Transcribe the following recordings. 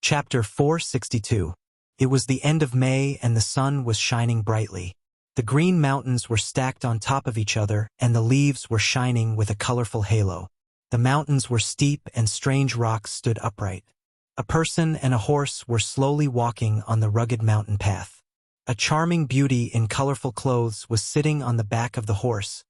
Chapter 462. It was the end of May and the sun was shining brightly. The green mountains were stacked on top of each other and the leaves were shining with a colorful halo. The mountains were steep and strange rocks stood upright. A person and a horse were slowly walking on the rugged mountain path. A charming beauty in colorful clothes was sitting on the back of the horse,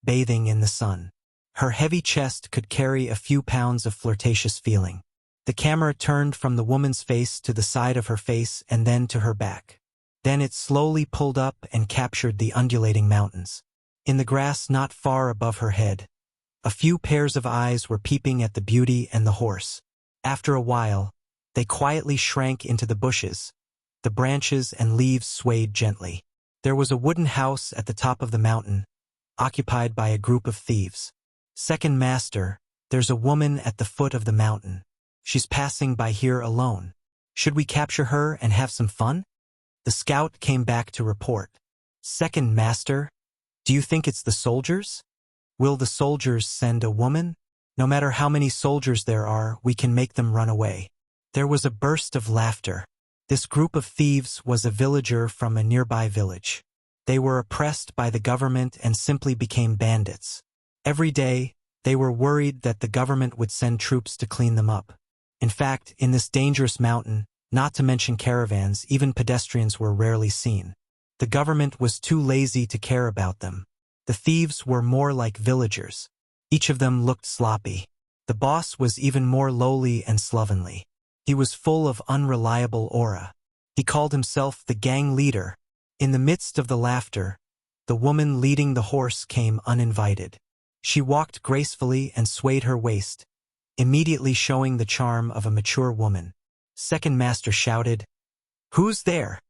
bathing in the sun. Her heavy chest could carry a few pounds of flirtatious feeling. The camera turned from the woman's face to the side of her face and then to her back. Then it slowly pulled up and captured the undulating mountains. In the grass not far above her head, a few pairs of eyes were peeping at the beauty and the horse. After a while, they quietly shrank into the bushes. The branches and leaves swayed gently. There was a wooden house at the top of the mountain, occupied by a group of thieves. "Second master, there's a woman at the foot of the mountain. She's passing by here alone. Should we capture her and have some fun?" The scout came back to report. "Second master, do you think it's the soldiers? Will the soldiers send a woman? No matter how many soldiers there are, we can make them run away." There was a burst of laughter. This group of thieves was a villager from a nearby village. They were oppressed by the government and simply became bandits. Every day, they were worried that the government would send troops to clean them up. In fact, in this dangerous mountain, not to mention caravans, even pedestrians were rarely seen. The government was too lazy to care about them. The thieves were more like villagers. Each of them looked sloppy. The boss was even more lowly and slovenly. He was full of unreliable aura. He called himself the gang leader. In the midst of the laughter, the woman leading the horse came uninvited. She walked gracefully and swayed her waist, immediately showing the charm of a mature woman. Second master shouted, "Who's there?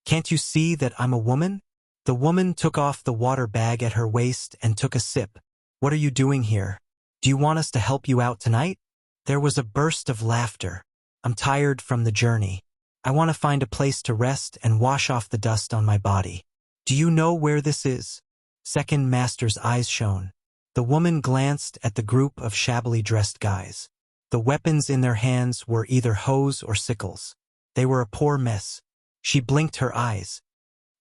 Can't you see that I'm a woman?" The woman took off the water bag at her waist and took a sip. "What are you doing here? Do you want us to help you out tonight?" There was a burst of laughter. "I'm tired from the journey. I want to find a place to rest and wash off the dust on my body. Do you know where this is?" Second master's eyes shone. The woman glanced at the group of shabbily dressed guys. The weapons in their hands were either hoes or sickles. They were a poor mess. She blinked her eyes.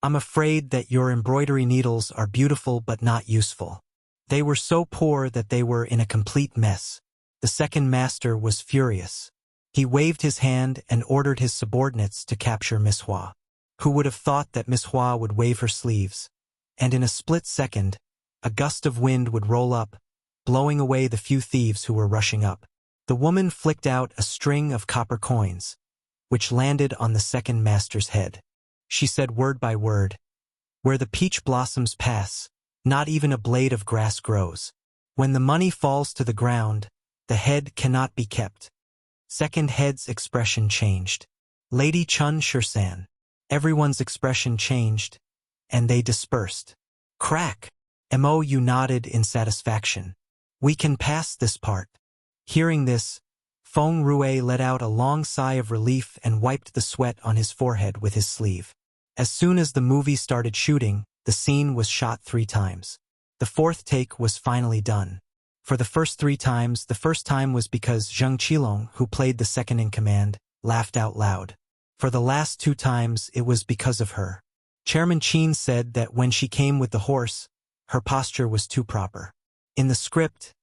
"I'm afraid that your embroidery needles are beautiful but not useful." They were so poor that they were in a complete mess. The second master was furious. He waved his hand and ordered his subordinates to capture Miss Hua. Who would have thought that Miss Hua would wave her sleeves? And in a split second, a gust of wind would roll up, blowing away the few thieves who were rushing up. The woman flicked out a string of copper coins, which landed on the second master's head. She said word by word, "Where the peach blossoms pass, not even a blade of grass grows. When the money falls to the ground, the head cannot be kept." Second head's expression changed. "Lady Chun Shursan." Everyone's expression changed, and they dispersed. Crack! Mo nodded in satisfaction. "We can pass this part." Hearing this, Feng Rue let out a long sigh of relief and wiped the sweat on his forehead with his sleeve. As soon as the movie started shooting, the scene was shot 3 times. The 4th take was finally done. For the first 3 times, the first time was because Zheng Qilong, who played the second-in-command, laughed out loud. For the last 2 times, it was because of her. Chairman Qin said that when she came with the horse, her posture was too proper. In the script,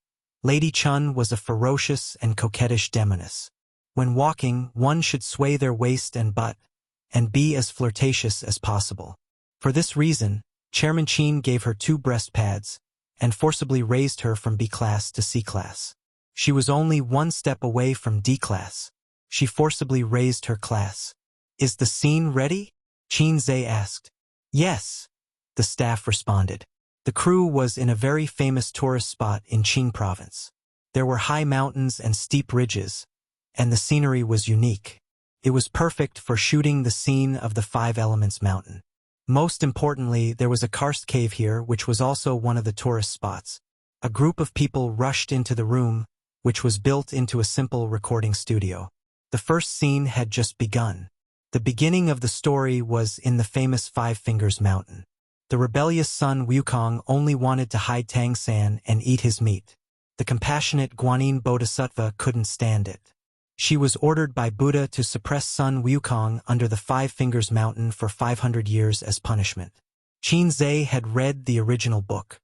Lady Chun was a ferocious and coquettish demoness. When walking, one should sway their waist and butt, and be as flirtatious as possible. For this reason, Chairman Qin gave her 2 breast pads, and forcibly raised her from B class to C class. She was only 1 step away from D class. She forcibly raised her class. "Is the scene ready?" Qin Zhe asked. "Yes," the staff responded. The crew was in a very famous tourist spot in Qing province. There were high mountains and steep ridges, and the scenery was unique. It was perfect for shooting the scene of the 5 Elements mountain. Most importantly, there was a karst cave here, which was also one of the tourist spots. A group of people rushed into the room, which was built into a simple recording studio. The first scene had just begun. The beginning of the story was in the famous 5 Fingers Mountain. The rebellious son Wukong only wanted to hide Tang San and eat his meat. The compassionate Guanyin Bodhisattva couldn't stand it. She was ordered by Buddha to suppress Sun Wukong under the Five Fingers Mountain for 500 years as punishment. Qin Zhe had read the original book.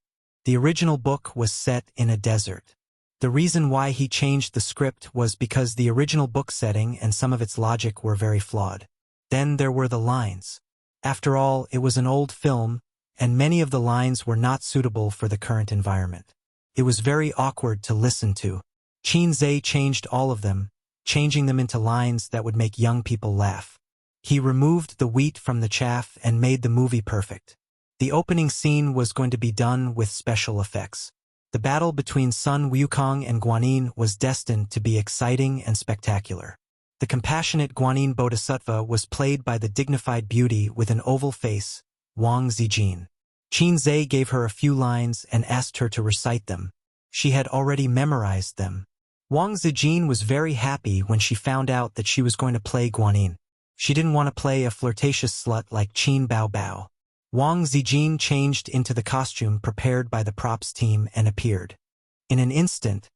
The original book was set in a desert. The reason why he changed the script was because the original book setting and some of its logic were very flawed. Then there were the lines. After all, it was an old film, and many of the lines were not suitable for the current environment. It was very awkward to listen to. Qin Zhe changed all of them, changing them into lines that would make young people laugh. He removed the wheat from the chaff and made the movie perfect. The opening scene was going to be done with special effects. The battle between Sun Wukong and Guanyin was destined to be exciting and spectacular. The compassionate Guanyin Bodhisattva was played by the dignified beauty with an oval face, Wang Zijin. Qin Zhe gave her a few lines and asked her to recite them. She had already memorized them. Wang Zijin was very happy when she found out that she was going to play Guanyin. She didn't want to play a flirtatious slut like Qin Bao Bao. Wang Zijin changed into the costume prepared by the props team and appeared. In an instant,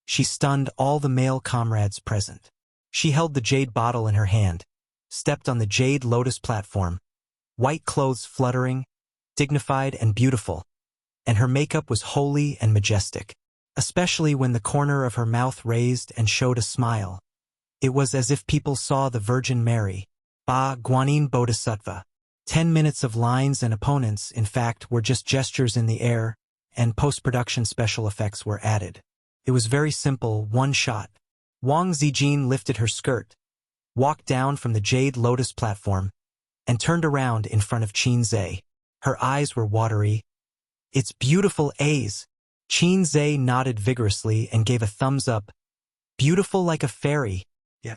she stunned all the male comrades present. She held the jade bottle in her hand, stepped on the jade lotus platform, white clothes fluttering, dignified and beautiful, and her makeup was holy and majestic, especially when the corner of her mouth raised and showed a smile. It was as if people saw the Virgin Mary, Guanyin Bodhisattva. 10 minutes of lines and opponents, in fact, were just gestures in the air, and post-production special effects were added. It was very simple, one shot. Wang Zijin lifted her skirt, walked down from the jade lotus platform, and turned around in front of Qin Zhe. Her eyes were watery. "It's beautiful, A's." Qin Zhe nodded vigorously and gave a thumbs up. "Beautiful like a fairy." Yeah.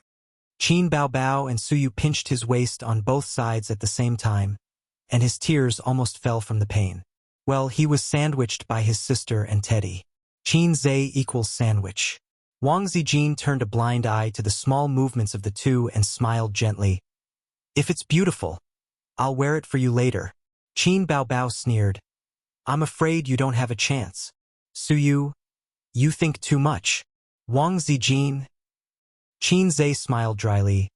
Qin Bao Bao and Suyu pinched his waist on both sides at the same time, and his tears almost fell from the pain. Well, he was sandwiched by his sister and Teddy. Qin Zhe equals sandwich. Wang Zijin turned a blind eye to the small movements of the two and smiled gently. "If it's beautiful, I'll wear it for you later." Qin Bao Bao sneered. "I'm afraid you don't have a chance. Suyu, you think too much." Wang Zijin. Qin Zhe smiled dryly.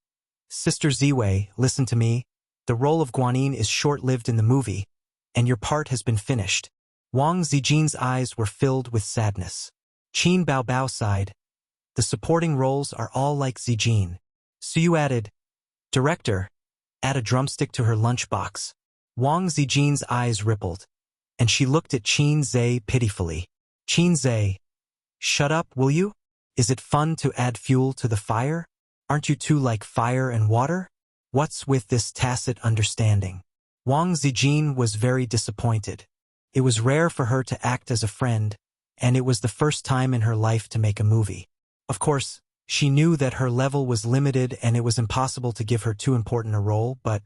"Sister Ziwei, listen to me. The role of Guanyin is short-lived in the movie, and your part has been finished." Wang Zijin's eyes were filled with sadness. Qin Bao Bao sighed. "The supporting roles are all like Zijin." Suyu added, "Director, add a drumstick to her lunchbox." Wang Zijin's eyes rippled, and she looked at Qin Zhe pitifully. "Qin Zhe, shut up, will you? Is it fun to add fuel to the fire? Aren't you two like fire and water? What's with this tacit understanding?" Wang Zijin was very disappointed. It was rare for her to act as a friend, and it was the first time in her life to make a movie. Of course, she knew that her level was limited and it was impossible to give her too important a role, but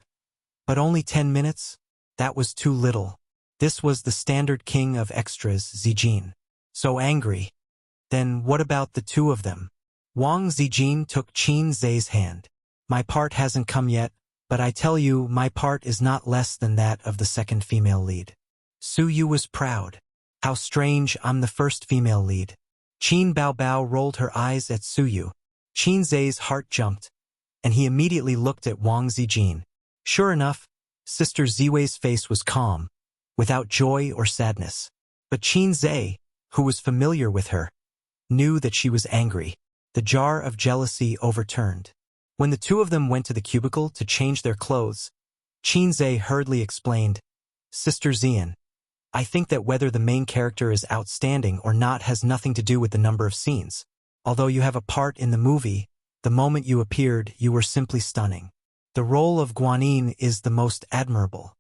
only 10 minutes? That was too little. This was the standard king of extras, Zijin. So angry. Then what about the two of them? Wang Zijin took Qin Zhe's hand. "My part hasn't come yet, but I tell you, my part is not less than that of the second female lead." Suyu was proud. "How strange, I'm the first female lead." Qin Bao Bao rolled her eyes at Suyu. Qin Zhe's heart jumped, and he immediately looked at Wang Zijin. Sure enough, Sister Ziwei's face was calm, without joy or sadness. But Qin Zhe, who was familiar with her, knew that she was angry. The jar of jealousy overturned. When the two of them went to the cubicle to change their clothes, Qin Zhe hurriedly explained, "Sister Zian, I think that whether the main character is outstanding or not has nothing to do with the number of scenes. Although you have a part in the movie, the moment you appeared, you were simply stunning. The role of Guanyin is the most admirable."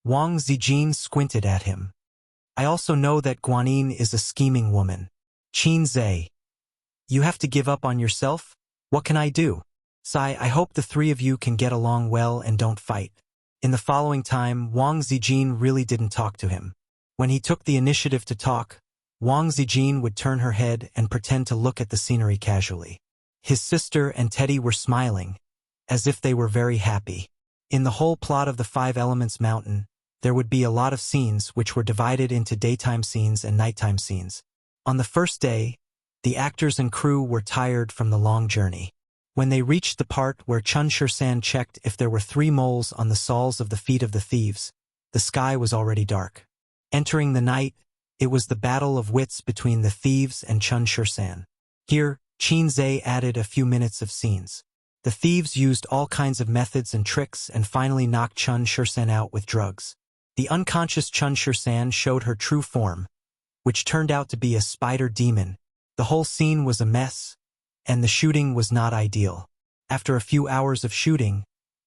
Wang Zijin squinted at him. "I also know that Guanyin is a scheming woman." Qin Zhe. "You have to give up on yourself? What can I do? Sai, I hope the three of you can get along well and don't fight." In the following time, Wang Zijin really didn't talk to him. When he took the initiative to talk, Wang Zijin would turn her head and pretend to look at the scenery casually. His sister and Teddy were smiling, as if they were very happy. In the whole plot of the Five Elements Mountain, there would be a lot of scenes which were divided into daytime scenes and nighttime scenes. On the first day, the actors and crew were tired from the long journey. When they reached the part where Chun Shirsan checked if there were 3 moles on the soles of the feet of the thieves, the sky was already dark. Entering the night, it was the battle of wits between the thieves and Chun Shirsan. Here, Qin Zhe added a few minutes of scenes. The thieves used all kinds of methods and tricks and finally knocked Chun Shirsan out with drugs. The unconscious Chun Shirsan showed her true form, which turned out to be a spider demon. The whole scene was a mess, and the shooting was not ideal. After a few hours of shooting,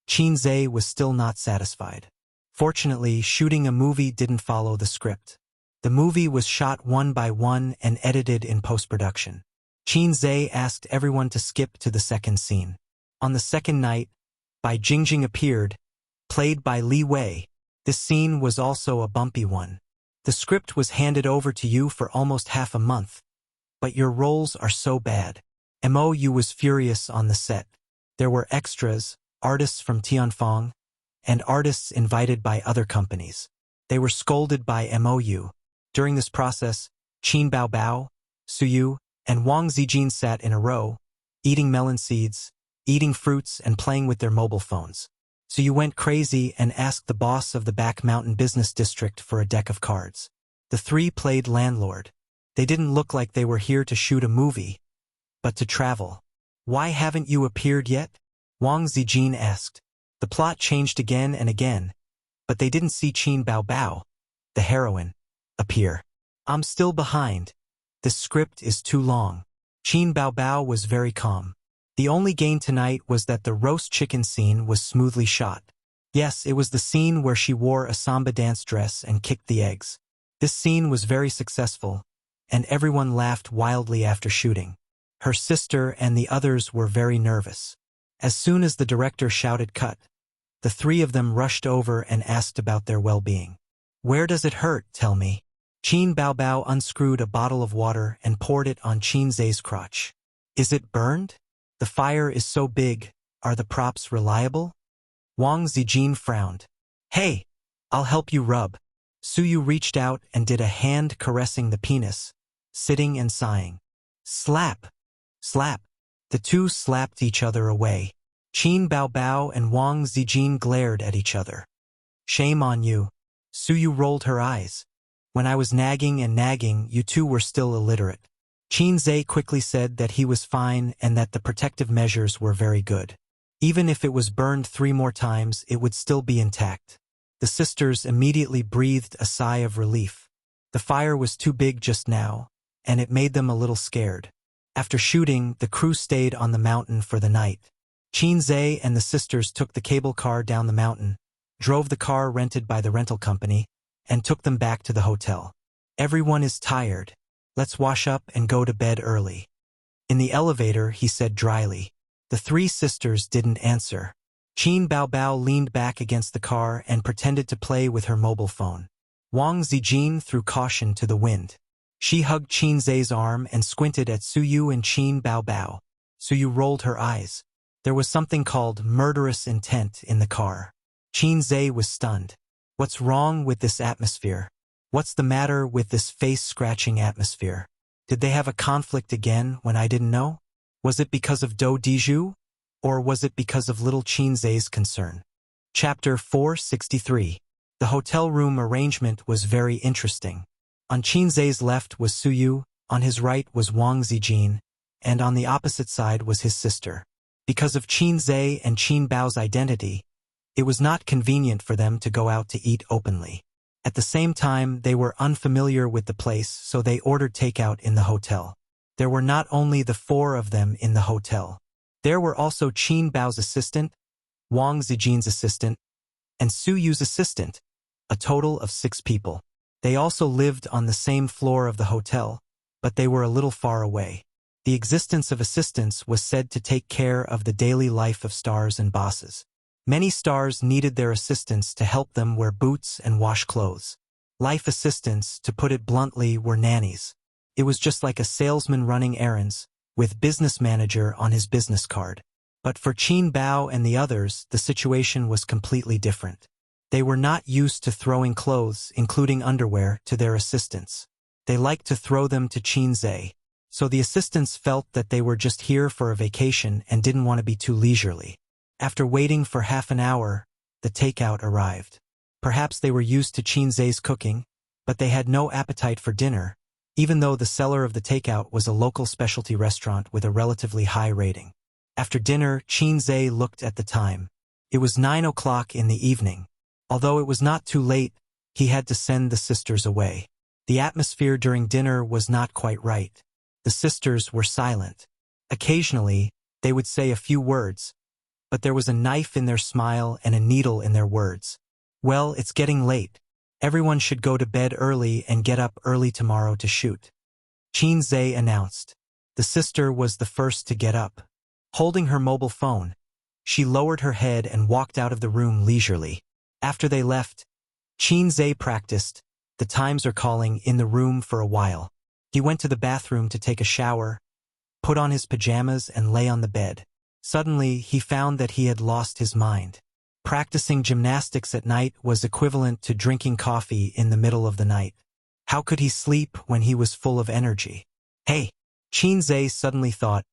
Qin Zhe was still not satisfied. Fortunately, shooting a movie didn't follow the script. The movie was shot one by one and edited in post-production. Qin Zhe asked everyone to skip to the second scene. On the second night, Bai Jingjing appeared, played by Li Wei. This scene was also a bumpy one. The script was handed over to you for almost half a month, but your roles are so bad. MOU was furious on the set. There were extras, artists from Tianfeng, and artists invited by other companies. They were scolded by MOU. During this process, Qin Baobao, Suyu, and Wang Zijin sat in a row, eating melon seeds, eating fruits and playing with their mobile phones. Suyu went crazy and asked the boss of the Back Mountain Business District for a deck of cards. The 3 played landlord. They didn't look like they were here to shoot a movie, but to travel. Why haven't you appeared yet? Wang Zijin asked. The plot changed again and again, but they didn't see Qin Baobao, the heroine, appear. I'm still behind. This script is too long. Qin Baobao was very calm. The only gain tonight was that the roast chicken scene was smoothly shot. Yes, it was the scene where she wore a samba dance dress and kicked the eggs. This scene was very successful, and everyone laughed wildly after shooting. Her sister and the others were very nervous. As soon as the director shouted cut, the 3 of them rushed over and asked about their well-being. Where does it hurt, tell me? Qin Baobao unscrewed a bottle of water and poured it on Qin Zhe's crotch. Is it burned? The fire is so big, are the props reliable? Wang Zijin frowned. Hey, I'll help you rub. Suyu reached out and did a hand caressing the penis, sitting and sighing. Slap! Slap! The 2 slapped each other away. Qin Baobao and Wang Zijin glared at each other. Shame on you. Suyu rolled her eyes. When I was nagging and nagging, you 2 were still illiterate. Qin Zhe quickly said that he was fine and that the protective measures were very good. Even if it was burned 3 more times, it would still be intact. The sisters immediately breathed a sigh of relief. The fire was too big just now, and it made them a little scared. After shooting, the crew stayed on the mountain for the night. Qin Zhe and the sisters took the cable car down the mountain, drove the car rented by the rental company, and took them back to the hotel. Everyone is tired. Let's wash up and go to bed early. In the elevator, he said dryly. The 3 sisters didn't answer. Qin Baobao leaned back against the car and pretended to play with her mobile phone. Wang Zijin threw caution to the wind. She hugged Qin Zhe's arm and squinted at Suyu and Qin Baobao. Suyu rolled her eyes. There was something called murderous intent in the car. Qin Zhe was stunned. What's wrong with this atmosphere? What's the matter with this face-scratching atmosphere? Did they have a conflict again when I didn't know? Was it because of Do Diju? Or was it because of little Qin Zhe's concern? Chapter 463. The hotel room arrangement was very interesting. On Qin Zhe's left was Suyu, on his right was Wang Zijin, and on the opposite side was his sister. Because of Qin Zhe and Qin Bao's identity, it was not convenient for them to go out to eat openly. At the same time, they were unfamiliar with the place, so they ordered takeout in the hotel. There were not only the 4 of them in the hotel. There were also Qin Bao's assistant, Wang Zijin's assistant, and Suyu's assistant, a total of 6 people. They also lived on the same floor of the hotel, but they were a little far away. The existence of assistants was said to take care of the daily life of stars and bosses. Many stars needed their assistants to help them wear boots and wash clothes. Life assistants, to put it bluntly, were nannies. It was just like a salesman running errands, with business manager on his business card. But for Qin Bao and the others, the situation was completely different. They were not used to throwing clothes, including underwear, to their assistants. They liked to throw them to Qin Zhe. So the assistants felt that they were just here for a vacation and didn't want to be too leisurely. After waiting for half an hour, the takeout arrived. Perhaps they were used to Qinzhe's cooking, but they had no appetite for dinner, even though the seller of the takeout was a local specialty restaurant with a relatively high rating. After dinner, Qinzhe looked at the time. It was 9 o'clock in the evening. Although it was not too late, he had to send the sisters away. The atmosphere during dinner was not quite right. The sisters were silent. Occasionally, they would say a few words, but there was a knife in their smile and a needle in their words. Well, it's getting late. Everyone should go to bed early and get up early tomorrow to shoot. Qinzhe announced. The sister was the first to get up. Holding her mobile phone, she lowered her head and walked out of the room leisurely. After they left, Qinzhe practiced, "The times are calling," in the room for a while. He went to the bathroom to take a shower, put on his pajamas and lay on the bed. Suddenly, he found that he had lost his mind. Practicing gymnastics at night was equivalent to drinking coffee in the middle of the night. How could he sleep when he was full of energy? Hey, Qinzhe suddenly thought,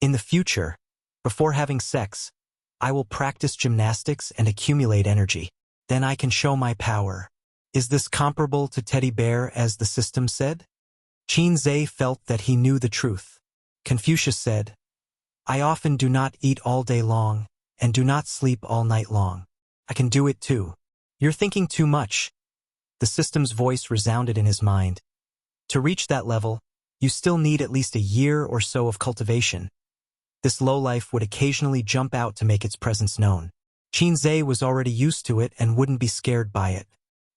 in the future, before having sex, I will practice gymnastics and accumulate energy. Then I can show my power. Is this comparable to teddy bear as the system said? Qinzhe felt that he knew the truth. Confucius said, I often do not eat all day long, and do not sleep all night long. I can do it too. You're thinking too much. The system's voice resounded in his mind. To reach that level, you still need at least a year or so of cultivation. This lowlife would occasionally jump out to make its presence known. Qinzhe was already used to it and wouldn't be scared by it.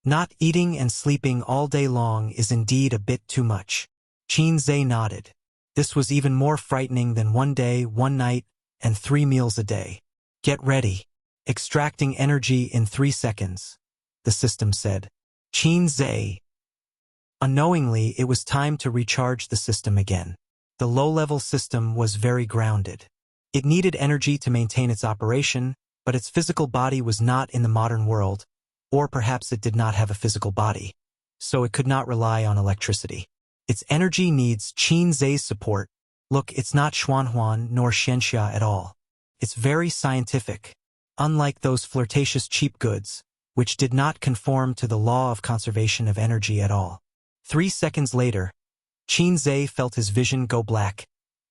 Not eating and sleeping all day long is indeed a bit too much. Qinzhe nodded. This was even more frightening than 1 day, 1 night, and 3 meals a day. Get ready. Extracting energy in 3 seconds, the system said. Qinzhe. Unknowingly, it was time to recharge the system again. The low-level system was very grounded. It needed energy to maintain its operation, but its physical body was not in the modern world, or perhaps it did not have a physical body, so it could not rely on electricity. Its energy needs Qinzhe's support. Look, it's not Xuanhuan nor Xianxia at all. It's very scientific, unlike those flirtatious cheap goods, which did not conform to the law of conservation of energy at all. 3 seconds later, Qinzhe felt his vision go black,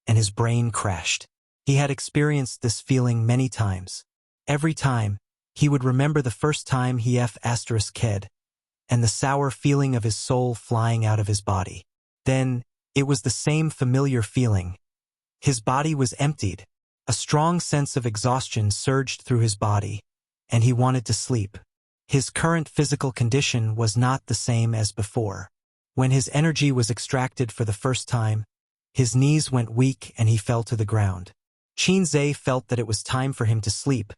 and his brain crashed. He had experienced this feeling many times. Every time, he would remember the first time he f***ed, and the sour feeling of his soul flying out of his body. Then, it was the same familiar feeling. His body was emptied. A strong sense of exhaustion surged through his body, and he wanted to sleep. His current physical condition was not the same as before. When his energy was extracted for the first time, his knees went weak and he fell to the ground. Qinzhe felt that it was time for him to sleep,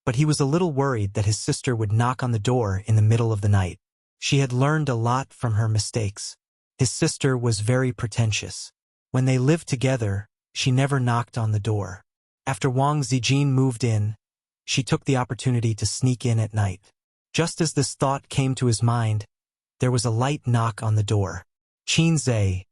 but he was a little worried that his sister would knock on the door in the middle of the night. She had learned a lot from her mistakes. His sister was very pretentious. When they lived together, she never knocked on the door. After Wang Zijin moved in, she took the opportunity to sneak in at night. Just as this thought came to his mind, there was a light knock on the door. Qinzhe.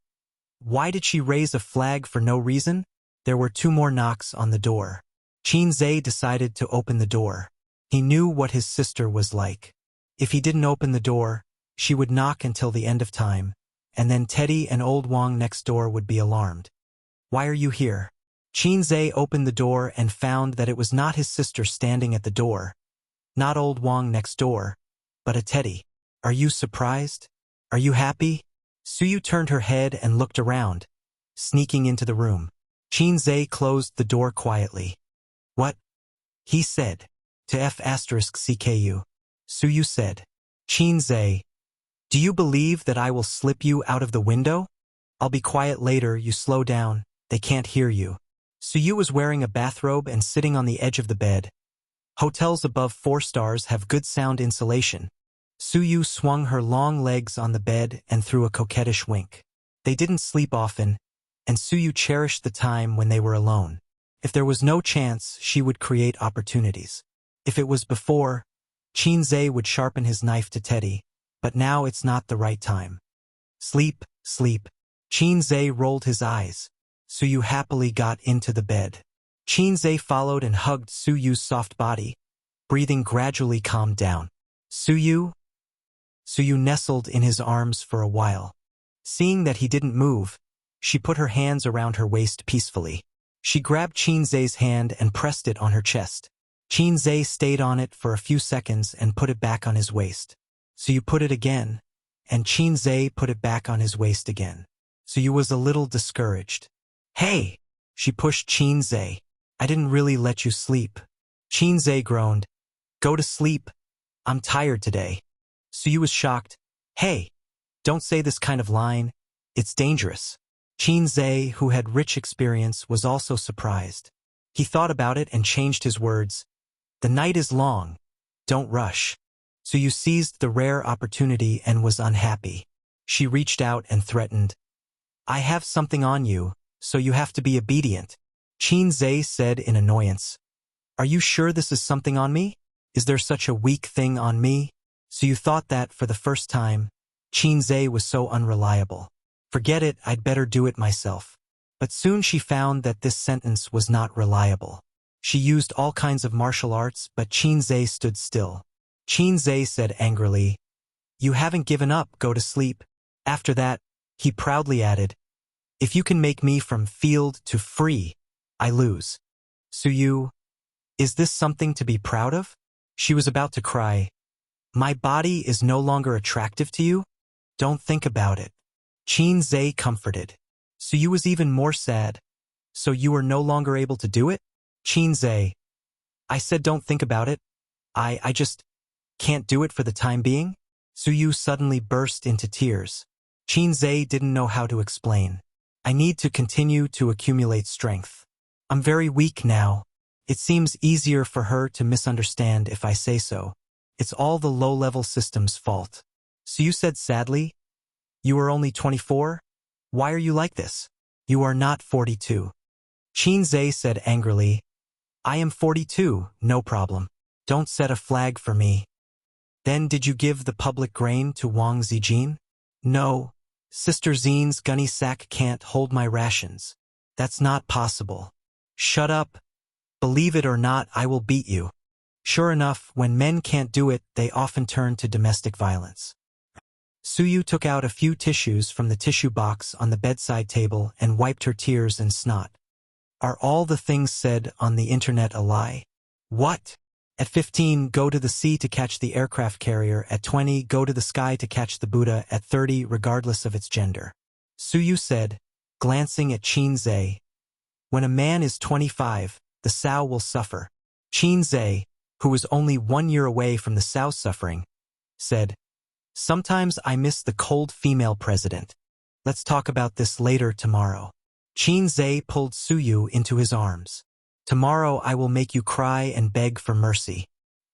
Why did she raise a flag for no reason? There were 2 more knocks on the door. Qinzhe decided to open the door. He knew what his sister was like. If he didn't open the door, she would knock until the end of time, and then Teddy and old Wang next door would be alarmed. Why are you here? Qinzhe opened the door and found that it was not his sister standing at the door, not old Wang next door, but a Teddy. Are you surprised? Are you happy? Suyu turned her head and looked around, sneaking into the room. Qinzhe closed the door quietly. What? He said. To f***cku. Suyu said. Qinzhe. Do you believe that I will slip you out of the window? I'll be quiet later, you slow down, they can't hear you. Suyu was wearing a bathrobe and sitting on the edge of the bed. Hotels above 4 stars have good sound insulation. Suyu swung her long legs on the bed and threw a coquettish wink. They didn't sleep often, and Suyu cherished the time when they were alone. If there was no chance, she would create opportunities. If it was before, Qinzhe would sharpen his knife to Teddy, but now it's not the right time. Sleep, sleep, Qinzhe rolled his eyes. Suyu happily got into the bed. Qinzhe followed and hugged Suyu's soft body. Breathing gradually calmed down. Suyu nestled in his arms for a while. Seeing that he didn't move, she put her hands around her waist peacefully. She grabbed Qinzhe's hand and pressed it on her chest. Qinzhe stayed on it for a few seconds and put it back on his waist. Suyu put it again, and Qinzhe put it back on his waist again. Suyu was a little discouraged. "Hey!" She pushed Qinzhe. "I didn't really let you sleep." Qinzhe groaned. "Go to sleep. I'm tired today." Suyu was shocked. "Hey! Don't say this kind of line. It's dangerous." Qinzhe, who had rich experience, was also surprised. He thought about it and changed his words. "The night is long. Don't rush." Suyu seized the rare opportunity and was unhappy. She reached out and threatened. "I have something on you, so you have to be obedient." Qinzhe said in annoyance. "Are you sure this is something on me? Is there such a weak thing on me?" Suyu thought that, for the first time, Qinzhe was so unreliable. "Forget it, I'd better do it myself." But soon she found that this sentence was not reliable. She used all kinds of martial arts, but Qinzhe stood still. Qinzhe said angrily, "You haven't given up, go to sleep." After that, he proudly added, "If you can make me from field to free, I lose." "Suyu, is this something to be proud of?" She was about to cry. "My body is no longer attractive to you? Don't think about it." Qinzhe comforted. Suyu was even more sad. "So you are no longer able to do it?" Qinzhe, "I said don't think about it. I just can't do it for the time being." Suyu suddenly burst into tears. Qinzhe didn't know how to explain. "I need to continue to accumulate strength. I'm very weak now." It seems easier for her to misunderstand if I say so. It's all the low-level system's fault. Suyu said sadly, "You are only 24? Why are you like this? You are not 42. Qinzhe said angrily, "I am 42, no problem. Don't set a flag for me." "Then did you give the public grain to Wang Zijin?" "No. Sister Xine's gunny sack can't hold my rations. That's not possible." "Shut up. Believe it or not, I will beat you." Sure enough, when men can't do it, they often turn to domestic violence. Suyu took out a few tissues from the tissue box on the bedside table and wiped her tears and snot. Are all the things said on the internet a lie? What? At 15, go to the sea to catch the aircraft carrier. At 20, go to the sky to catch the Buddha. At 30, regardless of its gender. Suyu said, glancing at Qinzhe. When a man is 25, the Sao will suffer. Qinzhe, who was only 1 year away from the Sao's suffering, said, "Sometimes I miss the cold female president. Let's talk about this later tomorrow." Qinzhe pulled Suyu into his arms. "Tomorrow I will make you cry and beg for mercy."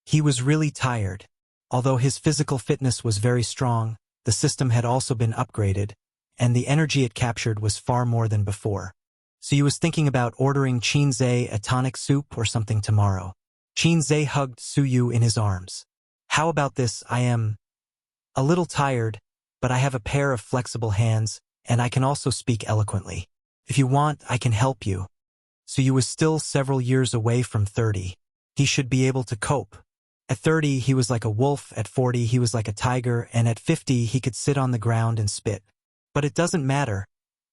He was really tired. Although his physical fitness was very strong, the system had also been upgraded, and the energy it captured was far more than before. So he was thinking about ordering Qinzhe a tonic soup or something tomorrow. Qinzhe hugged Suyu in his arms. "How about this? I am a little tired, but I have a pair of flexible hands, and I can also speak eloquently. If you want, I can help you." Suyu was still several years away from 30. He should be able to cope. At 30, he was like a wolf. At 40, he was like a tiger. And at 50, he could sit on the ground and spit. "But it doesn't matter.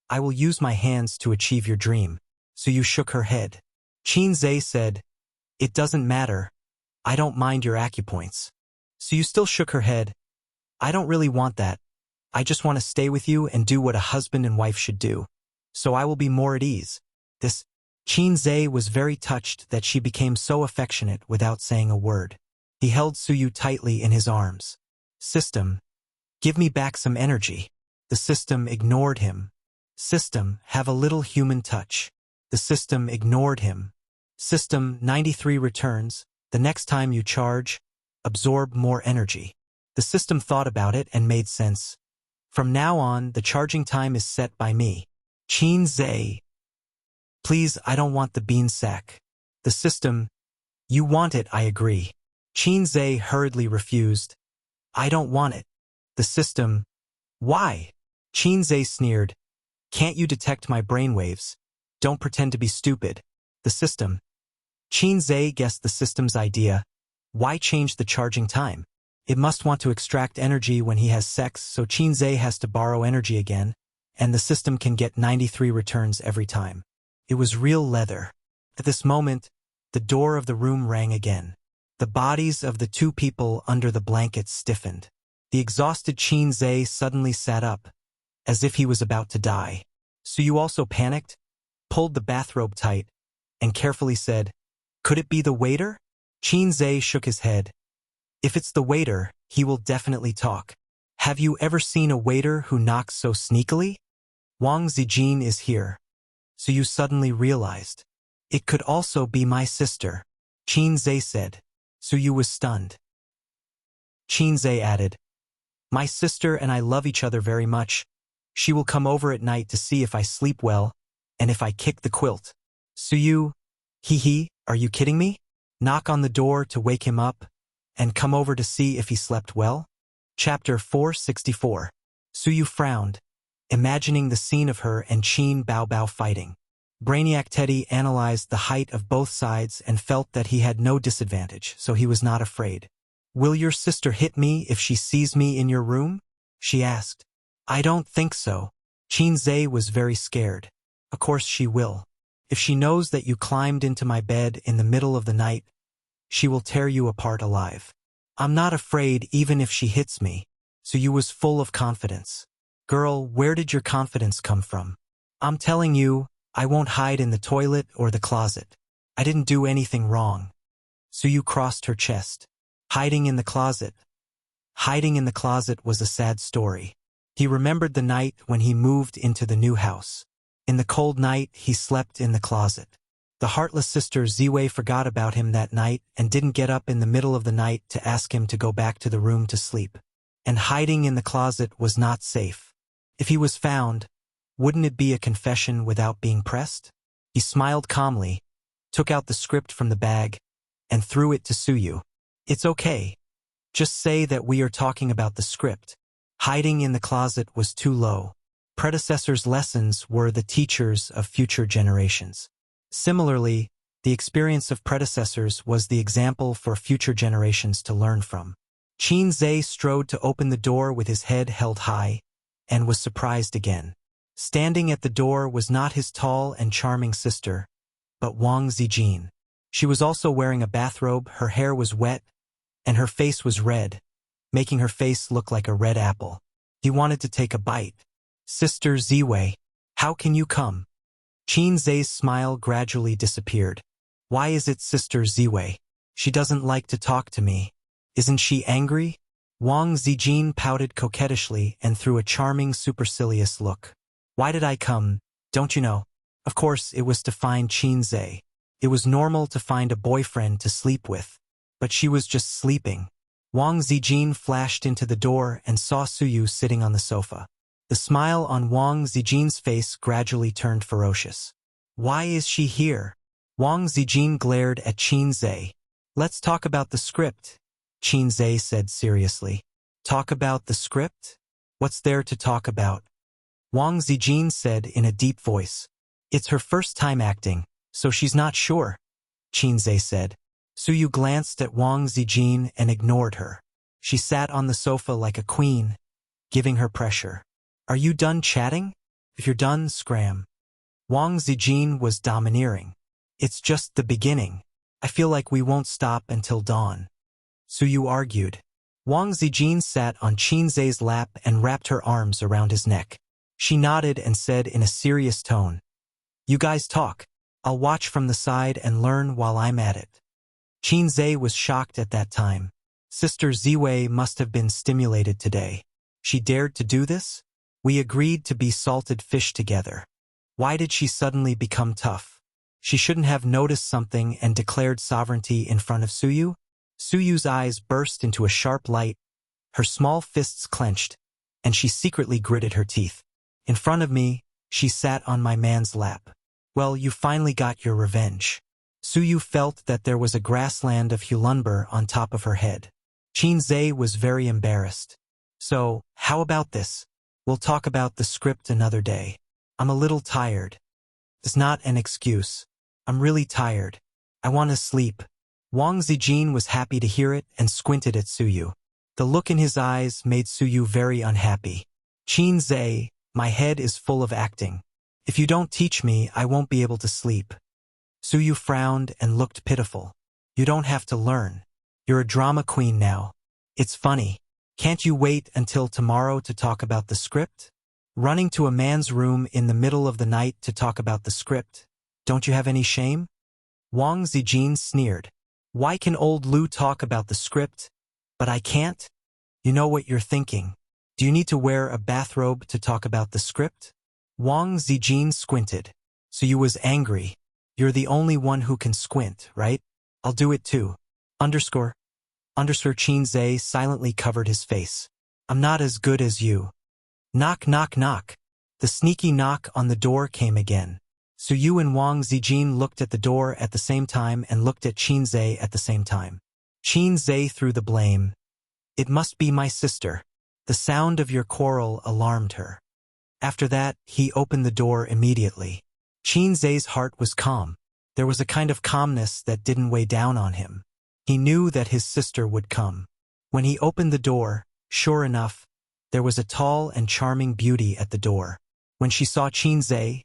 I will use my hands to achieve your dream." Suyu shook her head. Qinzhe said, "It doesn't matter. I don't mind your acupoints." Suyu still shook her head. "I don't really want that. I just want to stay with you and do what a husband and wife should do. So I will be more at ease." This Qinzhe was very touched that she became so affectionate without saying a word. He held Suyu tightly in his arms. "System, give me back some energy." The system ignored him. "System, have a little human touch." The system ignored him. "System, 93 returns. The next time you charge, absorb more energy." The system thought about it and made sense. "From now on, the charging time is set by me." Qinzhe, "Please, I don't want the bean sack." The system, "You want it, I agree." Qinzhe hurriedly refused. "I don't want it." The system, "Why?" Qinzhe sneered. Can't you detect my brainwaves? Don't pretend to be stupid. The system. Qin Zhe guessed the system's idea. Why change the charging time? It must want to extract energy when he has sex, so Qin Zhe has to borrow energy again, and the system can get 93 returns every time. It was real leather. At this moment, the door of the room rang again. The bodies of the two people under the blankets stiffened. The exhausted Qin Zhe suddenly sat up, as if he was about to die. So you also panicked, pulled the bathrobe tight, and carefully said, "Could it be the waiter?" Qin Zhe shook his head. "If it's the waiter, he will definitely talk. Have you ever seen a waiter who knocks so sneakily? Wang Zijin is here." So you suddenly realized. "It could also be my sister," Qin Zhe said. So you was stunned. Qin Zhe added, "My sister and I love each other very much. She will come over at night to see if I sleep well, and if I kick the quilt. So you, are you kidding me? Knock on the door to wake him up, and come over to see if he slept well?" Chapter 464. Suyu frowned, imagining the scene of her and Qin Baobao fighting. Brainiac Teddy analyzed the height of both sides and felt that he had no disadvantage, so he was not afraid. "Will your sister hit me if she sees me in your room?" she asked. "I don't think so." Qin Zhe was very scared. "Of course she will. If she knows that you climbed into my bed in the middle of the night, she will tear you apart alive. I'm not afraid even if she hits me." So you was full of confidence. "Girl, where did your confidence come from? I'm telling you, I won't hide in the toilet or the closet. I didn't do anything wrong." So you crossed her chest. Hiding in the closet. Hiding in the closet was a sad story. He remembered the night when he moved into the new house. In the cold night, he slept in the closet. The heartless sister Ziwei forgot about him that night and didn't get up in the middle of the night to ask him to go back to the room to sleep. And hiding in the closet was not safe. If he was found, wouldn't it be a confession without being pressed? He smiled calmly, took out the script from the bag, and threw it to Suyu. "It's okay. Just say that we are talking about the script." Hiding in the closet was too low. Predecessors' lessons were the teachers of future generations. Similarly, the experience of predecessors was the example for future generations to learn from. Qin Zhe strode to open the door with his head held high, and was surprised again. Standing at the door was not his tall and charming sister, but Wang Zijin. She was also wearing a bathrobe, her hair was wet, and her face was red, making her face look like a red apple. He wanted to take a bite. "Sister Ziwei, how can you come?" Qin Zhe's smile gradually disappeared. "Why is it Sister Ziwei? She doesn't like to talk to me. Isn't she angry?" Wang Zijin pouted coquettishly and threw a charming supercilious look. "Why did I come, don't you know? Of course, it was to find Qin Zhe. It was normal to find a boyfriend to sleep with. But she was just sleeping." Wang Zijin flashed into the door and saw Suyu sitting on the sofa. The smile on Wang Zijin's face gradually turned ferocious. "Why is she here?" Wang Zijin glared at Qin Zhe. "Let's talk about the script," Qin Zhe said seriously. "Talk about the script? What's there to talk about?" Wang Zijin said in a deep voice. "It's her first time acting, so she's not sure," Qin Zhe said. Suyu glanced at Wang Zijin and ignored her. She sat on the sofa like a queen, giving her pressure. "Are you done chatting? If you're done, scram." Wang Zijin was domineering. "It's just the beginning. I feel like we won't stop until dawn." Suyu argued. Wang Zijin sat on Qin Zhe's lap and wrapped her arms around his neck. She nodded and said in a serious tone, "You guys talk. I'll watch from the side and learn while I'm at it." Qin Zhe was shocked at that time. Sister Ziwei must have been stimulated today. She dared to do this? We agreed to be salted fish together. Why did she suddenly become tough? She shouldn't have noticed something and declared sovereignty in front of Suyu? Suyu's eyes burst into a sharp light, her small fists clenched, and she secretly gritted her teeth. "In front of me, she sat on my man's lap. Well, you finally got your revenge." Suyu felt that there was a grassland of Hulunber on top of her head. Qin Zhe was very embarrassed. "So, how about this? We'll talk about the script another day." I'm a little tired. It's not an excuse. I'm really tired. I want to sleep. Wang Zijin was happy to hear it and squinted at Suyu. The look in his eyes made Suyu very unhappy. Qin Zhe, my head is full of acting. If you don't teach me, I won't be able to sleep. Suyu frowned and looked pitiful. You don't have to learn. You're a drama queen now. It's funny. Can't you wait until tomorrow to talk about the script? Running to a man's room in the middle of the night to talk about the script. Don't you have any shame? Wang Zijin sneered. Why can old Lu talk about the script, but I can't? You know what you're thinking. Do you need to wear a bathrobe to talk about the script? Wang Zijin squinted. So you was angry. You're the only one who can squint, right? I'll do it too. Underscore Qin Zhe silently covered his face. I'm not as good as you. Knock, knock, knock. The sneaky knock on the door came again. Suyu and Wang Zijin looked at the door at the same time and looked at Qin Zhe at the same time. Qin Zhe threw the blame. It must be my sister. The sound of your quarrel alarmed her. After that, he opened the door immediately. Qin Zhe's heart was calm. There was a kind of calmness that didn't weigh down on him. He knew that his sister would come. When he opened the door, sure enough, there was a tall and charming beauty at the door. When she saw Qin Zhe,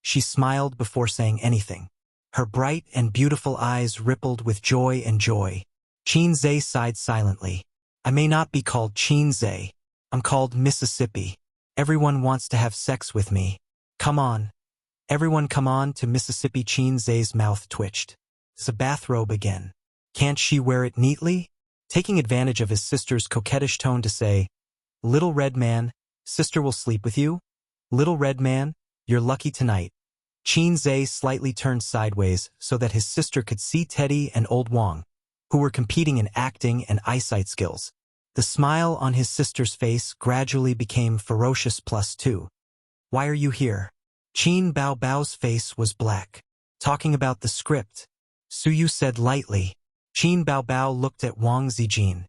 she smiled before saying anything. Her bright and beautiful eyes rippled with joy and joy. Qin Zhe sighed silently. I may not be called Qin Zhe. I'm called Mississippi. Everyone wants to have sex with me. Come on. Everyone come on to Mississippi. Qin Zhe's mouth twitched. It's a bathrobe again. Can't she wear it neatly? Taking advantage of his sister's coquettish tone to say, Little red man, sister will sleep with you? Little red man, you're lucky tonight. Qin Zhe slightly turned sideways so that his sister could see Teddy and old Wang, who were competing in acting and eyesight skills. The smile on his sister's face gradually became ferocious +2. Why are you here? Qin Bao Bao's face was black. Talking about the script. Suyu said lightly. Qin Bao Bao looked at Wang Zijin.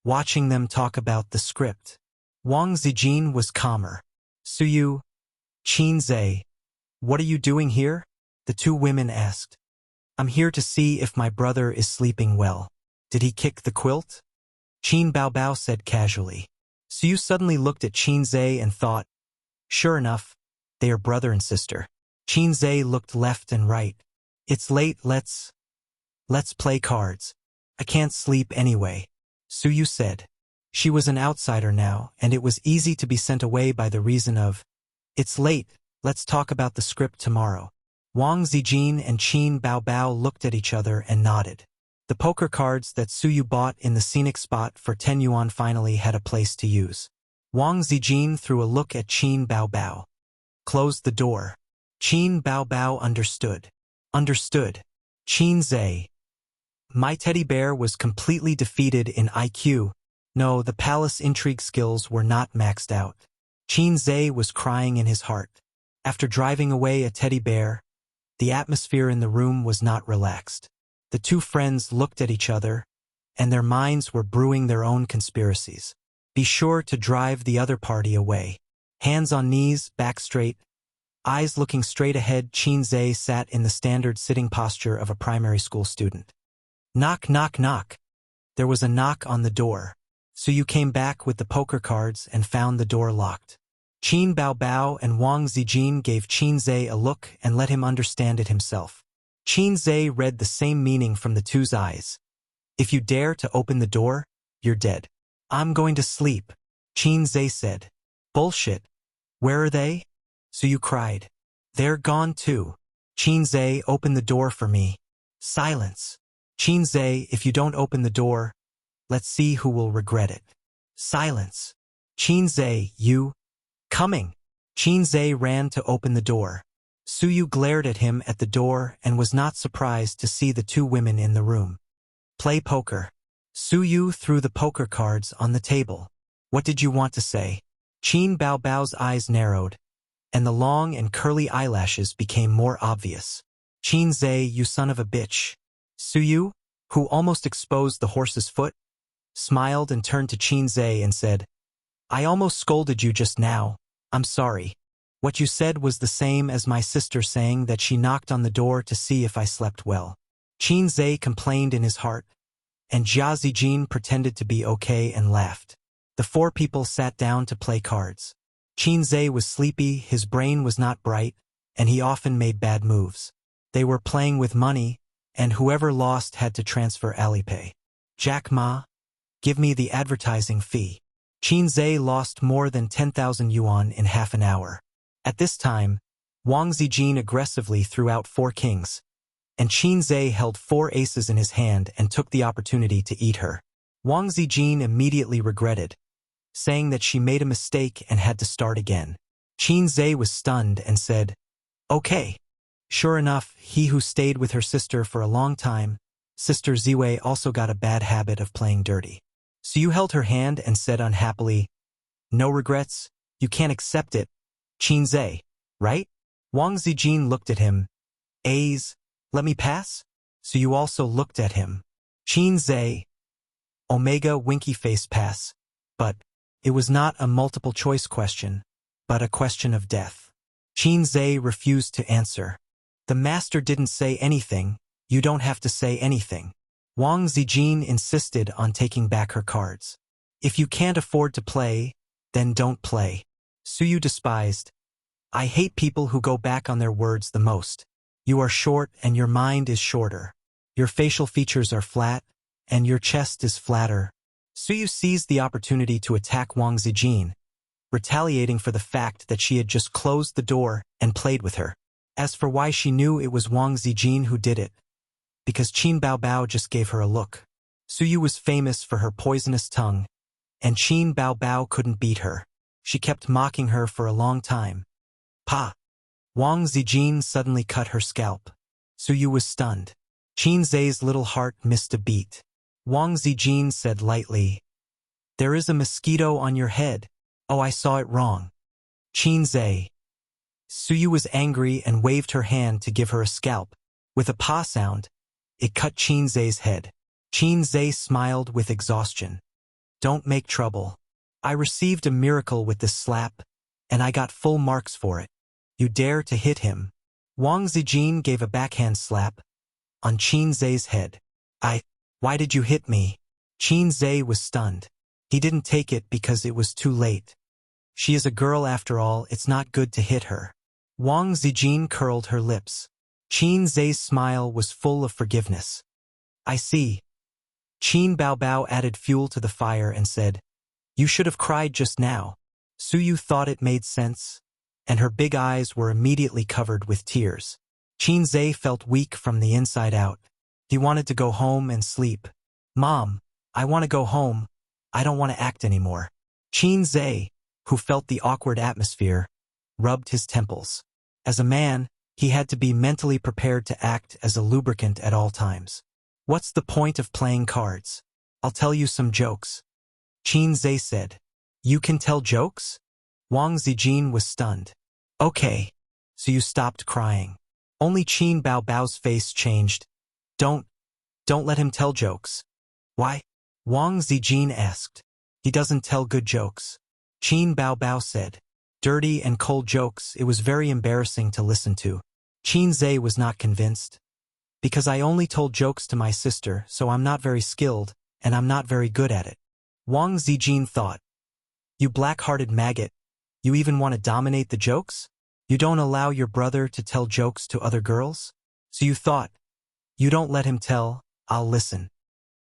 Watching them talk about the script. Wang Zijin was calmer. Suyu, Qin Zhe, what are you doing here? The two women asked. I'm here to see if my brother is sleeping well. Did he kick the quilt? Qin Bao Bao said casually. Suyu suddenly looked at Qin Zhe and thought, sure enough, they are brother and sister. Qin Zhe looked left and right. It's late, let's play cards. I can't sleep anyway, Suyu said. She was an outsider now, and it was easy to be sent away by the reason of, it's late, let's talk about the script tomorrow. Wang Zijin and Qin Bao Bao looked at each other and nodded. The poker cards that Suyu bought in the scenic spot for 10 yuan finally had a place to use. Wang Zijin threw a look at Qin Bao Bao. Closed the door. Qin Bao Bao understood. Understood. Qin Zhe. My teddy bear was completely defeated in IQ. No, the palace intrigue skills were not maxed out. Qin Zhe was crying in his heart. After driving away a teddy bear, the atmosphere in the room was not relaxed. The two friends looked at each other, and their minds were brewing their own conspiracies. Be sure to drive the other party away. Hands on knees, back straight, eyes looking straight ahead, Qin Zhe sat in the standard sitting posture of a primary school student. Knock, knock, knock. There was a knock on the door. Suyu came back with the poker cards and found the door locked. Qin Bao Bao and Wang Zijin gave Qin Zhe a look and let him understand it himself. Qin Zhe read the same meaning from the two's eyes. If you dare to open the door, you're dead. I'm going to sleep, Qin Zhe said. Bullshit. Where are they? Suyu cried. They're gone too. Qin Zhe, open the door for me. Silence. Qin Zhe, if you don't open the door, let's see who will regret it. Silence. Qin Zhe, you. Coming. Qin Zhe ran to open the door. Suyu glared at him at the door and was not surprised to see the two women in the room. Play poker. Suyu threw the poker cards on the table. What did you want to say? Qin Bao Bao's eyes narrowed, and the long and curly eyelashes became more obvious. Qin Zhe, you son of a bitch. Suyu, who almost exposed the horse's foot, smiled and turned to Qin Zhe and said, I almost scolded you just now. I'm sorry. What you said was the same as my sister saying that she knocked on the door to see if I slept well. Qin Zhe complained in his heart, and Jia Zijin pretended to be okay and laughed. The four people sat down to play cards. Qin Zhe was sleepy, his brain was not bright, and he often made bad moves. They were playing with money, and whoever lost had to transfer Alipay. Jack Ma, give me the advertising fee. Qin Zhe lost more than 10,000 yuan in half an hour. At this time, Wang Zijin aggressively threw out 4 kings, and Qin Zhe held 4 aces in his hand and took the opportunity to eat her. Wang Zijin immediately regretted, saying that she made a mistake and had to start again. Qin Zhe was stunned and said, "Okay." Sure enough, he who stayed with her sister for a long time, Sister Ziwei, also got a bad habit of playing dirty. So you held her hand and said unhappily, "No regrets, you can't accept it, Qin Zhe, right?" Wang Zijin looked at him. "A's, let me pass?" So you also looked at him. Qin Zhe, Omega winky face pass. But it was not a multiple choice question, but a question of death. Qin Zhe refused to answer. The master didn't say anything, you don't have to say anything. Wang Zijin insisted on taking back her cards. If you can't afford to play, then don't play. Suyu despised. I hate people who go back on their words the most. You are short and your mind is shorter. Your facial features are flat, and your chest is flatter. Suyu seized the opportunity to attack Wang Zijin, retaliating for the fact that she had just closed the door and played with her. As for why she knew it was Wang Zijin who did it, because Qin Baobao just gave her a look. Suyu was famous for her poisonous tongue, and Qin Baobao couldn't beat her. She kept mocking her for a long time. Pa! Wang Zijin suddenly cut her scalp. Suyu was stunned. Qin Zhe's little heart missed a beat. Wang Zijin said lightly, "There is a mosquito on your head. Oh, I saw it wrong." Qin Zhe. Suyu was angry and waved her hand to give her a scalp. With a pa sound, it cut Qin Zhe's head. Qin Zhe smiled with exhaustion. "Don't make trouble. I received a miracle with this slap, and I got full marks for it. You dare to hit him." Wang Zijin gave a backhand slap on Qin Zhe's head. Why did you hit me?" Qin Zhe was stunned. He didn't take it because it was too late. She is a girl after all, it's not good to hit her. Wang Zijin curled her lips. Qin Zhe's smile was full of forgiveness. "I see." Qin Baobao added fuel to the fire and said, "You should have cried just now." Suyu thought it made sense, and her big eyes were immediately covered with tears. Qin Zhe felt weak from the inside out. He wanted to go home and sleep. "Mom, I want to go home. I don't want to act anymore." Qin Zhe, who felt the awkward atmosphere, rubbed his temples. As a man, he had to be mentally prepared to act as a lubricant at all times. "What's the point of playing cards? I'll tell you some jokes," Qin Zhe said. "You can tell jokes?" Wang Zijin was stunned. "Okay." So you stopped crying. Only Qin Baobao's face changed. Don't let him tell jokes." "Why?" Wang Zijin asked. "He doesn't tell good jokes," Qin Baobao said. "Dirty and cold jokes, it was very embarrassing to listen to." Qin Zhe was not convinced. "Because I only told jokes to my sister, so I'm not very skilled, and I'm not very good at it." Wang Zijin thought. "You black-hearted maggot, you even want to dominate the jokes? You don't allow your brother to tell jokes to other girls? So you thought, you don't let him tell, I'll listen.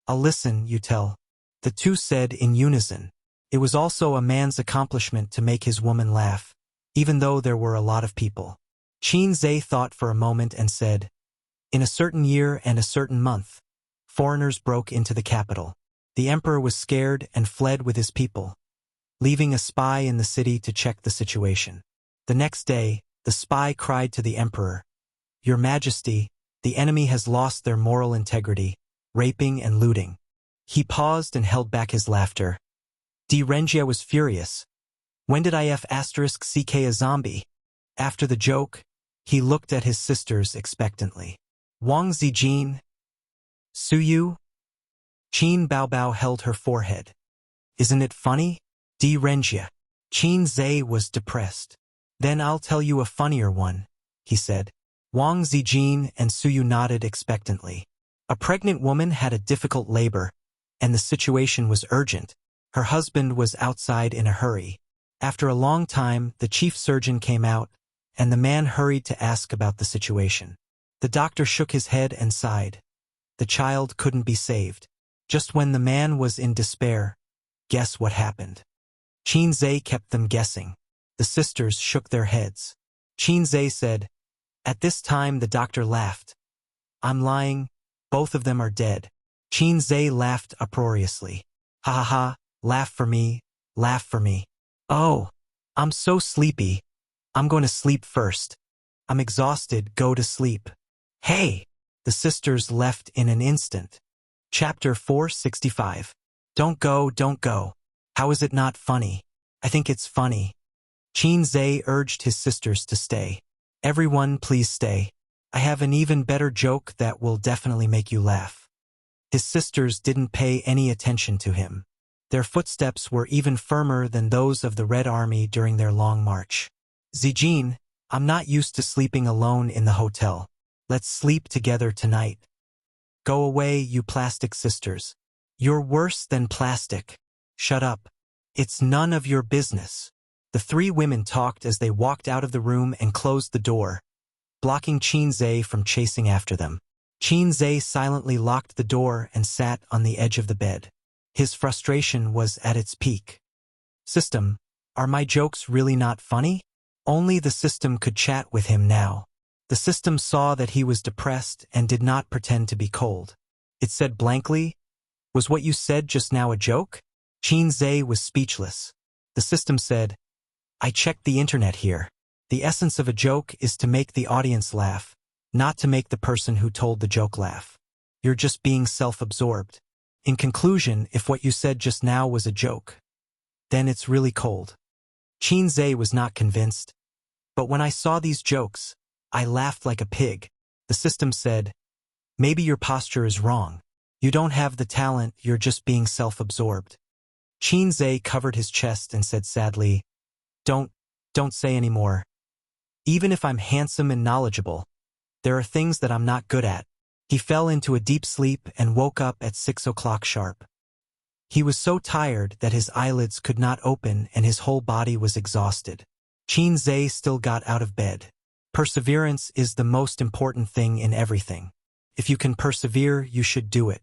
I'll listen, you tell." The two said in unison. It was also a man's accomplishment to make his woman laugh, even though there were a lot of people. Qin Zhe thought for a moment and said, "In a certain year and a certain month, foreigners broke into the capital. The emperor was scared and fled with his people, leaving a spy in the city to check the situation. The next day, the spy cried to the emperor, 'Your Majesty, the enemy has lost their moral integrity, raping and looting.' He paused and held back his laughter. Di Renjia was furious. When did IF***CK a zombie? After the joke, he looked at his sisters expectantly. Wang Zijin? Suyu? Qin Baobao held her forehead. Isn't it funny? Di Renjia. Qin Zhe was depressed. Then I'll tell you a funnier one, he said. Wang Zijin and Suyu nodded expectantly. A pregnant woman had a difficult labor, and the situation was urgent. Her husband was outside in a hurry. After a long time, the chief surgeon came out, and the man hurried to ask about the situation. The doctor shook his head and sighed. The child couldn't be saved. Just when the man was in despair, guess what happened? Qin Zhe kept them guessing. The sisters shook their heads. Qin Zhe said, "At this time the doctor laughed. I'm lying, both of them are dead." Qin Zhe laughed uproariously. "Ha ha ha, laugh for me, laugh for me. Oh, I'm so sleepy. I'm going to sleep first. I'm exhausted, go to sleep." Hey! The sisters left in an instant. Chapter 465. Don't go, don't go. How is it not funny? I think it's funny. Qin Zhe urged his sisters to stay. Everyone please stay. I have an even better joke that will definitely make you laugh. His sisters didn't pay any attention to him. Their footsteps were even firmer than those of the Red Army during their long march. Zijin, I'm not used to sleeping alone in the hotel. Let's sleep together tonight. Go away, you plastic sisters. You're worse than plastic. Shut up. It's none of your business. The three women talked as they walked out of the room and closed the door, blocking Qin Zhe from chasing after them. Qin Zhe silently locked the door and sat on the edge of the bed. His frustration was at its peak. System, are my jokes really not funny? Only the system could chat with him now. The system saw that he was depressed and did not pretend to be cold. It said blankly, "Was what you said just now a joke?" Qin Zhe was speechless. The system said, "I checked the internet here. The essence of a joke is to make the audience laugh, not to make the person who told the joke laugh. You're just being self-absorbed. In conclusion, if what you said just now was a joke, then it's really cold." Qin Zhe was not convinced. "But when I saw these jokes, I laughed like a pig." The system said, "Maybe your posture is wrong. You don't have the talent, you're just being self-absorbed." Qin Zhe covered his chest and said sadly, Don't say any more. Even if I'm handsome and knowledgeable, there are things that I'm not good at." He fell into a deep sleep and woke up at 6 o'clock sharp. He was so tired that his eyelids could not open and his whole body was exhausted. Qin Zhe still got out of bed. Perseverance is the most important thing in everything. If you can persevere, you should do it.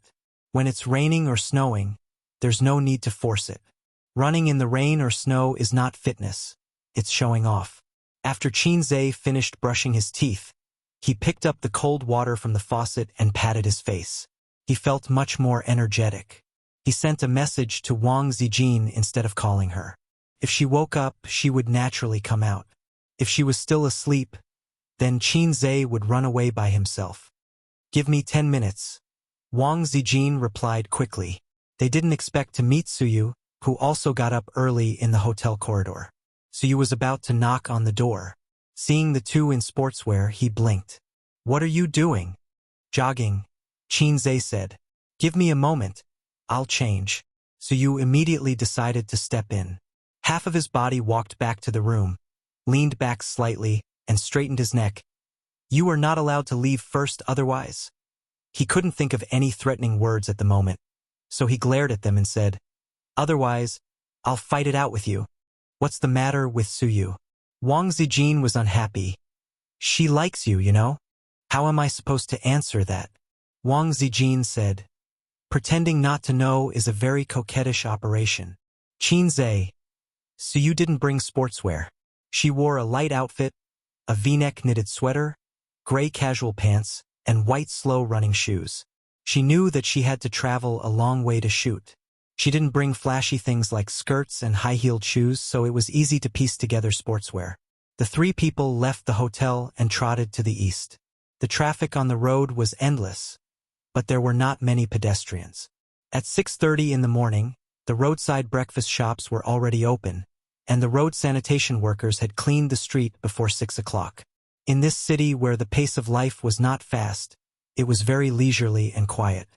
When it's raining or snowing, there's no need to force it. Running in the rain or snow is not fitness. It's showing off. After Qin Zhe finished brushing his teeth, he picked up the cold water from the faucet and patted his face. He felt much more energetic. He sent a message to Wang Zijin instead of calling her. If she woke up, she would naturally come out. If she was still asleep, then Qin Zhe would run away by himself. "Give me 10 minutes. Wang Zijin replied quickly. They didn't expect to meet Suyu, who also got up early in the hotel corridor. Suyu was about to knock on the door. Seeing the two in sportswear, he blinked. "What are you doing?" "Jogging," Qin Zhe said. "Give me a moment. I'll change." Suyu immediately decided to step in. Half of his body walked back to the room, leaned back slightly, and straightened his neck. "You are not allowed to leave first otherwise." He couldn't think of any threatening words at the moment, so he glared at them and said, "Otherwise, I'll fight it out with you." "What's the matter with Suyu?" Wang Zijin was unhappy. "She likes you, you know. How am I supposed to answer that?" Wang Zijin said, "Pretending not to know is a very coquettish operation." Qin Zhe. Suyu didn't bring sportswear. She wore a light outfit, a V-neck knitted sweater, gray casual pants, and white slow-running shoes. She knew that she had to travel a long way to shoot. She didn't bring flashy things like skirts and high-heeled shoes, so it was easy to piece together sportswear. The three people left the hotel and trotted to the east. The traffic on the road was endless, but there were not many pedestrians. At 6:30 in the morning, the roadside breakfast shops were already open, and the road sanitation workers had cleaned the street before 6 o'clock. In this city where the pace of life was not fast, it was very leisurely and quiet.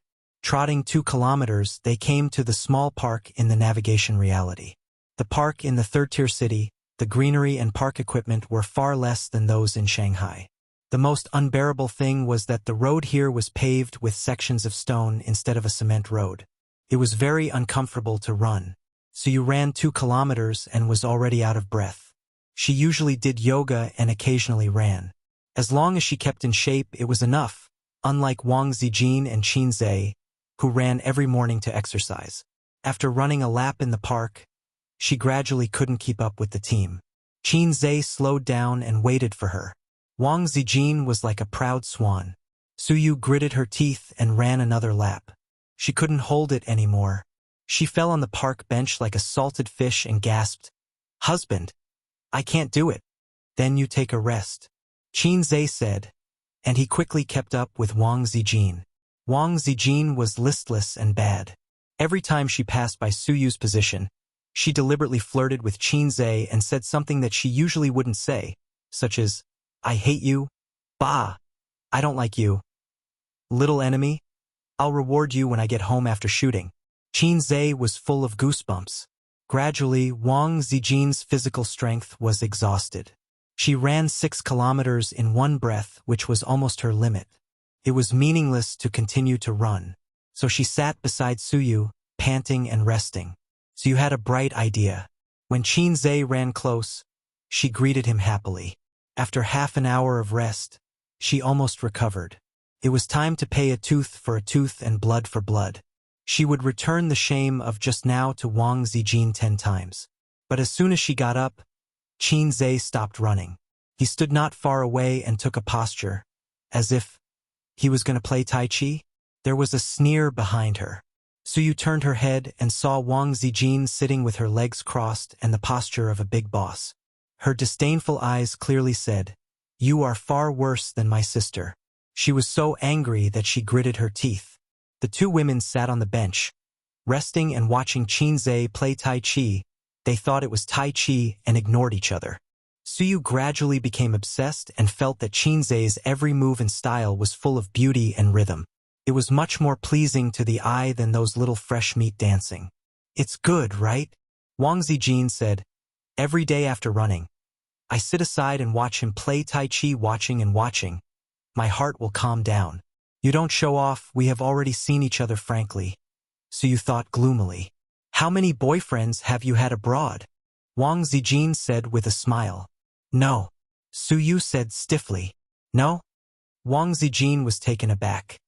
Trotting 2 kilometers, they came to the small park in the navigation reality. The park in the third-tier city, The greenery and park equipment were far less than those in Shanghai. The most unbearable thing was that the road here was paved with sections of stone instead of a cement road. It was very uncomfortable to run. Suyu ran 2 kilometers and was already out of breath. She usually did yoga and occasionally ran. As long as she kept in shape, it was enough, unlike Wang Zijin and Qin Zhe, who ran every morning to exercise. After running a lap in the park, she gradually couldn't keep up with the team. Qin Zhe slowed down and waited for her. Wang Zijin was like a proud swan. Suyu gritted her teeth and ran another lap. She couldn't hold it anymore. She fell on the park bench like a salted fish and gasped, "Husband, I can't do it." "Then you take a rest," Qin Zhe said, and he quickly kept up with Wang Zijin. Wang Zijin was listless and bad. Every time she passed by Suyu's position, she deliberately flirted with Qin Zhe and said something that she usually wouldn't say, such as, "I hate you," "Bah, I don't like you," "Little enemy, I'll reward you when I get home after shooting." Qin Zhe was full of goosebumps. Gradually, Wang Zijin's physical strength was exhausted. She ran 6 kilometers in one breath, which was almost her limit. It was meaningless to continue to run, so she sat beside Suyu, panting and resting. Suyu had a bright idea. When Qin Zhe ran close, she greeted him happily. After half an hour of rest, she almost recovered. It was time to pay a tooth for a tooth and blood for blood. She would return the shame of just now to Wang Zijin 10 times. But as soon as she got up, Qin Zhe stopped running. He stood not far away and took a posture, as if he was going to play Tai Chi. There was a sneer behind her. Suyu turned her head and saw Wang Zijin sitting with her legs crossed and the posture of a big boss. Her disdainful eyes clearly said, "You are far worse than my sister." She was so angry that she gritted her teeth. The 2 women sat on the bench, resting and watching Qin Zhe play Tai Chi. They thought it was Tai Chi and ignored each other. Suyu gradually became obsessed and felt that Qin Zhe's every move and style was full of beauty and rhythm. It was much more pleasing to the eye than those little fresh meat dancing. "It's good, right?" Wang Zijin said. "Every day after running, I sit aside and watch him play Tai Chi, watching and watching. My heart will calm down." "You don't show off, we have already seen each other frankly," Suyu thought gloomily. "How many boyfriends have you had abroad?" Wang Zijin said with a smile. "No," Suyu said stiffly. "No?" Wang Zijin was taken aback.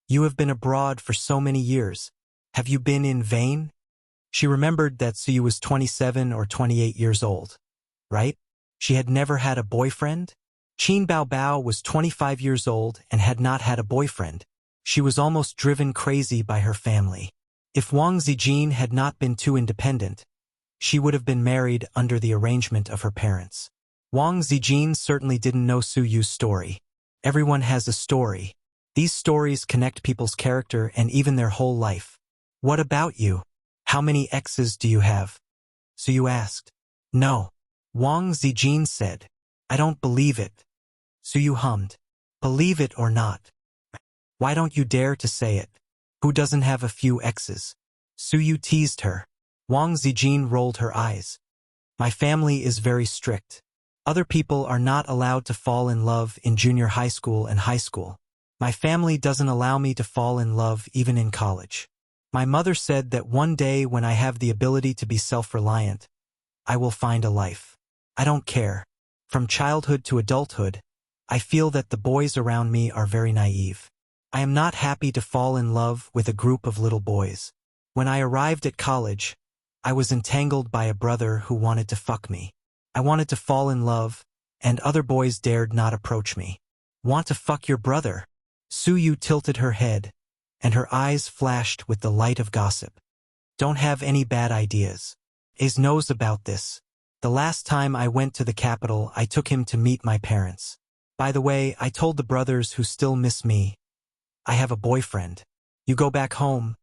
"You have been abroad for so many years. Have you been in vain?" She remembered that Suyu was 27 or 28 years old. Right? She had never had a boyfriend? Qin Baobao was 25 years old and had not had a boyfriend. She was almost driven crazy by her family. If Wang Zijin had not been too independent, she would have been married under the arrangement of her parents. Wang Zijin certainly didn't know Suyu's story. Everyone has a story. These stories connect people's character and even their whole life. "What about you? How many exes do you have?" Suyu asked. "No," Wang Zijin said. "I don't believe it." Suyu hummed. "Believe it or not. Why don't you dare to say it? Who doesn't have a few exes?" Suyu teased her. Wang Zijin rolled her eyes. "My family is very strict. Other people are not allowed to fall in love in junior high school and high school. My family doesn't allow me to fall in love even in college. My mother said that one day when I have the ability to be self-reliant, I will find a life. I don't care. From childhood to adulthood, I feel that the boys around me are very naive. I am not happy to fall in love with a group of little boys. When I arrived at college, I was entangled by a brother who wanted to fuck me. I wanted to fall in love, and other boys dared not approach me." "Want to fuck your brother?" Suyu tilted her head, and her eyes flashed with the light of gossip. "Don't have any bad ideas. Ace knows about this. The last time I went to the capital, I took him to meet my parents. By the way, I told the brothers who still miss me, I have a boyfriend. You go back home,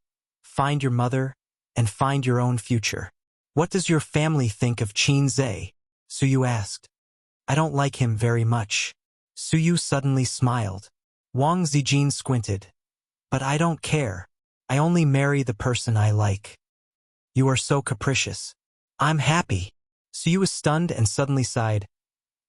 find your mother, and find your own future." "What does your family think of Qin Zhe?" Suyu asked. "I don't like him very much." Suyu suddenly smiled. Wang Zijin squinted. "But I don't care. I only marry the person I like." "You are so capricious." "I'm happy." Suyu was stunned and suddenly sighed.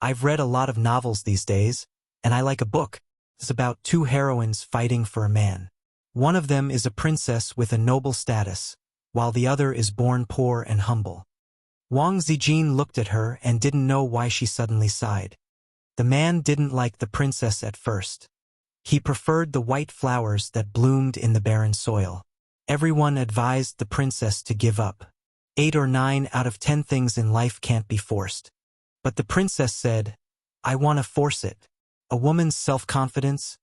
I've read a lot of novels these days, and I like a book. It's about two heroines fighting for a man. One of them is a princess with a noble status, while the other is born poor and humble. Wang Zijin looked at her and didn't know why she suddenly sighed. The man didn't like the princess at first. He preferred the white flowers that bloomed in the barren soil. Everyone advised the princess to give up. 8 or 9 out of 10 things in life can't be forced. But the princess said, I want to force it. A woman's self-confidence,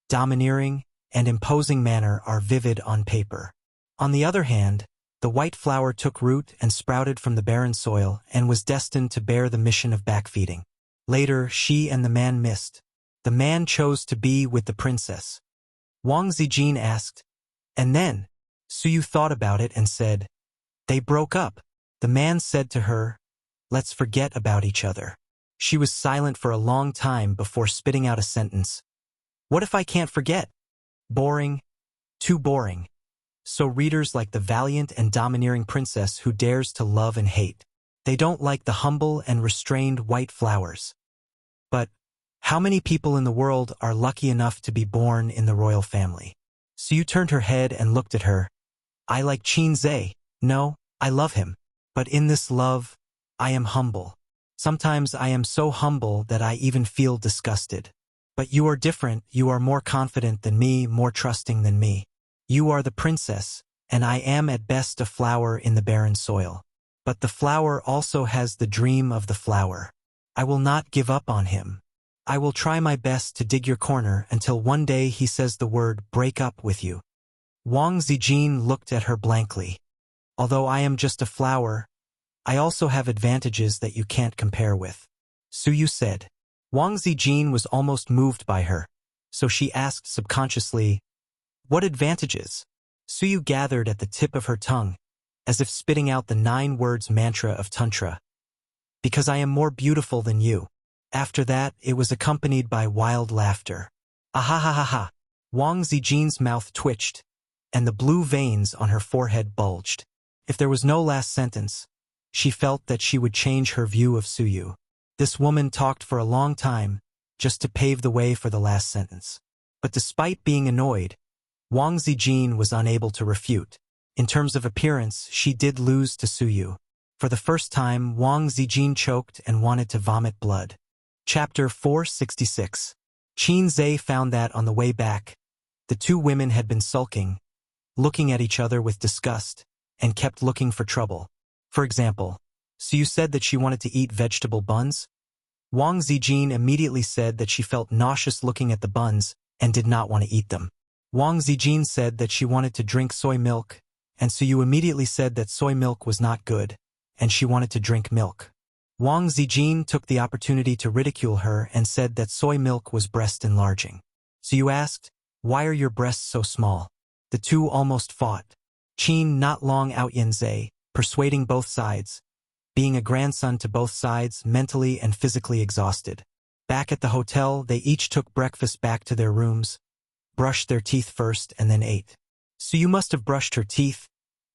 domineering, and imposing manner are vivid on paper. On the other hand, the white flower took root and sprouted from the barren soil and was destined to bear the mission of backfeeding. Later, she and the man missed. The man chose to be with the princess. Wang Zijin asked, and then? Suyu thought about it and said, they broke up. The man said to her, let's forget about each other. She was silent for a long time before spitting out a sentence. What if I can't forget? Boring. Too boring. So readers like the valiant and domineering princess who dares to love and hate. They don't like the humble and restrained white flowers. But how many people in the world are lucky enough to be born in the royal family? Suyu turned her head and looked at her. I like Qin Zhe. No, I love him. But in this love, I am humble. Sometimes I am so humble that I even feel disgusted. But you are different. You are more confident than me, more trusting than me. You are the princess, and I am at best a flower in the barren soil. But the flower also has the dream of the flower. I will not give up on him. I will try my best to dig your corner until one day he says the word break up with you. Wang Zijin looked at her blankly. Although I am just a flower, I also have advantages that you can't compare with. Suyu said. Wang Zijin was almost moved by her, so she asked subconsciously, what advantages? Suyu gathered at the tip of her tongue, as if spitting out the 9 words mantra of Tantra. Because I am more beautiful than you. After that, it was accompanied by wild laughter. Ahahaha. Wang Zijin's mouth twitched, and the blue veins on her forehead bulged. If there was no last sentence, she felt that she would change her view of Suyu. This woman talked for a long time, just to pave the way for the last sentence. But despite being annoyed, Wang Zijin was unable to refute. In terms of appearance, she did lose to Suyu. For the first time, Wang Zijin choked and wanted to vomit blood. Chapter 466. Qin Zhe found that on the way back, the two women had been sulking, looking at each other with disgust, and kept looking for trouble. For example, Suyu said that she wanted to eat vegetable buns. Wang Zijin immediately said that she felt nauseous looking at the buns and did not want to eat them. Wang Zijin said that she wanted to drink soy milk, and Suyu immediately said that soy milk was not good, and she wanted to drink milk. Wang Zijin took the opportunity to ridicule her and said that soy milk was breast enlarging. Suyu asked, why are your breasts so small? The two almost fought. Qin not long out Yanzei, persuading both sides, being a grandson to both sides, mentally and physically exhausted. Back at the hotel, they each took breakfast back to their rooms, brushed their teeth first and then ate. Suyu must have brushed her teeth,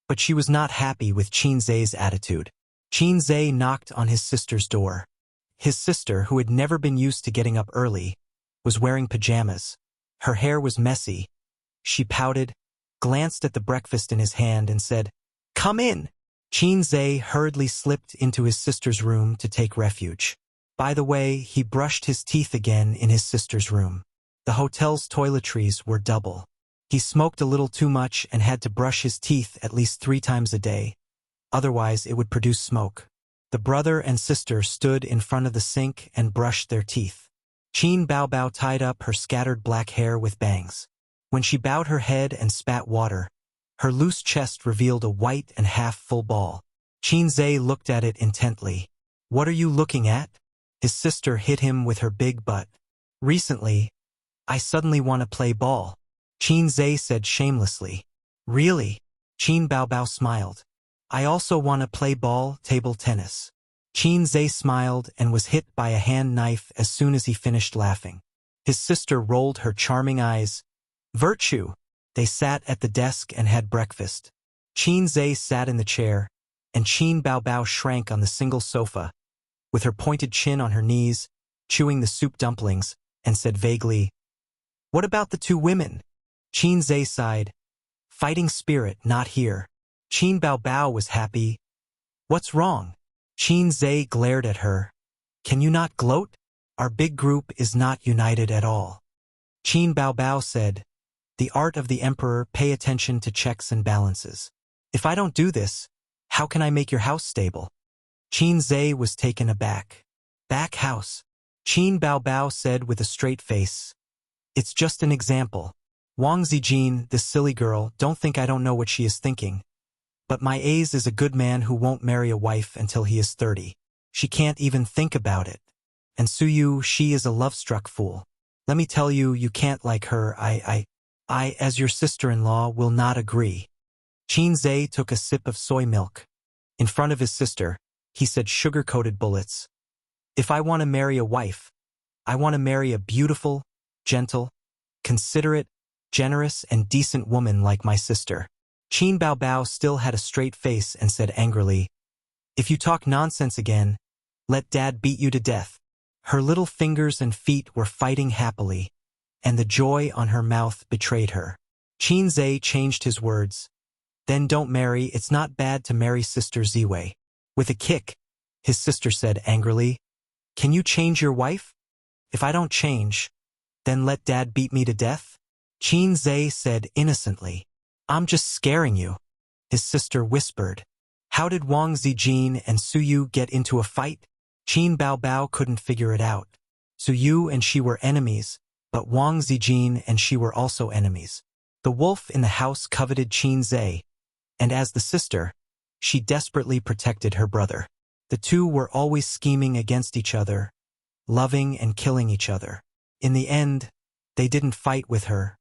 but she was not happy with Qin Zhe's attitude. Qin Zhe knocked on his sister's door. His sister, who had never been used to getting up early, was wearing pajamas. Her hair was messy. She pouted, glanced at the breakfast in his hand and said, come in. Qin Zhe hurriedly slipped into his sister's room to take refuge. By the way, he brushed his teeth again in his sister's room. The hotel's toiletries were double. He smoked a little too much and had to brush his teeth at least 3 times a day. Otherwise, it would produce smoke. The brother and sister stood in front of the sink and brushed their teeth. Qin Baobao tied up her scattered black hair with bangs. When she bowed her head and spat water, her loose chest revealed a white and half-full ball. Qin Zhe looked at it intently. What are you looking at? His sister hit him with her big butt. Recently, I suddenly want to play ball. Qin Zhe said shamelessly. Really? Qin Baobao smiled. I also want to play ball, table tennis. Qin Zhe smiled and was hit by a hand knife as soon as he finished laughing. His sister rolled her charming eyes. Virtue. They sat at the desk and had breakfast. Qin Zhe sat in the chair, and Qin Bao Bao shrank on the single sofa, with her pointed chin on her knees, chewing the soup dumplings, and said vaguely, "What about the two women?" Qin Zhe sighed, "Fighting spirit, not here." Qin Bao Bao was happy. "What's wrong?" Qin Zhe glared at her. "Can you not gloat? Our big group is not united at all." Qin Bao Bao said, "The art of the emperor, pay attention to checks and balances. If I don't do this, how can I make your house stable?" Qin Zhe was taken aback. "Back house?" Qin Bao Bao said with a straight face. "It's just an example. Wang Zijin, this silly girl, don't think I don't know what she is thinking. But my Ace is a good man who won't marry a wife until he is 30. She can't even think about it. And Suyu, she is a love-struck fool. Let me tell you, you can't like her. I, as your sister-in-law, will not agree." Qin Zhe took a sip of soy milk. In front of his sister, he said sugar-coated bullets. "If I want to marry a wife, I want to marry a beautiful, gentle, considerate, generous, and decent woman like my sister." Qin Bao Bao still had a straight face and said angrily, "If you talk nonsense again, let Dad beat you to death." Her little fingers and feet were fighting happily, and the joy on her mouth betrayed her. Qin Zhe changed his words. "Then don't marry, it's not bad to marry Sister Ziwei." With a kick, his sister said angrily, "Can you change your wife? If I don't change, then let Dad beat me to death?" Qin Zhe said innocently, "I'm just scaring you." His sister whispered, "How did Wang Zijin and Suyu get into a fight?" Qin Bao Bao couldn't figure it out. Suyu and she were enemies, but Wang Zijin and she were also enemies. The wolf in the house coveted Qin Zhe, and as the sister, she desperately protected her brother. The two were always scheming against each other, loving and killing each other. In the end, they didn't fight with her,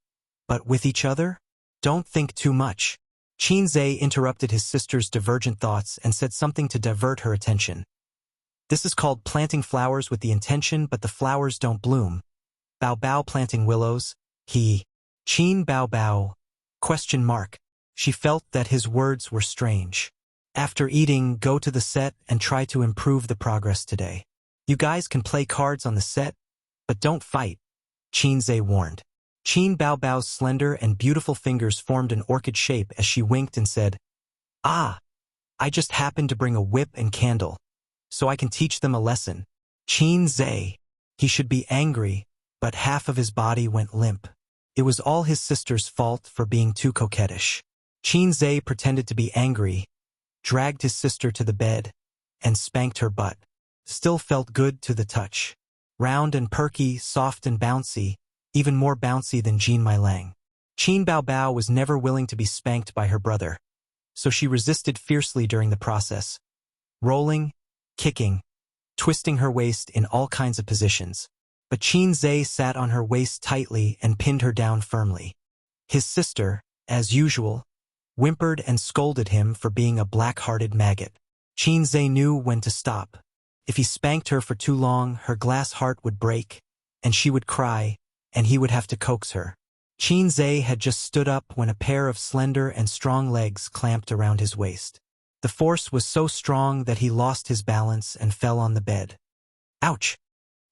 but with each other? Don't think too much. Qin Zhe interrupted his sister's divergent thoughts and said something to divert her attention. "This is called planting flowers with the intention, but the flowers don't bloom. Bao Bao planting willows, he." Qin Bao Bao? Question mark. She felt that his words were strange. "After eating, go to the set and try to improve the progress today. You guys can play cards on the set, but don't fight," Qin Zhe warned. Qin Bao Bao's slender and beautiful fingers formed an orchid shape as she winked and said, "Ah, I just happened to bring a whip and candle, so I can teach them a lesson." Qin Zhe. He should be angry, but half of his body went limp. It was all his sister's fault for being too coquettish. Qin Zhe pretended to be angry, dragged his sister to the bed, and spanked her butt. Still felt good to the touch. Round and perky, soft and bouncy, even more bouncy than Jean Mailang. Qin Bao Bao was never willing to be spanked by her brother, so she resisted fiercely during the process, rolling, kicking, twisting her waist in all kinds of positions. But Qin Zhe sat on her waist tightly and pinned her down firmly. His sister, as usual, whimpered and scolded him for being a black-hearted maggot. Qin Zhe knew when to stop. If he spanked her for too long, her glass heart would break, and she would cry, and he would have to coax her. Qin Zhe had just stood up when a pair of slender and strong legs clamped around his waist. The force was so strong that he lost his balance and fell on the bed. "Ouch!"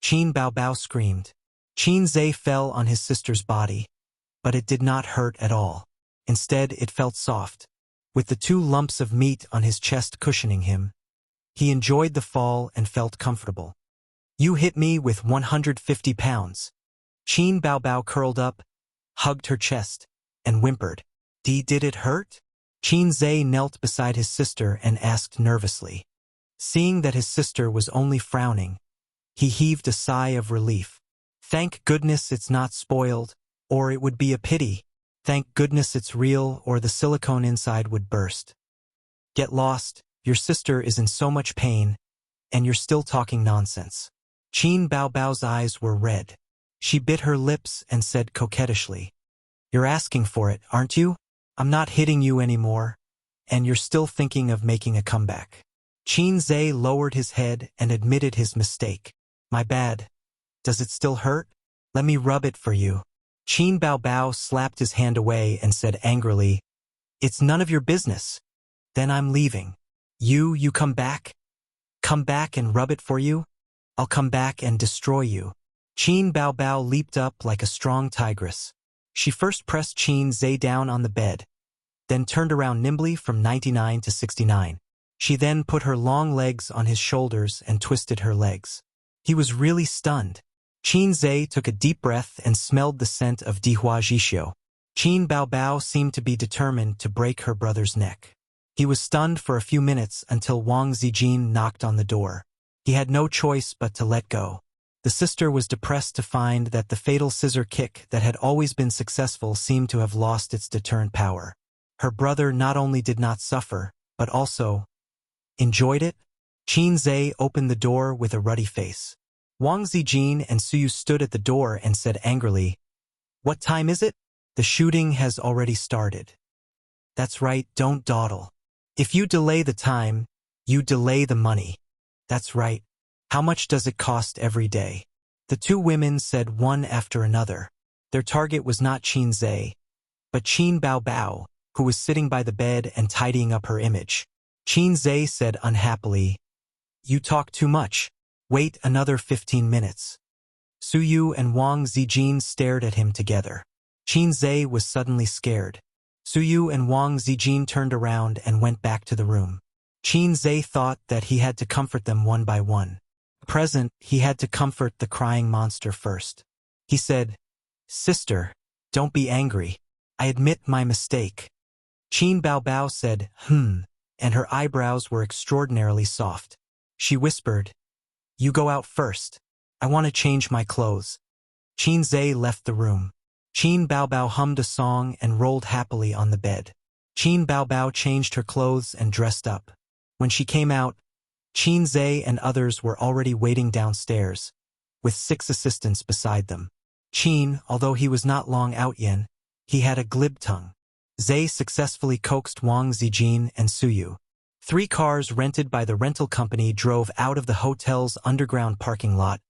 Qin Bao Bao screamed. Qin Zhe fell on his sister's body, but it did not hurt at all. Instead, it felt soft, with the two lumps of meat on his chest cushioning him. He enjoyed the fall and felt comfortable. "You hit me with 150 pounds. Qin Bao Bao curled up, hugged her chest, and whimpered. Did it hurt?" Qin Zhe knelt beside his sister and asked nervously. Seeing that his sister was only frowning, he heaved a sigh of relief. "Thank goodness it's not spoiled, or it would be a pity. Thank goodness it's real, or the silicone inside would burst. Get lost, your sister is in so much pain, and you're still talking nonsense." Qin Bao Bao's eyes were red. She bit her lips and said coquettishly, "You're asking for it, aren't you? I'm not hitting you anymore, and you're still thinking of making a comeback." Qin Zhe lowered his head and admitted his mistake. "My bad. Does it still hurt? Let me rub it for you." Qin Bao Bao slapped his hand away and said angrily, "It's none of your business. Then I'm leaving." You come back? Come back and rub it for you? I'll come back and destroy you. Qin Bao Bao leaped up like a strong tigress. She first pressed Qin Zhe down on the bed, then turned around nimbly from 99 to 69. She then put her long legs on his shoulders and twisted her legs. He was really stunned. Qin Zhe took a deep breath and smelled the scent of Dihua Jixio. Qin Bao Bao seemed to be determined to break her brother's neck. He was stunned for a few minutes until Wang Zijin knocked on the door. He had no choice but to let go. The sister was depressed to find that the fatal scissor kick that had always been successful seemed to have lost its deterrent power. Her brother not only did not suffer, but also enjoyed it. Qin Zhe opened the door with a ruddy face. Wang Zijin and Suyu stood at the door and said angrily, "What time is it? The shooting has already started." "That's right, don't dawdle. If you delay the time, you delay the money." "That's right. How much does it cost every day?" The two women said one after another. Their target was not Qin Zhe, but Qin Bao Bao, who was sitting by the bed and tidying up her image. Qin Zhe said unhappily, "You talk too much. Wait another 15 minutes." Suyu and Wang Zijin stared at him together. Qin Zhe was suddenly scared. Suyu and Wang Zijin turned around and went back to the room. Qin Zhe thought that he had to comfort them one by one. Present, he had to comfort the crying monster first. He said, "Sister, don't be angry. I admit my mistake." Qin Bao Bao said, and her eyebrows were extraordinarily soft. She whispered, "You go out first. I want to change my clothes." Qin Zhe left the room. Qin Bao Bao hummed a song and rolled happily on the bed. Qin Bao Bao changed her clothes and dressed up. When she came out, Qin Zhe and others were already waiting downstairs, with 6 assistants beside them. Qin, although he was not long out yet, he had a glib tongue. Zhe successfully coaxed Wang Zijin and Suyu. 3 cars rented by the rental company drove out of the hotel's underground parking lot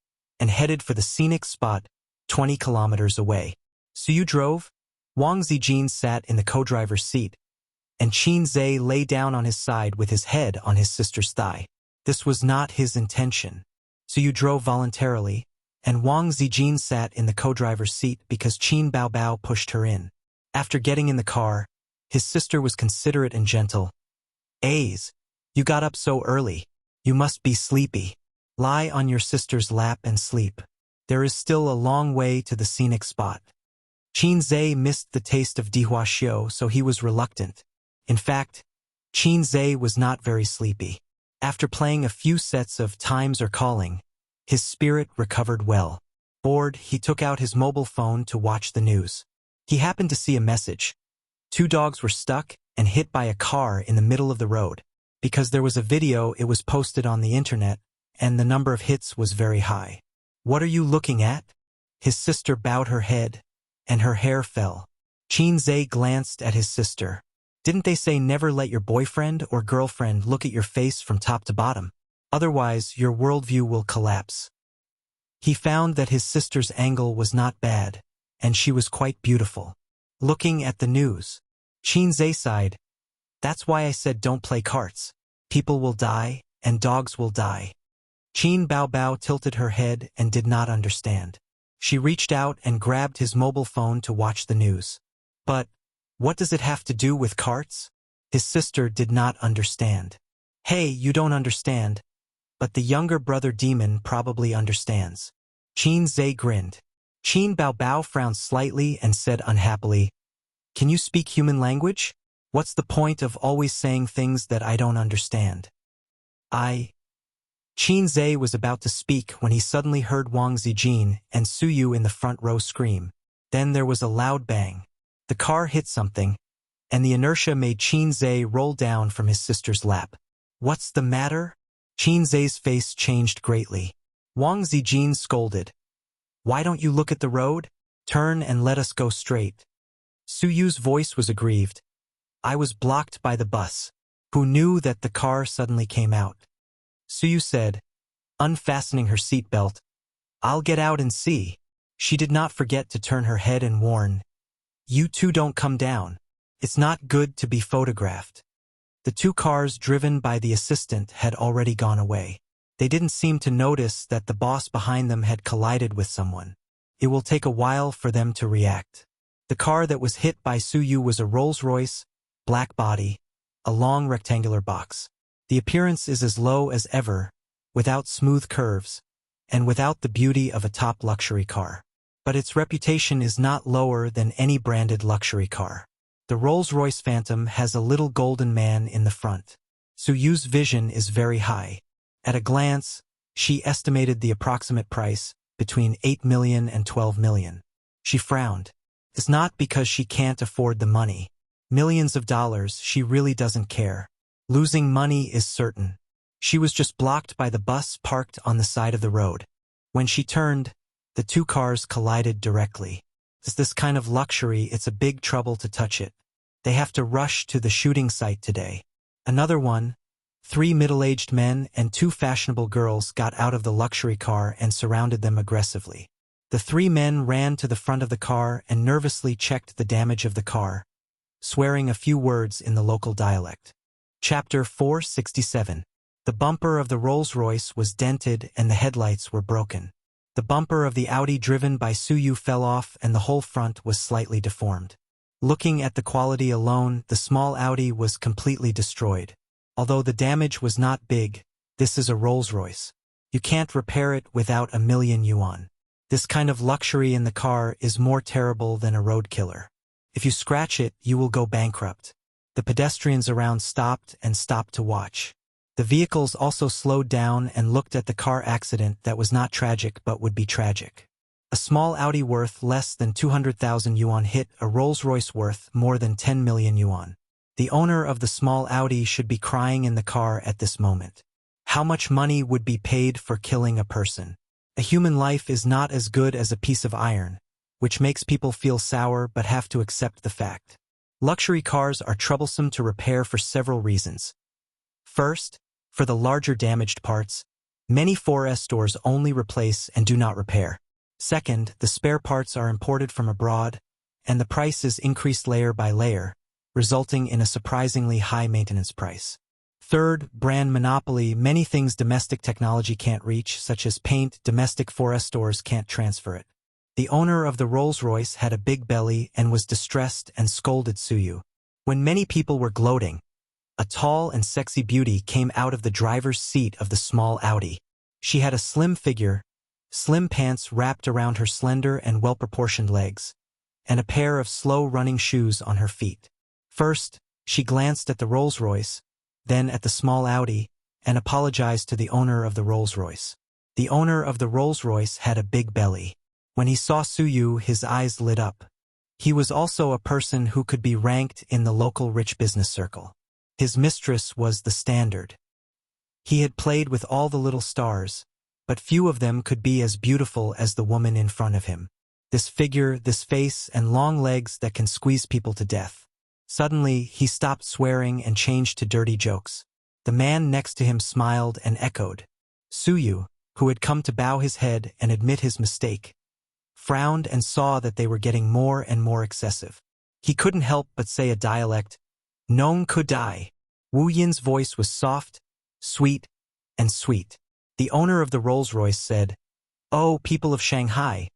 and headed for the scenic spot 20 kilometers away. Suyu drove, Wang Zijin sat in the co-driver's seat, and Qin Zhe lay down on his side with his head on his sister's thigh. This was not his intention. Suyu drove voluntarily, and Wang Zijin sat in the co-driver's seat because Qin Bao Bao pushed her in. After getting in the car, his sister was considerate and gentle. "Aze, you got up so early. You must be sleepy. Lie on your sister's lap and sleep. There is still a long way to the scenic spot." Qin Zhe missed the taste of Dihua Xiu, so he was reluctant. In fact, Qin Zhe was not very sleepy. After playing a few sets of Times or Calling, his spirit recovered well. Bored, he took out his mobile phone to watch the news. He happened to see a message. 2 dogs were stuck and hit by a car in the middle of the road. Because there was a video, it was posted on the internet, and the number of hits was very high. "What are you looking at?" His sister bowed her head, and her hair fell. Qin Zhe glanced at his sister. "Didn't they say never let your boyfriend or girlfriend look at your face from top to bottom? Otherwise, your worldview will collapse." He found that his sister's angle was not bad, and she was quite beautiful. Looking at the news, Qin Zhe sighed. "That's why I said don't play carts. People will die, and dogs will die." Qin Bao Bao tilted her head and did not understand. She reached out and grabbed his mobile phone to watch the news. "But what does it have to do with carts?" His sister did not understand. "Hey, you don't understand, but the younger brother demon probably understands." Qin Zhe grinned. Qin Bao Bao frowned slightly and said unhappily, "Can you speak human language? What's the point of always saying things that I don't understand?" Qin Zhe was about to speak when he suddenly heard Wang Zijin and Suyu in the front row scream. Then there was a loud bang. The car hit something, and the inertia made Qin Zhe roll down from his sister's lap. "What's the matter?" Qin Zhe's face changed greatly. Wang Zijin scolded. "Why don't you look at the road? Turn and let us go straight." Suyu's voice was aggrieved. "I was blocked by the bus." Who knew that the car suddenly came out? Suyu said, unfastening her seatbelt, "I'll get out and see." She did not forget to turn her head and warn, "You two don't come down. It's not good to be photographed." The two cars driven by the assistant had already gone away. They didn't seem to notice that the boss behind them had collided with someone. It will take a while for them to react. The car that was hit by Suyu was a Rolls-Royce, black body, a long rectangular box. The appearance is as low as ever, without smooth curves, and without the beauty of a top luxury car. But its reputation is not lower than any branded luxury car. The Rolls-Royce Phantom has a little golden man in the front. Suyu's vision is very high. At a glance, she estimated the approximate price between 8 million and 12 million. She frowned. It's not because she can't afford the money. Millions of dollars, she really doesn't care. Losing money is certain. She was just blocked by the bus parked on the side of the road. When she turned, the two cars collided directly. It's this kind of luxury, it's a big trouble to touch it. They have to rush to the shooting site today. Another one, 3 middle-aged men and 2 fashionable girls got out of the luxury car and surrounded them aggressively. The 3 men ran to the front of the car and nervously checked the damage of the car, swearing a few words in the local dialect. Chapter 467. The bumper of the Rolls-Royce was dented and the headlights were broken. The bumper of the Audi driven by Suyu fell off and the whole front was slightly deformed. Looking at the quality alone, the small Audi was completely destroyed. Although the damage was not big, this is a Rolls-Royce. You can't repair it without 1 million yuan. This kind of luxury in the car is more terrible than a road killer. If you scratch it, you will go bankrupt. The pedestrians around stopped to watch. The vehicles also slowed down and looked at the car accident that was not tragic but would be tragic. A small Audi worth less than 200,000 yuan hit a Rolls-Royce worth more than 10 million yuan. The owner of the small Audi should be crying in the car at this moment. How much money would be paid for killing a person? A human life is not as good as a piece of iron, which makes people feel sour but have to accept the fact. Luxury cars are troublesome to repair for several reasons. First, for the larger damaged parts, many 4S stores only replace and do not repair. Second, the spare parts are imported from abroad, and the price is increased layer by layer, resulting in a surprisingly high maintenance price. Third, brand monopoly. Many things domestic technology can't reach, such as paint, domestic 4S stores can't transfer it. The owner of the Rolls-Royce had a big belly and was distressed and scolded Suyu. When many people were gloating, a tall and sexy beauty came out of the driver's seat of the small Audi. She had a slim figure, slim pants wrapped around her slender and well-proportioned legs, and a pair of slow-running shoes on her feet. First, she glanced at the Rolls-Royce, then at the small Audi, and apologized to the owner of the Rolls-Royce. The owner of the Rolls-Royce had a big belly. When he saw Suyu, his eyes lit up. He was also a person who could be ranked in the local rich business circle. His mistress was the standard. He had played with all the little stars, but few of them could be as beautiful as the woman in front of him. This figure, this face, and long legs that can squeeze people to death. Suddenly, he stopped swearing and changed to dirty jokes. The man next to him smiled and echoed. Suyu, who had come to bow his head and admit his mistake, frowned and saw that they were getting more and more excessive. He couldn't help but say a dialect, "Nong could die." Wu Yin's voice was soft, sweet, and sweet. The owner of the Rolls-Royce said, "Oh, people of Shanghai,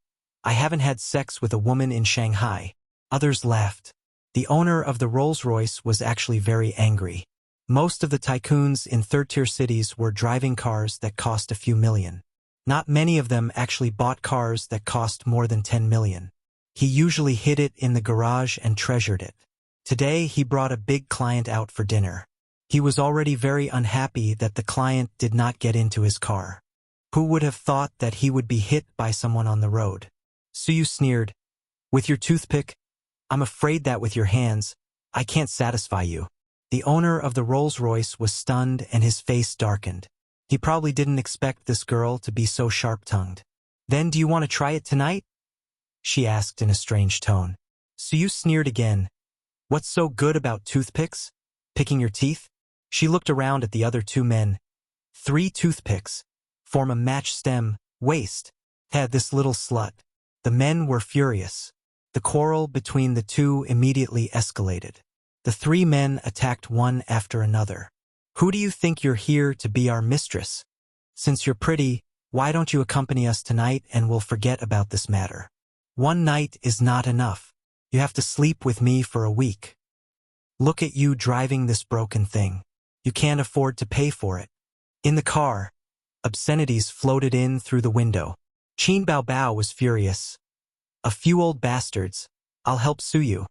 I haven't had sex with a woman in Shanghai." Others laughed. The owner of the Rolls-Royce was actually very angry. Most of the tycoons in third-tier cities were driving cars that cost a few million. Not many of them actually bought cars that cost more than 10 million. He usually hid it in the garage and treasured it. Today he brought a big client out for dinner. He was already very unhappy that the client did not get into his car. Who would have thought that he would be hit by someone on the road? Suyu sneered. "With your toothpick? I'm afraid that with your hands, I can't satisfy you." The owner of the Rolls-Royce was stunned and his face darkened. He probably didn't expect this girl to be so sharp-tongued. "Then do you want to try it tonight?" she asked in a strange tone. Suyu sneered again. "What's so good about toothpicks? Picking your teeth?" She looked around at the other 2 men. 3 toothpicks form a match stem, waist. Had this little slut. The men were furious. The quarrel between the 2 immediately escalated. The three men attacked one after another. "Who do you think you're here to be our mistress? Since you're pretty, why don't you accompany us tonight and we'll forget about this matter? One night is not enough. You have to sleep with me for a week. Look at you driving this broken thing. You can't afford to pay for it." In the car, obscenities floated in through the window. Qin Bao Bao was furious. "A few old bastards. I'll help sue you.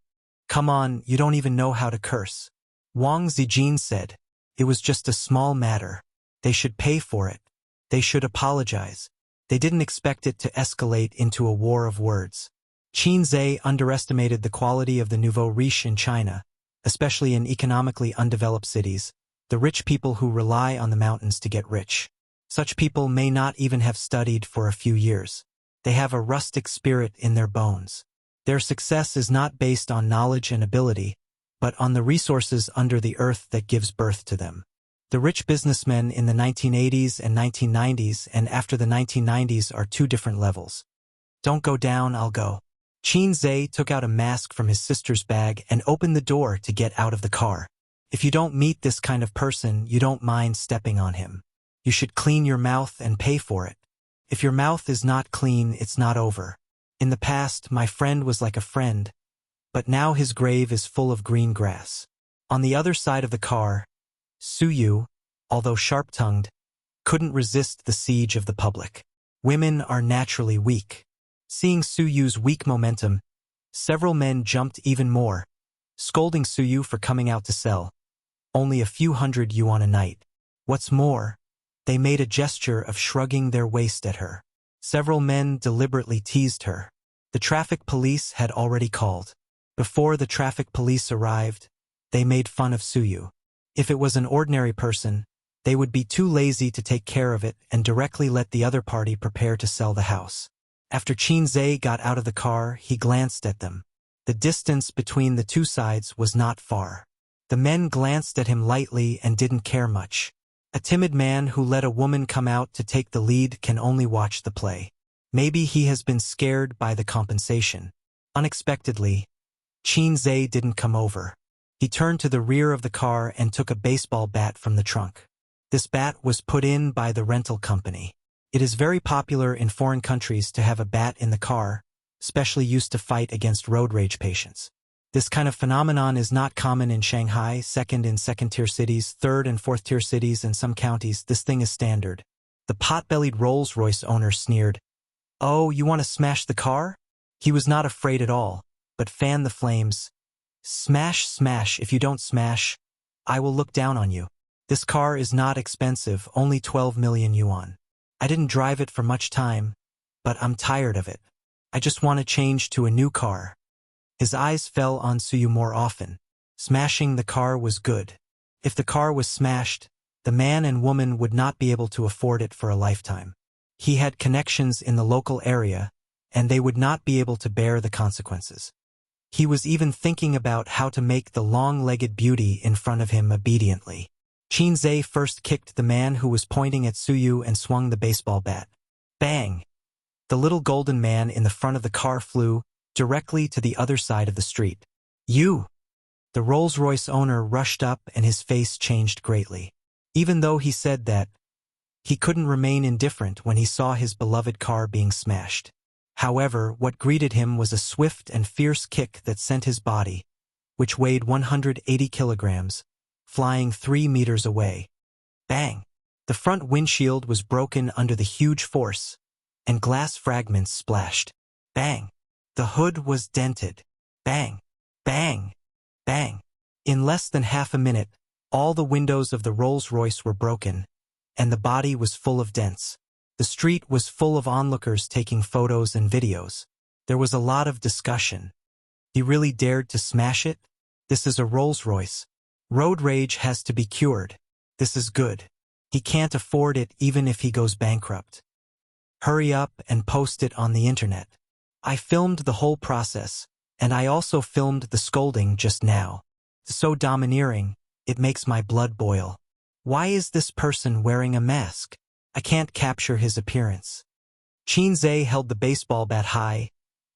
Come on, you don't even know how to curse." Wang Zijin said, "It was just a small matter. They should pay for it. They should apologize." They didn't expect it to escalate into a war of words. Qin Zhe underestimated the quality of the nouveau riche in China, especially in economically undeveloped cities, the rich people who rely on the mountains to get rich. Such people may not even have studied for a few years. They have a rustic spirit in their bones. Their success is not based on knowledge and ability, but on the resources under the earth that gives birth to them. The rich businessmen in the 1980s and 1990s and after the 1990s are two different levels. "Don't go down, I'll go." Qin Zhe took out a mask from his sister's bag and opened the door to get out of the car. "If you don't meet this kind of person, you don't mind stepping on him. You should clean your mouth and pay for it. If your mouth is not clean, it's not over. In the past, my friend was like a friend, but now his grave is full of green grass." On the other side of the car, Su Yu, although sharp-tongued, couldn't resist the siege of the public. Women are naturally weak. Seeing Su Yu's weak momentum, several men jumped even more, scolding Su Yu for coming out to sell only a few hundred yuan a night. What's more, they made a gesture of shrugging their waist at her. Several men deliberately teased her. The traffic police had already called. Before the traffic police arrived, they made fun of Su Yu. If it was an ordinary person, they would be too lazy to take care of it and directly let the other party prepare to sell the house. After Qin Zhe got out of the car, he glanced at them. The distance between the two sides was not far. The men glanced at him lightly and didn't care much. A timid man who let a woman come out to take the lead can only watch the play. Maybe he has been scared by the compensation. Unexpectedly, Qin Zhe didn't come over. He turned to the rear of the car and took a baseball bat from the trunk. This bat was put in by the rental company. It is very popular in foreign countries to have a bat in the car, especially used to fight against road rage patients. This kind of phenomenon is not common in Shanghai, in second-tier cities, third- and fourth-tier cities, and some counties. This thing is standard. The pot-bellied Rolls-Royce owner sneered, "Oh, you want to smash the car?" He was not afraid at all, but fanned the flames. "Smash, smash. If you don't smash, I will look down on you. This car is not expensive, only 12 million yuan. I didn't drive it for much time, but I'm tired of it. I just want to change to a new car." His eyes fell on Su Yu more often. Smashing the car was good. If the car was smashed, the man and woman would not be able to afford it for a lifetime. He had connections in the local area, and they would not be able to bear the consequences. He was even thinking about how to make the long-legged beauty in front of him obediently. Qin Zhe first kicked the man who was pointing at Su Yu and swung the baseball bat. Bang! The little golden man in the front of the car flew directly to the other side of the street. "You!" The Rolls-Royce owner rushed up and his face changed greatly. Even though he said that, he couldn't remain indifferent when he saw his beloved car being smashed. However, what greeted him was a swift and fierce kick that sent his body, which weighed 180 kilograms, flying 3 meters away. Bang! The front windshield was broken under the huge force, and glass fragments splashed. Bang! The hood was dented. Bang! Bang! Bang! In less than half a minute, all the windows of the Rolls-Royce were broken, and the body was full of dents. The street was full of onlookers taking photos and videos. There was a lot of discussion. He really dared to smash it? This is a Rolls-Royce. Road rage has to be cured. This is good. He can't afford it even if he goes bankrupt. Hurry up and post it on the internet. I filmed the whole process, and I also filmed the scolding just now. So domineering, it makes my blood boil. Why is this person wearing a mask? I can't capture his appearance. Qin Zhe held the baseball bat high,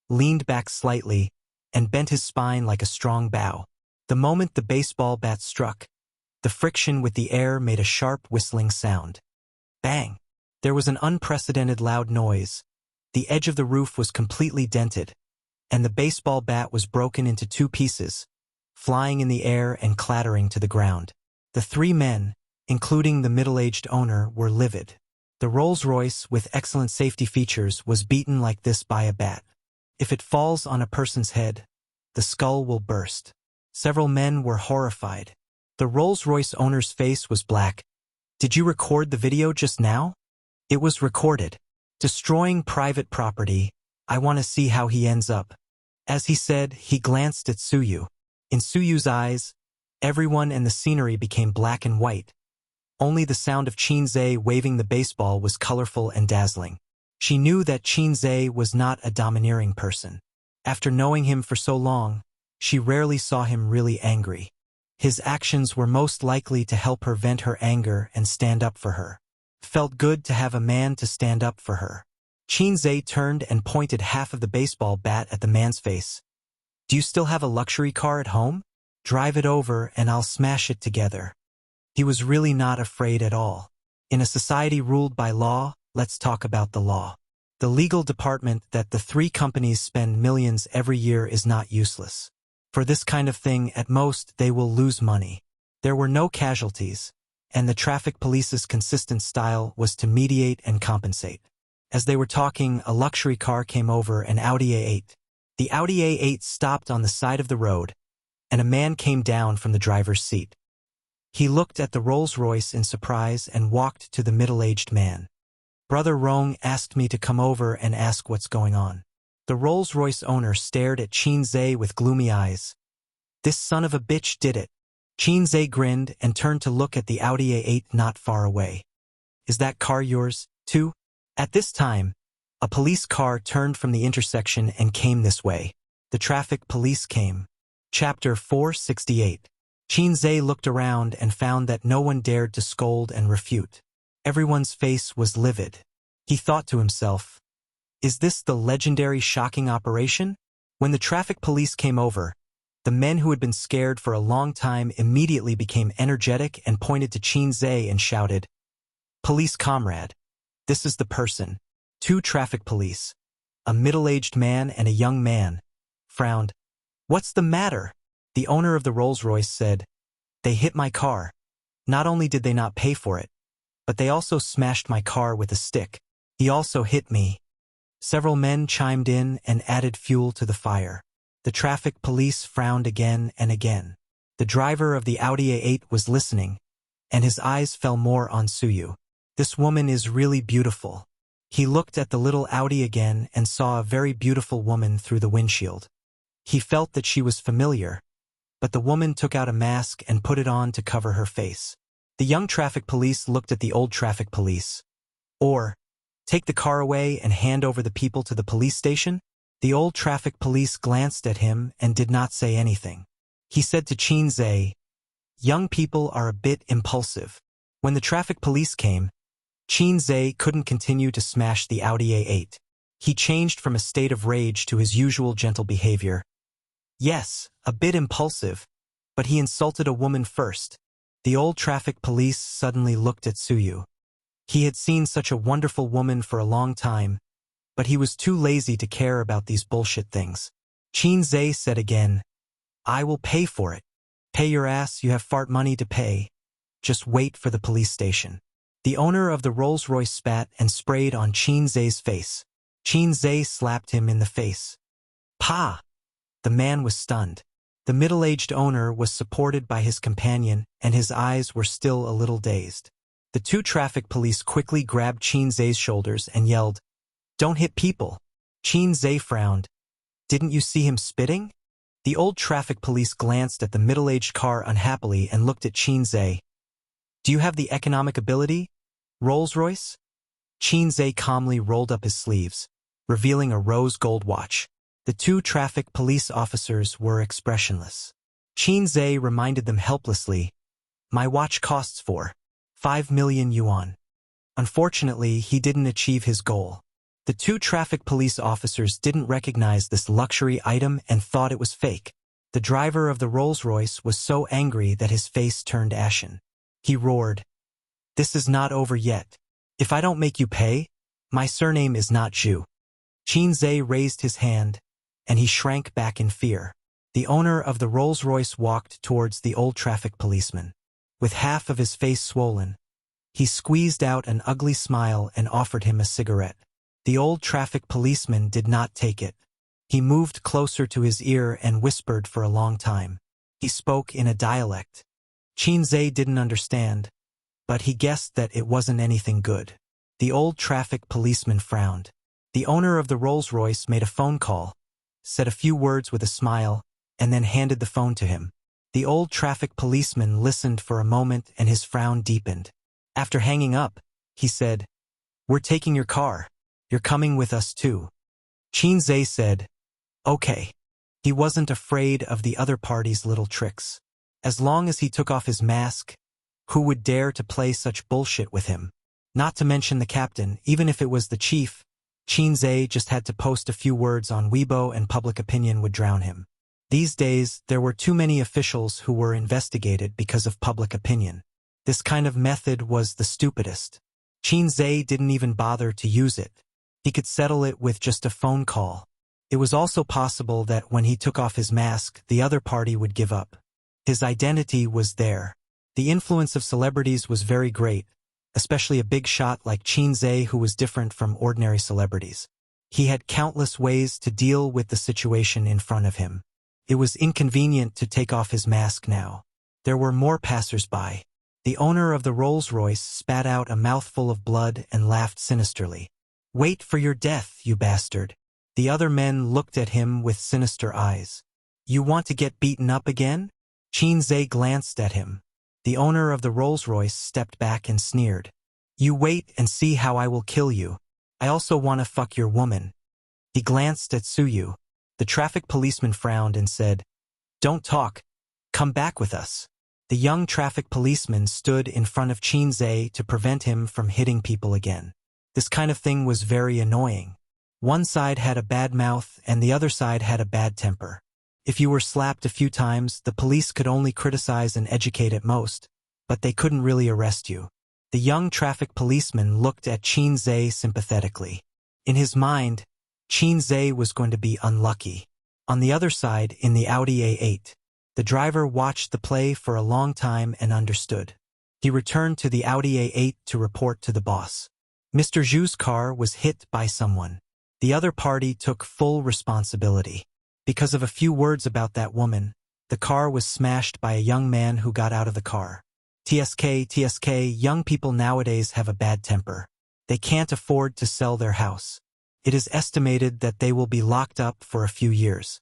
leaned back slightly, and bent his spine like a strong bow. The moment the baseball bat struck, the friction with the air made a sharp whistling sound. Bang! There was an unprecedented loud noise. The edge of the roof was completely dented, and the baseball bat was broken into two pieces, flying in the air and clattering to the ground. The three men, including the middle-aged owner, were livid. The Rolls-Royce, with excellent safety features, was beaten like this by a bat. If it falls on a person's head, the skull will burst. Several men were horrified. The Rolls-Royce owner's face was black. Did you record the video just now? It was recorded. Destroying private property. I want to see how he ends up. As he said, he glanced at Suyu. In Suyu's eyes, everyone and the scenery became black and white. Only the sound of Qinzhe waving the baseball was colorful and dazzling. She knew that Qinzhe was not a domineering person. After knowing him for so long, she rarely saw him really angry. His actions were most likely to help her vent her anger and stand up for her. Felt good to have a man to stand up for her. Qinzhe turned and pointed half of the baseball bat at the man's face. Do you still have a luxury car at home? Drive it over and I'll smash it together. He was really not afraid at all. In a society ruled by law, let's talk about the law. The legal department that the three companies spend millions every year is not useless. For this kind of thing, at most, they will lose money. There were no casualties, and the traffic police's consistent style was to mediate and compensate. As they were talking, a luxury car came over, an Audi A8. The Audi A8 stopped on the side of the road, and a man came down from the driver's seat. He looked at the Rolls-Royce in surprise and walked to the middle-aged man. Brother Rong asked me to come over and ask what's going on. The Rolls-Royce owner stared at Qinzhe with gloomy eyes. This son of a bitch did it. Qinzhe grinned and turned to look at the Audi A8 not far away. Is that car yours, too? At this time, a police car turned from the intersection and came this way. The traffic police came. Chapter 468. Qinzhe looked around and found that no one dared to scold and refute. Everyone's face was livid. He thought to himself, is this the legendary shocking operation? When the traffic police came over, the men who had been scared for a long time immediately became energetic and pointed to Qinzhe and shouted, Police comrade, this is the person. Two traffic police, a middle-aged man and a young man, frowned. What's the matter? The owner of the Rolls-Royce said, They hit my car. Not only did they not pay for it, but they also smashed my car with a stick. He also hit me. Several men chimed in and added fuel to the fire. The traffic police frowned again and again. The driver of the Audi A8 was listening, and his eyes fell more on Suyu. This woman is really beautiful. He looked at the little Audi again and saw a very beautiful woman through the windshield. He felt that she was familiar, but the woman took out a mask and put it on to cover her face. The young traffic police looked at the old traffic police. Or, take the car away and hand over the people to the police station? The old traffic police glanced at him and did not say anything. He said to Qinzhe, Young people are a bit impulsive. When the traffic police came, Qinzhe couldn't continue to smash the Audi A8. He changed from a state of rage to his usual gentle behavior. Yes, a bit impulsive, but he insulted a woman first. The old traffic police suddenly looked at Suyu. He had seen such a wonderful woman for a long time, but he was too lazy to care about these bullshit things. Qinzhe said again, I will pay for it. Pay your ass, you have fart money to pay. Just wait for the police station. The owner of the Rolls-Royce spat and sprayed on Qinzhe's face. Qinzhe slapped him in the face. Pa! The man was stunned. The middle-aged owner was supported by his companion, and his eyes were still a little dazed. The two traffic police quickly grabbed Qinzhe's shoulders and yelled, Don't hit people. Qinzhe frowned. Didn't you see him spitting? The old traffic police glanced at the middle-aged car unhappily and looked at Qinzhe. Do you have the economic ability, Rolls-Royce? Qinzhe calmly rolled up his sleeves, revealing a rose gold watch. The two traffic police officers were expressionless. Qinzhe reminded them helplessly, My watch costs 5 million yuan. Unfortunately, he didn't achieve his goal. The two traffic police officers didn't recognize this luxury item and thought it was fake. The driver of the Rolls-Royce was so angry that his face turned ashen. He roared, "This is not over yet. If I don't make you pay, my surname is not Zhu." Qinzhe raised his hand, and he shrank back in fear. The owner of the Rolls-Royce walked towards the old traffic policeman. With half of his face swollen, he squeezed out an ugly smile and offered him a cigarette. The old traffic policeman did not take it. He moved closer to his ear and whispered for a long time. He spoke in a dialect. Qinzhe didn't understand, but he guessed that it wasn't anything good. The old traffic policeman frowned. The owner of the Rolls-Royce made a phone call, said a few words with a smile, and then handed the phone to him. The old traffic policeman listened for a moment and his frown deepened. After hanging up, he said, "We're taking your car. You're coming with us too." Qinzhe said, "Okay." He wasn't afraid of the other party's little tricks. As long as he took off his mask, who would dare to play such bullshit with him? Not to mention the captain, even if it was the chief, Qinzhe just had to post a few words on Weibo and public opinion would drown him. These days, there were too many officials who were investigated because of public opinion. This kind of method was the stupidest. Qinzhe didn't even bother to use it. He could settle it with just a phone call. It was also possible that when he took off his mask, the other party would give up. His identity was there. The influence of celebrities was very great, especially a big shot like Qinzhe who was different from ordinary celebrities. He had countless ways to deal with the situation in front of him. It was inconvenient to take off his mask now. There were more passers-by. The owner of the Rolls-Royce spat out a mouthful of blood and laughed sinisterly. "Wait for your death, you bastard." The other men looked at him with sinister eyes. "You want to get beaten up again?" Qinzhe glanced at him. The owner of the Rolls-Royce stepped back and sneered. "You wait and see how I will kill you. I also want to fuck your woman." He glanced at Suyu. The traffic policeman frowned and said, "Don't talk. Come back with us." The young traffic policeman stood in front of Qinzhe to prevent him from hitting people again. This kind of thing was very annoying. One side had a bad mouth and the other side had a bad temper. If you were slapped a few times, the police could only criticize and educate at most, but they couldn't really arrest you. The young traffic policeman looked at Qinzhe sympathetically. In his mind, Qinzhe was going to be unlucky. On the other side, in the Audi A8, the driver watched the play for a long time and understood. He returned to the Audi A8 to report to the boss. Mr. Zhu's car was hit by someone. The other party took full responsibility. Because of a few words about that woman, the car was smashed by a young man who got out of the car. TSK, young people nowadays have a bad temper. They can't afford to sell their house. It is estimated that they will be locked up for a few years.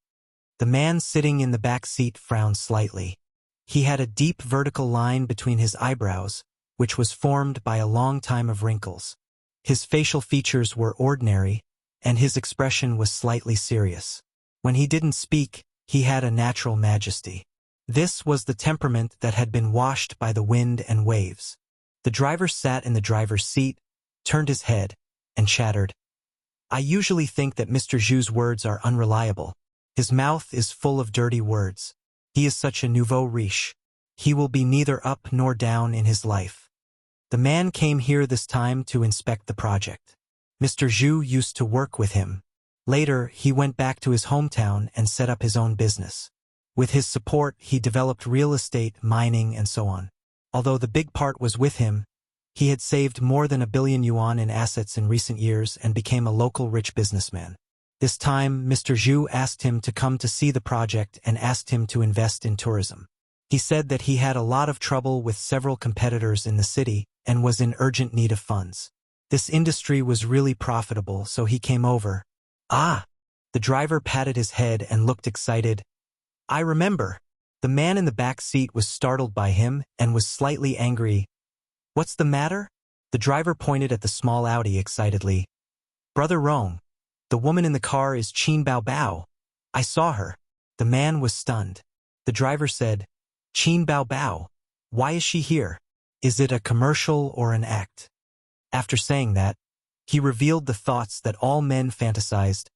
The man sitting in the back seat frowned slightly. He had a deep vertical line between his eyebrows, which was formed by a long time of wrinkles. His facial features were ordinary, and his expression was slightly serious. When he didn't speak, he had a natural majesty. This was the temperament that had been washed by the wind and waves. The driver sat in the driver's seat, turned his head, and chattered. "I usually think that Mr. Zhu's words are unreliable. His mouth is full of dirty words. He is such a nouveau riche. He will be neither up nor down in his life." The man came here this time to inspect the project. Mr. Zhu used to work with him. Later, he went back to his hometown and set up his own business. With his support, he developed real estate, mining, and so on. Although the big part was with him, he had saved more than 1 billion yuan in assets in recent years and became a local rich businessman. This time, Mr. Zhu asked him to come to see the project and asked him to invest in tourism. He said that he had a lot of trouble with several competitors in the city and was in urgent need of funds. This industry was really profitable, so he came over. "Ah!" The driver patted his head and looked excited. "I remember." The man in the back seat was startled by him and was slightly angry. "What's the matter?" The driver pointed at the small Audi excitedly. "Brother Rong, the woman in the car is Qin Bao. I saw her." The man was stunned. The driver said, "Qin Bao? Why is she here? Is it a commercial or an act?" After saying that, he revealed the thoughts that all men fantasized.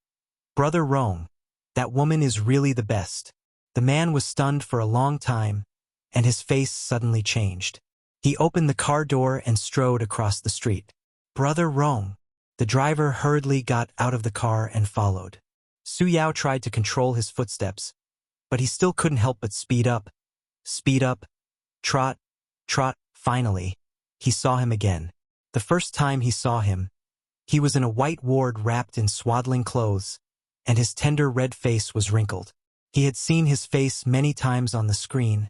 "Brother Rong, that woman is really the best." The man was stunned for a long time, and his face suddenly changed. He opened the car door and strode across the street. "Brother Rong." The driver hurriedly got out of the car and followed. Su Yao tried to control his footsteps, but he still couldn't help but speed up, trot, trot. Finally, he saw him again. The first time he saw him, he was in a white ward wrapped in swaddling clothes, and his tender red face was wrinkled. He had seen his face many times on the screen,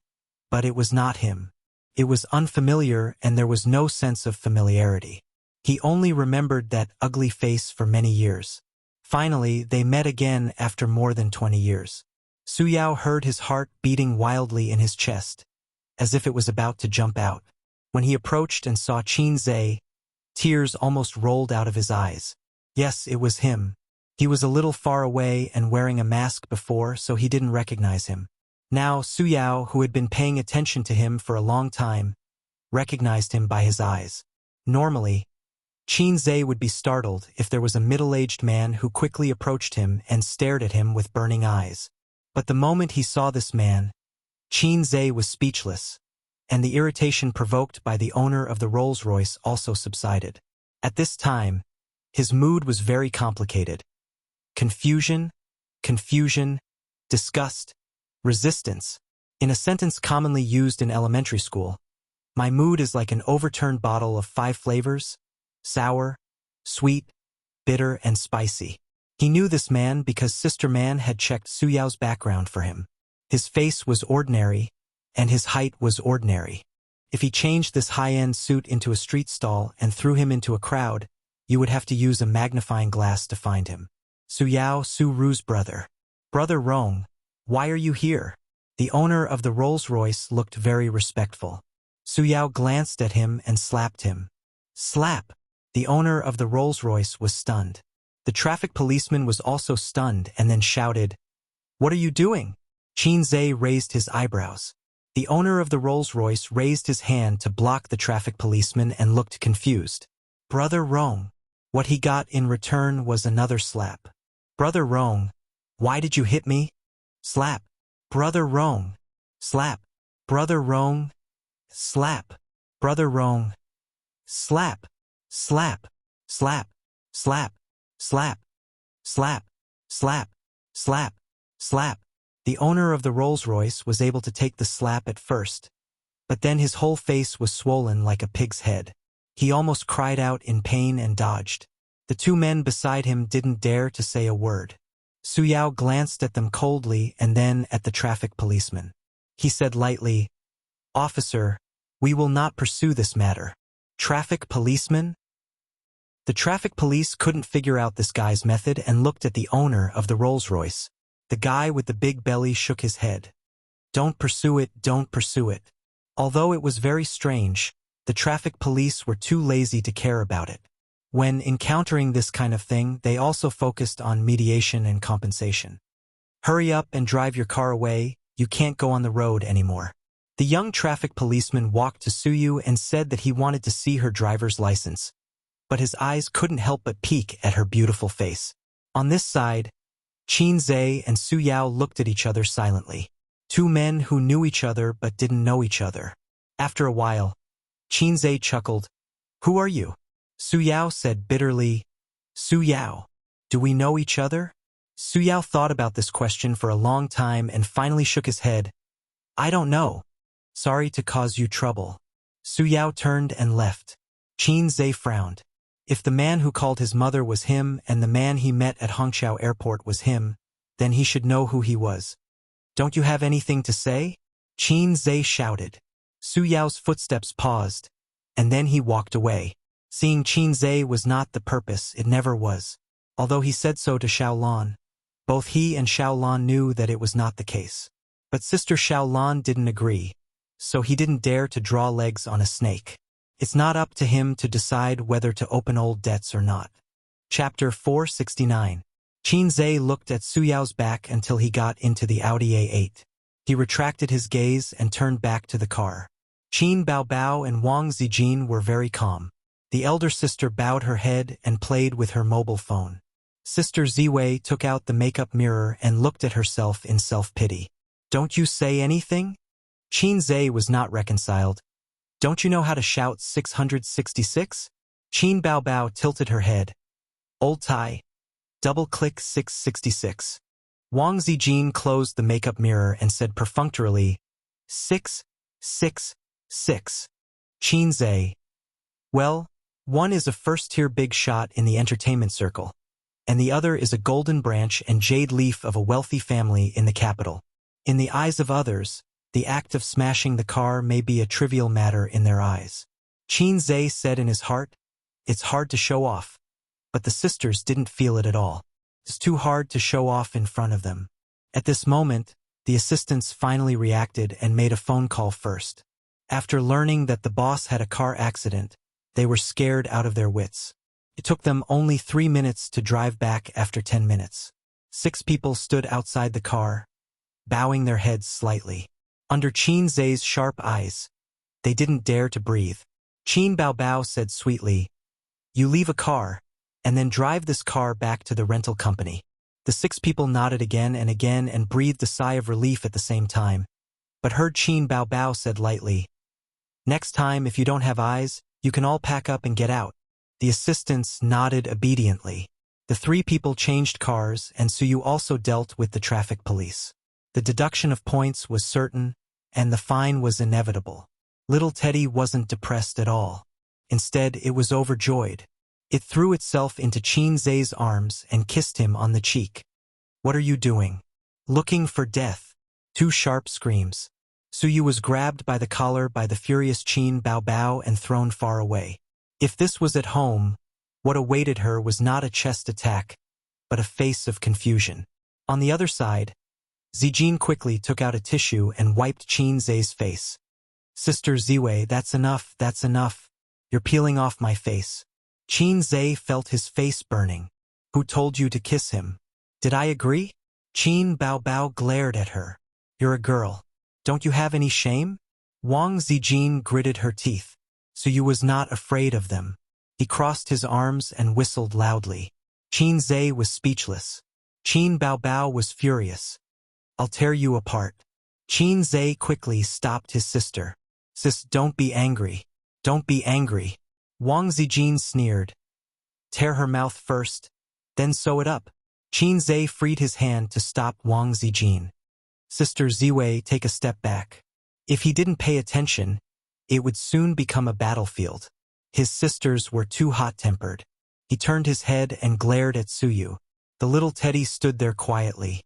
but it was not him. It was unfamiliar, and there was no sense of familiarity. He only remembered that ugly face for many years. Finally, they met again after more than 20 years. Su Yao heard his heart beating wildly in his chest, as if it was about to jump out. When he approached and saw Qin Zhe, tears almost rolled out of his eyes. Yes, it was him. He was a little far away and wearing a mask before, so he didn't recognize him. Now, Su Yao, who had been paying attention to him for a long time, recognized him by his eyes. Normally, Qin Zhe would be startled if there was a middle-aged man who quickly approached him and stared at him with burning eyes. But the moment he saw this man, Qin Zhe was speechless, and the irritation provoked by the owner of the Rolls-Royce also subsided. At this time, his mood was very complicated. Confusion, disgust, resistance. In a sentence commonly used in elementary school, my mood is like an overturned bottle of 5 flavors: sour, sweet, bitter, and spicy. He knew this man because Sister Man had checked Su Yao's background for him. His face was ordinary, and his height was ordinary. If he changed this high-end suit into a street stall and threw him into a crowd, you would have to use a magnifying glass to find him. Su Yao, Su Ru's brother. "Brother Rong, why are you here?" The owner of the Rolls-Royce looked very respectful. Su Yao glanced at him and slapped him. Slap! The owner of the Rolls-Royce was stunned. The traffic policeman was also stunned and then shouted, "What are you doing?" Qin Zhe raised his eyebrows. The owner of the Rolls-Royce raised his hand to block the traffic policeman and looked confused. "Brother Rong." What he got in return was another slap. "Brother Rong, why did you hit me?" Slap. "Brother Rong." Slap. "Brother Rong." Slap. "Brother Rong." Slap. Slap. Slap. Slap. Slap. Slap. Slap. Slap. Slap. The owner of the Rolls-Royce was able to take the slap at first, but then his whole face was swollen like a pig's head. He almost cried out in pain and dodged. The 2 men beside him didn't dare to say a word. Su Yao glanced at them coldly and then at the traffic policeman. He said lightly, "Officer, we will not pursue this matter." Traffic policeman? The traffic police couldn't figure out this guy's method and looked at the owner of the Rolls-Royce. The guy with the big belly shook his head. "Don't pursue it, don't pursue it." Although it was very strange, the traffic police were too lazy to care about it. When encountering this kind of thing, they also focused on mediation and compensation. "Hurry up and drive your car away, you can't go on the road anymore." The young traffic policeman walked to Su Yu and said that he wanted to see her driver's license, but his eyes couldn't help but peek at her beautiful face. On this side, Qin Zhe and Su Yao looked at each other silently. 2 men who knew each other but didn't know each other. After a while, Qin Zhe chuckled. "Who are you?" Su Yao said bitterly, "Su Yao, do we know each other?" Su Yao thought about this question for a long time and finally shook his head. "I don't know. Sorry to cause you trouble." Su Yao turned and left. Qin Zhe frowned. If the man who called his mother was him and the man he met at Hangzhou Airport was him, then he should know who he was. "Don't you have anything to say?" Qin Zhe shouted. Su Yao's footsteps paused, and then he walked away. Seeing Qin Zhe was not the purpose, it never was. Although he said so to Xiaolan, both he and Xiaolan knew that it was not the case. But Sister Xiaolan didn't agree, so he didn't dare to draw legs on a snake. It's not up to him to decide whether to open old debts or not. Chapter 469. Qin Zhe looked at Su Yao's back until he got into the Audi A8. He retracted his gaze and turned back to the car. Qin Baobao and Wang Zijin were very calm. The elder sister bowed her head and played with her mobile phone. Sister Ziwei took out the makeup mirror and looked at herself in self-pity. Don't you say anything? Qin Zhe was not reconciled. Don't you know how to shout 666? Qin Bao Bao tilted her head. Old tie. Double-click 666. Wang Zijin closed the makeup mirror and said perfunctorily, 666. Qin Zhe. Well, one is a first-tier big shot in the entertainment circle, and the other is a golden branch and jade leaf of a wealthy family in the capital. In the eyes of others, the act of smashing the car may be a trivial matter in their eyes. Qin Zhe said in his heart, it's hard to show off. But the sisters didn't feel it at all. It's too hard to show off in front of them. At this moment, the assistants finally reacted and made a phone call first. After learning that the boss had a car accident, they were scared out of their wits. It took them only 3 minutes to drive back after 10 minutes. 6 people stood outside the car, bowing their heads slightly. Under Qin Zhe's sharp eyes, they didn't dare to breathe. Qin Bao Bao said sweetly, you leave a car, and then drive this car back to the rental company. The 6 people nodded again and breathed a sigh of relief at the same time, but heard Qin Bao Bao said lightly, next time if you don't have eyes, you can all pack up and get out. The assistants nodded obediently. The 3 people changed cars and Suyu also dealt with the traffic police. The deduction of points was certain, and the fine was inevitable. Little Teddy wasn't depressed at all. Instead, it was overjoyed. It threw itself into Qin Zhe's arms and kissed him on the cheek. What are you doing? Looking for death. 2 sharp screams. Suyu was grabbed by the collar by the furious Qin Bao Bao and thrown far away. If this was at home, what awaited her was not a chest attack, but a face of confusion. On the other side, Zijin quickly took out a tissue and wiped Qin Zhe's face. Sister Ziwei, that's enough, that's enough. You're peeling off my face. Qin Zhe felt his face burning. Who told you to kiss him? Did I agree? Qin Bao Bao glared at her. You're a girl. Don't you have any shame? Wang Zijin gritted her teeth. Suyu was not afraid of them. He crossed his arms and whistled loudly. Qin Zhe was speechless. Qin Bao Bao was furious. I'll tear you apart. Qin Zhe quickly stopped his sister. Sis, don't be angry. Don't be angry. Wang Zijin sneered. Tear her mouth first, then sew it up. Qin Zhe freed his hand to stop Wang Zijin. Sister Ziwei, take a step back. If he didn't pay attention, it would soon become a battlefield. His sisters were too hot-tempered. He turned his head and glared at Suyu. The little Teddy stood there quietly.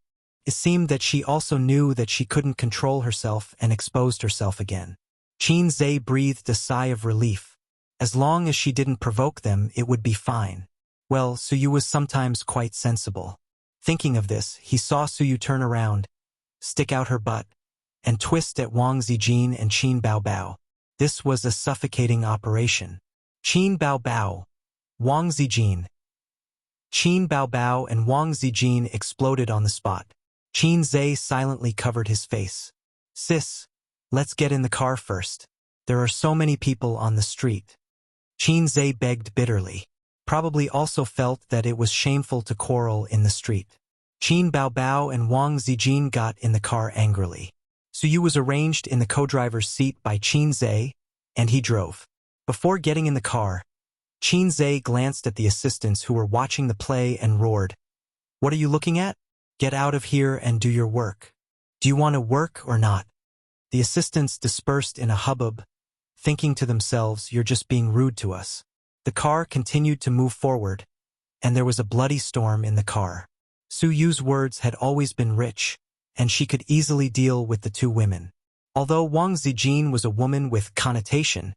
It seemed that she also knew that she couldn't control herself and exposed herself again. Qin Zhe breathed a sigh of relief. As long as she didn't provoke them, it would be fine. Well, Suyu was sometimes quite sensible. Thinking of this, he saw Suyu turn around, stick out her butt, and twist at Wang Zijin and Qin Bao Bao. This was a suffocating operation. Qin Bao Bao, Wang Zijin. Qin Bao Bao and Wang Zijin exploded on the spot. Qin Zhe silently covered his face. Sis, let's get in the car first. There are so many people on the street. Qin Zhe begged bitterly. Probably also felt that it was shameful to quarrel in the street. Qin Bao Bao and Wang Zijin got in the car angrily. Suyu was arranged in the co-driver's seat by Qin Zhe, and he drove. Before getting in the car, Qin Zhe glanced at the assistants who were watching the play and roared. What are you looking at? Get out of here and do your work. Do you want to work or not? The assistants dispersed in a hubbub, thinking to themselves, you're just being rude to us. The car continued to move forward, and there was a bloody storm in the car. Suyu's words had always been rich, and she could easily deal with the 2 women. Although Wang Zijin was a woman with connotation,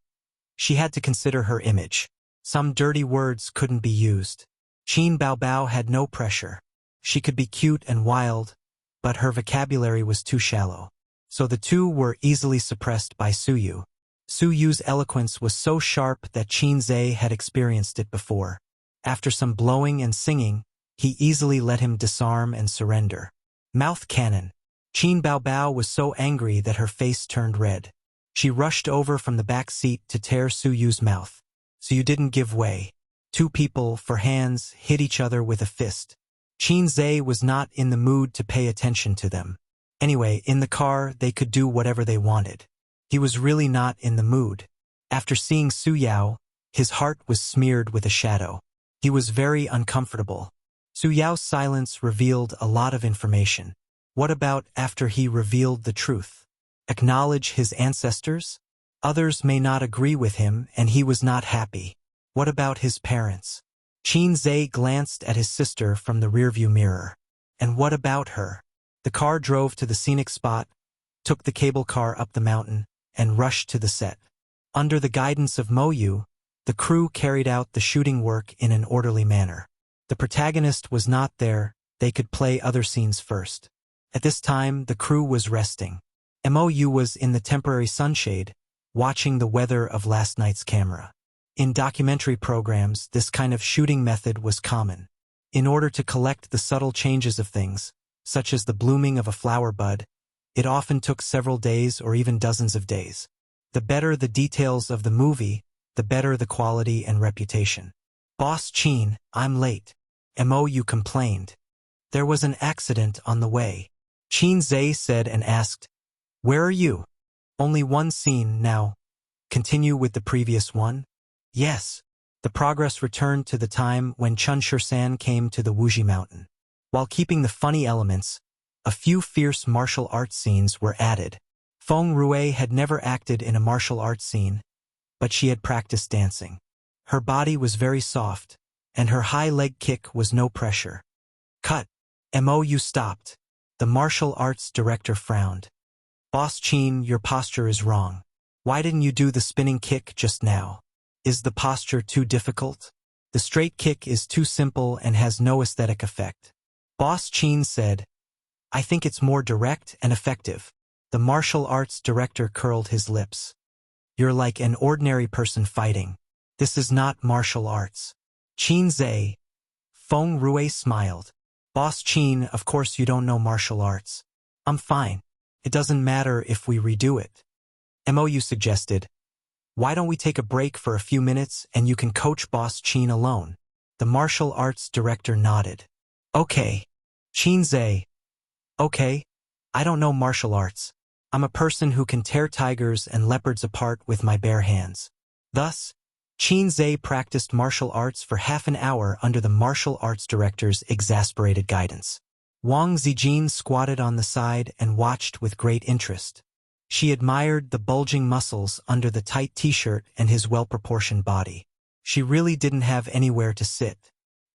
she had to consider her image. Some dirty words couldn't be used. Qin Bao Bao had no pressure. She could be cute and wild, but her vocabulary was too shallow. So the 2 were easily suppressed by Suyu. Suyu's eloquence was so sharp that Qin Zhe had experienced it before. After some blowing and singing, he easily let him disarm and surrender. Mouth cannon. Qin Bao Bao was so angry that her face turned red. She rushed over from the back seat to tear Suyu's mouth. Suyu didn't give way. 2 people, for hands, hit each other with a fist. Qin Zhe was not in the mood to pay attention to them. Anyway, in the car, they could do whatever they wanted. He was really not in the mood. After seeing Su Yao, his heart was smeared with a shadow. He was very uncomfortable. Su Yao's silence revealed a lot of information. What about after he revealed the truth? Acknowledge his ancestors? Others may not agree with him, and he was not happy. What about his parents? Qin Zhe glanced at his sister from the rearview mirror. And what about her? The car drove to the scenic spot, took the cable car up the mountain, and rushed to the set. Under the guidance of Mo Yu, the crew carried out the shooting work in an orderly manner. The protagonist was not there, they could play other scenes first. At this time, the crew was resting. Mo Yu was in the temporary sunshade, watching the weather of last night's camera. In documentary programs, this kind of shooting method was common. In order to collect the subtle changes of things, such as the blooming of a flower bud, it often took several days or even dozens of days. The better the details of the movie, the better the quality and reputation. Boss Qin, I'm late. Mo Yu complained. There was an accident on the way. Qin Zhe said and asked, where are you? Only one scene now. Continue with the previous one? Yes. The progress returned to the time when Chun Shursan came to the Wuxia mountain. While keeping the funny elements, a few fierce martial arts scenes were added. Feng Rui had never acted in a martial arts scene, but she had practiced dancing. Her body was very soft, and her high leg kick was no pressure. Cut. Mo Yu stopped. The martial arts director frowned. Boss Qin, your posture is wrong. Why didn't you do the spinning kick just now? Is the posture too difficult? The straight kick is too simple and has no aesthetic effect. Boss Qin said, I think it's more direct and effective. The martial arts director curled his lips. You're like an ordinary person fighting. This is not martial arts. Qin Zhe. Feng Rui smiled. Boss Qin, of course you don't know martial arts. I'm fine. It doesn't matter if we redo it. Mo Yu suggested, why don't we take a break for a few minutes and you can coach Boss Qin alone? The martial arts director nodded. Okay. Qin Zhe. Okay. I don't know martial arts. I'm a person who can tear tigers and leopards apart with my bare hands. Thus, Qin Zhe practiced martial arts for half an hour under the martial arts director's exasperated guidance. Wang Zijin squatted on the side and watched with great interest. She admired the bulging muscles under the tight t-shirt and his well-proportioned body. She really didn't have anywhere to sit.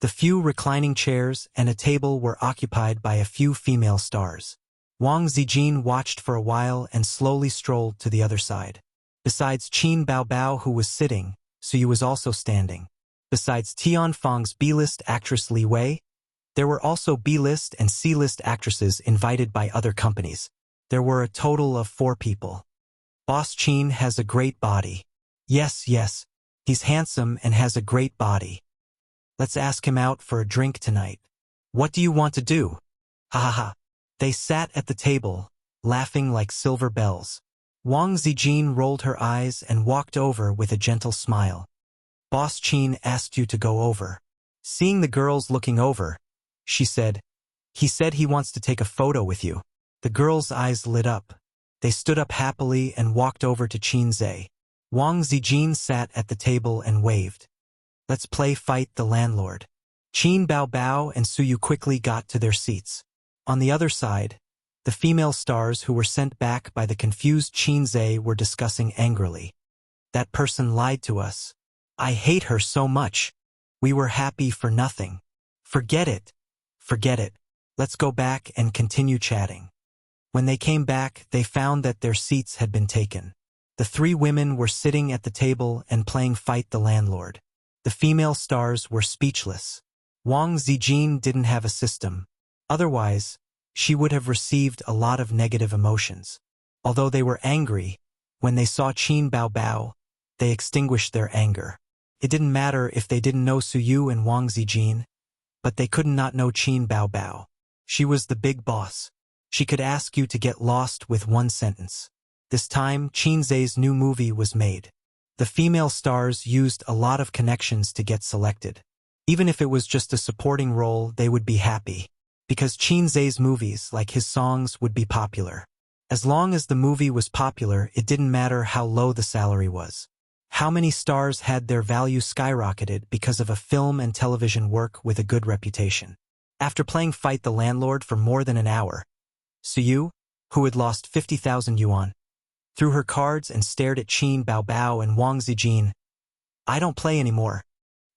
The few reclining chairs and a table were occupied by a few female stars. Wang Zijin watched for a while and slowly strolled to the other side. Besides Qin Baobao, who was sitting, Suyu was also standing. Besides Tianfeng's B-list actress Li Wei, there were also B-list and C-list actresses invited by other companies. There were a total of 4 people. Boss Qin has a great body. Yes, he's handsome and has a great body. Let's ask him out for a drink tonight. What do you want to do? Ha ha ha. They sat at the table, laughing like silver bells. Wang Zijin rolled her eyes and walked over with a gentle smile. Boss Qin asked you to go over. Seeing the girls looking over, she said, he said he wants to take a photo with you. The girls' eyes lit up. They stood up happily and walked over to Qin Zhe. Wang Zijin sat at the table and waved. Let's play Fight the Landlord. Qin Baobao and Suyu quickly got to their seats. On the other side, the female stars who were sent back by the confused Qin Zhe were discussing angrily. That person lied to us. I hate her so much. We were happy for nothing. Forget it. Let's go back and continue chatting. When they came back, they found that their seats had been taken. The 3 women were sitting at the table and playing Fight the Landlord. The female stars were speechless. Wang Zijin didn't have a system. Otherwise, she would have received a lot of negative emotions. Although they were angry, when they saw Qin Baobao, they extinguished their anger. It didn't matter if they didn't know Suyu and Wang Zijin, but they could not know Qin Baobao. She was the big boss. She could ask you to get lost with one sentence. This time, Qin Zhe's new movie was made. The female stars used a lot of connections to get selected. Even if it was just a supporting role, they would be happy. Because Qin Zhe's movies, like his songs, would be popular. As long as the movie was popular, it didn't matter how low the salary was. How many stars had their value skyrocketed because of a film and television work with a good reputation. After playing Fight the Landlord for more than an hour, Suyu, who had lost 50,000 yuan, threw her cards and stared at Qin Baobao and Wang Zijin. I don't play anymore.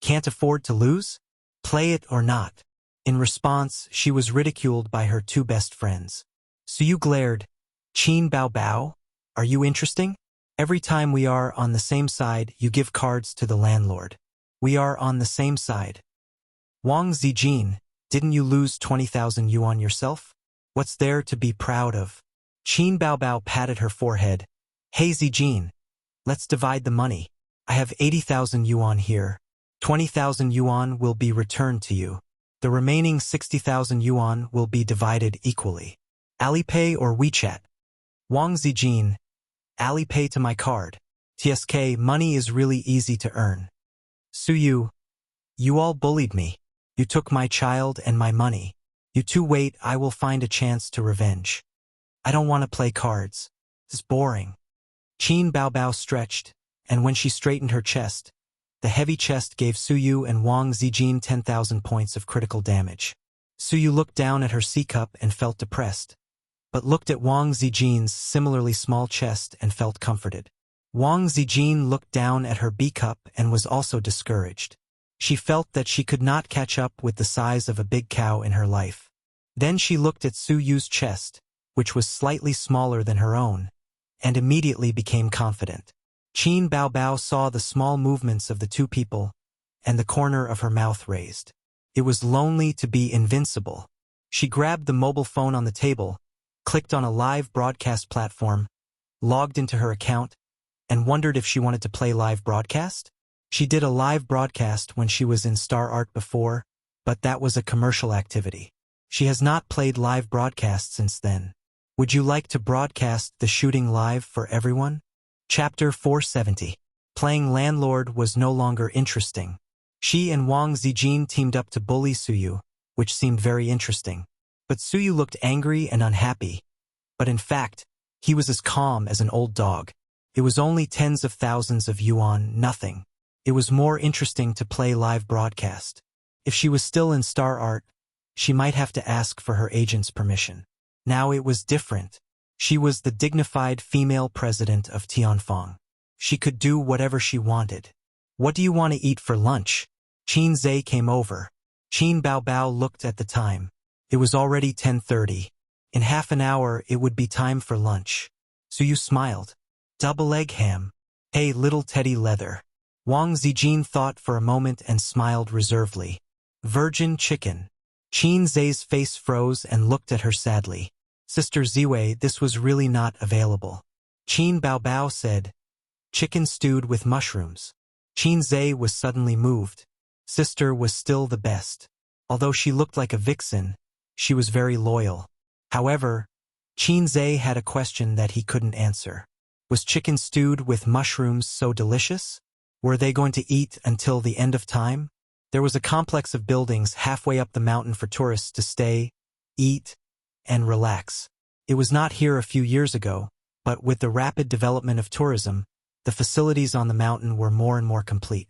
Can't afford to lose? Play it or not. In response, she was ridiculed by her two best friends. Suyu glared. Qin Baobao, are you interesting? Every time we are on the same side, you give cards to the landlord. We are on the same side. Wang Zijin, didn't you lose 20,000 yuan yourself? What's there to be proud of? Qin Baobao patted her forehead. Hey Zijin, let's divide the money. I have 80,000 yuan here. 20,000 yuan will be returned to you. The remaining 60,000 yuan will be divided equally. Alipay or WeChat? Wang Zijin, Alipay to my card. TSK, money is really easy to earn. Suyu, you all bullied me. You took my child and my money. You two wait, I will find a chance to revenge. I don't want to play cards. It's boring. Qin Baobao stretched, and when she straightened her chest, the heavy chest gave Suyu and Wang Zijin 10,000 points of critical damage. Suyu looked down at her C-cup and felt depressed, but looked at Wang Zijin's similarly small chest and felt comforted. Wang Zijin looked down at her B-cup and was also discouraged. She felt that she could not catch up with the size of a big cow in her life. Then she looked at Suyu's chest, which was slightly smaller than her own, and immediately became confident. Qin Baobao saw the small movements of the two people, and the corner of her mouth raised. It was lonely to be invincible. She grabbed the mobile phone on the table, clicked on a live broadcast platform, logged into her account, and wondered if she wanted to play live broadcast? She did a live broadcast when she was in Star Art before, but that was a commercial activity. She has not played live broadcast since then. Would you like to broadcast the shooting live for everyone? Chapter 470. Playing landlord was no longer interesting. She and Wang Zijin teamed up to bully Suyu, which seemed very interesting. But Suyu looked angry and unhappy. But in fact, he was as calm as an old dog. It was only tens of thousands of yuan, nothing. It was more interesting to play live broadcast. If she was still in Star Art, she might have to ask for her agent's permission. Now it was different. She was the dignified female president of Tianfeng. She could do whatever she wanted. What do you want to eat for lunch? Qin Zhe came over. Qin Baobao looked at the time. It was already 10:30. In half an hour it would be time for lunch. Suyu smiled. Double egg ham. Hey little teddy leather. Wang Zijin thought for a moment and smiled reservedly. Virgin chicken. Qin Zhe's face froze and looked at her sadly. Sister Ziwei, this was really not available. Qin Baobao said, chicken stewed with mushrooms. Qin Zhe was suddenly moved. Sister was still the best. Although she looked like a vixen, she was very loyal. However, Qin Zhe had a question that he couldn't answer. Was chicken stewed with mushrooms so delicious? Were they going to eat until the end of time? There was a complex of buildings halfway up the mountain for tourists to stay, eat, and relax. It was not here a few years ago, but with the rapid development of tourism, the facilities on the mountain were more and more complete.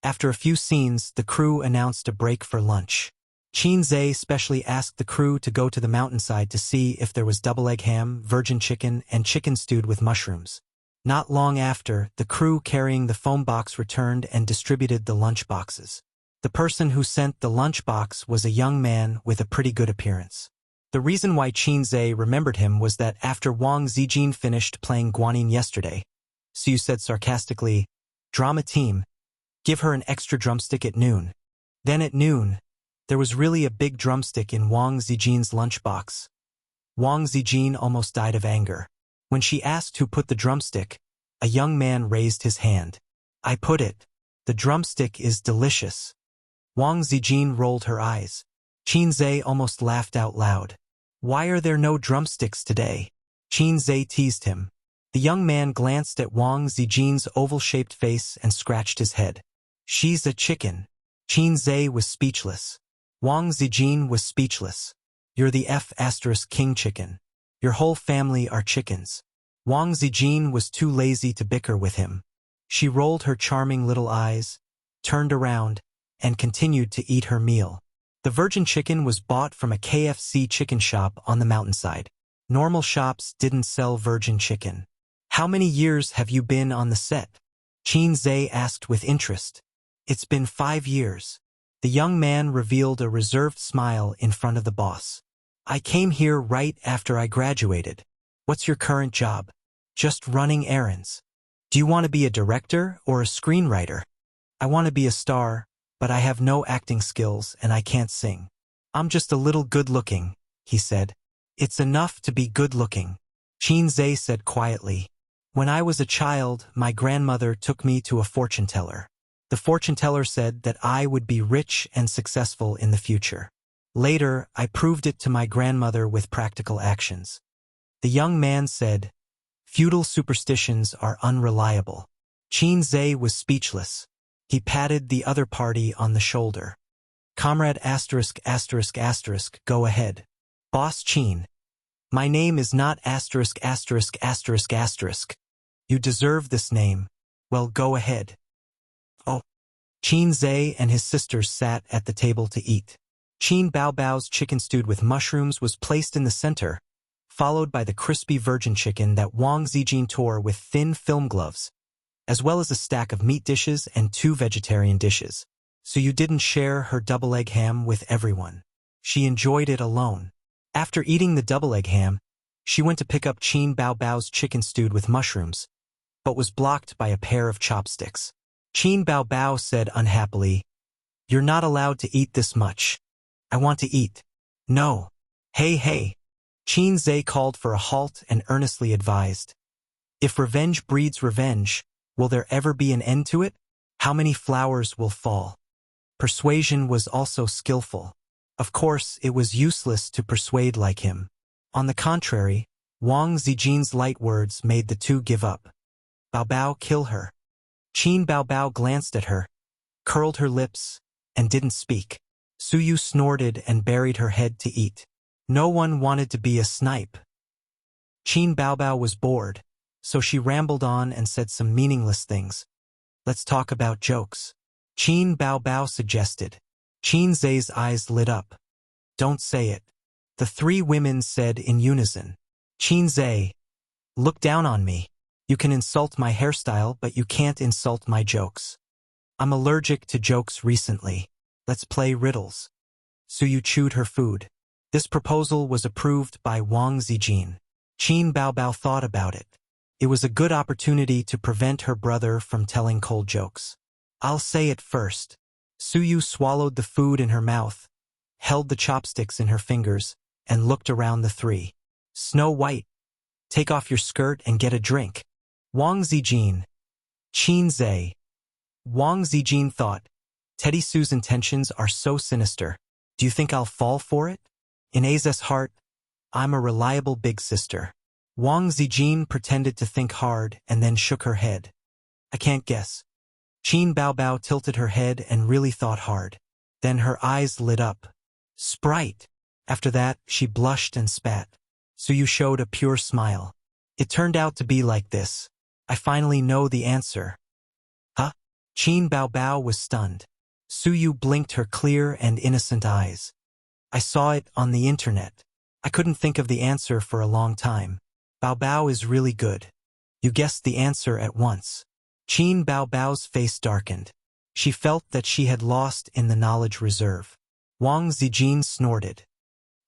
After a few scenes, the crew announced a break for lunch. Qin Zhe specially asked the crew to go to the mountainside to see if there was double egg ham, virgin chicken, and chicken stewed with mushrooms. Not long after, the crew carrying the foam box returned and distributed the lunch boxes. The person who sent the lunch box was a young man with a pretty good appearance. The reason why Qin Zhe remembered him was that after Wang Zijin finished playing Guanyin yesterday, Suyu said sarcastically, "Drama team, give her an extra drumstick at noon." Then at noon, there was really a big drumstick in Wang Zijin's lunchbox. Wang Zijin almost died of anger. When she asked who put the drumstick, a young man raised his hand. "I put it. The drumstick is delicious." Wang Zijin rolled her eyes. Qin Zhe almost laughed out loud. "Why are there no drumsticks today?" Qin Zhe teased him. The young man glanced at Wang Zijin's oval-shaped face and scratched his head. "She's a chicken." Qin Zhe was speechless. Wang Zijin was speechless. You're the F***king chicken. Your whole family are chickens. Wang Zijin was too lazy to bicker with him. She rolled her charming little eyes, turned around, and continued to eat her meal. The virgin chicken was bought from a KFC chicken shop on the mountainside. Normal shops didn't sell virgin chicken. How many years have you been on the set? Qin Zhe asked with interest. It's been 5 years. The young man revealed a reserved smile in front of the boss. I came here right after I graduated. What's your current job? Just running errands. Do you want to be a director or a screenwriter? I want to be a star, but I have no acting skills and I can't sing. I'm just a little good-looking, he said. It's enough to be good-looking, Qin Zhe said quietly. When I was a child, my grandmother took me to a fortune teller. The fortune teller said that I would be rich and successful in the future. Later, I proved it to my grandmother with practical actions. The young man said, feudal superstitions are unreliable. Qin Zhe was speechless. He patted the other party on the shoulder. Comrade *****, go ahead. Boss Qin. My name is not ********. You deserve this name. Well, go ahead. Oh. Qin Zhe and his sisters sat at the table to eat. Qin Baobao's chicken stewed with mushrooms was placed in the center, followed by the crispy virgin chicken that Wang Zijin tore with thin film gloves, as well as a stack of meat dishes and 2 vegetarian dishes. So you didn't share her double egg ham with everyone. She enjoyed it alone. After eating the double egg ham, she went to pick up Qin Baobao's chicken stewed with mushrooms, but was blocked by a pair of chopsticks. Qin Baobao said unhappily, You're not allowed to eat this much. I want to eat. No. Hey. Qin Zhe called for a halt and earnestly advised. If revenge breeds revenge, will there ever be an end to it? How many flowers will fall? Persuasion was also skillful. Of course, it was useless to persuade like him. On the contrary, Wang Zijin's light words made the two give up. Baobao, kill her. Qin Baobao glanced at her, curled her lips, and didn't speak. Suyu snorted and buried her head to eat. No one wanted to be a snipe. Qin Baobao was bored, so she rambled on and said some meaningless things. Let's talk about jokes. Qin Baobao suggested. Qin Zhe's eyes lit up. Don't say it. The 3 women said in unison. Qin Zhe, look down on me. You can insult my hairstyle, but you can't insult my jokes. I'm allergic to jokes recently. Let's play riddles. Suyu chewed her food. This proposal was approved by Wang Zijin. Qin Baobao thought about it. It was a good opportunity to prevent her brother from telling cold jokes. I'll say it first. Suyu swallowed the food in her mouth, held the chopsticks in her fingers, and looked around the 3. Snow White, take off your skirt and get a drink. Wang Zijin. Qin Zhe. Wang Zijin thought, Teddy Sue's intentions are so sinister. Do you think I'll fall for it? In Aza's heart, I'm a reliable big sister. Wang Zijin pretended to think hard and then shook her head. I can't guess. Qin Baobao tilted her head and really thought hard. Then her eyes lit up. Sprite. After that, she blushed and spat. Suyu showed a pure smile. It turned out to be like this. I finally know the answer. Huh? Qin Baobao was stunned. Suyu blinked her clear and innocent eyes. I saw it on the internet. I couldn't think of the answer for a long time. Baobao is really good. You guessed the answer at once. Qin Baobao's face darkened. She felt that she had lost in the knowledge reserve. Wang Zijin snorted.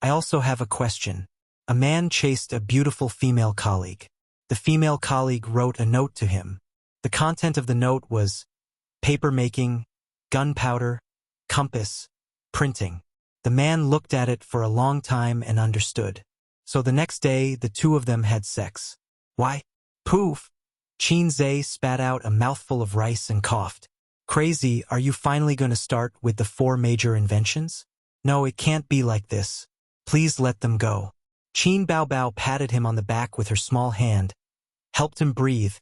I also have a question. A man chased a beautiful female colleague. The female colleague wrote a note to him. The content of the note was paper making, gunpowder, compass, printing. The man looked at it for a long time and understood. So the next day, the 2 of them had sex. Why? Poof! Qin Zhe spat out a mouthful of rice and coughed. Crazy, are you finally going to start with the 4 major inventions? No, it can't be like this. Please let them go. Qin Baobao patted him on the back with her small hand, helped him breathe,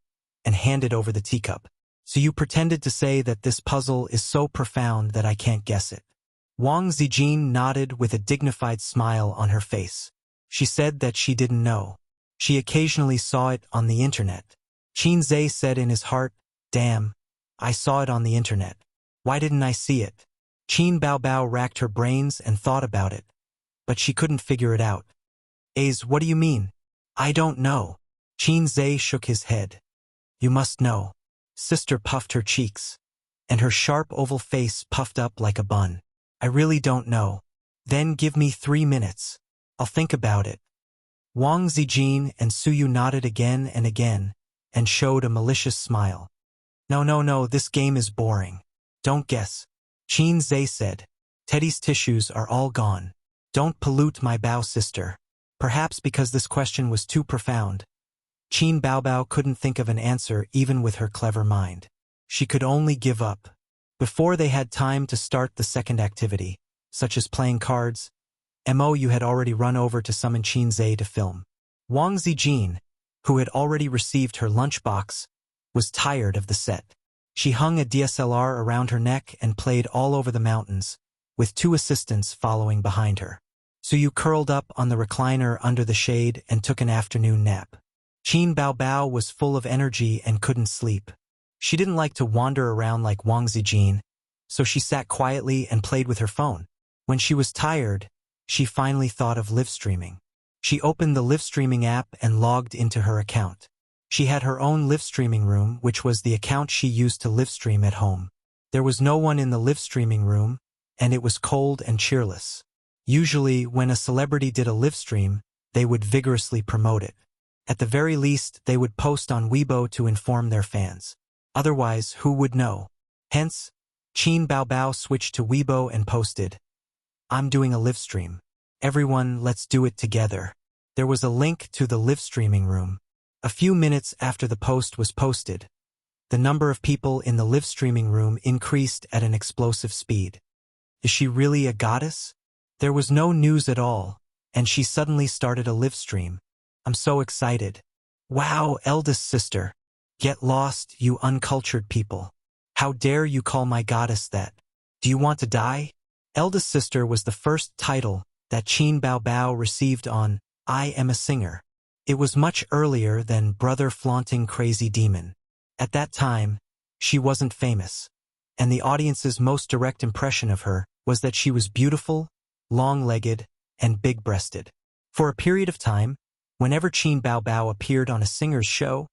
and handed over the teacup. So you pretended to say that this puzzle is so profound that I can't guess it. Wang Zijin nodded with a dignified smile on her face. She said that she didn't know. She occasionally saw it on the internet. Qin Zhe said in his heart, "Damn, I saw it on the internet. Why didn't I see it?" Qin Baobao racked her brains and thought about it, but she couldn't figure it out. What do you mean? I don't know." Qin Zhe shook his head. "You must know." Sister puffed her cheeks, and her sharp oval face puffed up like a bun. "I really don't know." "Then give me 3 minutes. I'll think about it." Wang Zijin and Suyu nodded again and again, and showed a malicious smile. No, this game is boring. Don't guess." Qin Zhe said. "Teddy's tissues are all gone. Don't pollute my Bao sister." Perhaps because this question was too profound, Qin Baobao couldn't think of an answer even with her clever mind. She could only give up. Before they had time to start the second activity, such as playing cards, Mo had already run over to summon Qin Zhe to film. Wang Zijin, who had already received her lunchbox, was tired of the set. She hung a DSLR around her neck and played all over the mountains, with 2 assistants following behind her. Suyu curled up on the recliner under the shade and took an afternoon nap. Qin Baobao was full of energy and couldn't sleep. She didn't like to wander around like Wang Zijin, so she sat quietly and played with her phone. When she was tired, she finally thought of live streaming. She opened the live streaming app and logged into her account. She had her own live streaming room, which was the account she used to live stream at home. There was no one in the live streaming room, and it was cold and cheerless. Usually, when a celebrity did a live stream, they would vigorously promote it. At the very least, they would post on Weibo to inform their fans. Otherwise, who would know? Hence, Qin Baobao switched to Weibo and posted, "I'm doing a live stream. Everyone, let's do it together." There was a link to the live streaming room. A few minutes after the post was posted, the number of people in the live streaming room increased at an explosive speed. Is she really a goddess? There was no news at all, and she suddenly started a live stream. "I'm so excited." "Wow, eldest sister. Get lost, you uncultured people. How dare you call my goddess that? Do you want to die?" Eldest sister was the first title that Qin Baobao received on I Am a Singer. It was much earlier than Brother Flaunting Crazy Demon. At that time, she wasn't famous, and the audience's most direct impression of her was that she was beautiful, long-legged, and big-breasted. For a period of time, whenever Qin Baobao appeared on a singer's show,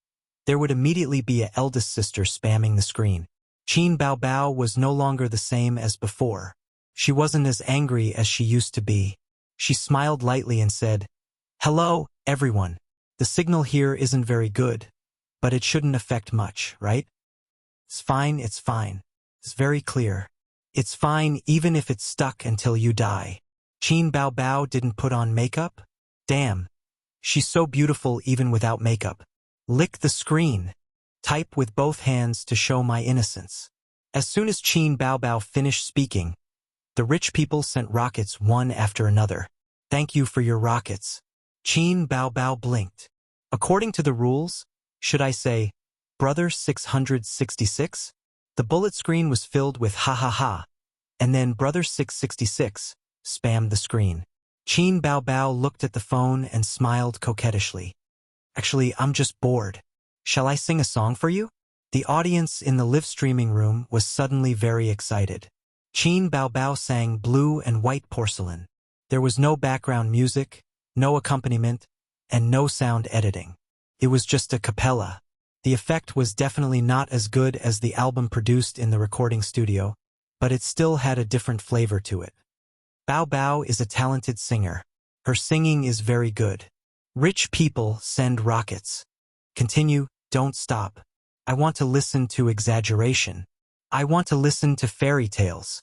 there would immediately be a eldest sister spamming the screen. Qin Baobao was no longer the same as before. She wasn't as angry as she used to be. She smiled lightly and said, "Hello, everyone. The signal here isn't very good, but it shouldn't affect much, right? It's fine, it's fine. It's very clear. It's fine even if it's stuck until you die." Qin Baobao didn't put on makeup? Damn. She's so beautiful even without makeup. Lick the screen. Type with both hands to show my innocence. As soon as Qin Baobao finished speaking, the rich people sent rockets one after another. "Thank you for your rockets." Qin Baobao blinked. According to the rules, should I say, Brother 666? The bullet screen was filled with ha ha ha, and then Brother 666 spammed the screen. Qin Baobao looked at the phone and smiled coquettishly. "Actually, I'm just bored. Shall I sing a song for you?" The audience in the live streaming room was suddenly very excited. Qin Baobao sang Blue and White Porcelain. There was no background music, no accompaniment, and no sound editing. It was just a cappella. The effect was definitely not as good as the album produced in the recording studio, but it still had a different flavor to it. Bao is a talented singer. Her singing is very good. Rich people send rockets. Continue, don't stop. I want to listen to exaggeration. I want to listen to fairy tales.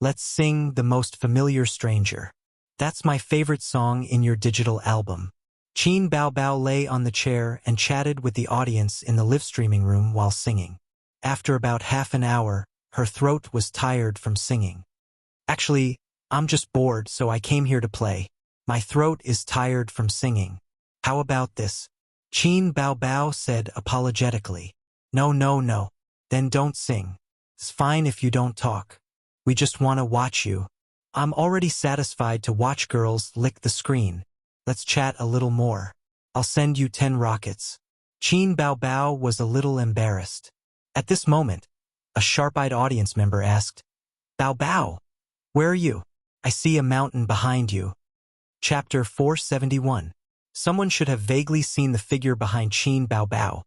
Let's sing The Most Familiar Stranger. That's my favorite song in your digital album. Qin Baobao lay on the chair and chatted with the audience in the live streaming room while singing. After about half an hour, her throat was tired from singing. "Actually, I'm just bored, so I came here to play. My throat is tired from singing. How about this?" Qin Baobao said apologetically. No. Then don't sing. It's fine if you don't talk. We just want to watch you. I'm already satisfied to watch girls lick the screen. Let's chat a little more. I'll send you 10 rockets. Qin Bao Bao was a little embarrassed. At this moment, a sharp-eyed audience member asked, Bao Bao, where are you? I see a mountain behind you. Chapter 471. Someone should have vaguely seen the figure behind Qin Bao Bao.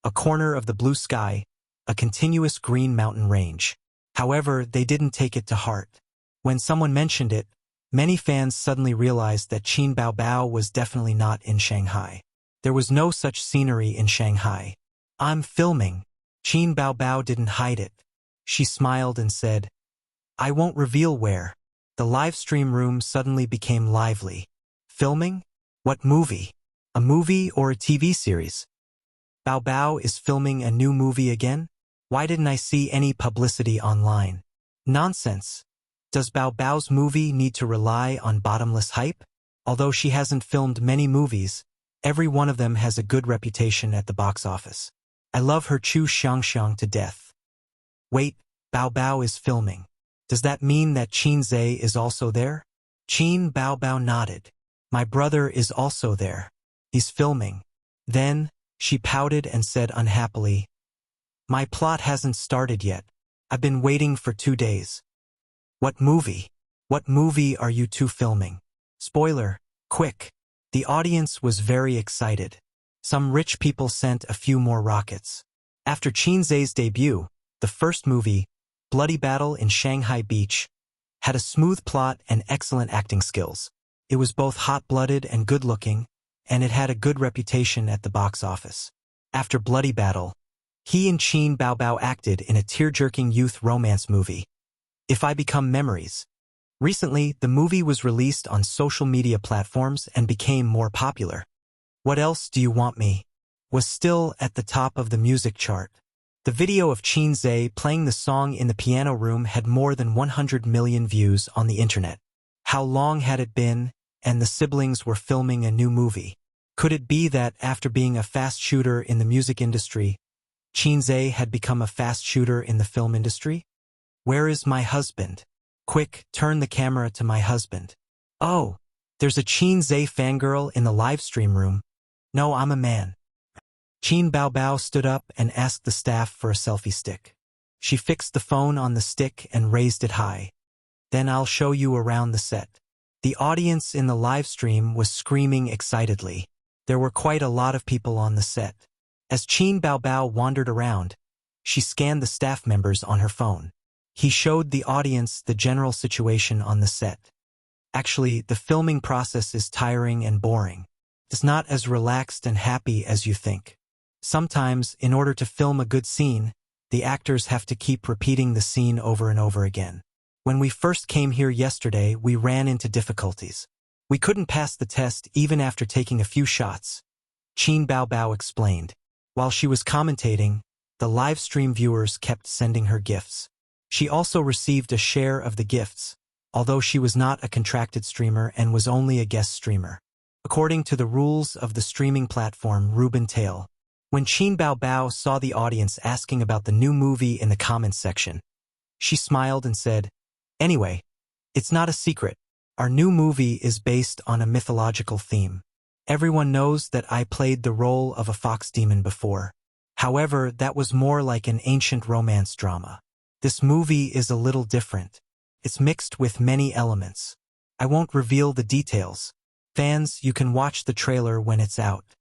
A corner of the blue sky, a continuous green mountain range. However, they didn't take it to heart. When someone mentioned it, many fans suddenly realized that Qin Bao Bao was definitely not in Shanghai. There was no such scenery in Shanghai. I'm filming. Qin Bao Bao didn't hide it. She smiled and said, I won't reveal where. The live stream room suddenly became lively. Filming? What movie? A movie or a TV series? Bao Bao is filming a new movie again? Why didn't I see any publicity online? Nonsense. Does Bao Bao's movie need to rely on bottomless hype? Although she hasn't filmed many movies, every one of them has a good reputation at the box office. I love her Chu Xiangxiang to death. Wait, Bao Bao is filming. Does that mean that Qin Zhe is also there? Qin Bao Bao nodded. My brother is also there. He's filming. Then, she pouted and said unhappily, My plot hasn't started yet. I've been waiting for 2 days. What movie? What movie are you two filming? Spoiler, quick. The audience was very excited. Some rich people sent a few more rockets. After Qin Zhe's debut, the first movie, Bloody Battle in Shanghai Beach, had a smooth plot and excellent acting skills. It was both hot-blooded and good-looking, and it had a good reputation at the box office. After Bloody Battle, he and Qin Bao Bao acted in a tear-jerking youth romance movie, If I Become Memories. Recently, the movie was released on social media platforms and became more popular. What Else Do You Want Me? Was still at the top of the music chart. The video of Qin Zhe playing the song in the piano room had more than 100 million views on the internet. How long had it been, and the siblings were filming a new movie? Could it be that after being a fast shooter in the music industry, Qin Zhe had become a fast shooter in the film industry? Where is my husband? Quick, turn the camera to my husband. Oh, there's a Qin Zhe fangirl in the live stream room. No, I'm a man. Qin Bao Bao stood up and asked the staff for a selfie stick. She fixed the phone on the stick and raised it high. Then I'll show you around the set. The audience in the live stream was screaming excitedly. There were quite a lot of people on the set. As Qin Bao Bao wandered around, she scanned the staff members on her phone. He showed the audience the general situation on the set. Actually, the filming process is tiring and boring. It's not as relaxed and happy as you think. Sometimes, in order to film a good scene, the actors have to keep repeating the scene over and over again. When we first came here yesterday, we ran into difficulties. We couldn't pass the test even after taking a few shots. Qin Bao Bao explained. While she was commentating, the live stream viewers kept sending her gifts. She also received a share of the gifts, although she was not a contracted streamer and was only a guest streamer. According to the rules of the streaming platform Ruben Tail, when Qin Bao Bao saw the audience asking about the new movie in the comments section, she smiled and said, Anyway, it's not a secret. Our new movie is based on a mythological theme. Everyone knows that I played the role of a fox demon before. However, that was more like an ancient romance drama. This movie is a little different. It's mixed with many elements. I won't reveal the details. Fans, you can watch the trailer when it's out.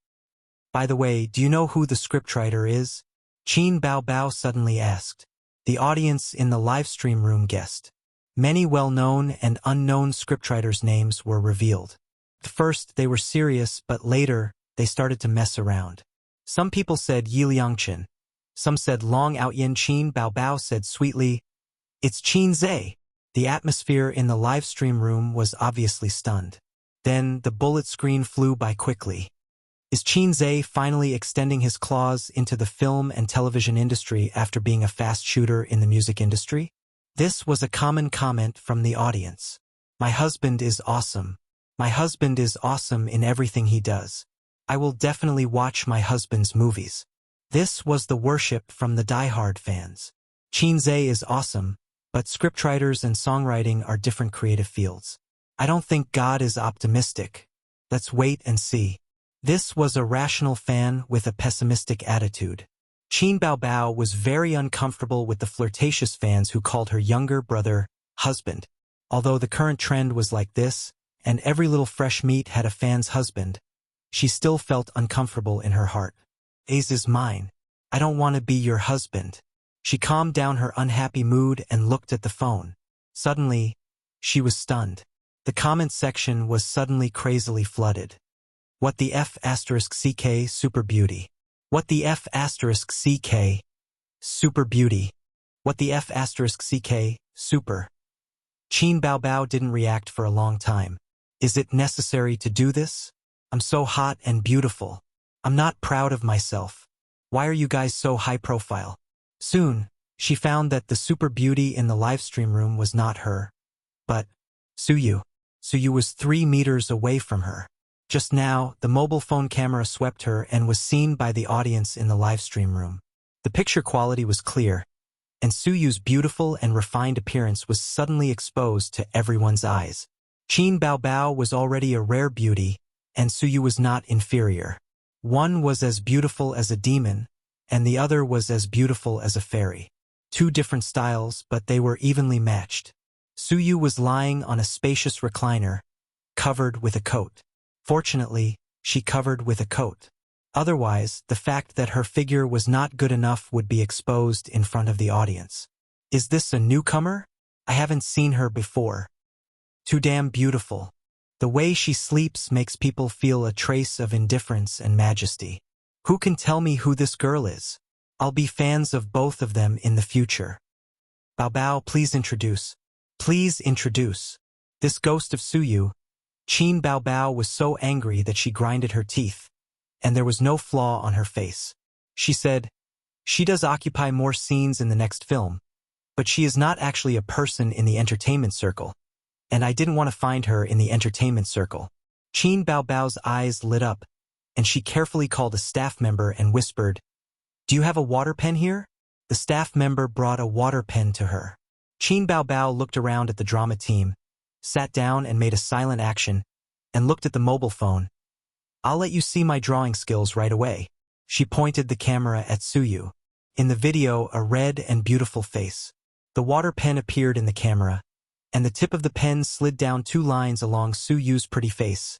By the way, do you know who the scriptwriter is? Qin Bao Bao suddenly asked. The audience in the live stream room guessed. Many well-known and unknown scriptwriters' names were revealed. At first, they were serious, but later, they started to mess around. Some people said Yi Liangchen. Some said Long Outyen. Qin Bao Bao said sweetly, It's Qin Zhe. The atmosphere in the live stream room was obviously stunned. Then, the bullet screen flew by quickly. Is Qin Zhe finally extending his claws into the film and television industry after being a fast shooter in the music industry? This was a common comment from the audience. My husband is awesome. My husband is awesome in everything he does. I will definitely watch my husband's movies. This was the worship from the diehard fans. Qin Zhe is awesome, but scriptwriters and songwriting are different creative fields. I don't think God is optimistic. Let's wait and see. This was a rational fan with a pessimistic attitude. Qin Baobao was very uncomfortable with the flirtatious fans who called her younger brother husband. Although the current trend was like this, and every little fresh meat had a fan's husband, she still felt uncomfortable in her heart. Ace is mine. I don't want to be your husband. She calmed down her unhappy mood and looked at the phone. Suddenly, she was stunned. The comment section was suddenly crazily flooded. What the F*** CK super beauty. What the F*** CK super beauty. What the F*** CK super. Qin Baobao didn't react for a long time. Is it necessary to do this? I'm so hot and beautiful. I'm not proud of myself. Why are you guys so high profile? Soon, she found that the super beauty in the livestream room was not her, but Suyu. Suyu was 3 meters away from her. Just now, the mobile phone camera swept her and was seen by the audience in the livestream room. The picture quality was clear, and Suyu's beautiful and refined appearance was suddenly exposed to everyone's eyes. Qin Baobao was already a rare beauty, and Suyu was not inferior. One was as beautiful as a demon, and the other was as beautiful as a fairy. 2 different styles, but they were evenly matched. Suyu was lying on a spacious recliner, covered with a coat. Fortunately, she covered with a coat. Otherwise, the fact that her figure was not good enough would be exposed in front of the audience. Is this a newcomer? I haven't seen her before. Too damn beautiful. The way she sleeps makes people feel a trace of indifference and majesty. Who can tell me who this girl is? I'll be fans of both of them in the future. Baobao, please introduce. Please introduce. This ghost of Suyu. Qin Baobao was so angry that she grinded her teeth, and there was no flaw on her face. She said, she does occupy more scenes in the next film, but she is not actually a person in the entertainment circle, and I didn't want to find her in the entertainment circle. Qin Baobao's eyes lit up, and she carefully called a staff member and whispered, do you have a water pen here? The staff member brought a water pen to her. Qin Baobao looked around at the drama team, sat down and made a silent action, and looked at the mobile phone. I'll let you see my drawing skills right away. She pointed the camera at Suyu. In the video, a red and beautiful face. The water pen appeared in the camera, and the tip of the pen slid down 2 lines along Suyu's pretty face,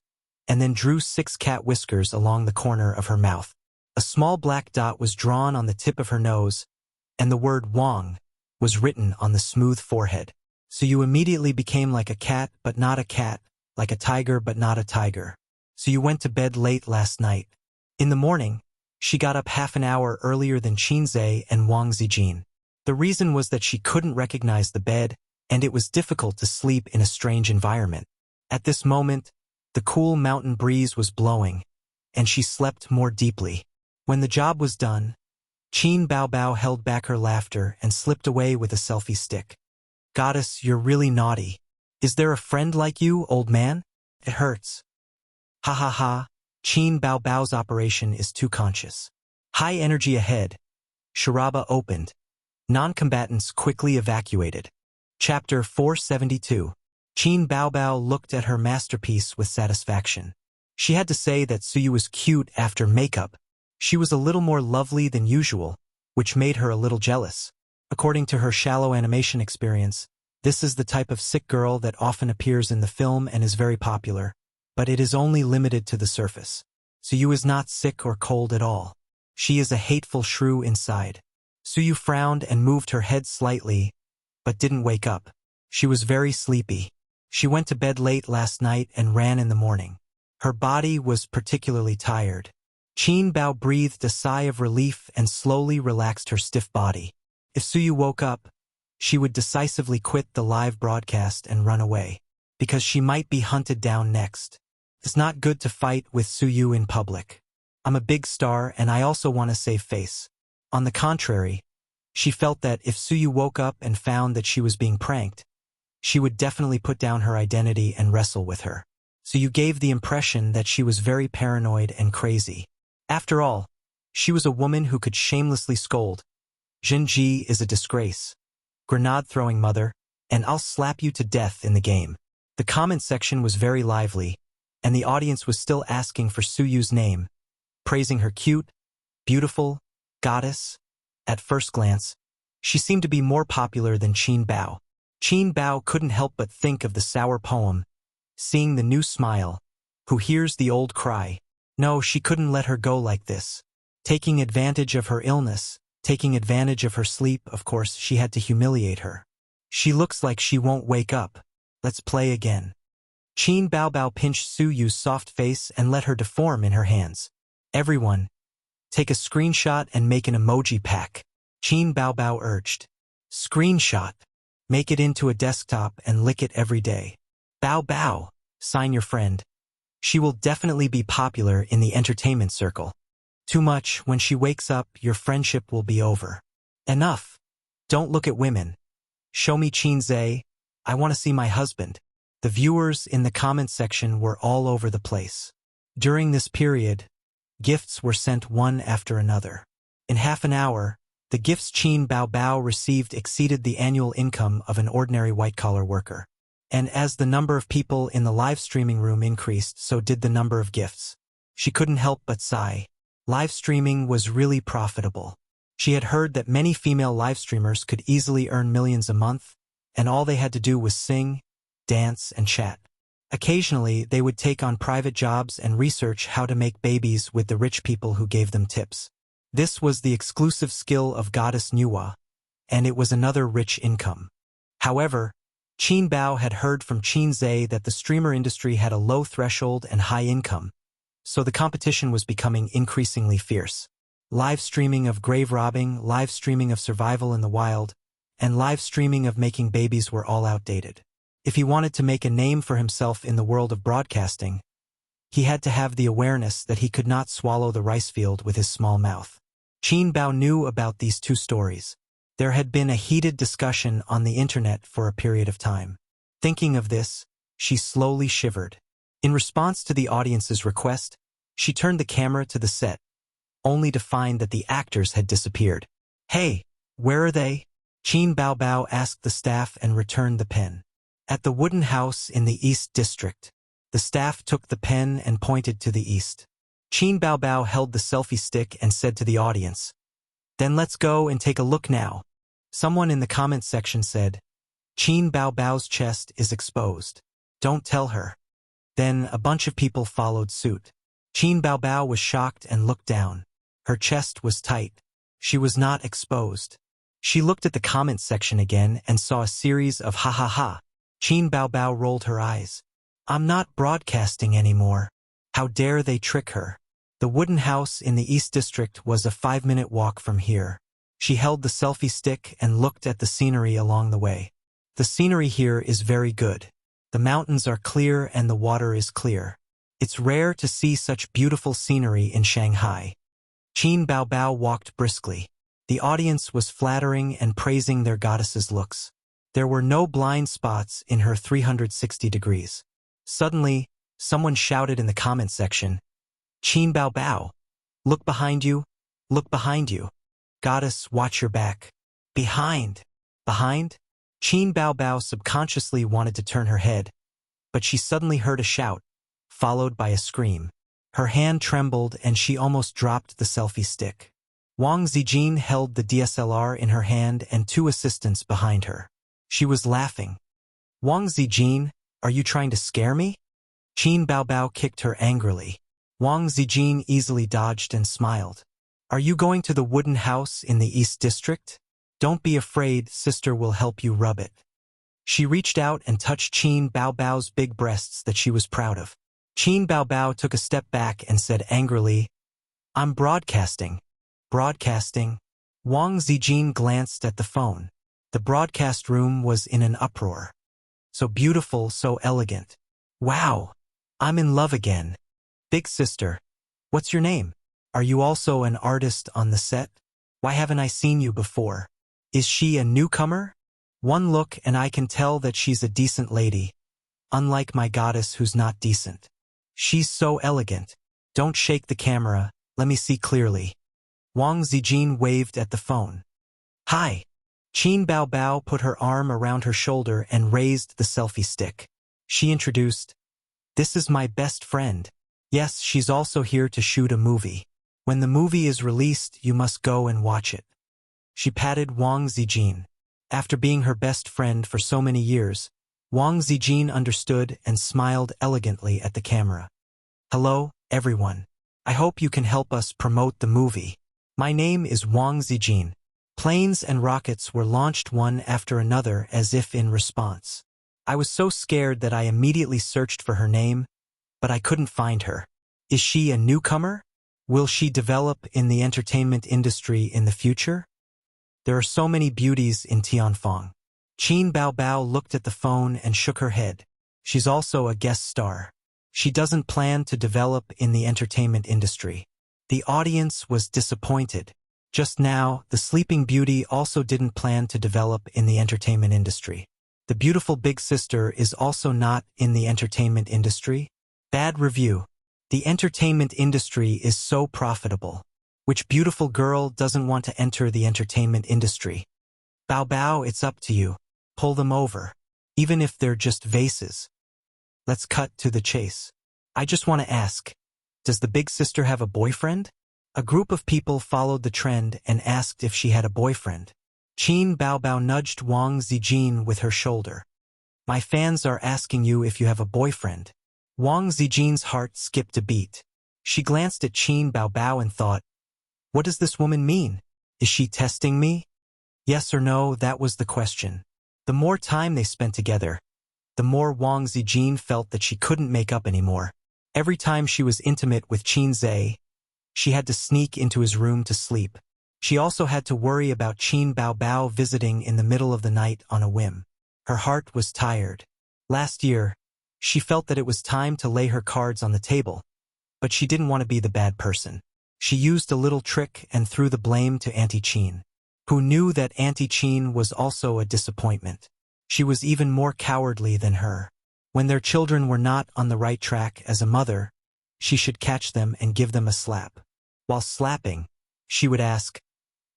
and then drew 6 cat whiskers along the corner of her mouth. A small black dot was drawn on the tip of her nose, and the word Wang was written on the smooth forehead. Suyu immediately became like a cat but not a cat, like a tiger but not a tiger. Suyu went to bed late last night. In the morning, she got up half an hour earlier than Qinze and Wang Zijin. The reason was that she couldn't recognize the bed, and it was difficult to sleep in a strange environment. At this moment, the cool mountain breeze was blowing, and she slept more deeply. When the job was done, Qin Baobao held back her laughter and slipped away with a selfie stick. Goddess, you're really naughty. Is there a friend like you, old man? It hurts. Ha ha ha, Qin Baobao's operation is too conscious. High energy ahead. Sharaba opened. Non-combatants quickly evacuated. Chapter 472. Qin Baobao looked at her masterpiece with satisfaction. She had to say that Suyu was cute after makeup. She was a little more lovely than usual, which made her a little jealous. According to her shallow animation experience, this is the type of sick girl that often appears in the film and is very popular, but it is only limited to the surface. Suyu is not sick or cold at all. She is a hateful shrew inside. Suyu frowned and moved her head slightly, but didn't wake up. She was very sleepy. She went to bed late last night and ran in the morning. Her body was particularly tired. Qin Bao breathed a sigh of relief and slowly relaxed her stiff body. If Suyu woke up, she would decisively quit the live broadcast and run away, because she might be hunted down next. It's not good to fight with Suyu in public. I'm a big star and I also want to save face. On the contrary, she felt that if Suyu woke up and found that she was being pranked, she would definitely put down her identity and wrestle with her. Suyu gave the impression that she was very paranoid and crazy. After all, she was a woman who could shamelessly scold. Jinji is a disgrace. grenade-throwing mother, and I'll slap you to death in the game. The comment section was very lively, and the audience was still asking for Suyu's name, praising her cute, beautiful, goddess. At first glance, she seemed to be more popular than Qin Bao. Qin Bao couldn't help but think of the sour poem, seeing the new smile, who hears the old cry. No, she couldn't let her go like this. Taking advantage of her illness, taking advantage of her sleep, of course, she had to humiliate her. She looks like she won't wake up. Let's play again. Qin Bao Bao pinched Suyu's soft face and let her deform in her hands. Everyone, take a screenshot and make an emoji pack. Qin Bao Bao urged. Screenshot. Make it into a desktop and lick it every day. Bao Bao, sign your friend. She will definitely be popular in the entertainment circle. Too much, when she wakes up, your friendship will be over. Enough. Don't look at women. Show me Qin Zhe. I want to see my husband. The viewers in the comment section were all over the place. During this period, gifts were sent one after another. In half an hour, the gifts Qin Bao Bao received exceeded the annual income of an ordinary white-collar worker. And as the number of people in the live streaming room increased, so did the number of gifts. She couldn't help but sigh. Live streaming was really profitable. She had heard that many female live streamers could easily earn millions a month, and all they had to do was sing, dance, and chat. Occasionally, they would take on private jobs and research how to make babies with the rich people who gave them tips. This was the exclusive skill of Goddess Nuwa, and it was another rich income. However, Qin Bao had heard from Qin Zhe that the streamer industry had a low threshold and high income, so the competition was becoming increasingly fierce. Live streaming of grave robbing, live streaming of survival in the wild, and live streaming of making babies were all outdated. If he wanted to make a name for himself in the world of broadcasting, he had to have the awareness that he could not swallow the rice field with his small mouth. Qin Bao knew about these two stories. There had been a heated discussion on the internet for a period of time. Thinking of this, she slowly shivered. In response to the audience's request, she turned the camera to the set, only to find that the actors had disappeared. Hey, where are they? Qin Bao Bao asked the staff and returned the pen. At the wooden house in the East District. The staff took the pen and pointed to the east. Qin Bao Bao held the selfie stick and said to the audience, "Then let's go and take a look now." Someone in the comments section said, "Qin Bao Bao's chest is exposed. Don't tell her." Then a bunch of people followed suit. Qin Bao Bao was shocked and looked down. Her chest was tight. She was not exposed. She looked at the comments section again and saw a series of ha ha ha. Qin Bao Bao rolled her eyes. "I'm not broadcasting anymore. How dare they trick her?" The wooden house in the East District was a 5-minute walk from here. She held the selfie stick and looked at the scenery along the way. The scenery here is very good. The mountains are clear and the water is clear. It's rare to see such beautiful scenery in Shanghai. Qin Bao Bao walked briskly. The audience was flattering and praising their goddess's looks. There were no blind spots in her 360 degrees. Suddenly, someone shouted in the comment section, "Qin Bao Bao, look behind you, look behind you. Goddess, watch your back." Behind. Behind? Qin Bao Bao subconsciously wanted to turn her head, but she suddenly heard a shout, followed by a scream. Her hand trembled and she almost dropped the selfie stick. Wang Zijin held the DSLR in her hand and 2 assistants behind her. She was laughing. "Wang Zijin, are you trying to scare me?" Qin Bao Bao kicked her angrily. Wang Zijin easily dodged and smiled. "Are you going to the wooden house in the East District? Don't be afraid, sister will help you rub it." She reached out and touched Qin Bao Bao's big breasts that she was proud of. Qin Bao Bao took a step back and said angrily, "I'm broadcasting." Broadcasting? Wang Zijin glanced at the phone. The broadcast room was in an uproar. So beautiful, so elegant. "Wow! I'm in love again. Big sister, what's your name? Are you also an artist on the set? Why haven't I seen you before? Is she a newcomer? One look and I can tell that she's a decent lady, unlike my goddess who's not decent. She's so elegant. Don't shake the camera, let me see clearly." Wang Zijin waved at the phone. "Hi." Qin Bao Bao put her arm around her shoulder and raised the selfie stick. She introduced, "This is my best friend. Yes, she's also here to shoot a movie. When the movie is released, you must go and watch it." She patted Wang Zijin. After being her best friend for so many years, Wang Zijin understood and smiled elegantly at the camera. "Hello, everyone. I hope you can help us promote the movie. My name is Wang Zijin." Planes and rockets were launched one after another as if in response. I was so scared that I immediately searched for her name, but I couldn't find her. Is she a newcomer? Will she develop in the entertainment industry in the future? There are so many beauties in Tianfang. Qin Bao Bao looked at the phone and shook her head. She's also a guest star. She doesn't plan to develop in the entertainment industry. The audience was disappointed. Just now, the Sleeping Beauty also didn't plan to develop in the entertainment industry. The beautiful big sister is also not in the entertainment industry. Bad review. The entertainment industry is so profitable. Which beautiful girl doesn't want to enter the entertainment industry? Bao Bao, it's up to you. Pull them over. Even if they're just vases. Let's cut to the chase. I just want to ask, does the big sister have a boyfriend? A group of people followed the trend and asked if she had a boyfriend. Qin Bao Bao nudged Wang Zijin with her shoulder. My fans are asking you if you have a boyfriend. Wang Zijin's heart skipped a beat. She glanced at Qin Bao Bao and thought, what does this woman mean? Is she testing me? Yes or no, that was the question. The more time they spent together, the more Wang Zijin felt that she couldn't make up anymore. Every time she was intimate with Qin Zhe, she had to sneak into his room to sleep. She also had to worry about Qin Bao Bao visiting in the middle of the night on a whim. Her heart was tired. Last year, she felt that it was time to lay her cards on the table, but she didn't want to be the bad person. She used a little trick and threw the blame to Auntie Qin, who knew that Auntie Qin was also a disappointment. She was even more cowardly than her. When their children were not on the right track as a mother, she should catch them and give them a slap. While slapping, she would ask,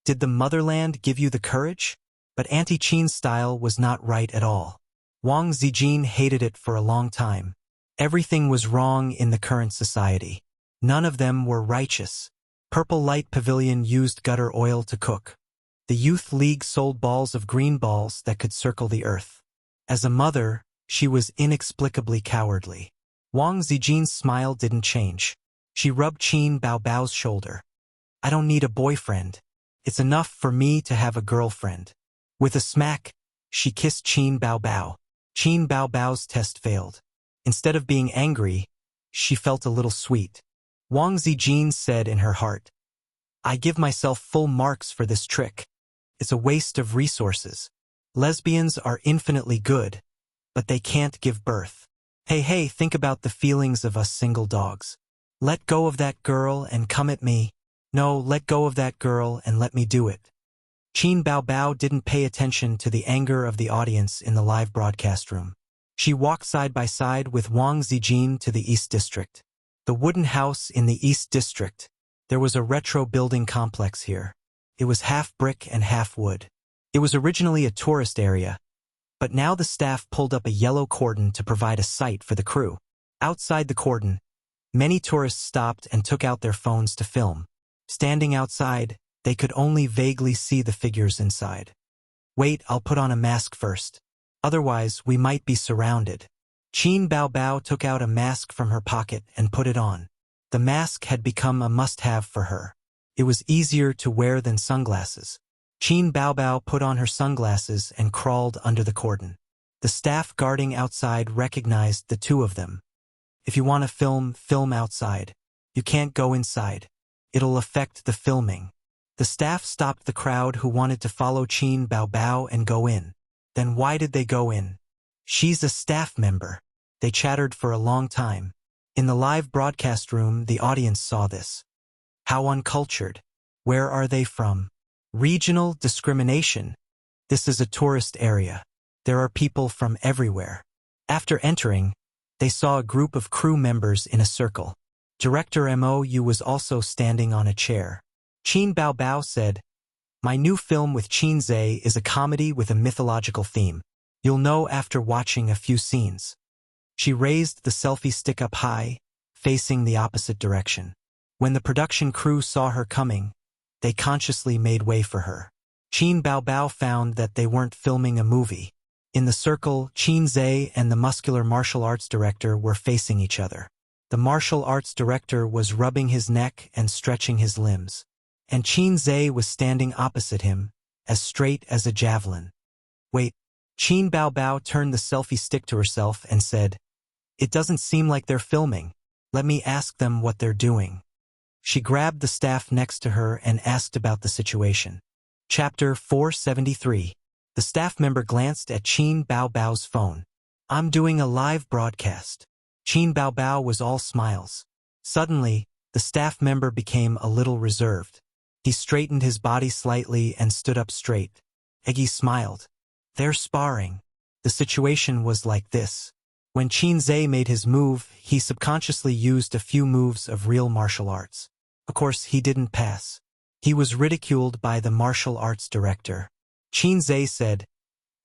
did the motherland give you the courage? But Auntie Qin's style was not right at all. Wang Zijin hated it for a long time. Everything was wrong in the current society. None of them were righteous. Purple Light Pavilion used gutter oil to cook. The Youth League sold balls of green balls that could circle the earth. As a mother, she was inexplicably cowardly. Wang Zijin's smile didn't change. She rubbed Qin Bao Bao's shoulder. I don't need a boyfriend. It's enough for me to have a girlfriend. With a smack, she kissed Qin Bao Bao. Qin Bao Bao's test failed. Instead of being angry, she felt a little sweet. Wang Zijin said in her heart, I give myself full marks for this trick. It's a waste of resources. Lesbians are infinitely good, but they can't give birth. Hey, think about the feelings of us single dogs. Let go of that girl and come at me. No, let go of that girl and let me do it. Qin Bao Bao didn't pay attention to the anger of the audience in the live broadcast room. She walked side by side with Wang Zijin to the East District. The wooden house in the East District. There was a retro building complex here. It was half brick and half wood. It was originally a tourist area, but now the staff pulled up a yellow cordon to provide a site for the crew. Outside the cordon, many tourists stopped and took out their phones to film. Standing outside, they could only vaguely see the figures inside. Wait, I'll put on a mask first. Otherwise, we might be surrounded. Qin Bao Bao took out a mask from her pocket and put it on. The mask had become a must-have for her. It was easier to wear than sunglasses. Qin Bao Bao put on her sunglasses and crawled under the cordon. The staff guarding outside recognized the two of them. If you want to film outside. You can't go inside. It'll affect the filming. The staff stopped the crowd who wanted to follow Qin Bao Bao and go in. Then why did they go in? She's a staff member. They chattered for a long time. In the live broadcast room, the audience saw this. How uncultured. Where are they from? Regional discrimination. This is a tourist area. There are people from everywhere. After entering, they saw a group of crew members in a circle. Director Mou was also standing on a chair. Qin Bao Bao said, My new film with Qin Zhe is a comedy with a mythological theme. You'll know after watching a few scenes. She raised the selfie stick up high, facing the opposite direction. When the production crew saw her coming, they consciously made way for her. Qin Baobao found that they weren't filming a movie. In the circle, Qin Zhe and the muscular martial arts director were facing each other. The martial arts director was rubbing his neck and stretching his limbs. And Qin Zhe was standing opposite him, as straight as a javelin. Wait, Qin Baobao turned the selfie stick to herself and said, "It doesn't seem like they're filming. Let me ask them what they're doing." She grabbed the staff next to her and asked about the situation. Chapter 473. The staff member glanced at Qin Baobao's phone. "I'm doing a live broadcast." Qin Baobao was all smiles. Suddenly, the staff member became a little reserved. He straightened his body slightly and stood up straight. Eggy smiled. "They're sparring." The situation was like this. When Qin Zhe made his move, he subconsciously used a few moves of real martial arts. Of course, he didn't pass. He was ridiculed by the martial arts director. Qin Zhe said,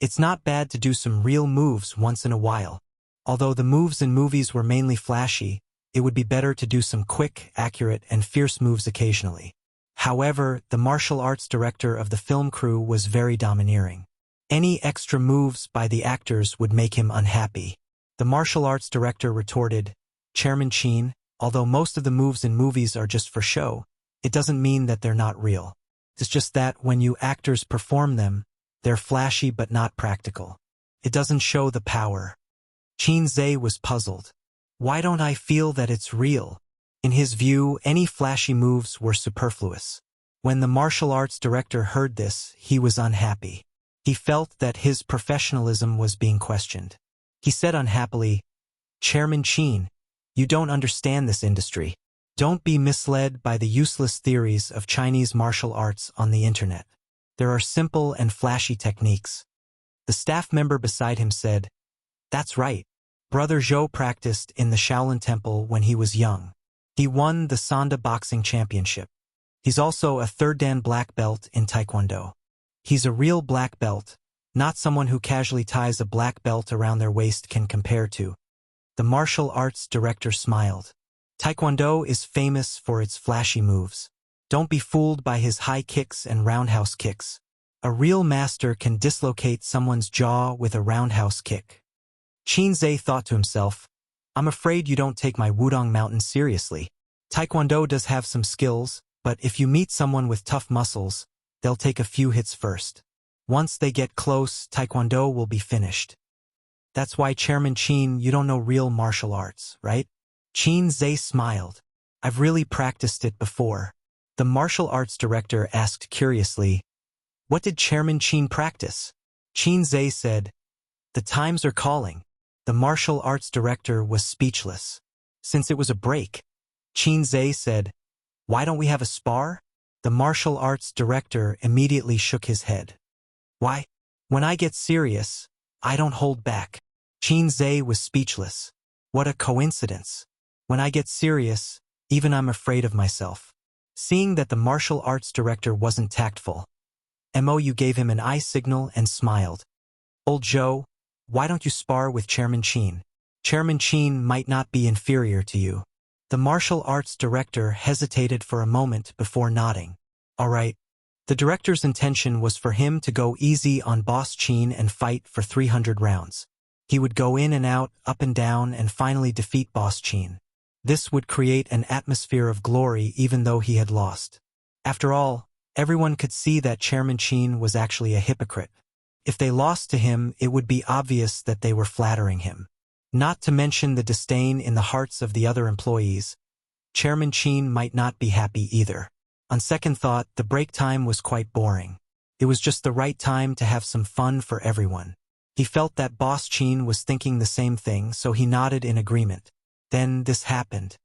"It's not bad to do some real moves once in a while. Although the moves in movies were mainly flashy, it would be better to do some quick, accurate, and fierce moves occasionally." However, the martial arts director of the film crew was very domineering. Any extra moves by the actors would make him unhappy. The martial arts director retorted, "Chairman Qin, although most of the moves in movies are just for show, it doesn't mean that they're not real. It's just that when you actors perform them, they're flashy but not practical. It doesn't show the power." Qin Zhe was puzzled. Why don't I feel that it's real? In his view, any flashy moves were superfluous. When the martial arts director heard this, he was unhappy. He felt that his professionalism was being questioned. He said unhappily, "Chairman Qin, you don't understand this industry. Don't be misled by the useless theories of Chinese martial arts on the internet. There are simple and flashy techniques." The staff member beside him said, "That's right. Brother Zhou practiced in the Shaolin Temple when he was young. He won the Sanda Boxing Championship. He's also a third Dan black belt in Taekwondo. He's a real black belt, not someone who casually ties a black belt around their waist can compare to." The martial arts director smiled. Taekwondo is famous for its flashy moves. Don't be fooled by his high kicks and roundhouse kicks. A real master can dislocate someone's jaw with a roundhouse kick. Qin Zhe thought to himself, "I'm afraid you don't take my Wudong Mountain seriously. Taekwondo does have some skills, but if you meet someone with tough muscles, they'll take a few hits first. Once they get close, Taekwondo will be finished. That's why, Chairman Qin, you don't know real martial arts, right?" Qin Zhe smiled. "I've really practiced it before." The martial arts director asked curiously, "What did Chairman Qin practice?" Qin Zhe said, "The times are calling." The martial arts director was speechless. Since it was a break, Qin Zhe said, "Why don't we have a spar?" The martial arts director immediately shook his head. "Why? When I get serious, I don't hold back." Qin Zhe was speechless. What a coincidence. When I get serious, even I'm afraid of myself. Seeing that the martial arts director wasn't tactful, Mou gave him an eye signal and smiled. "Old Zhou, why don't you spar with Chairman Qin? Chairman Qin might not be inferior to you." The martial arts director hesitated for a moment before nodding. "All right." The director's intention was for him to go easy on Boss Qin and fight for 300 rounds. He would go in and out, up and down, and finally defeat Boss Qin. This would create an atmosphere of glory even though he had lost. After all, everyone could see that Chairman Qin was actually a hypocrite. If they lost to him, it would be obvious that they were flattering him. Not to mention the disdain in the hearts of the other employees. Chairman Qin might not be happy either. On second thought, the break time was quite boring. It was just the right time to have some fun for everyone. He felt that Boss Qin was thinking the same thing, so he nodded in agreement. Then this happened.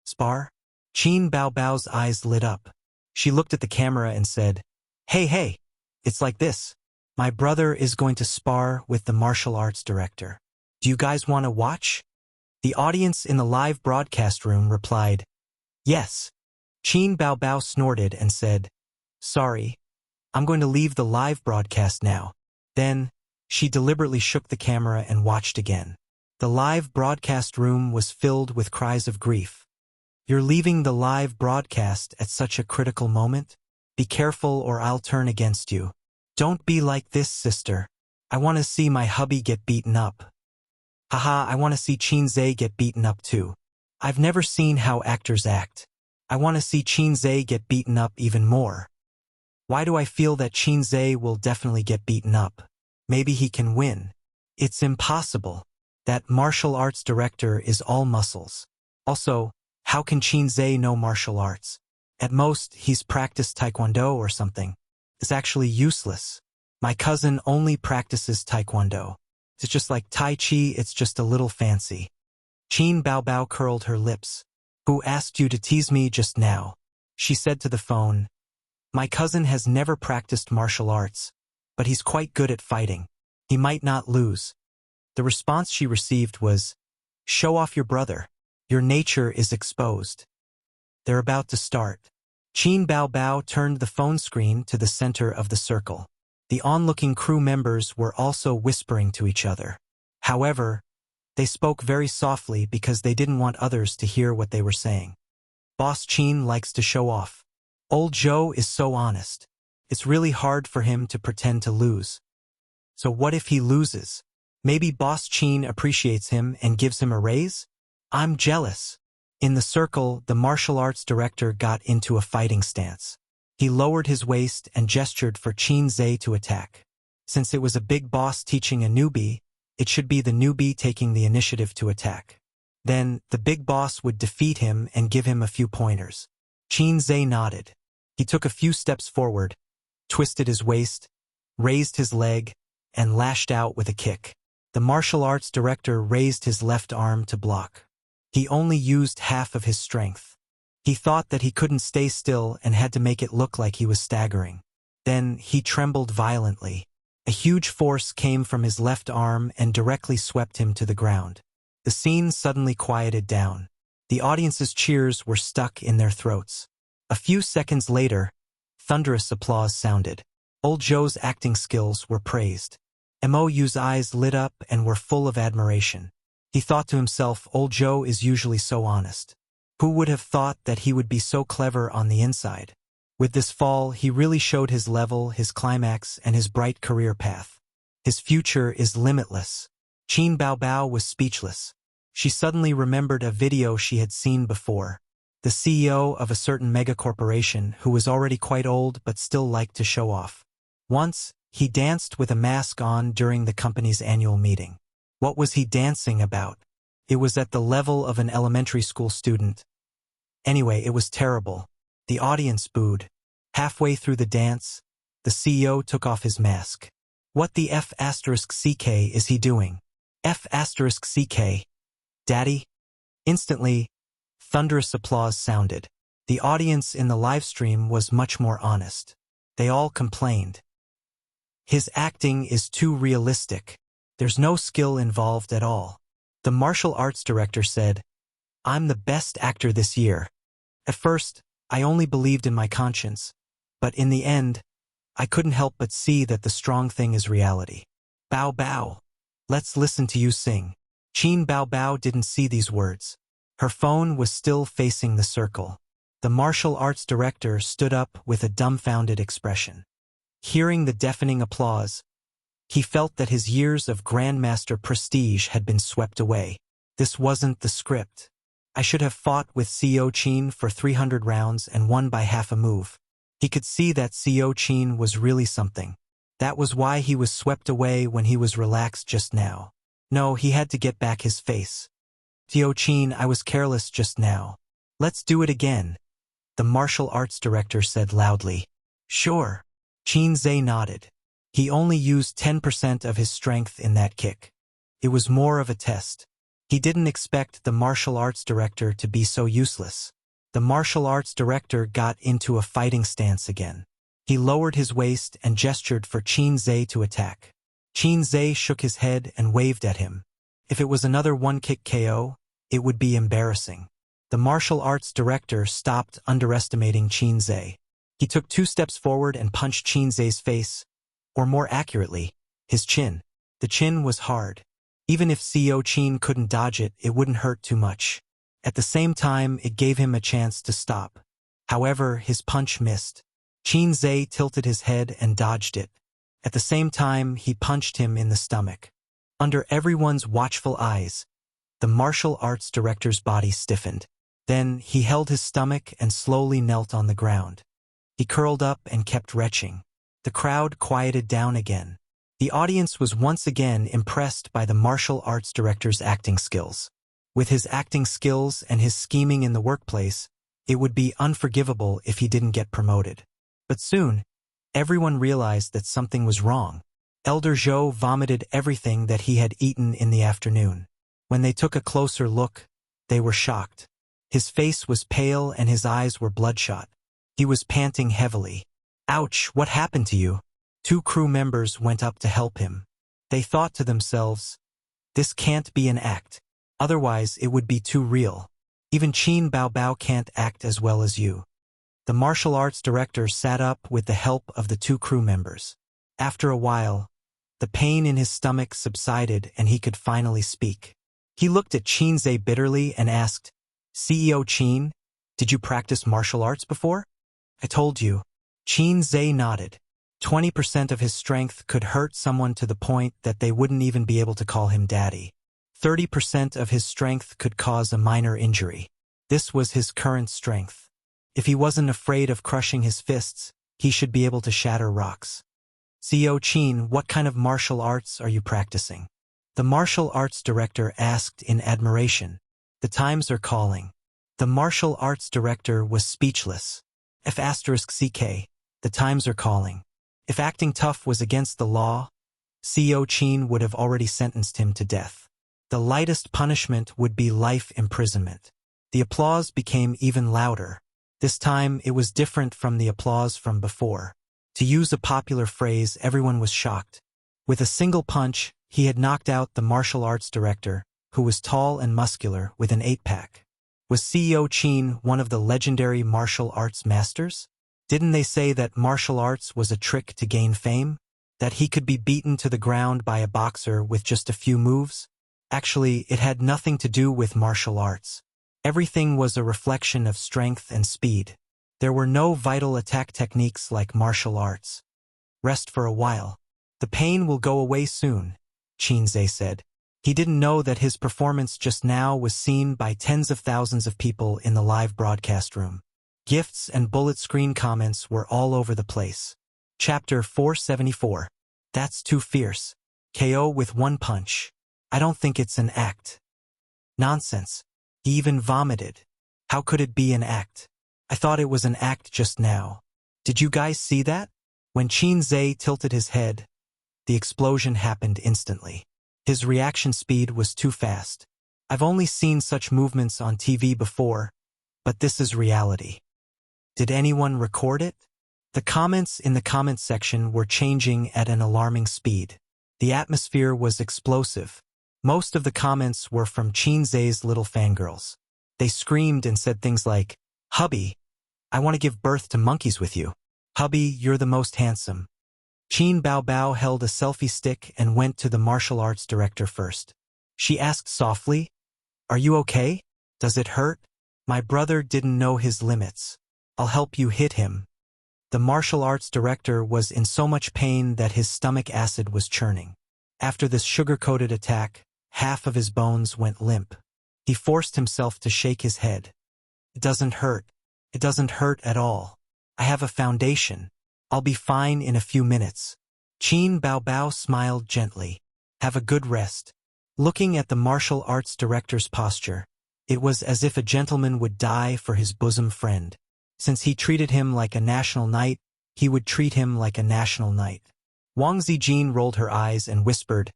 "Spar?" Qin Baobao's eyes lit up. She looked at the camera and said, Hey, it's like this. My brother is going to spar with the martial arts director. Do you guys want to watch?" The audience in the live broadcast room replied, "Yes." Qin Baobao snorted and said, "Sorry, I'm going to leave the live broadcast now. Then, she deliberately shook the camera and watched again. The live broadcast room was filled with cries of grief. You're leaving the live broadcast at such a critical moment? Be careful or I'll turn against you. Don't be like this, sister. I want to see my hubby get beaten up. Haha, I want to see Qinzhe get beaten up too. I've never seen how actors act. I want to see Qinzhe get beaten up even more. Why do I feel that Qinzhe will definitely get beaten up? Maybe he can win. It's impossible. That martial arts director is all muscles. Also, how can Qinzhe know martial arts? At most, he's practiced taekwondo or something. It's actually useless. My cousin only practices taekwondo. It's just like Tai Chi, it's just a little fancy. Qin Baobao curled her lips. Who asked you to tease me just now? She said to the phone. My cousin has never practiced martial arts, but he's quite good at fighting. He might not lose. The response she received was, show off your brother. Your nature is exposed. They're about to start. Qin Baobao turned the phone screen to the center of the circle. The onlooking crew members were also whispering to each other. However, they spoke very softly because they didn't want others to hear what they were saying. Boss Qin likes to show off. Old Joe is so honest. It's really hard for him to pretend to lose. So what if he loses? Maybe Boss Qin appreciates him and gives him a raise? I'm jealous. In the circle, the martial arts director got into a fighting stance. He lowered his waist and gestured for Qinzhe to attack. Since it was a big boss teaching a newbie, it should be the newbie taking the initiative to attack. Then, the big boss would defeat him and give him a few pointers. Qinzhe nodded. He took a few steps forward, twisted his waist, raised his leg, and lashed out with a kick. The martial arts director raised his left arm to block. He only used half of his strength. He thought that he couldn't stay still and had to make it look like he was staggering. Then he trembled violently. A huge force came from his left arm and directly swept him to the ground. The scene suddenly quieted down. The audience's cheers were stuck in their throats. A few seconds later, thunderous applause sounded. Old Joe's acting skills were praised. Mou's eyes lit up and were full of admiration. He thought to himself, Old Joe is usually so honest. Who would have thought that he would be so clever on the inside? With this fall, he really showed his level, his climax, and his bright career path. His future is limitless. Qin Baobao was speechless. She suddenly remembered a video she had seen before. The CEO of a certain megacorporation who was already quite old but still liked to show off. Once, he danced with a mask on during the company's annual meeting. What was he dancing about? It was at the level of an elementary school student. Anyway, it was terrible. The audience booed. Halfway through the dance, the CEO took off his mask. What the F***ck is he doing? F***ck. Daddy? Instantly, thunderous applause sounded. The audience in the live stream was much more honest. They all complained. His acting is too realistic. There's no skill involved at all. The martial arts director said, I'm the best actor this year. At first, I only believed in my conscience, but in the end, I couldn't help but see that the strong thing is reality. Bao Bao. Let's listen to you sing. Qin Baobao didn't see these words. Her phone was still facing the circle. The martial arts director stood up with a dumbfounded expression. Hearing the deafening applause, he felt that his years of grandmaster prestige had been swept away. This wasn't the script. I should have fought with CEO Qin for 300 rounds and won by half a move. He could see that CEO Qin was really something. That was why he was swept away when he was relaxed just now. No, he had to get back his face. CEO Qin, I was careless just now. Let's do it again. The martial arts director said loudly. Sure. Qinzhe nodded. He only used 10% of his strength in that kick. It was more of a test. He didn't expect the martial arts director to be so useless. The martial arts director got into a fighting stance again. He lowered his waist and gestured for Qinzhe to attack. Qinzhe shook his head and waved at him. If it was another one-kick KO, it would be embarrassing. The martial arts director stopped underestimating Qinzhe. He took 2 steps forward and punched Qin Zhe's face, or more accurately, his chin. The chin was hard. Even if CEO Qin couldn't dodge it, it wouldn't hurt too much. At the same time, it gave him a chance to stop. However, his punch missed. Qin Zhe tilted his head and dodged it. At the same time, he punched him in the stomach. Under everyone's watchful eyes, the martial arts director's body stiffened. Then, he held his stomach and slowly knelt on the ground. He curled up and kept retching. The crowd quieted down again. The audience was once again impressed by the martial arts director's acting skills. With his acting skills and his scheming in the workplace, it would be unforgivable if he didn't get promoted. But soon, everyone realized that something was wrong. Elder Zhou vomited everything that he had eaten in the afternoon. When they took a closer look, they were shocked. His face was pale and his eyes were bloodshot. He was panting heavily. "Ouch, what happened to you?" 2 crew members went up to help him. They thought to themselves, "This can't be an act. Otherwise, it would be too real. Even Qin Baobao can't act as well as you." The martial arts director sat up with the help of the 2 crew members. After a while, the pain in his stomach subsided and he could finally speak. He looked at Qin Zhe bitterly and asked, "CEO Qin, did you practice martial arts before?" "I told you." Qin Zhe nodded. 20% of his strength could hurt someone to the point that they wouldn't even be able to call him daddy. 30% of his strength could cause a minor injury. This was his current strength. If he wasn't afraid of crushing his fists, he should be able to shatter rocks. "CEO Qin, what kind of martial arts are you practicing?" The martial arts director asked in admiration. "The times are calling." The martial arts director was speechless. F***CK, the times are calling. If acting tough was against the law, CEO Qin would have already sentenced him to death. The lightest punishment would be life imprisonment. The applause became even louder. This time, it was different from the applause from before. To use a popular phrase, everyone was shocked. With a single punch, he had knocked out the martial arts director, who was tall and muscular with an 8-pack. Was CEO Qin one of the legendary martial arts masters? Didn't they say that martial arts was a trick to gain fame? That he could be beaten to the ground by a boxer with just a few moves? Actually, it had nothing to do with martial arts. Everything was a reflection of strength and speed. There were no vital attack techniques like martial arts. "Rest for a while. The pain will go away soon," Qin Zhe said. He didn't know that his performance just now was seen by tens of thousands of people in the live broadcast room. Gifts and bullet screen comments were all over the place. Chapter 474. "That's too fierce. KO with 1 punch. I don't think it's an act." "Nonsense. He even vomited. How could it be an act? I thought it was an act just now. Did you guys see that?" When Qin Zhe tilted his head, the explosion happened instantly. His reaction speed was too fast. I've only seen such movements on TV before, but this is reality. Did anyone record it? The comments in the comments section were changing at an alarming speed. The atmosphere was explosive. Most of the comments were from Qin Zhe's little fangirls. They screamed and said things like, "Hubby, I want to give birth to monkeys with you. Hubby, you're the most handsome." Qin Baobao held a selfie stick and went to the martial arts director first. She asked softly, "Are you okay? Does it hurt? My brother didn't know his limits. I'll help you hit him." The martial arts director was in so much pain that his stomach acid was churning. After this sugar-coated attack, half of his bones went limp. He forced himself to shake his head. "It doesn't hurt. It doesn't hurt at all. I have a foundation. I'll be fine in a few minutes." Qin Baobao smiled gently. "Have a good rest." Looking at the martial arts director's posture, it was as if a gentleman would die for his bosom friend. Since he treated him like a national knight, he would treat him like a national knight. Wang Zijin rolled her eyes and whispered,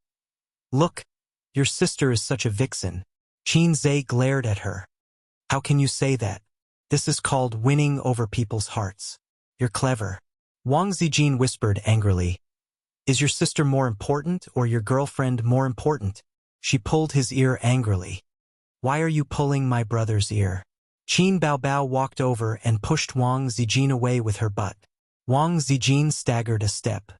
"Look, your sister is such a vixen." Qin Zhe glared at her. "How can you say that? This is called winning over people's hearts. You're clever." Wang Zijin whispered angrily, "Is your sister more important or your girlfriend more important?" She pulled his ear angrily. "Why are you pulling my brother's ear?" Qin Baobao walked over and pushed Wang Zijin away with her butt. Wang Zijin staggered a step.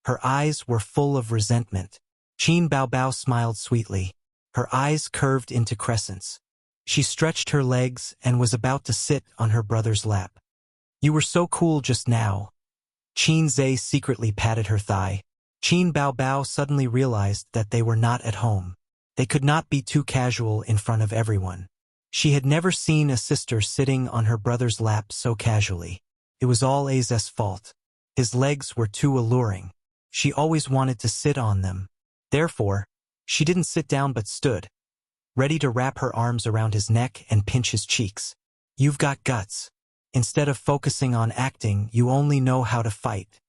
Her eyes were full of resentment. Qin Baobao smiled sweetly. Her eyes curved into crescents. She stretched her legs and was about to sit on her brother's lap. "You were so cool just now." Qin Zhe secretly patted her thigh. Qin Baobao suddenly realized that they were not at home. They could not be too casual in front of everyone. She had never seen a sister sitting on her brother's lap so casually. It was all A's fault. His legs were too alluring. She always wanted to sit on them. Therefore, she didn't sit down but stood, ready to wrap her arms around his neck and pinch his cheeks. "You've got guts. Instead of focusing on acting, you only know how to fight."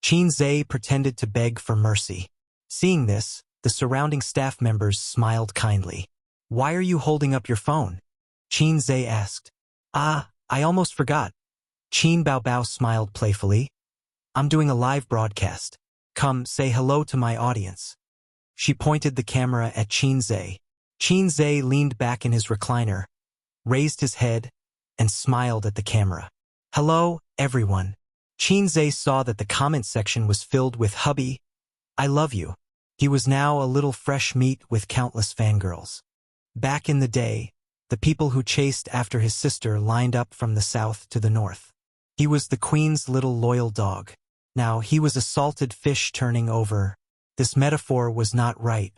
Qin Zhe pretended to beg for mercy. Seeing this, the surrounding staff members smiled kindly. "Why are you holding up your phone?" Qin Zhe asked. "Ah, I almost forgot." Qin Baobao smiled playfully. "I'm doing a live broadcast. Come, say hello to my audience." She pointed the camera at Qin Zhe. Qin Zhe leaned back in his recliner, raised his head, and smiled at the camera. "Hello, everyone." Qin Zhe saw that the comment section was filled with "Hubby, I love you." He was now a little fresh meat with countless fangirls. Back in the day, the people who chased after his sister lined up from the south to the north. He was the queen's little loyal dog. Now he was a salted fish turning over. This metaphor was not right.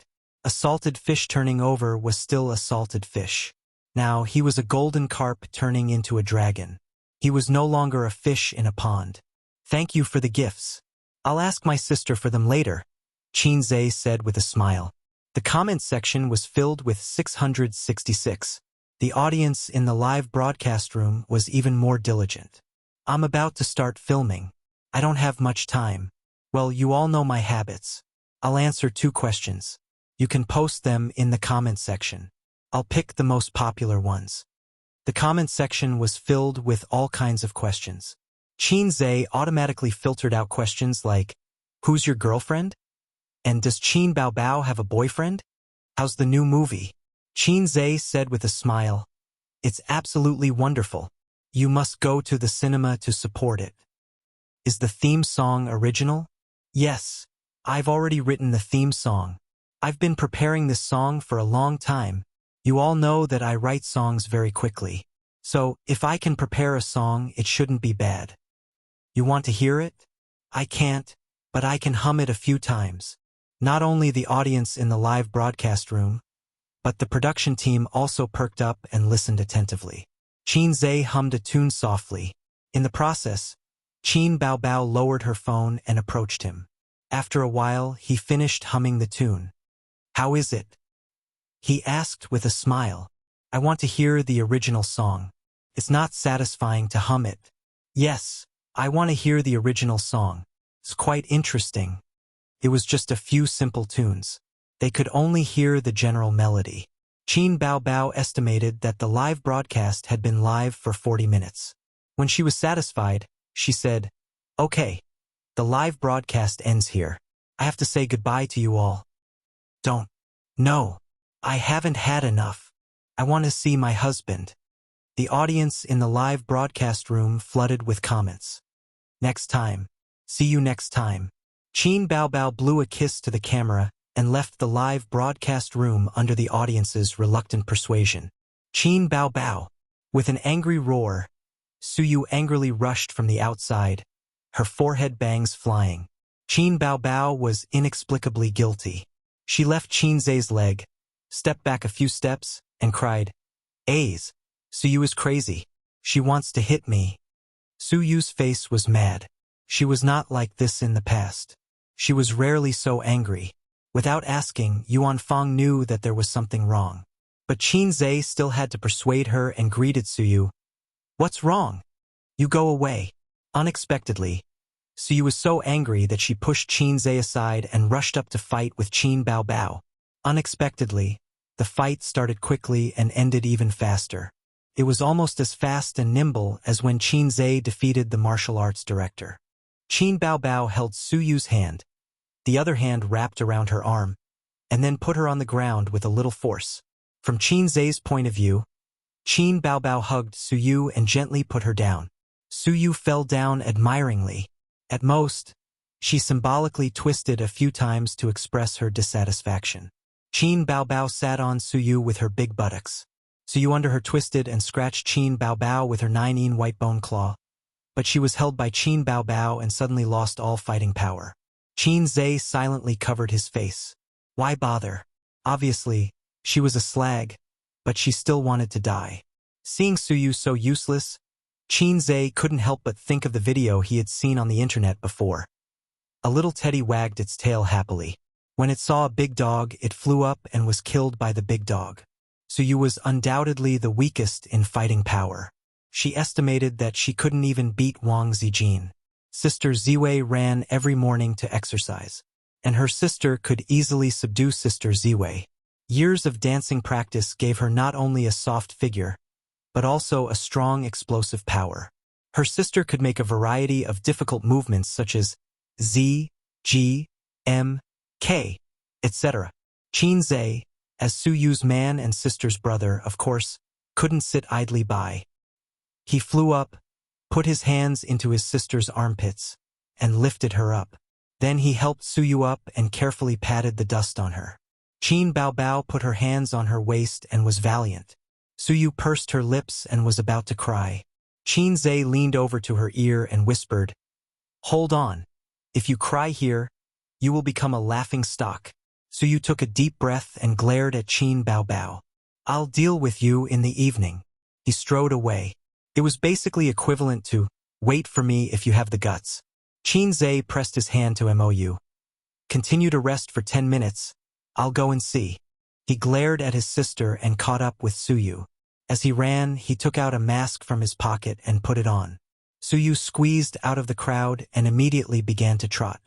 A salted fish turning over was still a salted fish. Now he was a golden carp turning into a dragon. He was no longer a fish in a pond. "Thank you for the gifts. I'll ask my sister for them later," Qin Zhe said with a smile. The comment section was filled with 666. The audience in the live broadcast room was even more diligent. "I'm about to start filming. I don't have much time. Well, you all know my habits. I'll answer 2 questions. You can post them in the comment section. I'll pick the most popular ones." The comment section was filled with all kinds of questions. Qin Zhe automatically filtered out questions like, "Who's your girlfriend?" and "Does Qin Baobao have a boyfriend?" "How's the new movie?" Qin Zhe said with a smile, "It's absolutely wonderful. You must go to the cinema to support it." "Is the theme song original?" "Yes. I've already written the theme song. I've been preparing this song for a long time. You all know that I write songs very quickly. So, if I can prepare a song, it shouldn't be bad. You want to hear it?" "I can't, but I can hum it a few times." Not only the audience in the live broadcast room, but the production team also perked up and listened attentively. Qin Zhe hummed a tune softly. In the process, Qin Baobao lowered her phone and approached him. After a while, he finished humming the tune. "How is it?" he asked with a smile. "I want to hear the original song. It's not satisfying to hum it." "Yes, I want to hear the original song. It's quite interesting." It was just a few simple tunes. They could only hear the general melody. Qin Baobao estimated that the live broadcast had been live for 40 minutes. When she was satisfied, she said, "Okay, the live broadcast ends here. I have to say goodbye to you all." "Don't. No. I haven't had enough. I want to see my husband." The audience in the live broadcast room flooded with comments. "Next time. See you next time." Qin Baobao blew a kiss to the camera and left the live broadcast room under the audience's reluctant persuasion. Qin Baobao. With an angry roar, Suyu angrily rushed from the outside, her forehead bangs flying. Qin Baobao was inexplicably guilty. She left Qin Zhe's leg, stepped back a few steps, and cried, "A's, Suyu is crazy. She wants to hit me." Suyu's face was mad. She was not like this in the past. She was rarely so angry. Without asking, Yuan Fang knew that there was something wrong. But Qin Zhe still had to persuade her and greeted Suyu. "What's wrong? You go away." Unexpectedly, Suyu was so angry that she pushed Qin Zhe aside and rushed up to fight with Qin Baobao. Unexpectedly, the fight started quickly and ended even faster. It was almost as fast and nimble as when Qin Zhe defeated the martial arts director. Qin Baobao held Suyu's hand, the other hand wrapped around her arm, and then put her on the ground with a little force. From Qin Zhe's point of view, Qin Baobao hugged Suyu and gently put her down. Suyu fell down admiringly. At most, she symbolically twisted a few times to express her dissatisfaction. Qin Baobao sat on Suyu with her big buttocks. Suyu under her twisted and scratched Qin Baobao with her 9-in white bone claw. But she was held by Qin Baobao and suddenly lost all fighting power. Qin Zhe silently covered his face. Why bother? Obviously, she was a slag, but she still wanted to die. Seeing Suyu so useless, Qin Zhe couldn't help but think of the video he had seen on the internet before. A little teddy wagged its tail happily. When it saw a big dog, it flew up and was killed by the big dog. Suyu was undoubtedly the weakest in fighting power. She estimated that she couldn't even beat Wang Zijin. Sister Ziwei ran every morning to exercise, and her sister could easily subdue Sister Ziwei. Years of dancing practice gave her not only a soft figure, but also a strong explosive power. Her sister could make a variety of difficult movements such as Z, G, M, K, etc. Qin Zhe, as Suyu's man and sister's brother, of course, couldn't sit idly by. He flew up, put his hands into his sister's armpits, and lifted her up. Then he helped Suyu up and carefully patted the dust on her. Qin Baobao put her hands on her waist and was valiant. Suyu pursed her lips and was about to cry. Qin Zhe leaned over to her ear and whispered, "Hold on. If you cry here, you will become a laughing stock." Suyu took a deep breath and glared at Qin Baobao. "I'll deal with you in the evening." He strode away. It was basically equivalent to, "Wait for me if you have the guts." Qin Zhe pressed his hand to MOU. "Continue to rest for 10 minutes. I'll go and see." He glared at his sister and caught up with Suyu. As he ran, he took out a mask from his pocket and put it on. Suyu squeezed out of the crowd and immediately began to trot.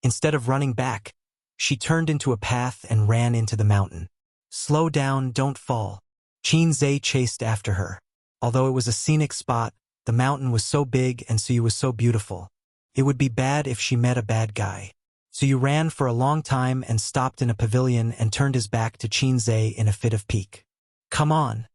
Instead of running back, she turned into a path and ran into the mountain. "Slow down, don't fall." Qin Zhe chased after her. Although it was a scenic spot, the mountain was so big and Suyu was so beautiful. It would be bad if she met a bad guy. Suyu ran for a long time and stopped in a pavilion and turned his back to Qin Zhe in a fit of pique. "Come on.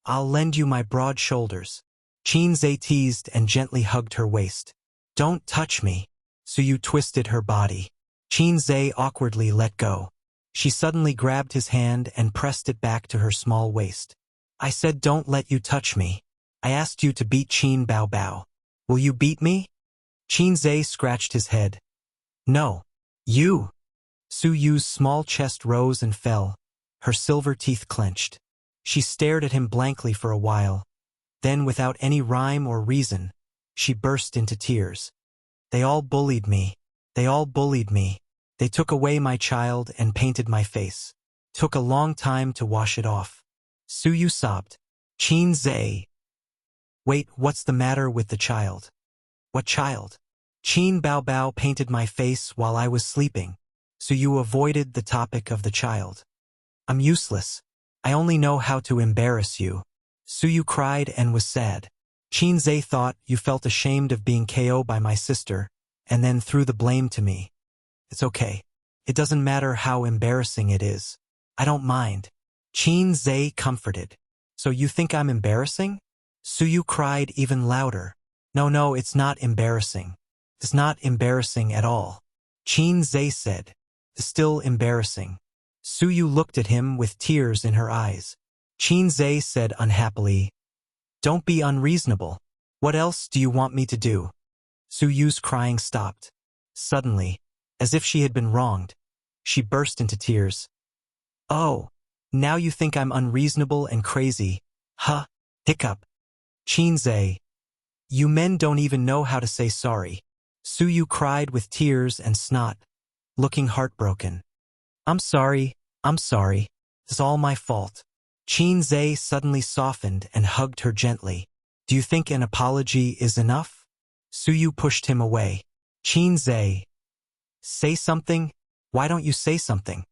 I'll lend you my broad shoulders." Qin Zhe teased and gently hugged her waist. "Don't touch me." Suyu twisted her body. Qin Zhe awkwardly let go. She suddenly grabbed his hand and pressed it back to her small waist. "I said don't let you touch me. I asked you to beat Qin Baobao. Will you beat me?" Qin Zhe scratched his head. "No. You." Suyu's small chest rose and fell, her silver teeth clenched. She stared at him blankly for a while. Then, without any rhyme or reason, she burst into tears. "They all bullied me. They all bullied me. They took away my child and painted my face. Took a long time to wash it off." Suyu sobbed. "Qin Zhe." "Wait, what's the matter with the child?" "What child?" "Qin Baobao painted my face while I was sleeping." Suyu avoided the topic of the child. "I'm useless. I only know how to embarrass you." Suyu cried and was sad. Qin Zhe thought you felt ashamed of being KO'd by my sister, and then threw the blame to me. "It's okay. It doesn't matter how embarrassing it is. I don't mind." Qin Zhe comforted. "So you think I'm embarrassing?" Suyu cried even louder. No, it's not embarrassing. It's not embarrassing at all." Qin Zhe said. "It's still embarrassing." Suyu looked at him with tears in her eyes. Qin Zhe said unhappily, "Don't be unreasonable. What else do you want me to do?" Suyu's crying stopped. Suddenly, as if she had been wronged, she burst into tears. "Oh, now you think I'm unreasonable and crazy, huh?" Hiccup. Qin Zhe. "You men don't even know how to say sorry." Suyu cried with tears and snot, looking heartbroken. I'm sorry. It's all my fault." Qin Zhe suddenly softened and hugged her gently. "Do you think an apology is enough?" Suyu pushed him away. Qin Zhe. "Say something? Why don't you say something?"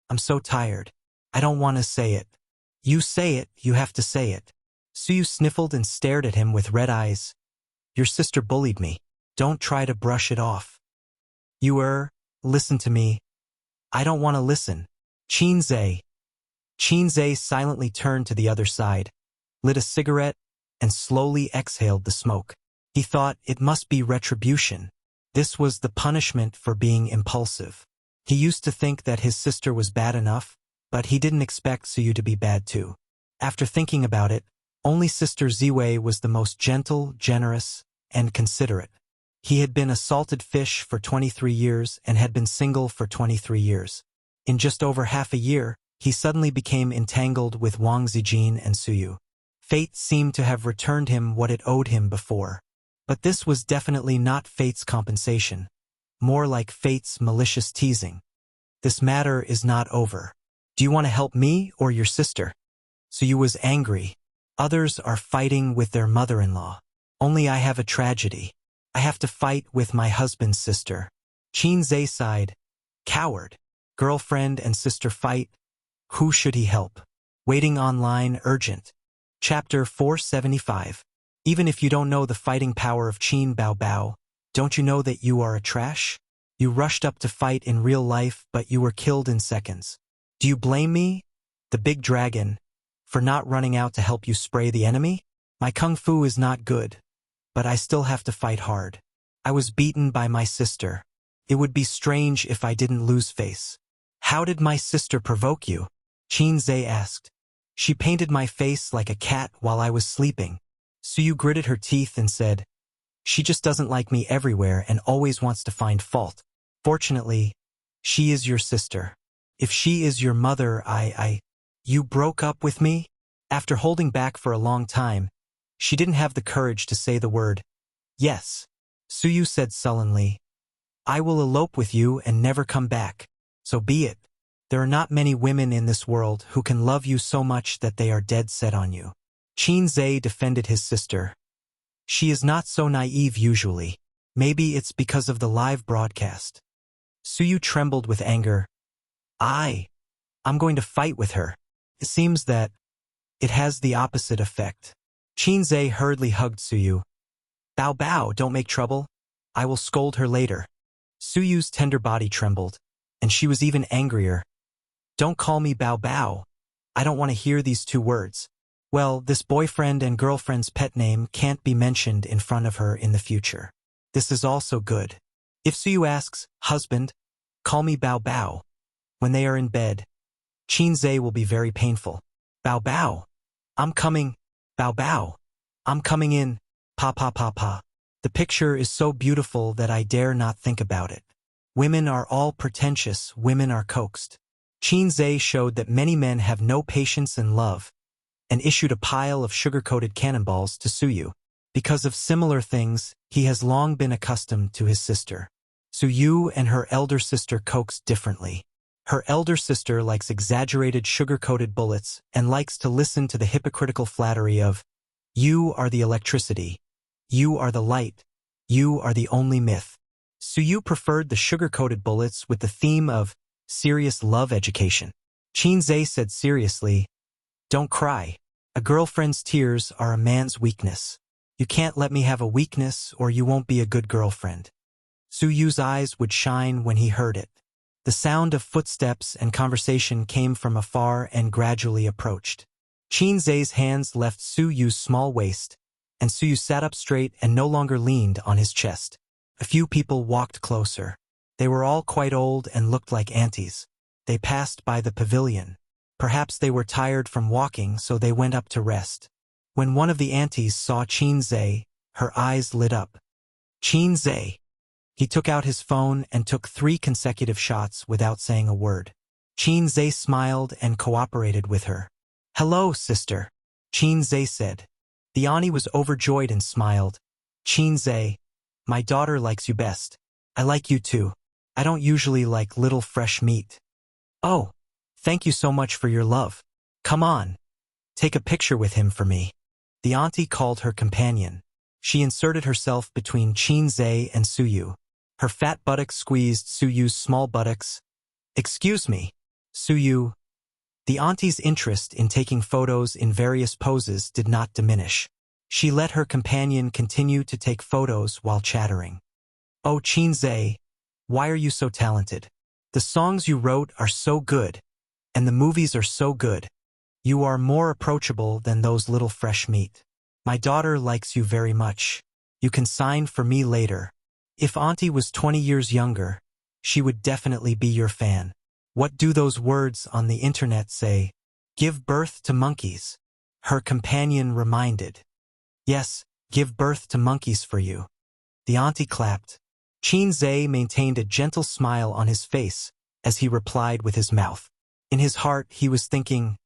"I'm so tired. I don't want to say it." "You say it, you have to say it." Suyu sniffled and stared at him with red eyes. "Your sister bullied me. Don't try to brush it off." Listen to me." "I don't want to listen." Qin Zhe. Qin Zhe silently turned to the other side. lit a cigarette, and slowly exhaled the smoke. He thought it must be retribution. This was the punishment for being impulsive. He used to think that his sister was bad enough, but he didn't expect Suyu to be bad too. After thinking about it, only Sister Ziwei was the most gentle, generous, and considerate. He had been a salted fish for 23 years and had been single for 23 years. In just over half a year, he suddenly became entangled with Wang Zijin and Suyu. Fate seemed to have returned him what it owed him before. But this was definitely not fate's compensation. More like fate's malicious teasing. This matter is not over. Do you want to help me or your sister? Suyu was angry. Others are fighting with their mother-in-law. Only I have a tragedy. I have to fight with my husband's sister. Qin Zhe sighed. Coward. Girlfriend and sister fight. Who should he help? Waiting online urgent. Chapter 475. Even if you don't know the fighting power of Qin Bao Bao, don't you know that you are a trash? You rushed up to fight in real life, but you were killed in seconds. Do you blame me, the big dragon, for not running out to help you spray the enemy? My kung fu is not good, but I still have to fight hard. I was beaten by my sister. It would be strange if I didn't lose face. How did my sister provoke you? Qin Zhe asked. She painted my face like a cat while I was sleeping. Suyu gritted her teeth and said, she just doesn't like me everywhere and always wants to find fault. Fortunately, she is your sister. If she is your mother, You broke up with me? After holding back for a long time, she didn't have the courage to say the word, yes. Suyu said sullenly, I will elope with you and never come back. So be it. There are not many women in this world who can love you so much that they are dead set on you. Qin Zhe defended his sister. She is not so naive usually. Maybe it's because of the live broadcast. Suyu trembled with anger. I'm going to fight with her. It seems that it has the opposite effect. Qin Zhe hurriedly hugged Suyu. Bao Bao, don't make trouble. I will scold her later. Suyu's tender body trembled, and she was even angrier. Don't call me Bao Bao. I don't want to hear these two words. Well, this boyfriend and girlfriend's pet name can't be mentioned in front of her in the future. This is also good. If Suyu asks, husband, call me Bao Bao. When they are in bed, Qin Zhe will be very painful. Bao Bao. I'm coming. Bao Bao. I'm coming in. Pa pa pa pa. The picture is so beautiful that I dare not think about it. Women are all pretentious, women are coaxed. Qin Zhe showed that many men have no patience in love, and issued a pile of sugar-coated cannonballs to Suyu. Because of similar things, he has long been accustomed to his sister. Suyu and her elder sister coaxed differently. Her elder sister likes exaggerated sugar-coated bullets and likes to listen to the hypocritical flattery of, you are the electricity, you are the light, you are the only myth. Suyu preferred the sugar-coated bullets with the theme of serious love education. Qin Zhe said seriously, don't cry. A girlfriend's tears are a man's weakness. You can't let me have a weakness or you won't be a good girlfriend. Suyu's eyes would shine when he heard it. The sound of footsteps and conversation came from afar and gradually approached. Qin Zhe's hands left Suyu's small waist, and Suyu sat up straight and no longer leaned on his chest. A few people walked closer. They were all quite old and looked like aunties. They passed by the pavilion. Perhaps they were tired from walking, so they went up to rest. When one of the aunties saw Qin Zhe, her eyes lit up. Qin Zhe. He took out his phone and took 3 consecutive shots without saying a word. Qin Zhe smiled and cooperated with her. Hello, sister, Qin Zhe said. The auntie was overjoyed and smiled. Qin Zhe, my daughter likes you best. I like you too. I don't usually like little fresh meat. Oh, thank you so much for your love. Come on. Take a picture with him for me. The auntie called her companion. She inserted herself between Qin Zhe and Suyu. Her fat buttocks squeezed Suyu's small buttocks. Excuse me, Suyu. The auntie's interest in taking photos in various poses did not diminish. She let her companion continue to take photos while chattering. Oh, Qin Zhe, why are you so talented? The songs you wrote are so good, and the movies are so good. You are more approachable than those little fresh meat. My daughter likes you very much. You can sign for me later. If Auntie was 20 years younger, she would definitely be your fan. What do those words on the internet say? Give birth to monkeys. Her companion reminded. Yes, give birth to monkeys for you. The auntie clapped. Qin Zhe maintained a gentle smile on his face as he replied with his mouth. In his heart, he was thinking,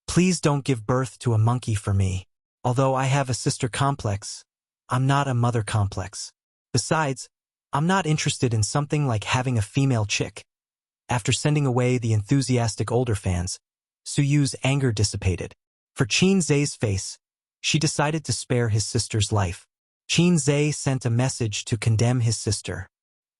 please don't give birth to a monkey for me. Although I have a sister complex, I'm not a mother complex. Besides, I'm not interested in something like having a female chick. After sending away the enthusiastic older fans, Suyu's anger dissipated. For Qin Zhe's face, she decided to spare his sister's life. Qin Zhe sent a message to condemn his sister.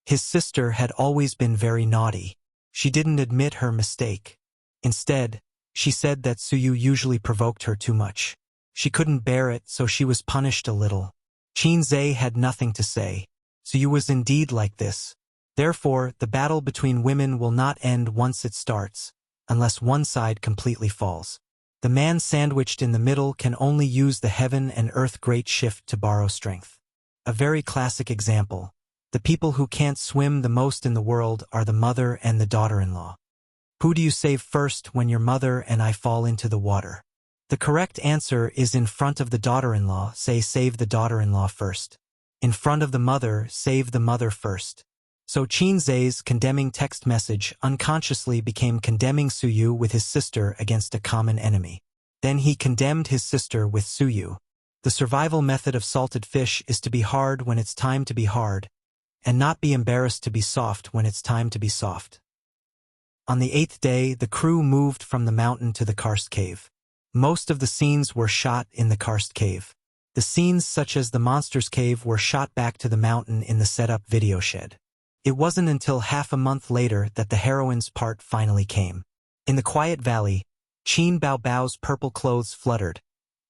His sister had always been very naughty. She didn't admit her mistake. Instead, she said that Suyu usually provoked her too much. She couldn't bear it, so she was punished a little. Qin Zhe had nothing to say. Suyu was indeed like this. Therefore, the battle between women will not end once it starts, unless one side completely falls. The man sandwiched in the middle can only use the heaven and earth great shift to borrow strength. A very classic example. The people who can't swim the most in the world are the mother and the daughter-in-law. Who do you save first when your mother and I fall into the water? The correct answer is in front of the daughter-in-law, say save the daughter-in-law first. In front of the mother, save the mother first. So Qin Zhe's condemning text message unconsciously became condemning Suyu with his sister against a common enemy. Then he condemned his sister with Suyu. The survival method of salted fish is to be hard when it's time to be hard, and not be embarrassed to be soft when it's time to be soft. On the 8th day, the crew moved from the mountain to the karst cave. Most of the scenes were shot in the karst cave. The scenes such as the monster's cave were shot back to the mountain in the set-up video shed. It wasn't until half a month later that the heroine's part finally came. In the quiet valley, Qin Baobao's purple clothes fluttered,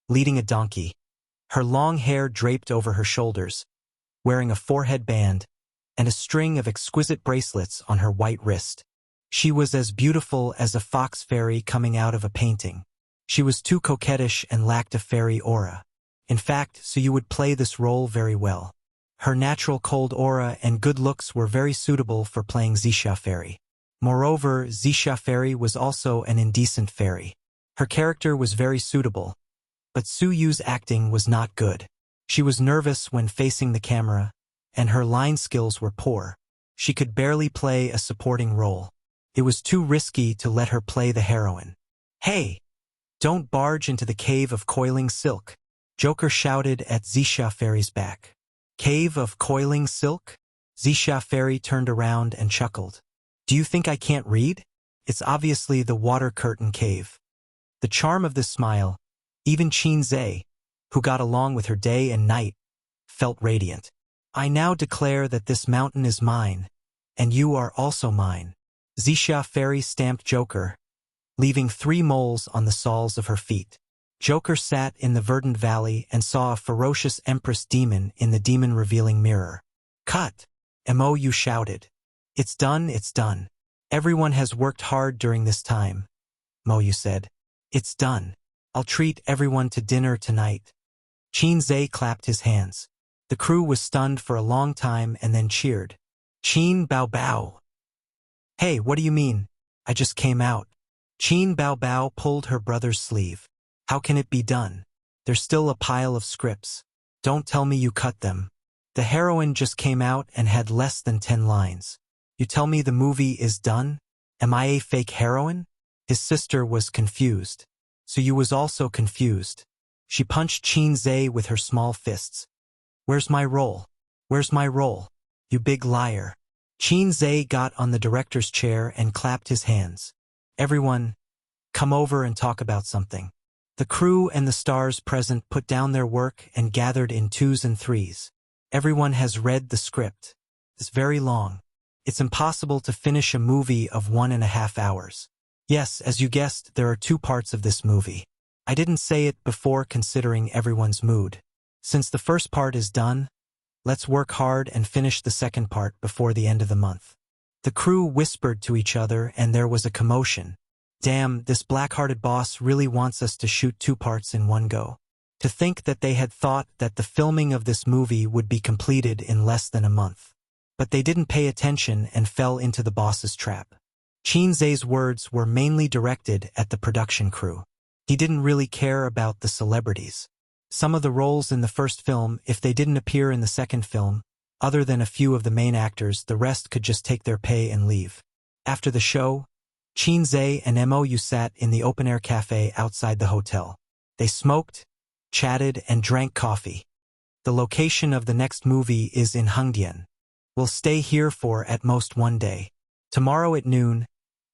leading a donkey. Her long hair draped over her shoulders, wearing a forehead band, and a string of exquisite bracelets on her white wrist. She was as beautiful as a fox fairy coming out of a painting. She was too coquettish and lacked a fairy aura. In fact, Suyu would play this role very well. Her natural cold aura and good looks were very suitable for playing Xixia Fairy. Moreover, Xixia Fairy was also an indecent fairy. Her character was very suitable, but Suyu's acting was not good. She was nervous when facing the camera, and her line skills were poor. She could barely play a supporting role. It was too risky to let her play the heroine. Hey! Don't barge into the cave of coiling silk, Joker shouted at Xixia Fairy's back. Cave of coiling silk? Xixia Fairy turned around and chuckled. Do you think I can't read? It's obviously the water curtain cave. The charm of this smile, even Qin Zhe, who got along with her day and night, felt radiant. I now declare that this mountain is mine, and you are also mine. Xixia Fairy stamped Joker, leaving 3 moles on the soles of her feet. Joker sat in the verdant valley and saw a ferocious empress demon in the demon-revealing mirror. Cut! Mou shouted. It's done, it's done. Everyone has worked hard during this time, Mou said. It's done. I'll treat everyone to dinner tonight. Qin Zhe clapped his hands. The crew was stunned for a long time and then cheered. Qin Baobao. Hey, what do you mean? I just came out. Qin Baobao pulled her brother's sleeve. How can it be done? There's still a pile of scripts. Don't tell me you cut them. The heroine just came out and had less than 10 lines. You tell me the movie is done? Am I a fake heroine? His sister was confused. Suyu was also confused. She punched Qin Zhe with her small fists. Where's my role? Where's my role? You big liar. Qin Zhe got on the director's chair and clapped his hands. Everyone, come over and talk about something. The crew and the stars present put down their work and gathered in 2s and 3s. Everyone has read the script. It's very long. It's impossible to finish a movie of 1.5 hours. Yes, as you guessed, there are 2 parts of this movie. I didn't say it before considering everyone's mood. Since the first part is done, let's work hard and finish the second part before the end of the month. The crew whispered to each other and there was a commotion. Damn, this black-hearted boss really wants us to shoot 2 parts in one go. To think that they had thought that the filming of this movie would be completed in less than a month. But they didn't pay attention and fell into the boss's trap. Qin Zhe's words were mainly directed at the production crew. He didn't really care about the celebrities. Some of the roles in the first film, if they didn't appear in the second film, other than a few of the main actors, the rest could just take their pay and leave. After the show, Qin Zhe and Mou sat in the open-air cafe outside the hotel. They smoked, chatted, and drank coffee. The location of the next movie is in Hengdian. We'll stay here for at most 1 day. Tomorrow at noon,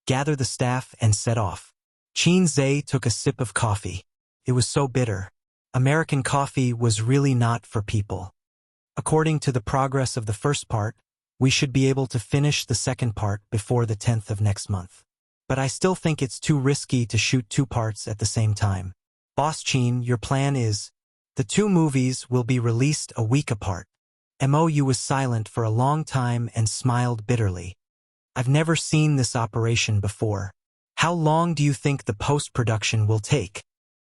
gather the staff and set off. Qin Zhe took a sip of coffee. It was so bitter. American coffee was really not for people. According to the progress of the first part, we should be able to finish the second part before the 10th of next month. But I still think it's too risky to shoot 2 parts at the same time. Boss Qin, your plan is, the 2 movies will be released a week apart. Mou was silent for a long time and smiled bitterly. I've never seen this operation before. How long do you think the post-production will take?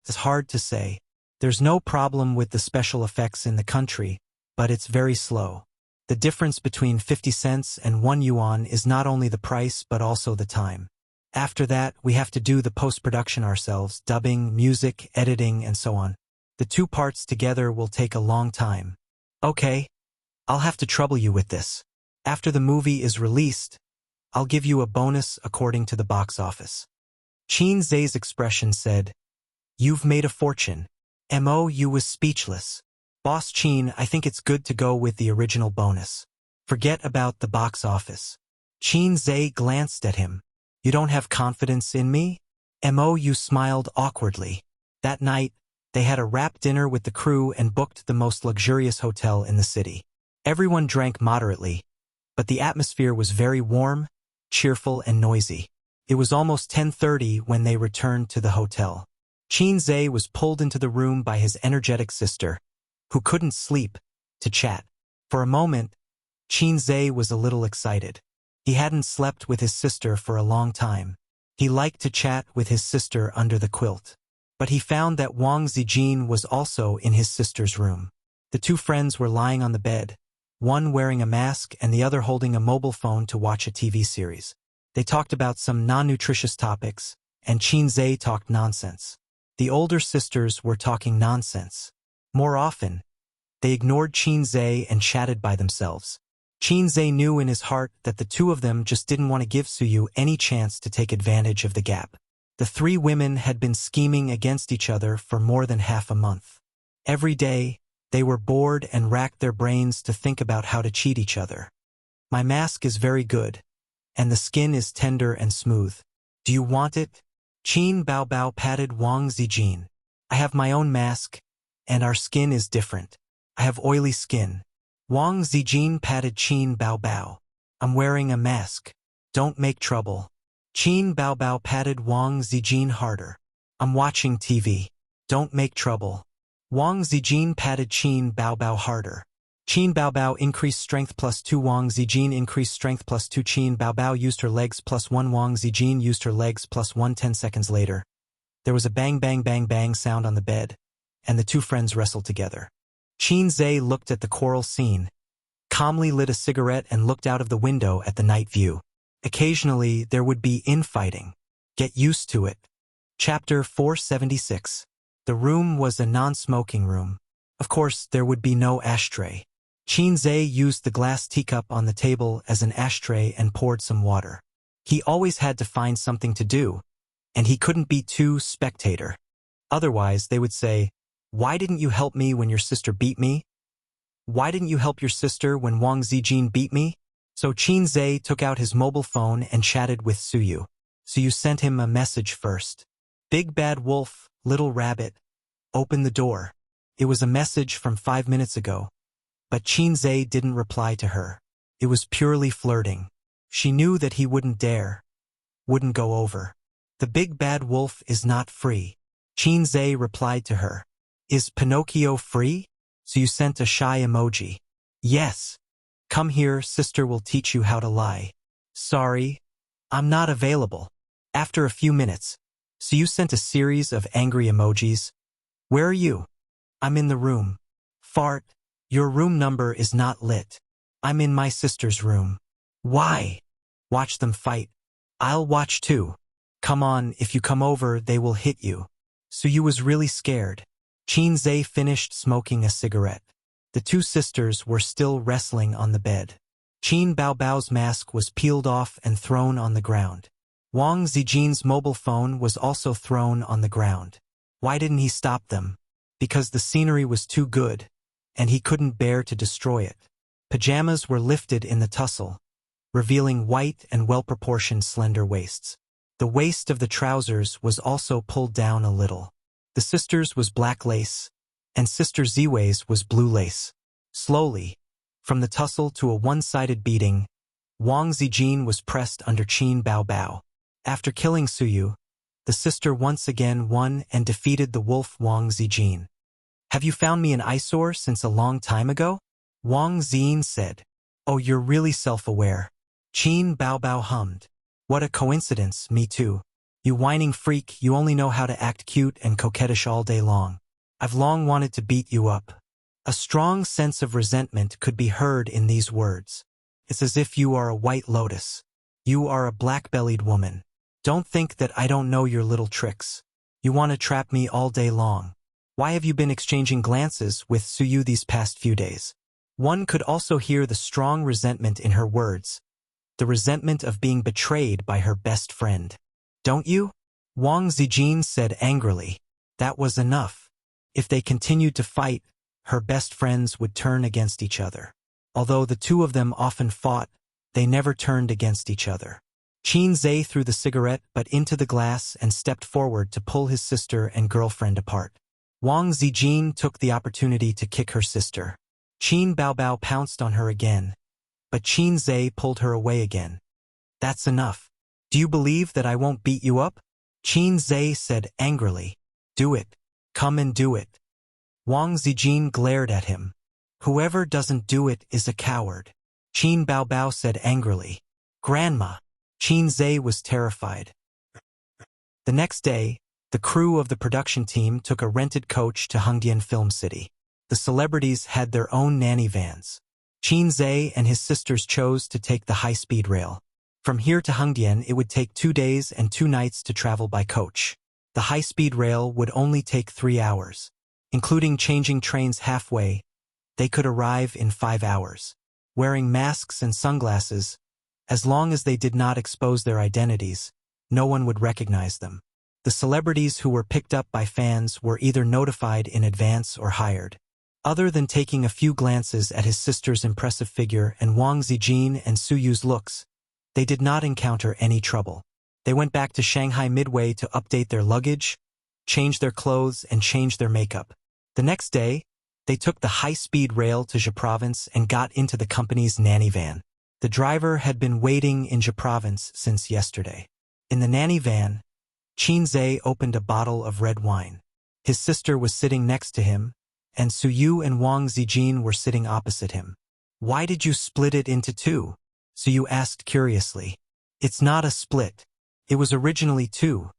It's hard to say. There's no problem with the special effects in the country, but it's very slow. The difference between 50 cents and 1 yuan is not only the price but also the time. After that, we have to do the post-production ourselves, dubbing, music, editing, and so on. The 2 parts together will take a long time. Okay, I'll have to trouble you with this. After the movie is released, I'll give you a bonus according to the box office. Qin Zhe's expression said, "You've made a fortune." Mou was speechless. Boss Qin, I think it's good to go with the original bonus. Forget about the box office. Qin Zhe glanced at him. You don't have confidence in me? Mou smiled awkwardly. That night, they had a wrap dinner with the crew and booked the most luxurious hotel in the city. Everyone drank moderately, but the atmosphere was very warm, cheerful, and noisy. It was almost 10:30 when they returned to the hotel. Qin Zhe was pulled into the room by his energetic sister, who couldn't sleep, to chat. For a moment, Qin Zhe was a little excited. He hadn't slept with his sister for a long time. He liked to chat with his sister under the quilt. But he found that Wang Zijin was also in his sister's room. The 2 friends were lying on the bed, one wearing a mask and the other holding a mobile phone to watch a TV series. They talked about some non-nutritious topics, and Qin Zhe talked nonsense. The older sisters were talking nonsense. More often, they ignored Qin Zhe and chatted by themselves. Qin Zhe knew in his heart that the 2 of them just didn't want to give Suyu any chance to take advantage of the gap. The 3 women had been scheming against each other for more than half a month. Every day, they were bored and racked their brains to think about how to cheat each other. My mask is very good, and the skin is tender and smooth. Do you want it? Qin Baobao patted Wang Zijin. I have my own mask, and our skin is different. I have oily skin. Wang Zijin patted Qin Baobao. I'm wearing a mask. Don't make trouble. Qin Baobao patted Wang Zijin harder. I'm watching TV. Don't make trouble. Wang Zijin patted Qin Baobao harder. Qin Baobao increased strength +2. Wang Zijin increased strength +2. Qin Baobao used her legs +1. Wang Zijin used her legs +1. 10 seconds later, there was a bang bang bang bang sound on the bed, and the 2 friends wrestled together. Qin Zhe looked at the quarrel scene, calmly lit a cigarette and looked out of the window at the night view. Occasionally, there would be infighting. Get used to it. Chapter 476. The room was a non-smoking room. Of course, there would be no ashtray. Qin Zhe used the glass teacup on the table as an ashtray and poured some water. He always had to find something to do, and he couldn't be too spectator. Otherwise, they would say, "Why didn't you help me when your sister beat me? Why didn't you help your sister when Wang Zijin beat me?" So Qin Zhe took out his mobile phone and chatted with Suyu. Suyu sent him a message first. "Big bad wolf, little rabbit, open the door." It was a message from 5 minutes ago. But Qin Zhe didn't reply to her. It was purely flirting. She knew that he wouldn't dare, wouldn't go over. The big bad wolf is not free. Qin Zhe replied to her. Is Pinocchio free? So you sent a shy emoji. Yes. Come here, sister will teach you how to lie. Sorry, I'm not available. After a few minutes, Suyu sent a series of angry emojis. Where are you? I'm in the room. Fart. Your room number is not lit. I'm in my sister's room. Why? Watch them fight. I'll watch too. Come on, if you come over, they will hit you. Suyu was really scared. Qinzhe finished smoking a cigarette. The two sisters were still wrestling on the bed. Qin Baobao's mask was peeled off and thrown on the ground. Wang Zijin's mobile phone was also thrown on the ground. Why didn't he stop them? Because the scenery was too good, and he couldn't bear to destroy it. Pajamas were lifted in the tussle, revealing white and well-proportioned slender waists. The waist of the trousers was also pulled down a little. The sister's was black lace, and Sister Ziwei's was blue lace. Slowly, from the tussle to a one-sided beating, Wang Zijin was pressed under Qin Baobao. After killing Suyu, the sister once again won and defeated the wolf Wang Zijin. Have you found me an eyesore since a long time ago? Wang Zijin said. Oh, you're really self-aware. Qin Baobao hummed. What a coincidence, me too. You whining freak, you only know how to act cute and coquettish all day long. I've long wanted to beat you up. A strong sense of resentment could be heard in these words. It's as if you are a white lotus. You are a black-bellied woman. Don't think that I don't know your little tricks. You want to trap me all day long. Why have you been exchanging glances with Suyu these past few days? One could also hear the strong resentment in her words. The resentment of being betrayed by her best friend. Don't you? Wang Zijin said angrily. That was enough. If they continued to fight, her best friends would turn against each other. Although the two of them often fought, they never turned against each other. Qinzhe threw the cigarette butt into the glass and stepped forward to pull his sister and girlfriend apart. Wang Zijin took the opportunity to kick her sister. Qin Baobao pounced on her again, but Qinzhe pulled her away again. That's enough. Do you believe that I won't beat you up? Qinzhe said angrily. Do it. Come and do it. Wang Zijin glared at him. Whoever doesn't do it is a coward. Qin Baobao said angrily. Grandma. Qinzhe was terrified. The next day, the crew of the production team took a rented coach to Hengdian Film City. The celebrities had their own nanny vans. Qinzhe and his sisters chose to take the high-speed rail. From here to Hengdian, it would take 2 days and 2 nights to travel by coach. The high-speed rail would only take 3 hours. Including changing trains halfway, they could arrive in 5 hours. Wearing masks and sunglasses, as long as they did not expose their identities, no one would recognize them. The celebrities who were picked up by fans were either notified in advance or hired. Other than taking a few glances at his sister's impressive figure and Wang Zijin and Suyu's looks, they did not encounter any trouble. They went back to Shanghai midway to update their luggage, change their clothes, and change their makeup. The next day, they took the high-speed rail to Jie Province and got into the company's nanny van. The driver had been waiting in Jie Province since yesterday. In the nanny van, Qinzhe opened a bottle of red wine. His sister was sitting next to him, and Suyu and Wang Zijin were sitting opposite him. Why did you split it into 2? Suyu asked curiously. It's not a split. It was originally 2,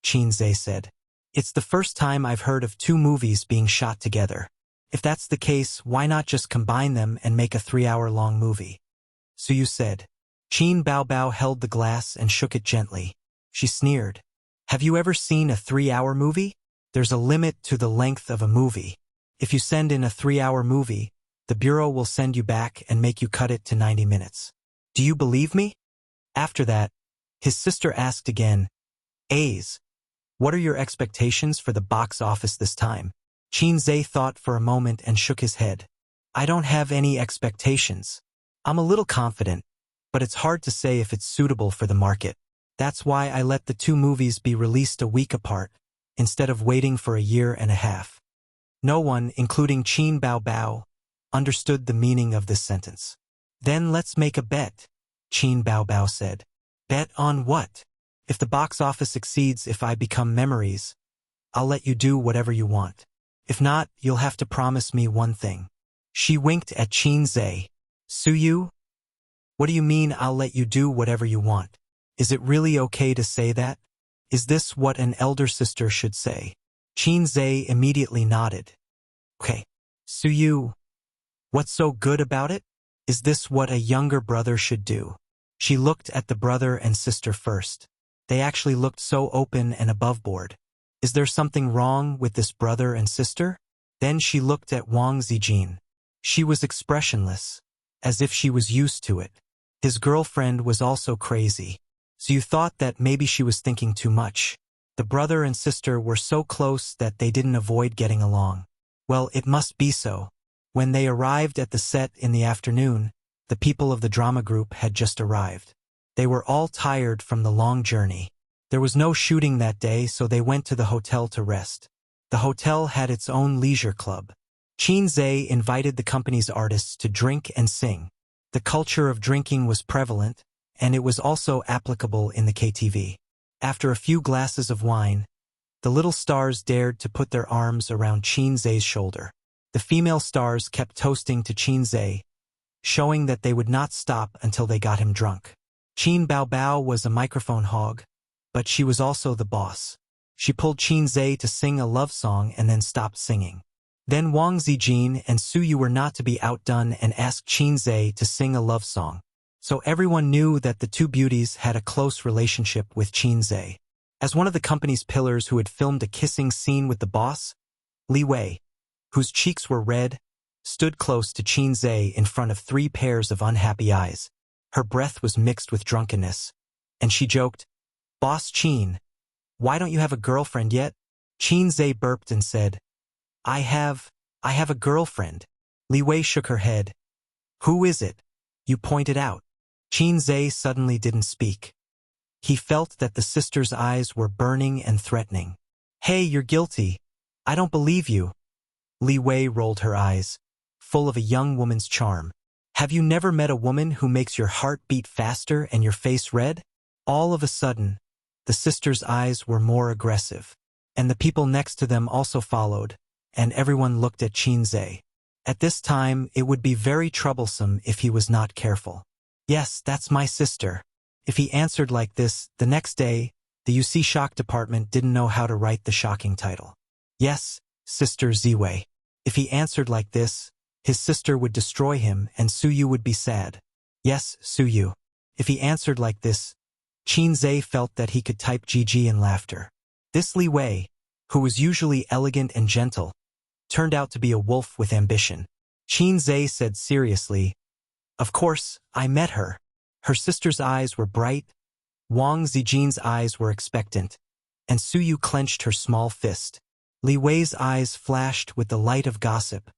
Qinzhe said. It's the first time I've heard of 2 movies being shot together. If that's the case, why not just combine them and make a 3-hour-long movie? Suyu said. Qin Baobao held the glass and shook it gently. She sneered. Have you ever seen a 3-hour movie? There's a limit to the length of a movie. If you send in a 3-hour movie, the bureau will send you back and make you cut it to 90 minutes. Do you believe me? After that, his sister asked again, A's, what are your expectations for the box office this time? Qinzhe thought for a moment and shook his head. I don't have any expectations. I'm a little confident, but it's hard to say if it's suitable for the market. That's why I let the 2 movies be released a week apart, instead of waiting for a year and a half. No one, including Qin Baobao, understood the meaning of this sentence. Then let's make a bet, Qin Baobao said. Bet on what? If the box office exceeds if I become memories, I'll let you do whatever you want. If not, you'll have to promise me one thing. She winked at Qinzhe. Suyu? What do you mean I'll let you do whatever you want? Is it really okay to say that? Is this what an elder sister should say? Qinze immediately nodded. Okay. Suyu, what's so good about it? Is this what a younger brother should do? She looked at the brother and sister first. They actually looked so open and aboveboard. Is there something wrong with this brother and sister? Then she looked at Wang Zijin. She was expressionless, as if she was used to it. His girlfriend was also crazy. So you thought that maybe she was thinking too much. The brother and sister were so close that they didn't avoid getting along. Well, it must be so. When they arrived at the set in the afternoon, the people of the drama group had just arrived. They were all tired from the long journey. There was no shooting that day, so they went to the hotel to rest. The hotel had its own leisure club. Qinze invited the company's artists to drink and sing. The culture of drinking was prevalent, and it was also applicable in the KTV. After a few glasses of wine, the little stars dared to put their arms around Qinze's shoulder. The female stars kept toasting to Qinze, showing that they would not stop until they got him drunk. Qin Baobao was a microphone hog, but she was also the boss. She pulled Qinze to sing a love song and then stopped singing. Then Wang Zijin and Suyu were not to be outdone and asked Qinze to sing a love song. So everyone knew that the two beauties had a close relationship with Qinze. As one of the company's pillars who had filmed a kissing scene with the boss, Li Wei, whose cheeks were red, stood close to Qinze in front of 3 pairs of unhappy eyes. Her breath was mixed with drunkenness, and she joked, "Boss Qin, why don't you have a girlfriend yet?" Qinze burped and said, I have a girlfriend." Li Wei shook her head. "Who is it? You pointed out." Qinze suddenly didn't speak. He felt that the sister's eyes were burning and threatening. "Hey, you're guilty. I don't believe you." Li Wei rolled her eyes, full of a young woman's charm. "Have you never met a woman who makes your heart beat faster and your face red?" All of a sudden, the sister's eyes were more aggressive, and the people next to them also followed, and everyone looked at Qinze. At this time, it would be very troublesome if he was not careful. "Yes, that's my sister." If he answered like this, the next day, the UC Shock department didn't know how to write the shocking title. "Yes, Sister Ziwei." If he answered like this, his sister would destroy him and Suyu would be sad. "Yes, Suyu." If he answered like this, Qinze felt that he could type GG in laughter. This Li Wei, who was usually elegant and gentle, turned out to be a wolf with ambition. Qinze said seriously, "Of course, I met her." Her sister's eyes were bright, Wang Zijin's eyes were expectant, and Suyu clenched her small fist. Li Wei's eyes flashed with the light of gossip,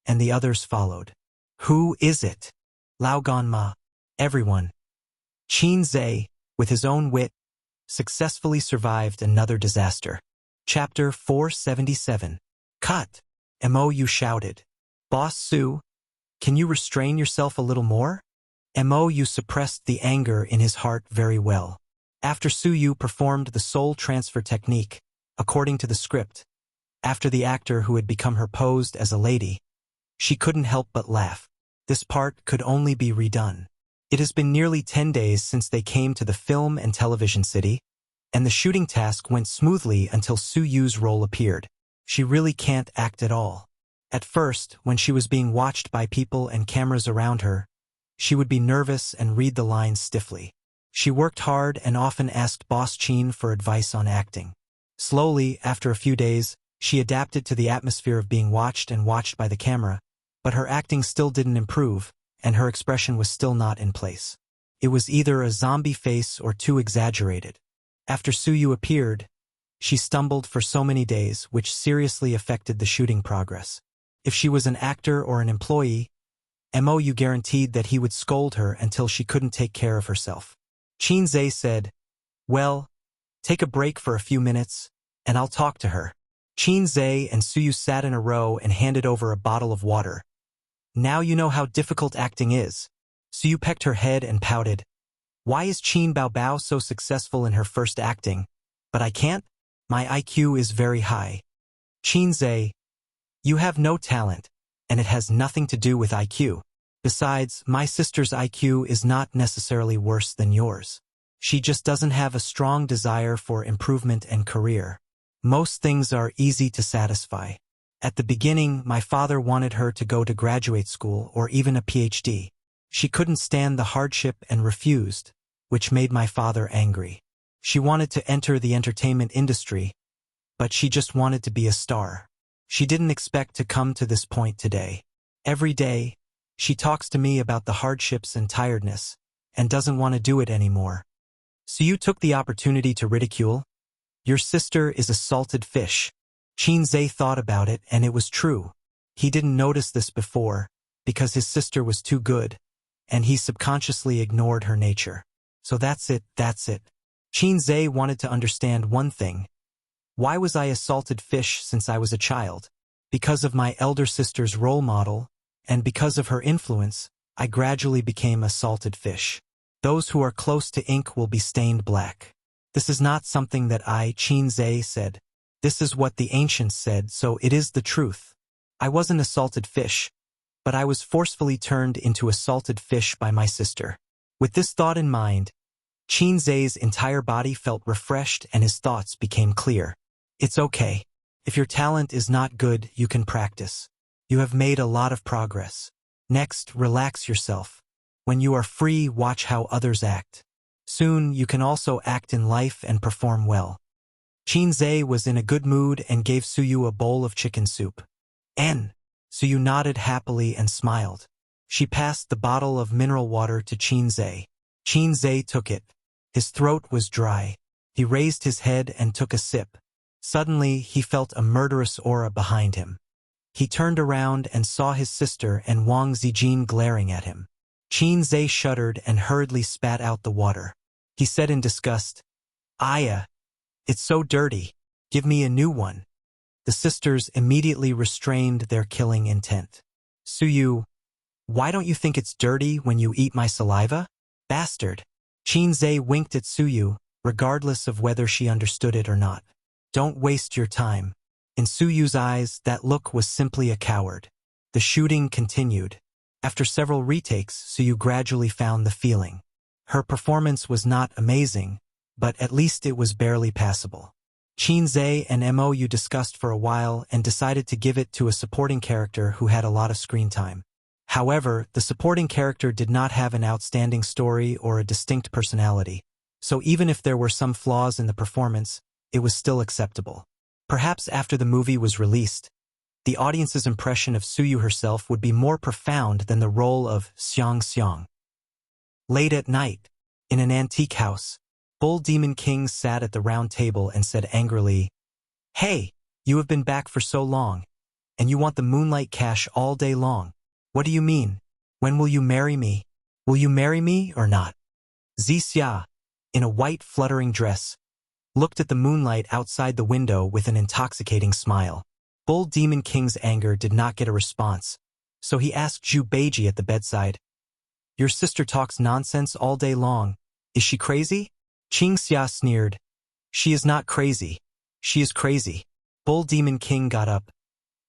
and the others followed. "Who is it?" Lao Ganma. Everyone. Qinze, with his own wit, successfully survived another disaster. Chapter 477. Cut. Mou shouted. "Boss Su, can you restrain yourself a little more?" Mou suppressed the anger in his heart very well. After Suyu performed the soul transfer technique, according to the script, after the actor who had become her posed as a lady, she couldn't help but laugh. This part could only be redone. It has been nearly 10 days since they came to the film and television city, and the shooting task went smoothly until Suyu's role appeared. She really can't act at all. At first, when she was being watched by people and cameras around her, she would be nervous and read the lines stiffly. She worked hard and often asked Boss Qin for advice on acting. Slowly, after a few days, she adapted to the atmosphere of being watched and watched by the camera, but her acting still didn't improve, and her expression was still not in place. It was either a zombie face or too exaggerated. After Suyu appeared, she stumbled for so many days, which seriously affected the shooting progress. If she was an actor or an employee, Mou guaranteed that he would scold her until she couldn't take care of herself. Qinze said, "Well, take a break for a few minutes, and I'll talk to her." Qinze and Suyu sat in a row and handed over a bottle of water. "Now you know how difficult acting is." Suyu pecked her head and pouted. "Why is Qin Baobao so successful in her first acting? But I can't? My IQ is very high." Qinze, "You have no talent, and it has nothing to do with IQ. Besides, my sister's IQ is not necessarily worse than yours. She just doesn't have a strong desire for improvement and career. Most things are easy to satisfy. At the beginning, my father wanted her to go to graduate school or even a PhD. She couldn't stand the hardship and refused, which made my father angry. She wanted to enter the entertainment industry, but she just wanted to be a star. She didn't expect to come to this point today. Every day, she talks to me about the hardships and tiredness, and doesn't want to do it anymore. So you took the opportunity to ridicule? Your sister is a salted fish. Qinze thought about it, and it was true. He didn't notice this before, because his sister was too good, and he subconsciously ignored her nature. So that's it. Qinze wanted to understand one thing. Why was I a salted fish since I was a child? Because of my elder sister's role model, and because of her influence, I gradually became a salted fish. Those who are close to ink will be stained black. This is not something that Qinze said. This is what the ancients said, so it is the truth. I wasn't a salted fish, but I was forcefully turned into a salted fish by my sister. With this thought in mind, Qinze's entire body felt refreshed and his thoughts became clear. It's okay. If your talent is not good, you can practice. You have made a lot of progress. Next, relax yourself. When you are free, watch how others act. Soon, you can also act in life and perform well. Qinze was in a good mood and gave Suyu a bowl of chicken soup. Suyu nodded happily and smiled. She passed the bottle of mineral water to Qinze. Qinze took it. His throat was dry. He raised his head and took a sip. Suddenly, he felt a murderous aura behind him. He turned around and saw his sister and Wang Zijin glaring at him. Qinze shuddered and hurriedly spat out the water. He said in disgust, "Aya, it's so dirty. Give me a new one." The sisters immediately restrained their killing intent. "Suyu, why don't you think it's dirty when you eat my saliva? Bastard." Qinze winked at Suyu, regardless of whether she understood it or not. "Don't waste your time." In Suyu's eyes, that look was simply a coward. The shooting continued. After several retakes, Suyu gradually found the feeling. Her performance was not amazing, but at least it was barely passable. Qinze and Mou discussed for a while and decided to give it to a supporting character who had a lot of screen time. However, the supporting character did not have an outstanding story or a distinct personality, so even if there were some flaws in the performance, it was still acceptable. Perhaps after the movie was released, the audience's impression of Suyu herself would be more profound than the role of Xiang. Late at night, in an antique house, Bull Demon King sat at the round table and said angrily, "Hey, you have been back for so long, and you want the moonlight cash all day long. What do you mean? When will you marry me? Will you marry me or not?" Wuxia, in a white fluttering dress, looked at the moonlight outside the window with an intoxicating smile. Bull Demon King's anger did not get a response, so he asked Zhu Beiji at the bedside, "Your sister talks nonsense all day long. Is she crazy?" Qinxia sneered, "She is not crazy. She is crazy." Bull Demon King got up.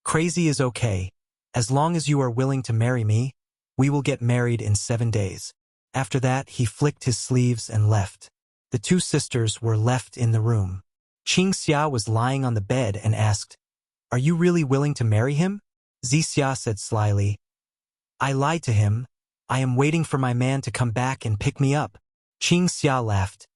"Crazy is okay. As long as you are willing to marry me, we will get married in 7 days." After that, he flicked his sleeves and left. The two sisters were left in the room. Qinxia was lying on the bed and asked, "Are you really willing to marry him?" Wuxia said slyly, "I lied to him. I am waiting for my man to come back and pick me up." Qinxia laughed.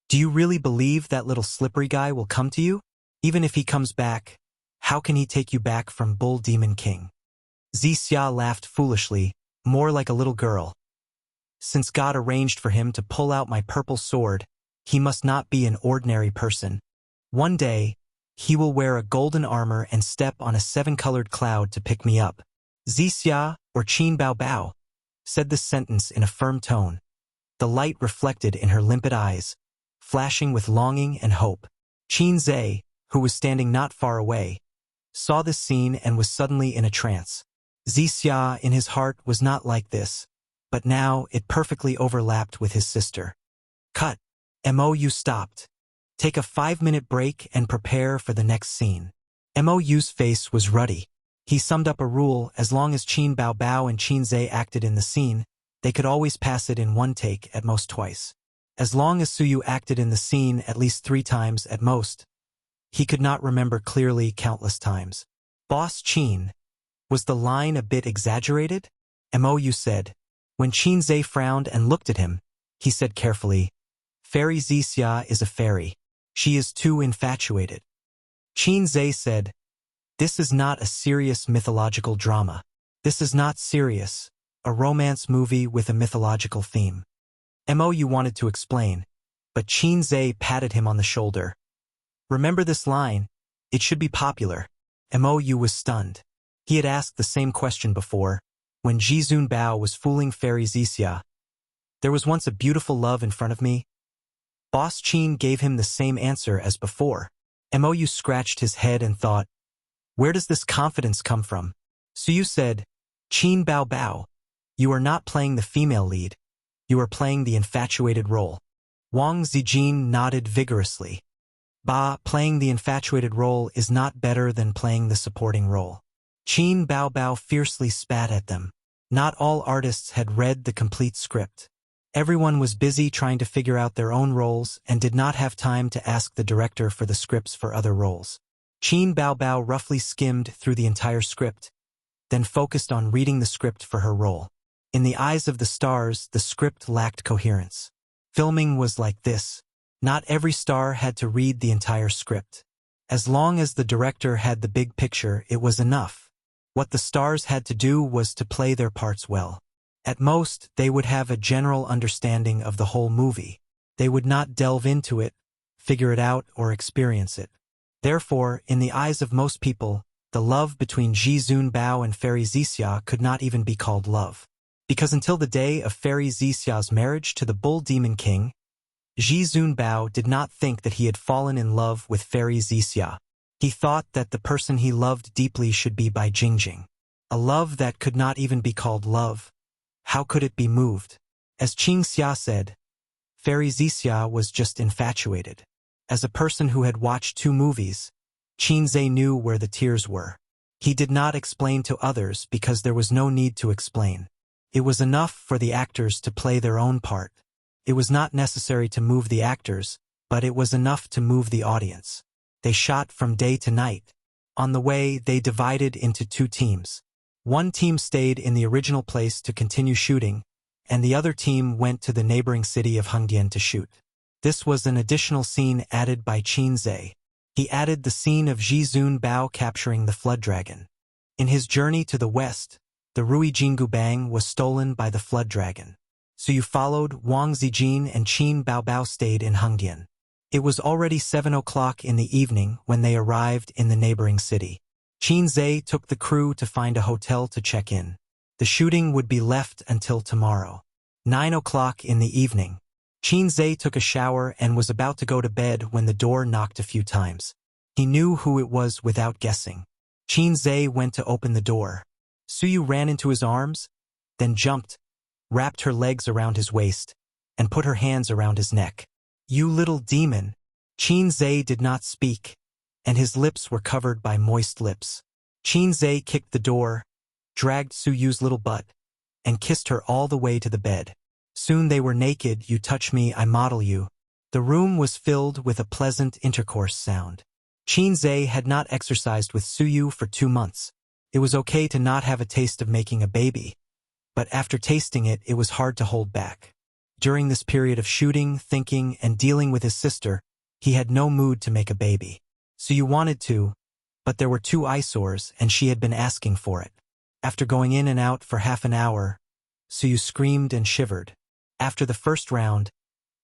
"Do you really believe that little slippery guy will come to you? Even if he comes back, how can he take you back from Bull Demon King?" Wuxia laughed foolishly, more like a little girl. "Since God arranged for him to pull out my purple sword, he must not be an ordinary person. One day, he will wear a golden armor and step on a 7-colored cloud to pick me up." Wuxia, or Qin Bao Bao, said this sentence in a firm tone. The light reflected in her limpid eyes, flashing with longing and hope. Qinze, who was standing not far away, saw this scene and was suddenly in a trance. Wuxia, in his heart, was not like this, but now it perfectly overlapped with his sister. Cut. Mou stopped. Take a 5-minute break and prepare for the next scene. Mou's face was ruddy. He summed up a rule: as long as Qin Bao Bao and Qinze acted in the scene, they could always pass it in one take, at most twice. As long as Suyu acted in the scene at least 3 times at most, he could not remember clearly countless times. Boss Qin, was the line a bit exaggerated? Mou said. When Qin Zhe frowned and looked at him, he said carefully, Fairy Zixia is a fairy. She is too infatuated. Qin Zhe said, this is not a serious mythological drama. This is not serious, a romance movie with a mythological theme. Mou wanted to explain, but Qin Zhe patted him on the shoulder. Remember this line, it should be popular. Mou was stunned. He had asked the same question before, when Jizun Bao was fooling Fairy Zixia. There was once a beautiful love in front of me. Boss Qin gave him the same answer as before. Mou scratched his head and thought, where does this confidence come from? Suyu said, Qin Bao Bao, you are not playing the female lead. You are playing the infatuated role. Wang Zijin nodded vigorously. Ba, playing the infatuated role is not better than playing the supporting role. Qin Bao Bao fiercely spat at them. Not all artists had read the complete script. Everyone was busy trying to figure out their own roles and did not have time to ask the director for the scripts for other roles. Qin Bao Bao roughly skimmed through the entire script, then focused on reading the script for her role. In the eyes of the stars, the script lacked coherence. Filming was like this. Not every star had to read the entire script. As long as the director had the big picture, it was enough. What the stars had to do was to play their parts well. At most, they would have a general understanding of the whole movie. They would not delve into it, figure it out, or experience it. Therefore, in the eyes of most people, the love between Jizun Bao and Fairy Zixia could not even be called love. Because until the day of Fairy Zixia's marriage to the Bull Demon King, Jizun Bao did not think that he had fallen in love with Fairy Zixia. He thought that the person he loved deeply should be Bai Jingjing. A love that could not even be called love. How could it be moved? As Qing Xia said, Fairy Zixia was just infatuated. As a person who had watched 2 movies, Qin Zhe knew where the tears were. He did not explain to others because there was no need to explain. It was enough for the actors to play their own part. It was not necessary to move the actors, but it was enough to move the audience. They shot from day to night. On the way, they divided into 2 teams. One team stayed in the original place to continue shooting, and the other team went to the neighboring city of Hengdian to shoot. This was an additional scene added by Qin Zhe. He added the scene of Jizun Bao capturing the flood dragon. In his journey to the west, the Rui Jingu Bang was stolen by the flood dragon. Suyu followed, Wang Zijin and Qin Bao Bao stayed in Hengdian. It was already 7 o'clock in the evening when they arrived in the neighboring city. Qin Zhe took the crew to find a hotel to check in. The shooting would be left until tomorrow. 9 o'clock in the evening. Qin Zhe took a shower and was about to go to bed when the door knocked a few times. He knew who it was without guessing. Qin Zhe went to open the door. Suyu ran into his arms, then jumped, wrapped her legs around his waist, and put her hands around his neck. You little demon! Qin Zhe did not speak, and his lips were covered by moist lips. Qin Zhe kicked the door, dragged Suyu's little butt, and kissed her all the way to the bed. Soon they were naked. You touch me, I model you. The room was filled with a pleasant intercourse sound. Qin Zhe had not exercised with Suyu for 2 months. It was okay to not have a taste of making a baby, but after tasting it, it was hard to hold back. During this period of shooting, thinking, and dealing with his sister, he had no mood to make a baby. Suyu wanted to, but there were 2 eyesores and she had been asking for it. After going in and out for half an hour, Suyu screamed and shivered. After the first round,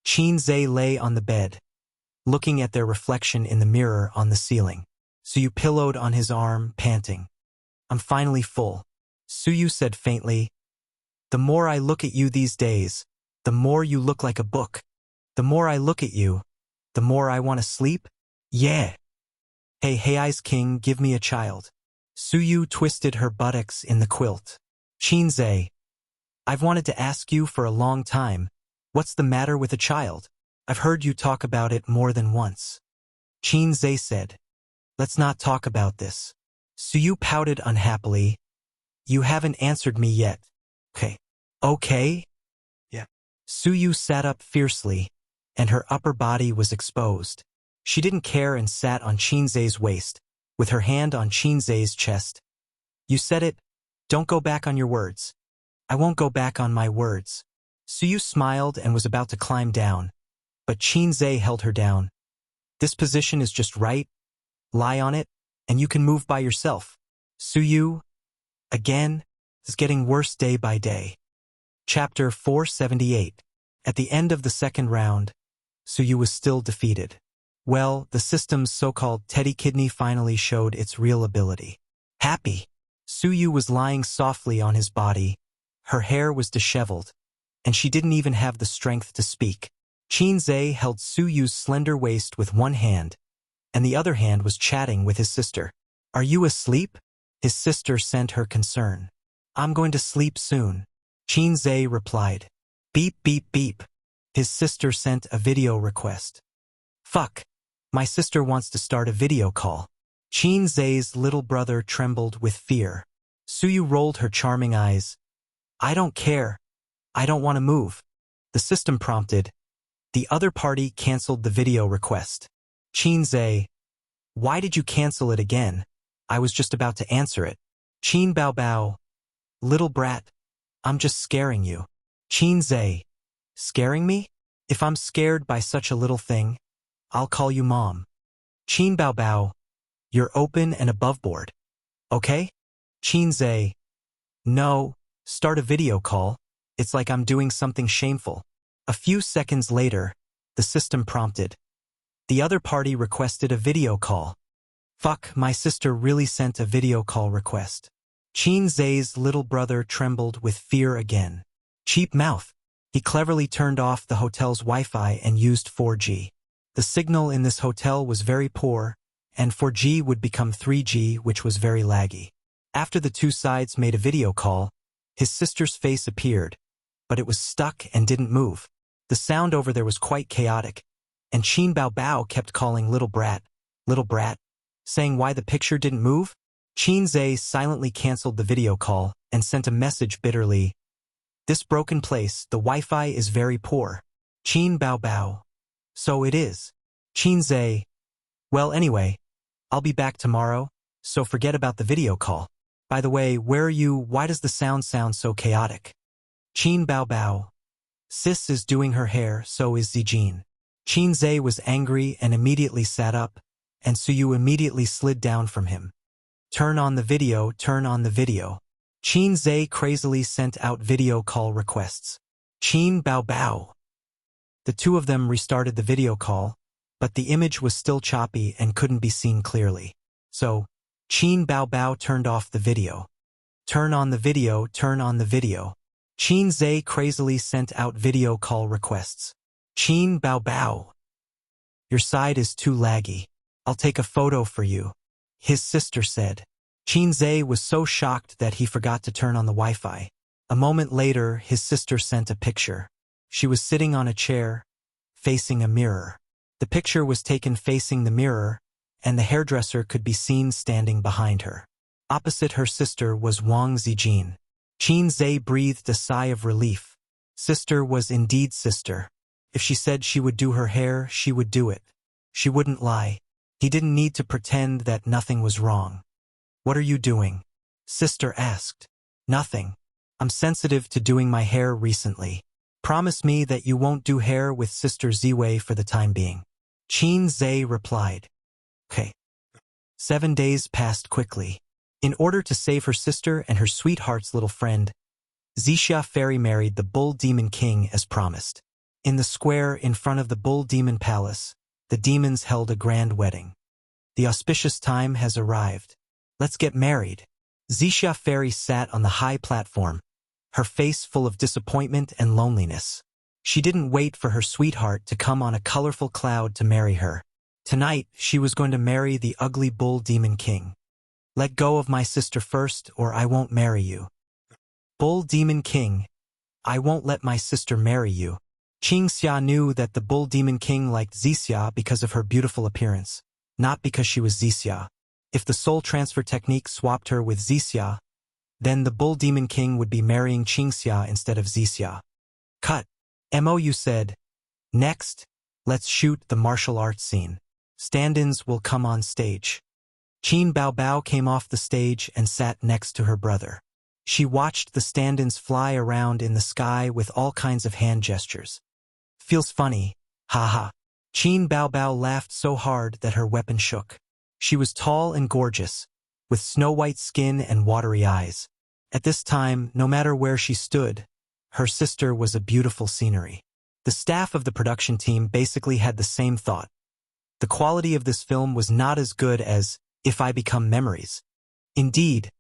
Qin Zhe lay on the bed, looking at their reflection in the mirror on the ceiling. Suyu pillowed on his arm, panting. I'm finally full. Suyu said faintly, the more I look at you these days, the more you look like a book. The more I look at you, the more I want to sleep. Yeah. Hey Eyes King, give me a child. Suyu twisted her buttocks in the quilt. Qin Zhe, I've wanted to ask you for a long time, what's the matter with a child? I've heard you talk about it more than once. Qin Zhe said, let's not talk about this. Suyu pouted unhappily. You haven't answered me yet. Okay. Yeah. Suyu sat up fiercely. and her upper body was exposed. She didn't care and sat on Qinzhe's waist, with her hand on Qinzhe's chest. You said it. Don't go back on your words. I won't go back on my words. Suyu smiled and was about to climb down, but Qinzhe held her down. This position is just right. Lie on it, and you can move by yourself. Suyu, again, is getting worse day by day. Chapter 478. At the end of the second round, Suyu was still defeated. Well, the system's so-called teddy kidney finally showed its real ability. Happy. Suyu was lying softly on his body. Her hair was disheveled, and she didn't even have the strength to speak. Qinzhe held Suyu's slender waist with one hand, and the other hand was chatting with his sister. Are you asleep? His sister sent her concern. I'm going to sleep soon. Qinzhe replied. Beep, beep, beep. His sister sent a video request. Fuck. My sister wants to start a video call. Qinzhe's little brother trembled with fear. Suyu rolled her charming eyes. I don't care. I don't want to move. The system prompted. The other party canceled the video request. Qinzhe. Why did you cancel it again? I was just about to answer it. Qin Bao Bao. Little brat. I'm just scaring you. Qinzhe. Scaring me? If I'm scared by such a little thing, I'll call you mom. Qin Bao Bao. You're open and aboveboard. Okay? Qinzhe. No, start a video call. It's like I'm doing something shameful. A few seconds later, the system prompted. The other party requested a video call. Fuck, my sister really sent a video call request. Qinzhe's little brother trembled with fear again. Cheap mouth. He cleverly turned off the hotel's Wi-Fi and used 4G. The signal in this hotel was very poor, and 4G would become 3G, which was very laggy. After the two sides made a video call, his sister's face appeared, but it was stuck and didn't move. The sound over there was quite chaotic, and Qin Bao Bao kept calling little brat, saying why the picture didn't move. Qinzhe silently canceled the video call and sent a message bitterly. This broken place, the Wi-Fi is very poor. Qin Bao Bao. So it is. Qinzhe. Well, anyway, I'll be back tomorrow, so forget about the video call. By the way, where are you? Why does the sound so chaotic? Qin Bao Bao. Sis is doing her hair, so is Zijin. Qinzhe was angry and immediately sat up, and Suyu immediately slid down from him. Turn on the video, turn on the video. Qinzhe crazily sent out video call requests. Qin Bao Bao. The two of them restarted the video call, but the image was still choppy and couldn't be seen clearly. So, Qin Bao Bao turned off the video. Turn on the video, turn on the video. Qinzhe crazily sent out video call requests. Qin Bao Bao. Your side is too laggy. I'll take a photo for you. His sister said. Qinzhe was so shocked that he forgot to turn on the Wi-Fi. A moment later, his sister sent a picture. She was sitting on a chair, facing a mirror. The picture was taken facing the mirror, and the hairdresser could be seen standing behind her. Opposite her sister was Wang Zijin. Qinzhe breathed a sigh of relief. Sister was indeed sister. If she said she would do her hair, she would do it. She wouldn't lie. He didn't need to pretend that nothing was wrong. What are you doing? Sister asked. Nothing. I'm sensitive to doing my hair recently. Promise me that you won't do hair with Sister Ziwei for the time being. Qinzhe replied. Okay. 7 days passed quickly. In order to save her sister and her sweetheart's little friend, Wuxia Fairy married the Bull Demon King as promised. In the square in front of the Bull Demon Palace, the demons held a grand wedding. The auspicious time has arrived. Let's get married. Wuxia Fairy sat on the high platform, her face full of disappointment and loneliness. She didn't wait for her sweetheart to come on a colorful cloud to marry her. Tonight, she was going to marry the ugly Bull Demon King. Let go of my sister first, or I won't marry you. Bull Demon King, I won't let my sister marry you. Qingxia knew that the Bull Demon King liked Wuxia because of her beautiful appearance, not because she was Wuxia. If the soul transfer technique swapped her with Wuxia, then the Bull Demon King would be marrying Qingxia instead of Wuxia. Cut. MOU said. Next, Let's shoot the martial arts scene. Stand-ins will come on stage. Qin Baobao came off the stage and sat next to her brother. She watched the stand-ins fly around in the sky with all kinds of hand gestures. Feels funny, haha. Qin Baobao laughed so hard that her weapon shook. She was tall and gorgeous, with snow-white skin and watery eyes. At this time, no matter where she stood, her sister was a beautiful scenery. The staff of the production team basically had the same thought. The quality of this film was not as good as If I Become Memories. Indeed,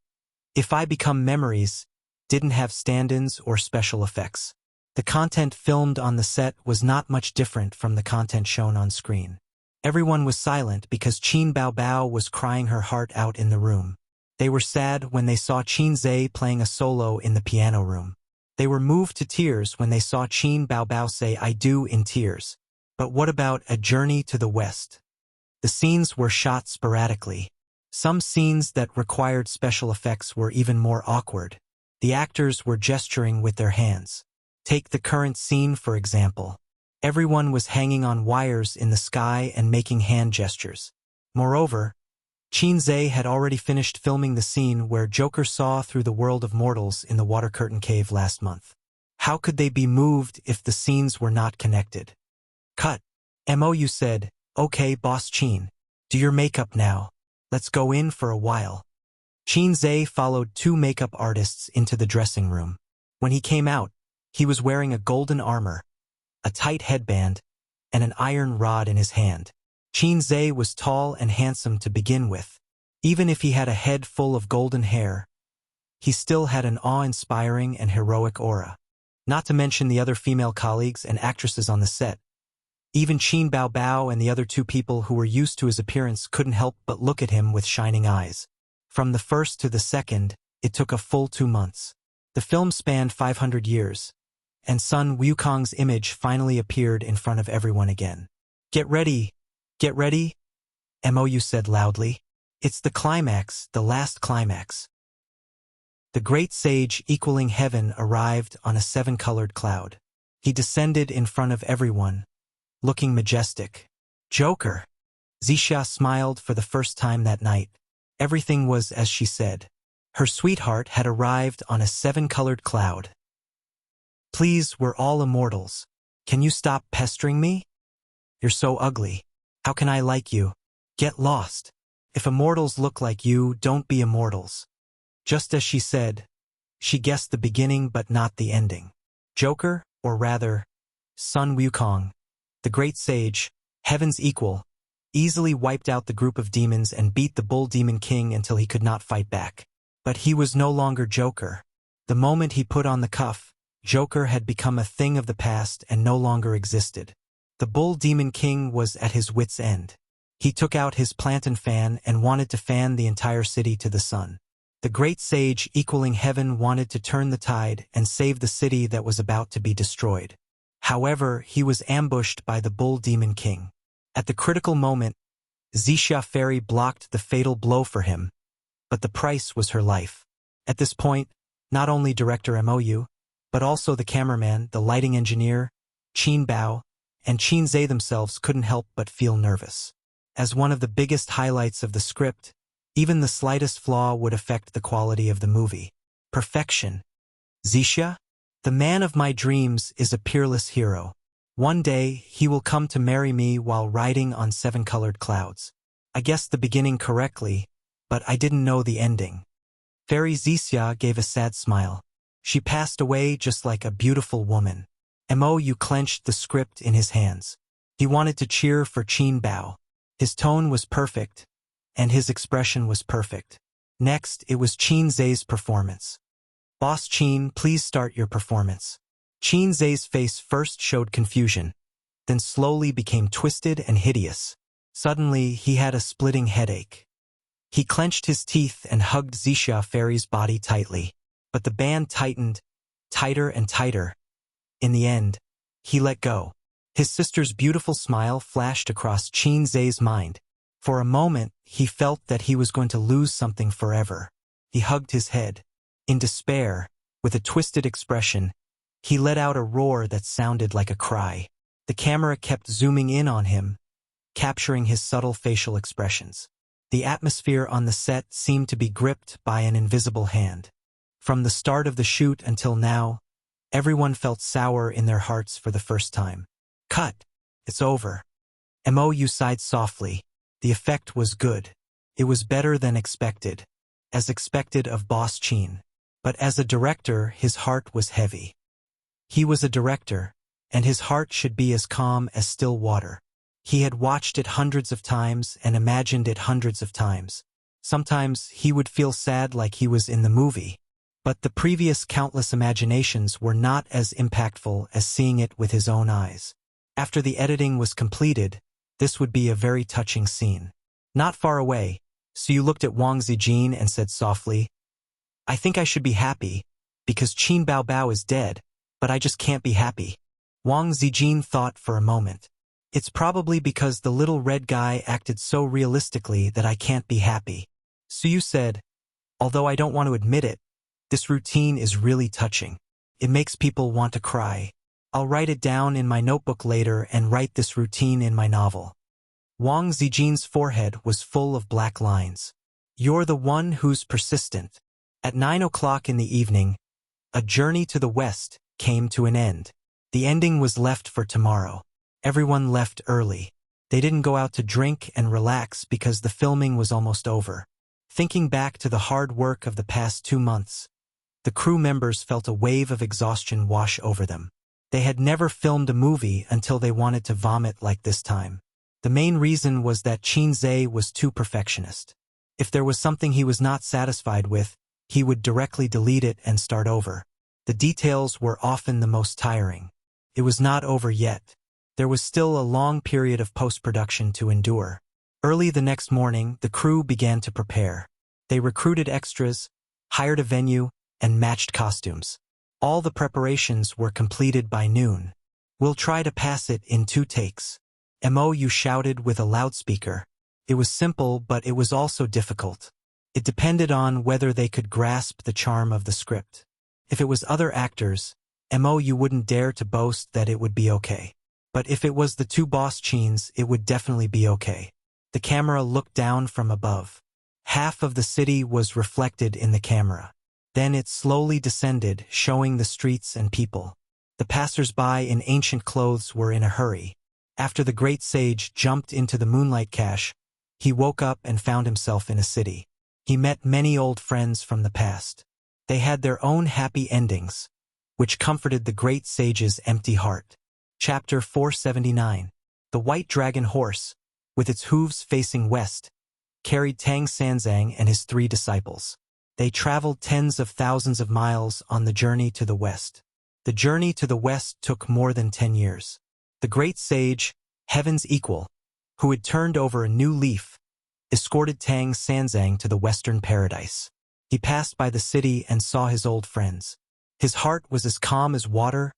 If I Become Memories didn't have stand-ins or special effects. The content filmed on the set was not much different from the content shown on screen. Everyone was silent because Qin Baobao was crying her heart out in the room. They were sad when they saw Qin Zhe playing a solo in the piano room. They were moved to tears when they saw Qin Baobao say "I do" in tears. But what about A Journey to the West? The scenes were shot sporadically. Some scenes that required special effects were even more awkward. The actors were gesturing with their hands. Take the current scene, for example. Everyone was hanging on wires in the sky and making hand gestures. Moreover, Qin Zhe had already finished filming the scene where Joker saw through the world of mortals in the Water Curtain Cave last month. How could they be moved if the scenes were not connected? Cut. Mou said, "Okay, Boss Qin. Do your makeup now. Let's go in for a while." Qin Zhe followed two makeup artists into the dressing room. When he came out, he was wearing a golden armor, a tight headband, and an iron rod in his hand. Qin Zhe was tall and handsome to begin with. Even if he had a head full of golden hair, he still had an awe-inspiring and heroic aura. Not to mention the other female colleagues and actresses on the set. Even Qin Baobao and the other two people who were used to his appearance couldn't help but look at him with shining eyes. From the first to the second, it took a full 2 months. The film spanned 500 years, and Sun Wukong's image finally appeared in front of everyone again. "Get ready! Get ready!" Mou said loudly. "It's the climax, the last climax." The great sage equaling heaven arrived on a 7-colored cloud. He descended in front of everyone, looking majestic. "Joker!" Wuxia smiled for the first time that night. Everything was as she said. Her sweetheart had arrived on a 7-colored cloud. "Please, we're all immortals. Can you stop pestering me? You're so ugly. How can I like you? Get lost. If immortals look like you, don't be immortals." Just as she said, she guessed the beginning but not the ending. Joker, or rather, Sun Wukong, the great sage, heaven's equal, easily wiped out the group of demons and beat the Bull Demon King until he could not fight back. But he was no longer Joker. The moment he put on the cuff, Joker had become a thing of the past and no longer existed. The Bull Demon King was at his wit's end. He took out his plantain fan and wanted to fan the entire city to the sun. The great sage equaling heaven wanted to turn the tide and save the city that was about to be destroyed. However, he was ambushed by the Bull Demon King. At the critical moment, Wuxia Fairy blocked the fatal blow for him, but the price was her life. At this point, not only director Mou, but also the cameraman, the lighting engineer, Qin Bao, and Qin Zhe themselves couldn't help but feel nervous. As one of the biggest highlights of the script, even the slightest flaw would affect the quality of the movie. Perfection. Wuxia? The man of my dreams is a peerless hero. One day, he will come to marry me while riding on 7-colored clouds. I guessed the beginning correctly, but I didn't know the ending. Fairy Wuxia gave a sad smile. She passed away just like a beautiful woman. Mou clenched the script in his hands. He wanted to cheer for Qin Bao. His tone was perfect, and his expression was perfect. Next, it was Qin Zhe's performance. "Boss Qin, please start your performance." Qin Zhe's face first showed confusion, then slowly became twisted and hideous. Suddenly, he had a splitting headache. He clenched his teeth and hugged Wuxia Fairy's body tightly. But the band tightened, tighter and tighter. In the end, he let go. His sister's beautiful smile flashed across Qin Zhe's mind. For a moment, he felt that he was going to lose something forever. He hugged his head. In despair, with a twisted expression, he let out a roar that sounded like a cry. The camera kept zooming in on him, capturing his subtle facial expressions. The atmosphere on the set seemed to be gripped by an invisible hand. From the start of the shoot until now, everyone felt sour in their hearts for the first time. Cut. It's over. Mou sighed softly. The effect was good. It was better than expected, as expected of Boss Chin. But as a director, his heart was heavy. He was a director, and his heart should be as calm as still water. He had watched it hundreds of times and imagined it hundreds of times. Sometimes he would feel sad like he was in the movie. But the previous countless imaginations were not as impactful as seeing it with his own eyes. After the editing was completed, this would be a very touching scene. Not far away, Su looked at Wang Zijin and said softly, "I think I should be happy, because Qin Bao Bao is dead, but I just can't be happy." Wang Zijin thought for a moment. "It's probably because the little red guy acted so realistically that I can't be happy." Su said, "Although I don't want to admit it, this routine is really touching. It makes people want to cry. I'll write it down in my notebook later and write this routine in my novel." Wang Zijin's forehead was full of black lines. "You're the one who's persistent." At 9 o'clock in the evening, A Journey to the West came to an end. The ending was left for tomorrow. Everyone left early. They didn't go out to drink and relax because the filming was almost over. Thinking back to the hard work of the past 2 months, the crew members felt a wave of exhaustion wash over them. They had never filmed a movie until they wanted to vomit like this time. The main reason was that Qin Zhe was too perfectionist. If there was something he was not satisfied with, he would directly delete it and start over. The details were often the most tiring. It was not over yet. There was still a long period of post-production to endure. Early the next morning, the crew began to prepare. They recruited extras, hired a venue, and matched costumes. All the preparations were completed by noon. "We'll try to pass it in 2 takes. Mou shouted with a loudspeaker. It was simple, but it was also difficult. It depended on whether they could grasp the charm of the script. If it was other actors, Mou wouldn't dare to boast that it would be okay. But if it was the 2 Boss Chins, it would definitely be okay. The camera looked down from above. Half of the city was reflected in the camera. Then it slowly descended, showing the streets and people. The passers-by in ancient clothes were in a hurry. After the great sage jumped into the moonlight cache, he woke up and found himself in a city. He met many old friends from the past. They had their own happy endings, which comforted the great sage's empty heart. Chapter 479. The White Dragon Horse, with its hooves facing west, carried Tang Sanzang and his 3 disciples. They traveled tens of thousands of miles on the journey to the west. The journey to the west took more than 10 years. The great sage, Heaven's Equal, who had turned over a new leaf, escorted Tang Sanzang to the western paradise. He passed by the city and saw his old friends. His heart was as calm as water,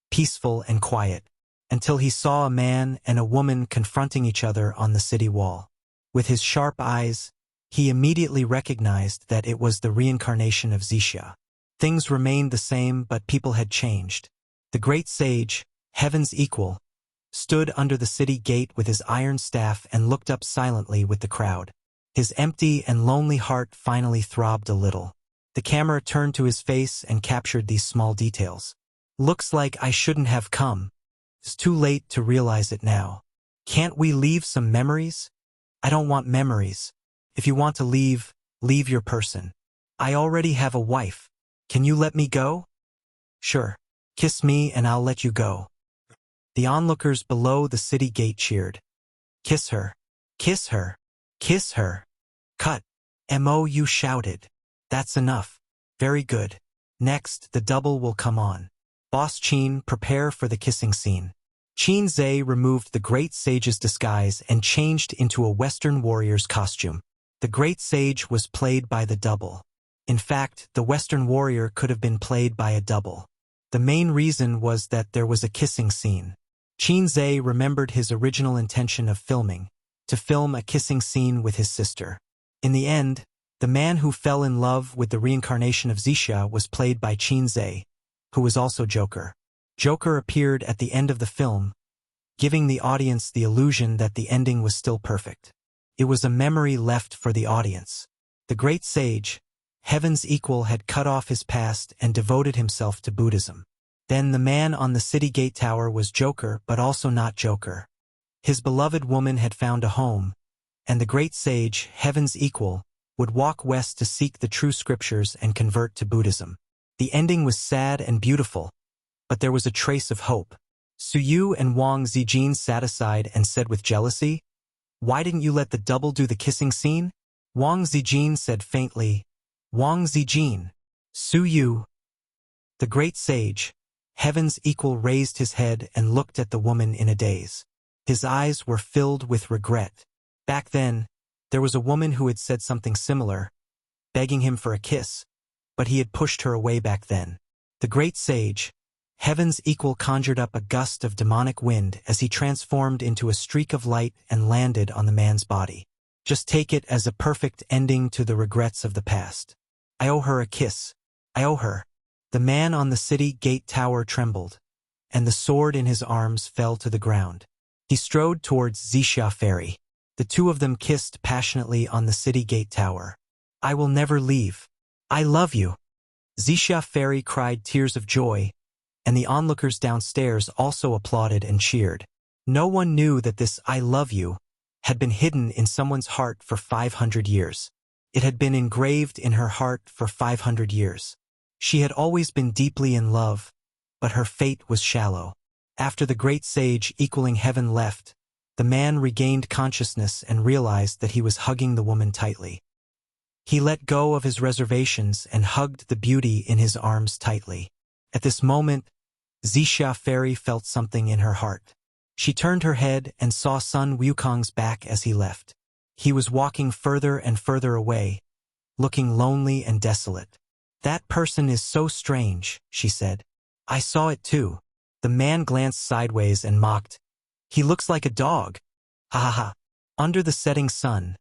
peaceful and quiet, until he saw a man and a woman confronting each other on the city wall. With his sharp eyes, he immediately recognized that it was the reincarnation of Wuxia. Things remained the same, but people had changed. The great sage, Heaven's Equal, stood under the city gate with his iron staff and looked up silently with the crowd. His empty and lonely heart finally throbbed a little. The camera turned to his face and captured these small details. "Looks like I shouldn't have come. It's too late to realize it now. Can't we leave some memories? I don't want memories. If you want to leave, leave your person. I already have a wife. Can you let me go?" "Sure. Kiss me and I'll let you go." The onlookers below the city gate cheered. "Kiss her. Kiss her. Kiss her." "Cut." Mou shouted. "That's enough. Very good. Next, the double will come on. Boss Chin, prepare for the kissing scene." Qin Zhe removed the great sage's disguise and changed into a Western warrior's costume. The great sage was played by the double. In fact, the Western warrior could have been played by a double. The main reason was that there was a kissing scene. Qin Zhe remembered his original intention of filming, to film a kissing scene with his sister. In the end, the man who fell in love with the reincarnation of Wuxia was played by Qin Zhe, who was also Joker. Joker appeared at the end of the film, giving the audience the illusion that the ending was still perfect. It was a memory left for the audience. The great sage, heaven's equal, had cut off his past and devoted himself to Buddhism. Then the man on the city gate tower was Joker, but also not Joker. His beloved woman had found a home, and the great sage, heaven's equal, would walk west to seek the true scriptures and convert to Buddhism. The ending was sad and beautiful, but there was a trace of hope. Su Yu and Wang Zijin sat aside and said with jealousy, "Why didn't you let the double do the kissing scene?" Wang Zijin said faintly, "Wang Zijin, Su Yu." The great sage, heaven's equal, raised his head and looked at the woman in a daze. His eyes were filled with regret. Back then, there was a woman who had said something similar, begging him for a kiss, but he had pushed her away back then. The great sage, heaven's equal, conjured up a gust of demonic wind as he transformed into a streak of light and landed on the man's body. Just take it as a perfect ending to the regrets of the past. "I owe her a kiss. I owe her." The man on the city gate tower trembled, and the sword in his arms fell to the ground. He strode towards Wuxia Ferry. The two of them kissed passionately on the city gate tower. "I will never leave. I love you." Wuxia Ferry cried tears of joy, and the onlookers downstairs also applauded and cheered. No one knew that this "I love you" had been hidden in someone's heart for 500 years. It had been engraved in her heart for 500 years. She had always been deeply in love, but her fate was shallow. After the great sage equaling heaven left, the man regained consciousness and realized that he was hugging the woman tightly. He let go of his reservations and hugged the beauty in his arms tightly. At this moment, Wuxia Ferry felt something in her heart. She turned her head and saw Sun Wukong's back as he left. He was walking further and further away, looking lonely and desolate. "That person is so strange," she said. "I saw it too." The man glanced sideways and mocked. "He looks like a dog. Ha ha ha." Under the setting sun,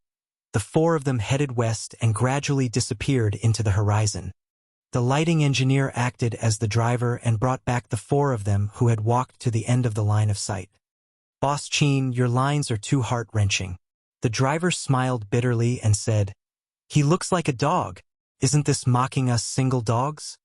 the four of them headed west and gradually disappeared into the horizon. The lighting engineer acted as the driver and brought back the four of them who had walked to the end of the line of sight. "Boss Chin, your lines are too heart-wrenching." The driver smiled bitterly and said, "He looks like a dog. Isn't this mocking us single dogs?"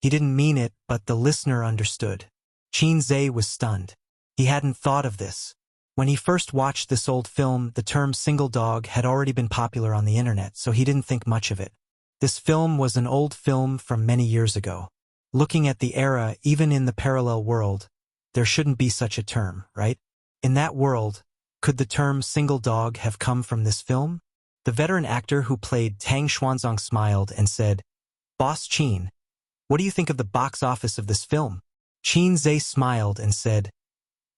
He didn't mean it, but the listener understood. Qin Zhe was stunned. He hadn't thought of this. When he first watched this old film, the term single dog had already been popular on the internet, so he didn't think much of it. This film was an old film from many years ago. Looking at the era, even in the parallel world, there shouldn't be such a term, right? In that world, could the term single dog have come from this film? The veteran actor who played Tang Xuanzong smiled and said, "Boss Qin, what do you think of the box office of this film?" Qin Zhe smiled and said,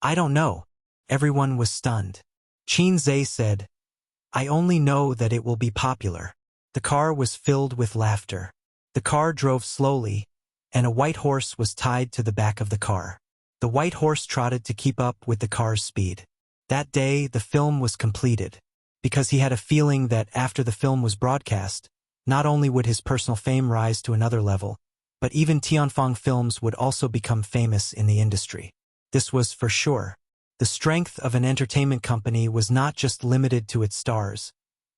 "I don't know." Everyone was stunned. Qin Zhe said, "I only know that it will be popular." The car was filled with laughter. The car drove slowly, and a white horse was tied to the back of the car. The white horse trotted to keep up with the car's speed. That day, the film was completed, because he had a feeling that after the film was broadcast, not only would his personal fame rise to another level, but even Tianfeng films would also become famous in the industry. This was for sure. The strength of an entertainment company was not just limited to its stars,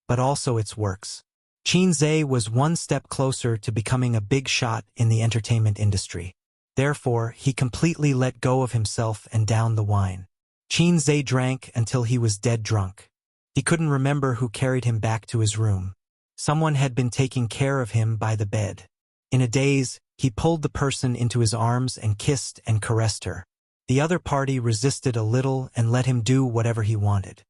but also its works. Qin Zhe was one step closer to becoming a big shot in the entertainment industry. Therefore, he completely let go of himself and downed the wine. Qin Zhe drank until he was dead drunk. He couldn't remember who carried him back to his room. Someone had been taking care of him by the bed. In a daze, he pulled the person into his arms and kissed and caressed her. The other party resisted a little and let him do whatever he wanted.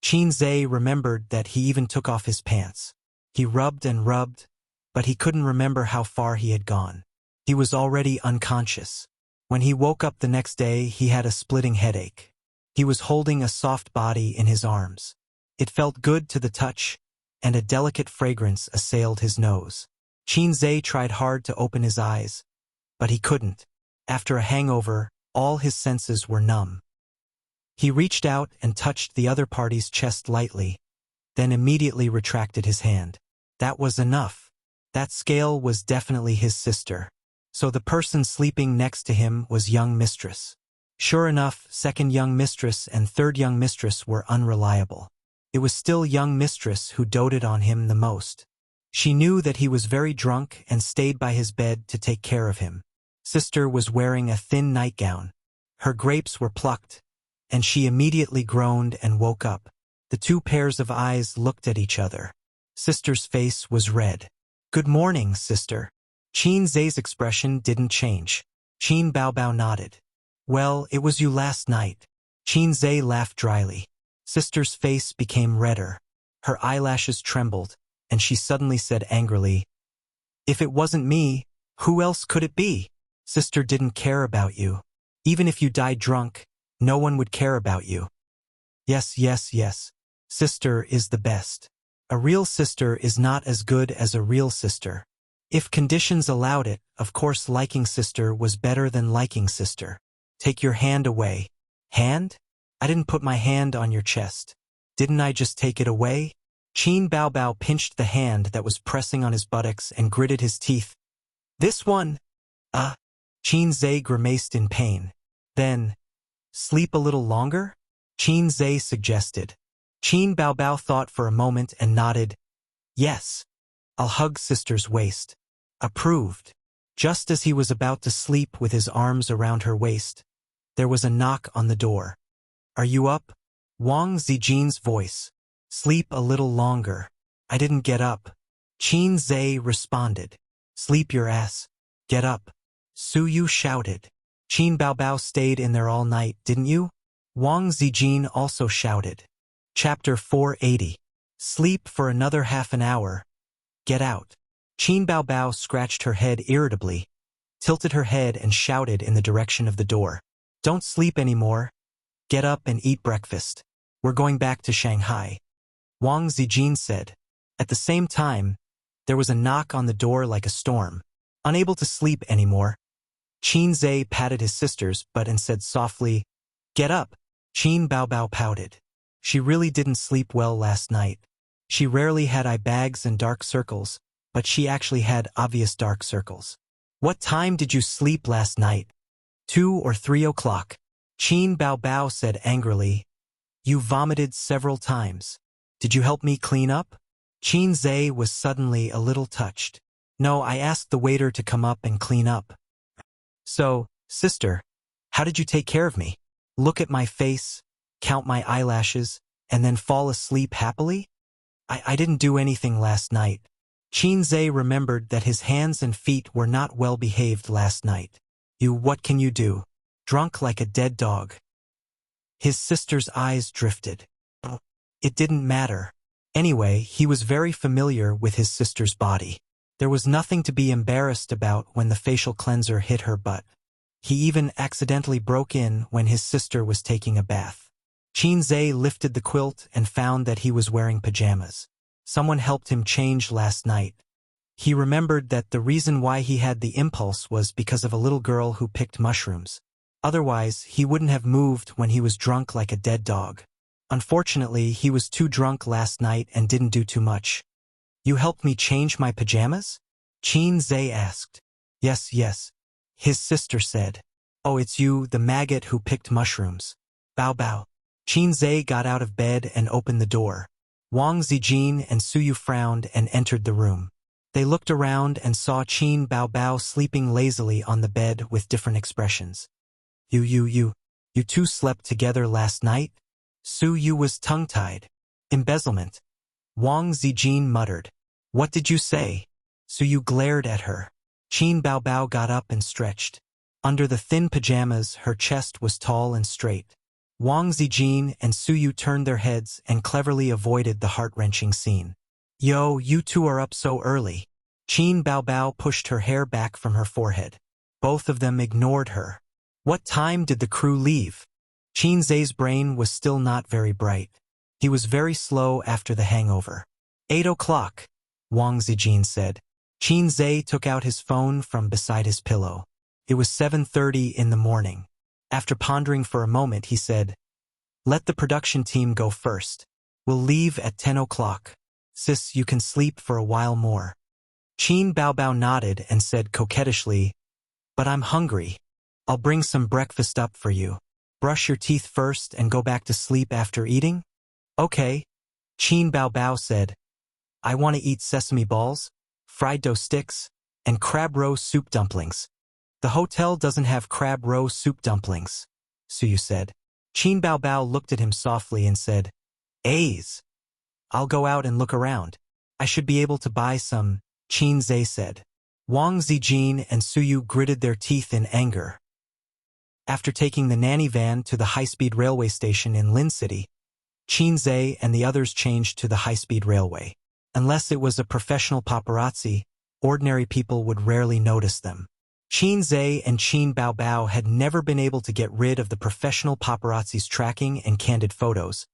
Qin Zhe remembered that he even took off his pants. He rubbed and rubbed, but he couldn't remember how far he had gone. He was already unconscious. When he woke up the next day, he had a splitting headache. He was holding a soft body in his arms. It felt good to the touch, and a delicate fragrance assailed his nose. Qin Zhe tried hard to open his eyes, but he couldn't. After a hangover, all his senses were numb. He reached out and touched the other party's chest lightly, then immediately retracted his hand. That was enough. That scale was definitely his sister. So the person sleeping next to him was young mistress. Sure enough, second young mistress and third young mistress were unreliable. It was still young mistress who doted on him the most. She knew that he was very drunk and stayed by his bed to take care of him. Sister was wearing a thin nightgown. Her grapes were plucked, and she immediately groaned and woke up. The two pairs of eyes looked at each other. Sister's face was red. "Good morning, sister." Qin Zai's expression didn't change. Qin Baobao nodded. "Well, it was you last night." Qin Zai laughed dryly. Sister's face became redder. Her eyelashes trembled, and she suddenly said angrily, "If it wasn't me, who else could it be? Sister didn't care about you. Even if you died drunk, no one would care about you." Yes, yes, yes. Sister is the best. A real sister is not as good as a real sister. If conditions allowed it, of course liking sister was better than liking sister. "Take your hand away." "Hand? I didn't put my hand on your chest. Didn't I just take it away?" Qin Baobao pinched the hand that was pressing on his buttocks and gritted his teeth. "This one?" Qin Zai grimaced in pain. Then, "Sleep a little longer?" Qin Zai suggested. Qin Baobao thought for a moment and nodded. "Yes. I'll hug sister's waist." Approved. Just as he was about to sleep with his arms around her waist, there was a knock on the door. "Are you up?" Wang Zijin's voice. "Sleep a little longer." "I didn't get up." Qin Zai responded. "Sleep your ass. Get up." Su Yu shouted. "Qin Baobao stayed in there all night, didn't you?" Wang Zijin also shouted. Chapter 480. Sleep for another half an hour. Get out. Qin Baobao scratched her head irritably, tilted her head and shouted in the direction of the door. "Don't sleep anymore. Get up and eat breakfast. We're going back to Shanghai." Wang Zijin said. At the same time, there was a knock on the door like a storm. Unable to sleep anymore, Qin Zai patted his sister's butt and said softly, "Get up." Qin Baobao pouted. She really didn't sleep well last night. She rarely had eye bags and dark circles, but she actually had obvious dark circles. "What time did you sleep last night?" 2 or 3 o'clock. Qin Baobao said angrily. "You vomited several times. Did you help me clean up?" Qin Zai was suddenly a little touched. "No, I asked the waiter to come up and clean up." "So, sister, how did you take care of me? Look at my face, count my eyelashes, and then fall asleep happily?" I didn't do anything last night." Qin Zai remembered that his hands and feet were not well behaved last night. What can you do? Drunk like a dead dog." His sister's eyes drifted. It didn't matter. Anyway, he was very familiar with his sister's body. There was nothing to be embarrassed about when the facial cleanser hit her butt. He even accidentally broke in when his sister was taking a bath. Qin Zai lifted the quilt and found that he was wearing pajamas. Someone helped him change last night. He remembered that the reason why he had the impulse was because of a little girl who picked mushrooms. Otherwise, he wouldn't have moved when he was drunk like a dead dog. Unfortunately, he was too drunk last night and didn't do too much. "You helped me change my pajamas?" Qin Zai asked. Yes, yes. His sister said. "Oh, it's you, the maggot who picked mushrooms." "Bao bao." Qin Zai got out of bed and opened the door. Wang Zijin and Su Yu frowned and entered the room. They looked around and saw Qin Baobao sleeping lazily on the bed with different expressions. You two slept together last night?" Su Yu was tongue-tied. "Embezzlement." Wang Zijin muttered. "What did you say?" Su Yu glared at her. Qin Baobao got up and stretched. Under the thin pajamas, her chest was tall and straight. Wang Zijin and Su Yu turned their heads and cleverly avoided the heart-wrenching scene. "Yo, you two are up so early." Qin Baobao pushed her hair back from her forehead. Both of them ignored her. "What time did the crew leave?" Qin Zai's brain was still not very bright. He was very slow after the hangover. 8 o'clock, Wang Zijin said. Qin Zai took out his phone from beside his pillow. It was 7:30 in the morning. After pondering for a moment, he said, "Let the production team go first. We'll leave at 10 o'clock. Sis, you can sleep for a while more." Qin Baobao nodded and said coquettishly, "But I'm hungry. I'll bring some breakfast up for you." Brush your teeth first and go back to sleep after eating? Okay. Qin Bao Bao said. I want to eat sesame balls, fried dough sticks, and crab roe soup dumplings. The hotel doesn't have crab roe soup dumplings, Suyu said. Qin Bao Bao looked at him softly and said, A's. I'll go out and look around. I should be able to buy some, Qin Zhe said. Wang Zijin and Suyu gritted their teeth in anger. After taking the nanny van to the high-speed railway station in Lin City, Qin Zhe and the others changed to the high-speed railway. Unless it was a professional paparazzi, ordinary people would rarely notice them. Qin Zhe and Qin Bao Bao had never been able to get rid of the professional paparazzi's tracking and candid photos,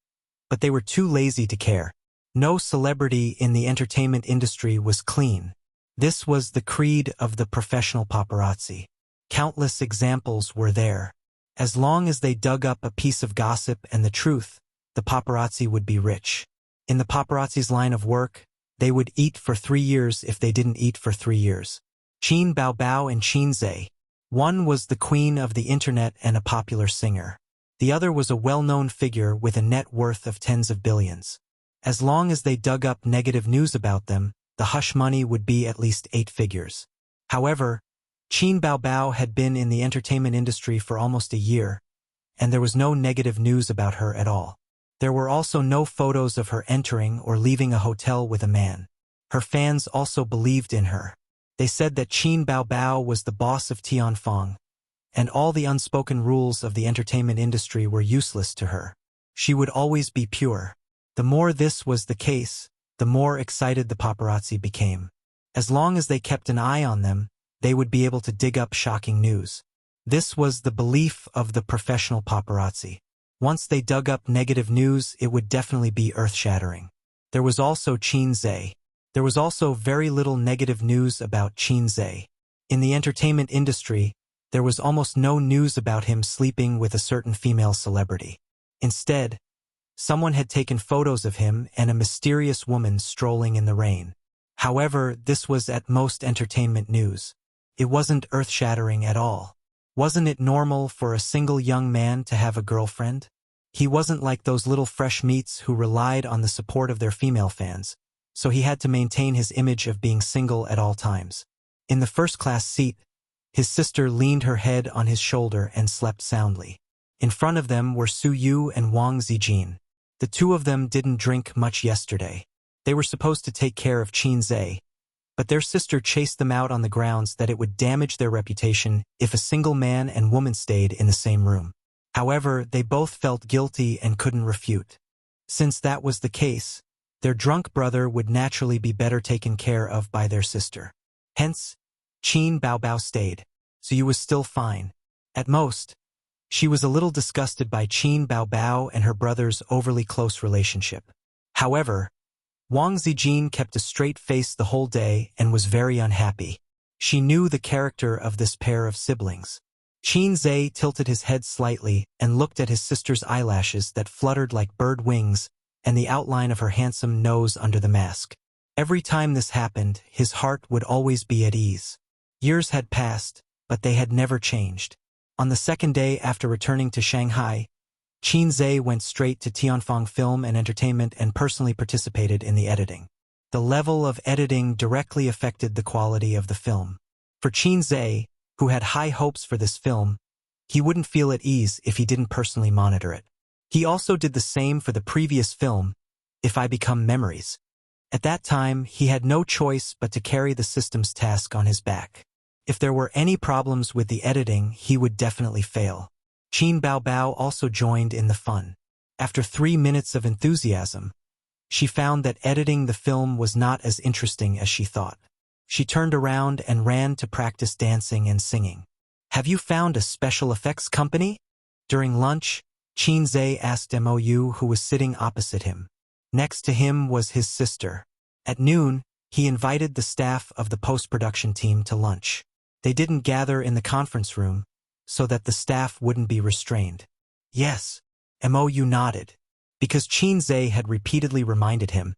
but they were too lazy to care. No celebrity in the entertainment industry was clean. This was the creed of the professional paparazzi. Countless examples were there. As long as they dug up a piece of gossip and the truth, the paparazzi would be rich. In the paparazzi's line of work, they would eat for 3 years if they didn't eat for 3 years. Qin Bao Bao and Qin Zhe. One was the queen of the internet and a popular singer. The other was a well-known figure with a net worth of tens of billions. As long as they dug up negative news about them, the hush money would be at least 8 figures. However, Qin Bao Bao had been in the entertainment industry for almost a year, and there was no negative news about her at all. There were also no photos of her entering or leaving a hotel with a man. Her fans also believed in her. They said that Qin Bao Bao was the boss of Tianfang, and all the unspoken rules of the entertainment industry were useless to her. She would always be pure. The more this was the case, the more excited the paparazzi became. As long as they kept an eye on them, they would be able to dig up shocking news. This was the belief of the professional paparazzi. Once they dug up negative news, it would definitely be earth-shattering. There was also Qin Zhe. There was also very little negative news about Qin Zhe. In the entertainment industry, there was almost no news about him sleeping with a certain female celebrity. Instead, someone had taken photos of him and a mysterious woman strolling in the rain. However, this was at most entertainment news. It wasn't earth-shattering at all. Wasn't it normal for a single young man to have a girlfriend? He wasn't like those little fresh meats who relied on the support of their female fans, so he had to maintain his image of being single at all times. In the first-class seat, his sister leaned her head on his shoulder and slept soundly. In front of them were Suyu and Wang Zijin. The two of them didn't drink much yesterday. They were supposed to take care of Qin Zhe, but their sister chased them out on the grounds that it would damage their reputation if a single man and woman stayed in the same room. However, they both felt guilty and couldn't refute. Since that was the case, their drunk brother would naturally be better taken care of by their sister. Hence, Qin Bao Bao stayed. Suyu was still fine. At most, she was a little disgusted by Qin Bao Bao and her brother's overly close relationship. However, Wang Zijin kept a straight face the whole day and was very unhappy. She knew the character of this pair of siblings. Qin Zhe tilted his head slightly and looked at his sister's eyelashes that fluttered like bird wings and the outline of her handsome nose under the mask. Every time this happened, his heart would always be at ease. Years had passed, but they had never changed. On the second day after returning to Shanghai, Qin Zhe went straight to Tianfang Film and Entertainment and personally participated in the editing. The level of editing directly affected the quality of the film. For Qin Zhe, who had high hopes for this film, he wouldn't feel at ease if he didn't personally monitor it. He also did the same for the previous film, If I Become Memories. At that time, he had no choice but to carry the system's task on his back. If there were any problems with the editing, he would definitely fail. Qin Bao Bao also joined in the fun. After 3 minutes of enthusiasm, she found that editing the film was not as interesting as she thought. She turned around and ran to practice dancing and singing. Have you found a special effects company? During lunch, Qin Zhe asked Mou, who was sitting opposite him. Next to him was his sister. At noon, he invited the staff of the post-production team to lunch. They didn't gather in the conference room, so that the staff wouldn't be restrained. Yes, Mou nodded, because Qin Zhe had repeatedly reminded him,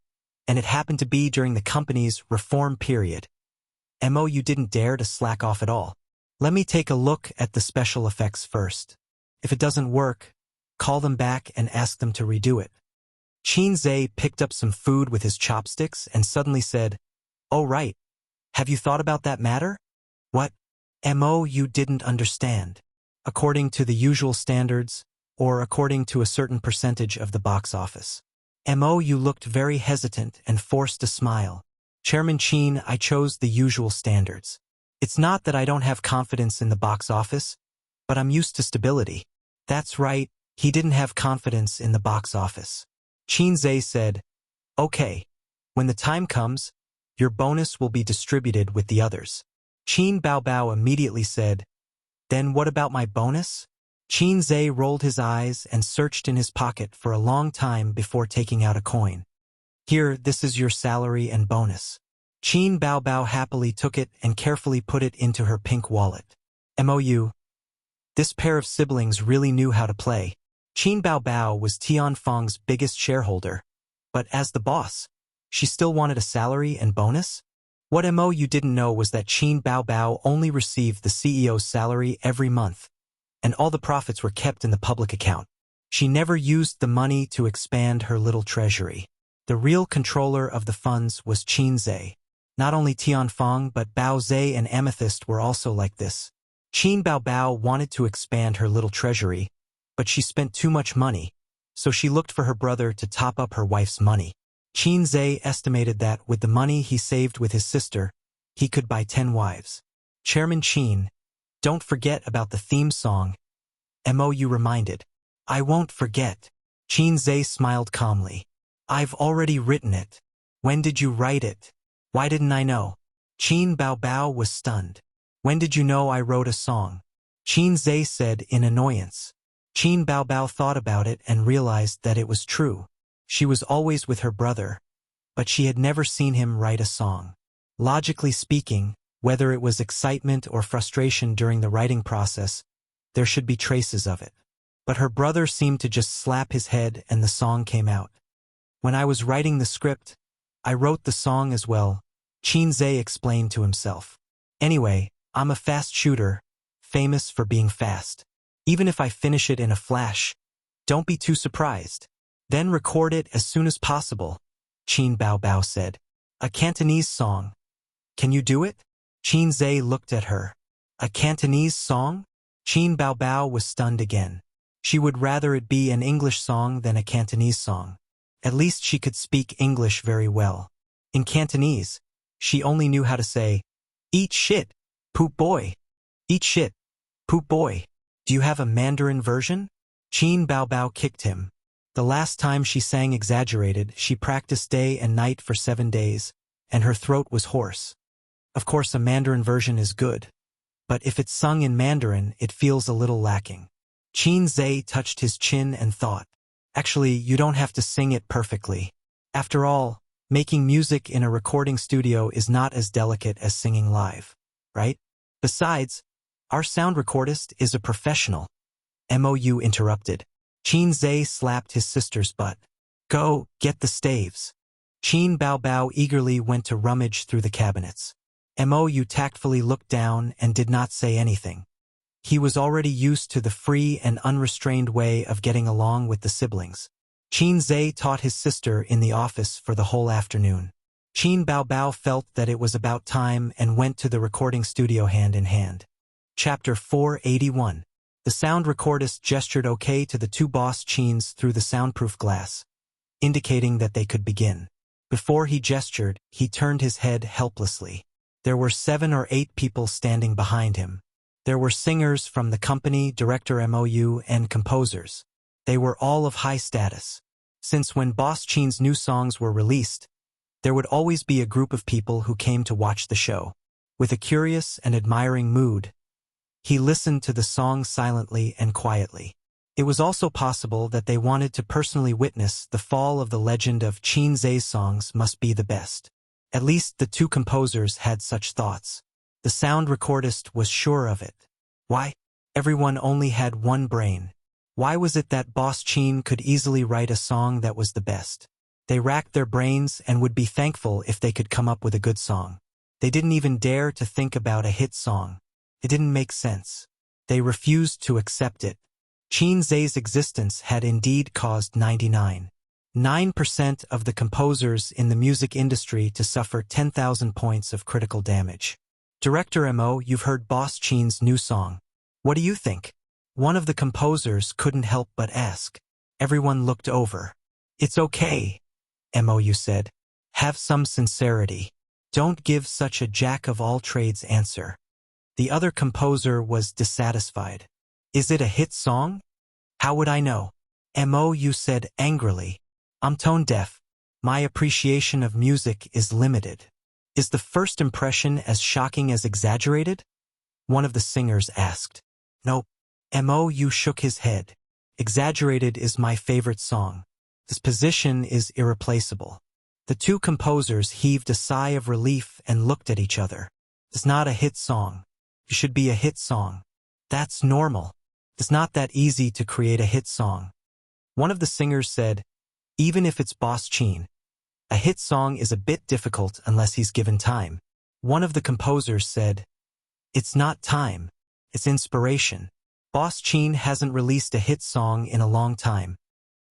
and it happened to be during the company's reform period. Mou didn't dare to slack off at all. Let me take a look at the special effects first. If it doesn't work, call them back and ask them to redo it. Qin Zhe picked up some food with his chopsticks and suddenly said, "Oh right, have you thought about that matter?" "What? Mo, you didn't understand. According to the usual standards, or according to a certain percentage of the box office." "Mo, you looked very hesitant and forced a smile." "Chairman Qin, I chose the usual standards. It's not that I don't have confidence in the box office, but I'm used to stability." "That's right, he didn't have confidence in the box office." Qin Zhe said, "Okay, when the time comes, your bonus will be distributed with the others." Qin Bao immediately said, "Then what about my bonus?" Qin Zhe rolled his eyes and searched in his pocket for a long time before taking out a coin. "Here, this is your salary and bonus." Qin Bao happily took it and carefully put it into her pink wallet. "Mou. This pair of siblings really knew how to play." Qin Bao was Tianfeng's biggest shareholder, but as the boss, she still wanted a salary and bonus? What Mou didn't know was that Qin Bao only received the CEO's salary every month, and all the profits were kept in the public account. She never used the money to expand her little treasury. The real controller of the funds was Qin Zhe. Not only Tianfeng but Bao Zhe and Amethyst were also like this. Qin Bao wanted to expand her little treasury, but she spent too much money, so she looked for her brother to top up her wife's money. Qin Zhe estimated that with the money he saved with his sister, he could buy 10 wives. "Chairman Qin, don't forget about the theme song," Mou reminded. "I won't forget." Qin Zhe smiled calmly. "I've already written it." "When did you write it?" "Why didn't I know?" Qin Bao was stunned. "When did you know I wrote a song?" Qin Zhe said in annoyance. Qin Bao thought about it and realized that it was true. She was always with her brother, but she had never seen him write a song. Logically speaking, whether it was excitement or frustration during the writing process, there should be traces of it. But her brother seemed to just slap his head and the song came out. "When I was writing the script, I wrote the song as well," Qin Zhe explained to himself. "Anyway, I'm a fast shooter, famous for being fast. Even if I finish it in a flash, don't be too surprised. Then record it as soon as possible," Qin Bao said. "A Cantonese song. Can you do it?" Qin Zhe looked at her. "A Cantonese song?" Qin Bao was stunned again. She would rather it be an English song than a Cantonese song. At least she could speak English very well. In Cantonese, she only knew how to say, "Eat shit, poop boy. Eat shit, poop boy." "Do you have a Mandarin version?" Qin Bao kicked him. The last time she sang exaggerated, she practiced day and night for 7 days, and her throat was hoarse. Of course, a Mandarin version is good, but if it's sung in Mandarin, it feels a little lacking. Qin Zhe touched his chin and thought, "Actually, you don't have to sing it perfectly. After all, making music in a recording studio is not as delicate as singing live, right? Besides, our sound recordist is a professional." Mou interrupted. Qin Zhe slapped his sister's butt. "Go, get the staves." Qin Bao eagerly went to rummage through the cabinets. Mou tactfully looked down and did not say anything. He was already used to the free and unrestrained way of getting along with the siblings. Qin Zhe taught his sister in the office for the whole afternoon. Qin Bao felt that it was about time and went to the recording studio hand in hand. Chapter 481. The sound recordist gestured OK to the 2 boss Qins through the soundproof glass, indicating that they could begin. Before he gestured, he turned his head helplessly. There were 7 or 8 people standing behind him. There were singers from the company, director Mou, and composers. They were all of high status. Since when Boss Qin's new songs were released, there would always be a group of people who came to watch the show. With a curious and admiring mood, he listened to the song silently and quietly. It was also possible that they wanted to personally witness the fall of the legend of Qin Zhe's songs must be the best. At least the 2 composers had such thoughts. The sound recordist was sure of it. Why? Everyone only had one brain. Why was it that Boss Qin could easily write a song that was the best? They racked their brains and would be thankful if they could come up with a good song. They didn't even dare to think about a hit song. It didn't make sense. They refused to accept it. Qin Zhe's existence had indeed caused 99.9% of the composers in the music industry to suffer 10,000 points of critical damage. Director Mo, you've heard Boss Qin's new song. What do you think? One of the composers couldn't help but ask. Everyone looked over. It's okay, Mo said. Have some sincerity. Don't give such a jack-of-all-trades answer. The other composer was dissatisfied. Is it a hit song? How would I know? Mo said angrily. I'm tone deaf. My appreciation of music is limited. Is the first impression as shocking as exaggerated? One of the singers asked. Nope. Mo shook his head. Exaggerated is my favorite song. This position is irreplaceable. The two composers heaved a sigh of relief and looked at each other. It's not a hit song. It should be a hit song. That's normal. It's not that easy to create a hit song. One of the singers said, even if it's Boss Qin, a hit song is a bit difficult unless he's given time. One of the composers said, it's not time, it's inspiration. Boss Qin hasn't released a hit song in a long time.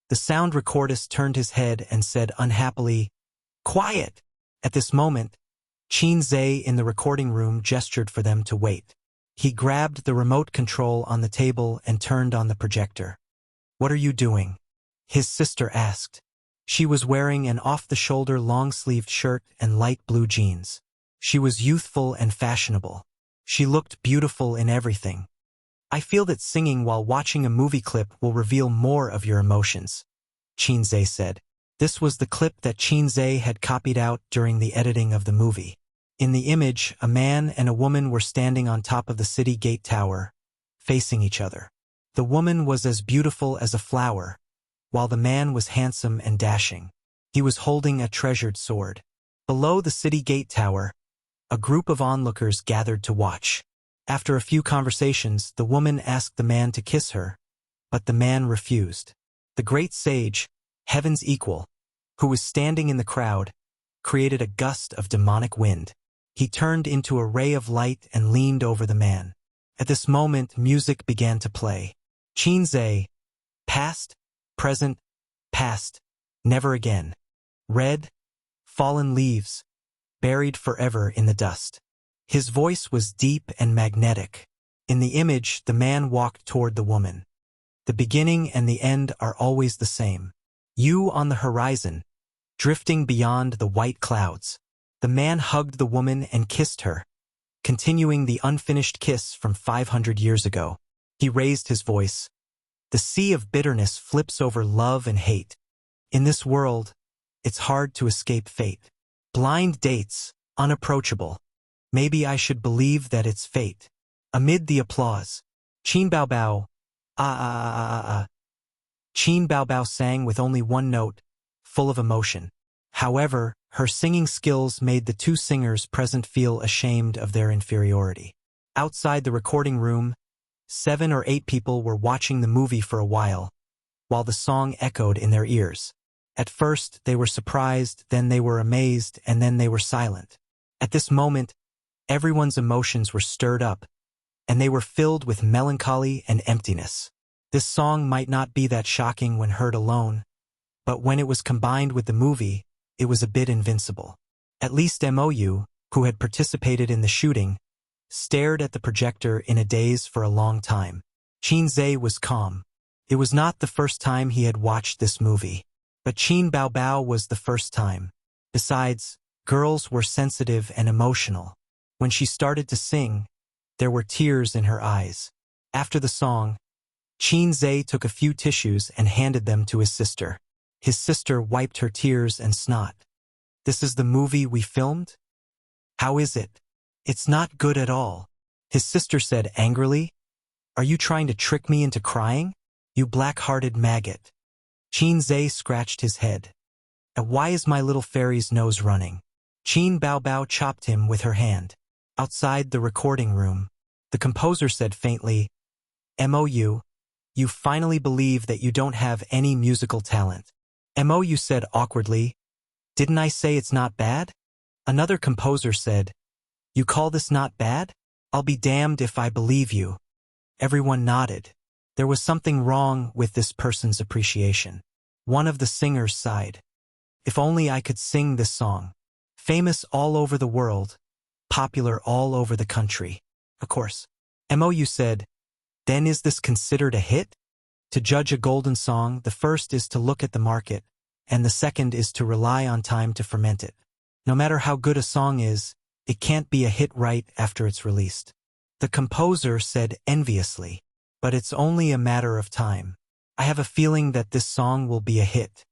The sound recordist turned his head and said unhappily, quiet! At this moment, Qin Zhe in the recording room gestured for them to wait. He grabbed the remote control on the table and turned on the projector. What are you doing? His sister asked. She was wearing an off-the-shoulder long-sleeved shirt and light blue jeans. She was youthful and fashionable. She looked beautiful in everything. I feel that singing while watching a movie clip will reveal more of your emotions, Qin Zhe said. This was the clip that Qin Zhe had copied out during the editing of the movie. In the image, a man and a woman were standing on top of the city gate tower, facing each other. The woman was as beautiful as a flower, while the man was handsome and dashing. He was holding a treasured sword. Below the city gate tower, a group of onlookers gathered to watch. After a few conversations, the woman asked the man to kiss her, but the man refused. The great sage, Heaven's equal, who was standing in the crowd, created a gust of demonic wind. He turned into a ray of light and leaned over the man. At this moment, music began to play. Qin Zhe, past, present, past, never again. Red, fallen leaves, buried forever in the dust. His voice was deep and magnetic. In the image, the man walked toward the woman. The beginning and the end are always the same. You on the horizon, drifting beyond the white clouds. The man hugged the woman and kissed her, continuing the unfinished kiss from 500 years ago. He raised his voice. The sea of bitterness flips over love and hate. In this world, it's hard to escape fate. Blind dates, unapproachable. Maybe I should believe that it's fate. Amid the applause, Qin Baobao, Qin Baobao sang with only one note, full of emotion. However, her singing skills made the two singers present feel ashamed of their inferiority. Outside the recording room, 7 or 8 people were watching the movie for a while the song echoed in their ears. At first, they were surprised, then they were amazed, and then they were silent. At this moment, everyone's emotions were stirred up, and they were filled with melancholy and emptiness. This song might not be that shocking when heard alone, but when it was combined with the movie, it was a bit invincible. At least Mou, who had participated in the shooting, stared at the projector in a daze for a long time. Qin Zhe was calm. It was not the first time he had watched this movie, but Qin Baobao was the first time. Besides, girls were sensitive and emotional. When she started to sing, there were tears in her eyes. After the song, Qin Zhe took a few tissues and handed them to his sister. His sister wiped her tears and snot. This is the movie we filmed? How is it? It's not good at all. His sister said angrily. Are you trying to trick me into crying? You black-hearted maggot. Qin Zhe scratched his head. Why is my little fairy's nose running? Qin Baobao chopped him with her hand. Outside the recording room, the composer said faintly, Mou, you finally believe that you don't have any musical talent. Mou said awkwardly, didn't I say it's not bad? Another composer said, you call this not bad? I'll be damned if I believe you. Everyone nodded. There was something wrong with this person's appreciation. One of the singers sighed. If only I could sing this song. Famous all over the world, popular all over the country. Of course. MOU said, then is this considered a hit? To judge a golden song, the first is to look at the market, and the second is to rely on time to ferment it. No matter how good a song is, it can't be a hit right after it's released. The composer said enviously, but it's only a matter of time. I have a feeling that this song will be a hit.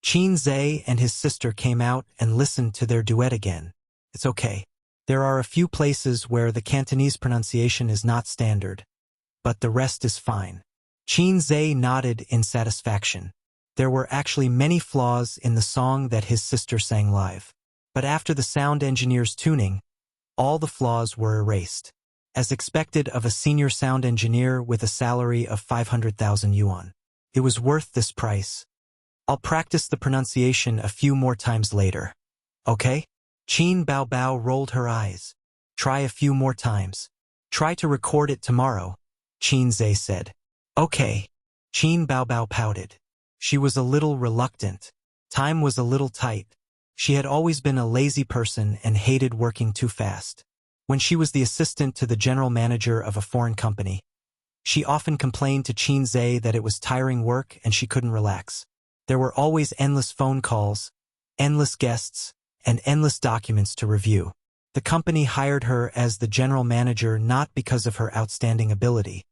Qin Zhe and his sister came out and listened to their duet again. It's okay. There are a few places where the Cantonese pronunciation is not standard, but the rest is fine. Qin Zhe nodded in satisfaction. There were actually many flaws in the song that his sister sang live. But after the sound engineer's tuning, all the flaws were erased. As expected of a senior sound engineer with a salary of 500,000 yuan. It was worth this price. I'll practice the pronunciation a few more times later. Okay? Qin Baobao rolled her eyes. Try a few more times. Try to record it tomorrow, Qin Zhe said. Okay. Qin Baobao pouted. She was a little reluctant. Time was a little tight. She had always been a lazy person and hated working too fast. When she was the assistant to the general manager of a foreign company, she often complained to Qin Zhe that it was tiring work and she couldn't relax. There were always endless phone calls, endless guests, and endless documents to review. The company hired her as the general manager not because of her outstanding ability,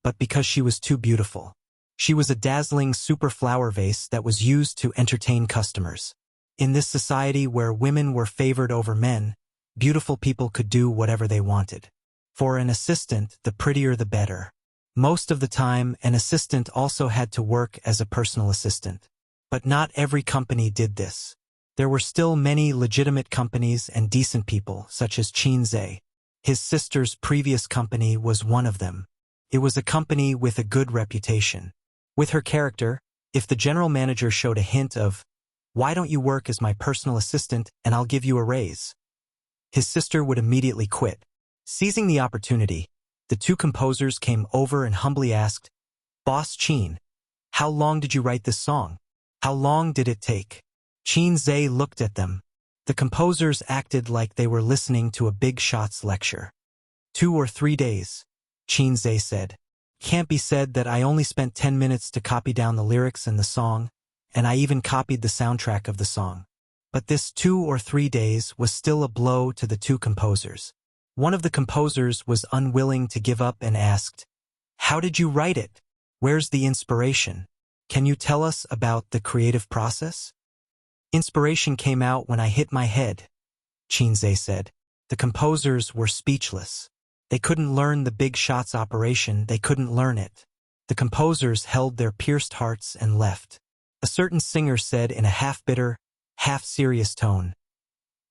but because she was too beautiful. She was a dazzling super flower vase that was used to entertain customers. In this society where women were favored over men, beautiful people could do whatever they wanted. For an assistant, the prettier the better. Most of the time, an assistant also had to work as a personal assistant. But not every company did this. There were still many legitimate companies and decent people, such as Qin Zhe. His sister's previous company was one of them. It was a company with a good reputation. With her character, if the general manager showed a hint of, "Why don't you work as my personal assistant and I'll give you a raise?" his sister would immediately quit. Seizing the opportunity, the two composers came over and humbly asked, "Boss Qin, how long did you write this song? How long did it take?" Qin Zhe looked at them. The composers acted like they were listening to a big shots lecture. 2 or 3 days, Qin Zhe said. Can't be said that I only spent 10 minutes to copy down the lyrics in the song, and I even copied the soundtrack of the song. But this 2 or 3 days was still a blow to the two composers. One of the composers was unwilling to give up and asked, "How did you write it? Where's the inspiration? Can you tell us about the creative process?" "Inspiration came out when I hit my head," Qin Zhe said. The composers were speechless. They couldn't learn the big shots operation, they couldn't learn it. The composers held their pierced hearts and left. A certain singer said in a half-bitter, half-serious tone,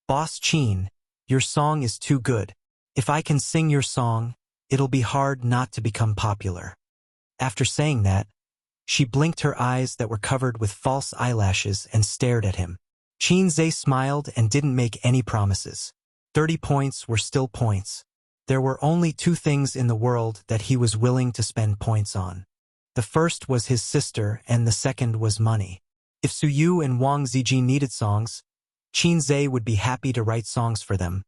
"Boss Qin, your song is too good. If I can sing your song, it'll be hard not to become popular." After saying that, she blinked her eyes that were covered with false eyelashes and stared at him. Qin Zhe smiled and didn't make any promises. 30 points were still points. There were only 2 things in the world that he was willing to spend points on. The first was his sister and the second was money. If Su Yu and Wang Zijin needed songs, Qin Zhe would be happy to write songs for them.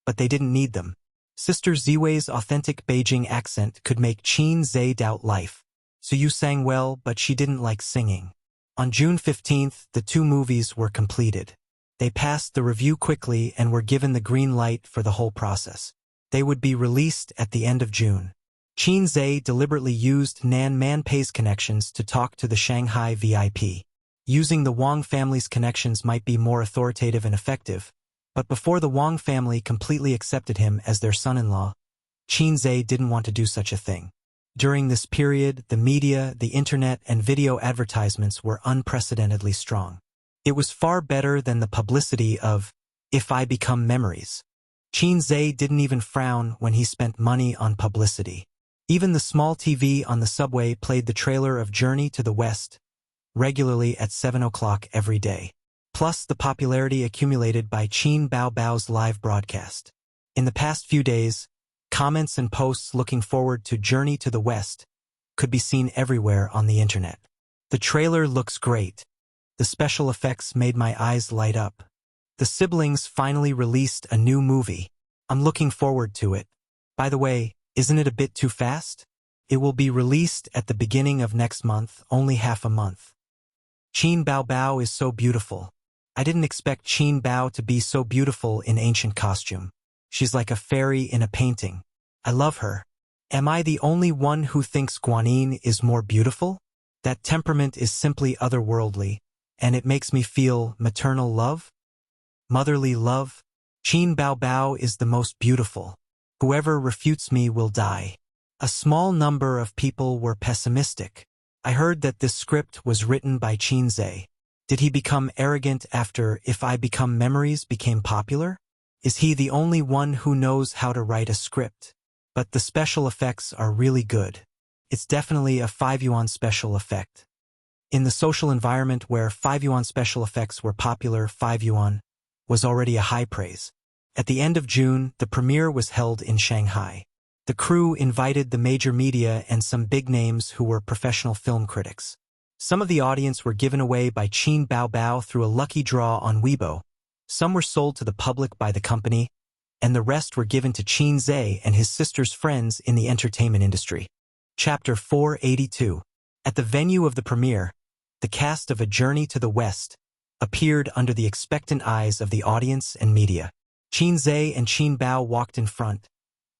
But they didn't need them. Sister Ziwei's authentic Beijing accent could make Qin Zhe doubt life. Su Yu sang well, but she didn't like singing. On June 15th, the 2 movies were completed. They passed the review quickly and were given the green light for the whole process. They would be released at the end of June. Qin Zhe deliberately used Nan Manpei's connections to talk to the Shanghai VIP. Using the Wang family's connections might be more authoritative and effective, but before the Wang family completely accepted him as their son-in-law, Qin Zhe didn't want to do such a thing. During this period, the media, the internet, and video advertisements were unprecedentedly strong. It was far better than the publicity of, "If I Become Memories." Qin Zhe didn't even frown when he spent money on publicity. Even the small TV on the subway played the trailer of Journey to the West regularly at 7 o'clock every day. Plus the popularity accumulated by Qin Baobao's live broadcast. In the past few days, comments and posts looking forward to Journey to the West could be seen everywhere on the internet. The trailer looks great. The special effects made my eyes light up. The siblings finally released a new movie. I'm looking forward to it. By the way, isn't it a bit too fast? It will be released at the beginning of next month, only half a month. Qin Bao Bao is so beautiful. I didn't expect Qin Bao to be so beautiful in ancient costume. She's like a fairy in a painting. I love her. Am I the only one who thinks Guanyin is more beautiful? That temperament is simply otherworldly, and it makes me feel maternal love? Motherly love? Qin Bao Bao is the most beautiful. Whoever refutes me will die. A small number of people were pessimistic. I heard that this script was written by Qin Zhe. Did he become arrogant after If I Become Memories became popular? Is he the only one who knows how to write a script? But the special effects are really good. It's definitely a 5 yuan special effect. In the social environment where 5 yuan special effects were popular, 5 yuan was already a high praise. At the end of June, the premiere was held in Shanghai. The crew invited the major media and some big names who were professional film critics. Some of the audience were given away by Qin Bao Bao through a lucky draw on Weibo. Some were sold to the public by the company, and the rest were given to Qin Zhe and his sister's friends in the entertainment industry. Chapter 482. At the venue of the premiere, the cast of A Journey to the West appeared under the expectant eyes of the audience and media. Qin Zhe and Qin Bao walked in front,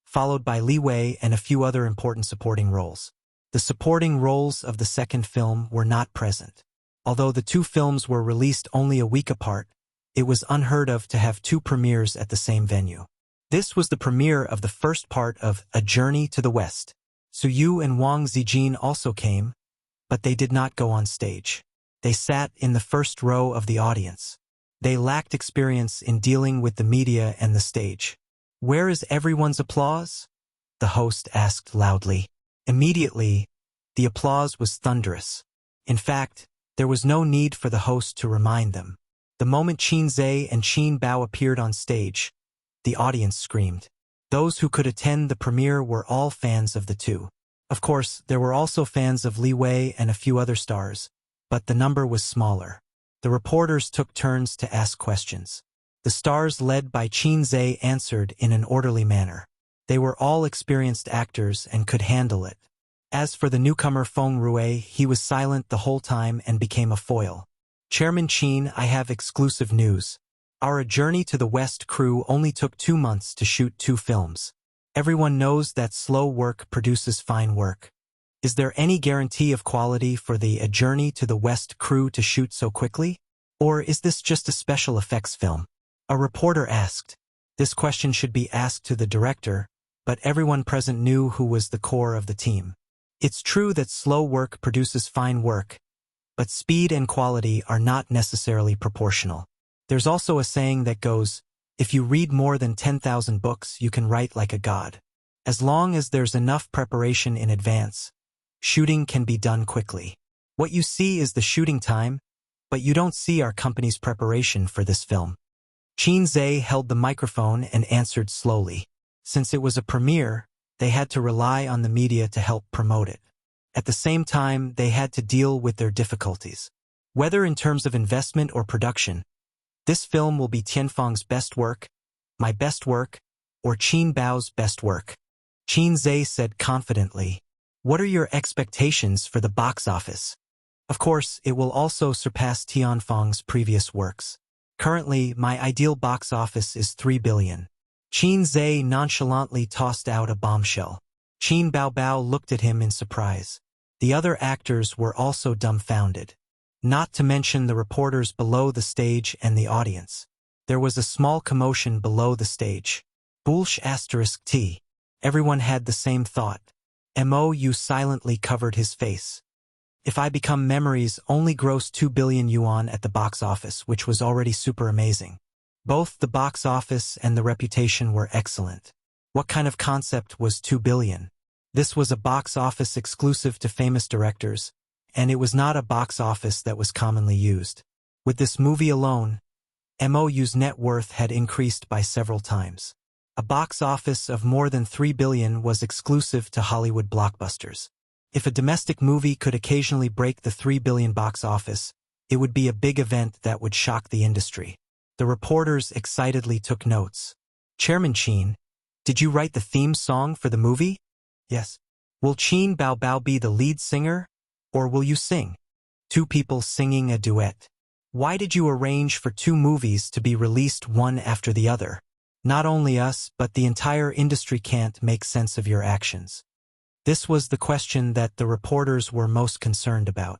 followed by Li Wei and a few other important supporting roles. The supporting roles of the second film were not present. Although the two films were released only a week apart, it was unheard of to have two premieres at the same venue. This was the premiere of the first part of A Journey to the West. Su Yu and Wang Zijin also came, but they did not go on stage. They sat in the first row of the audience. They lacked experience in dealing with the media and the stage. "Where is everyone's applause?" the host asked loudly. Immediately, the applause was thunderous. In fact, there was no need for the host to remind them. The moment Qin Zhe and Qin Bao appeared on stage, the audience screamed. Those who could attend the premiere were all fans of the two. Of course, there were also fans of Li Wei and a few other stars, but the number was smaller. The reporters took turns to ask questions. The stars led by Qin Zhe answered in an orderly manner. They were all experienced actors and could handle it. As for the newcomer Feng Rui, he was silent the whole time and became a foil. "Chairman Qin, I have exclusive news. Our A Journey to the West crew only took 2 months to shoot 2 films. Everyone knows that slow work produces fine work. Is there any guarantee of quality for the A Journey to the West crew to shoot so quickly? Or is this just a special effects film?" A reporter asked. This question should be asked to the director, but everyone present knew who was the core of the team. It's true that slow work produces fine work, but speed and quality are not necessarily proportional. There's also a saying that goes, if you read more than 10,000 books, you can write like a god. As long as there's enough preparation in advance, shooting can be done quickly. What you see is the shooting time, but you don't see our company's preparation for this film. Qin Zhe held the microphone and answered slowly. Since it was a premiere, they had to rely on the media to help promote it. At the same time, they had to deal with their difficulties. Whether in terms of investment or production, this film will be Tianfeng's best work, my best work, or Qin Bao's best work. Qin Zhe said confidently, "What are your expectations for the box office?" Of course, it will also surpass Tianfeng's previous works. Currently, my ideal box office is 3 billion. Qin Zhe nonchalantly tossed out a bombshell. Qin Bao Bao looked at him in surprise. The other actors were also dumbfounded. Not to mention the reporters below the stage and the audience. There was a small commotion below the stage. Bulsh *T. Everyone had the same thought. Mou silently covered his face. If I Become Memories only grossed 2 billion yuan at the box office, which was already super amazing. Both the box office and the reputation were excellent. What kind of concept was 2 billion? This was a box office exclusive to famous directors, and it was not a box office that was commonly used. With this movie alone, Mou's net worth had increased by several times. A box office of more than 3 billion was exclusive to Hollywood blockbusters. If a domestic movie could occasionally break the 3 billion box office, it would be a big event that would shock the industry. The reporters excitedly took notes. Chairman Qin, did you write the theme song for the movie? Yes. Will Qin Bao Bao be the lead singer, or will you sing? Two people singing a duet. Why did you arrange for two movies to be released one after the other? Not only us, but the entire industry can't make sense of your actions. This was the question that the reporters were most concerned about.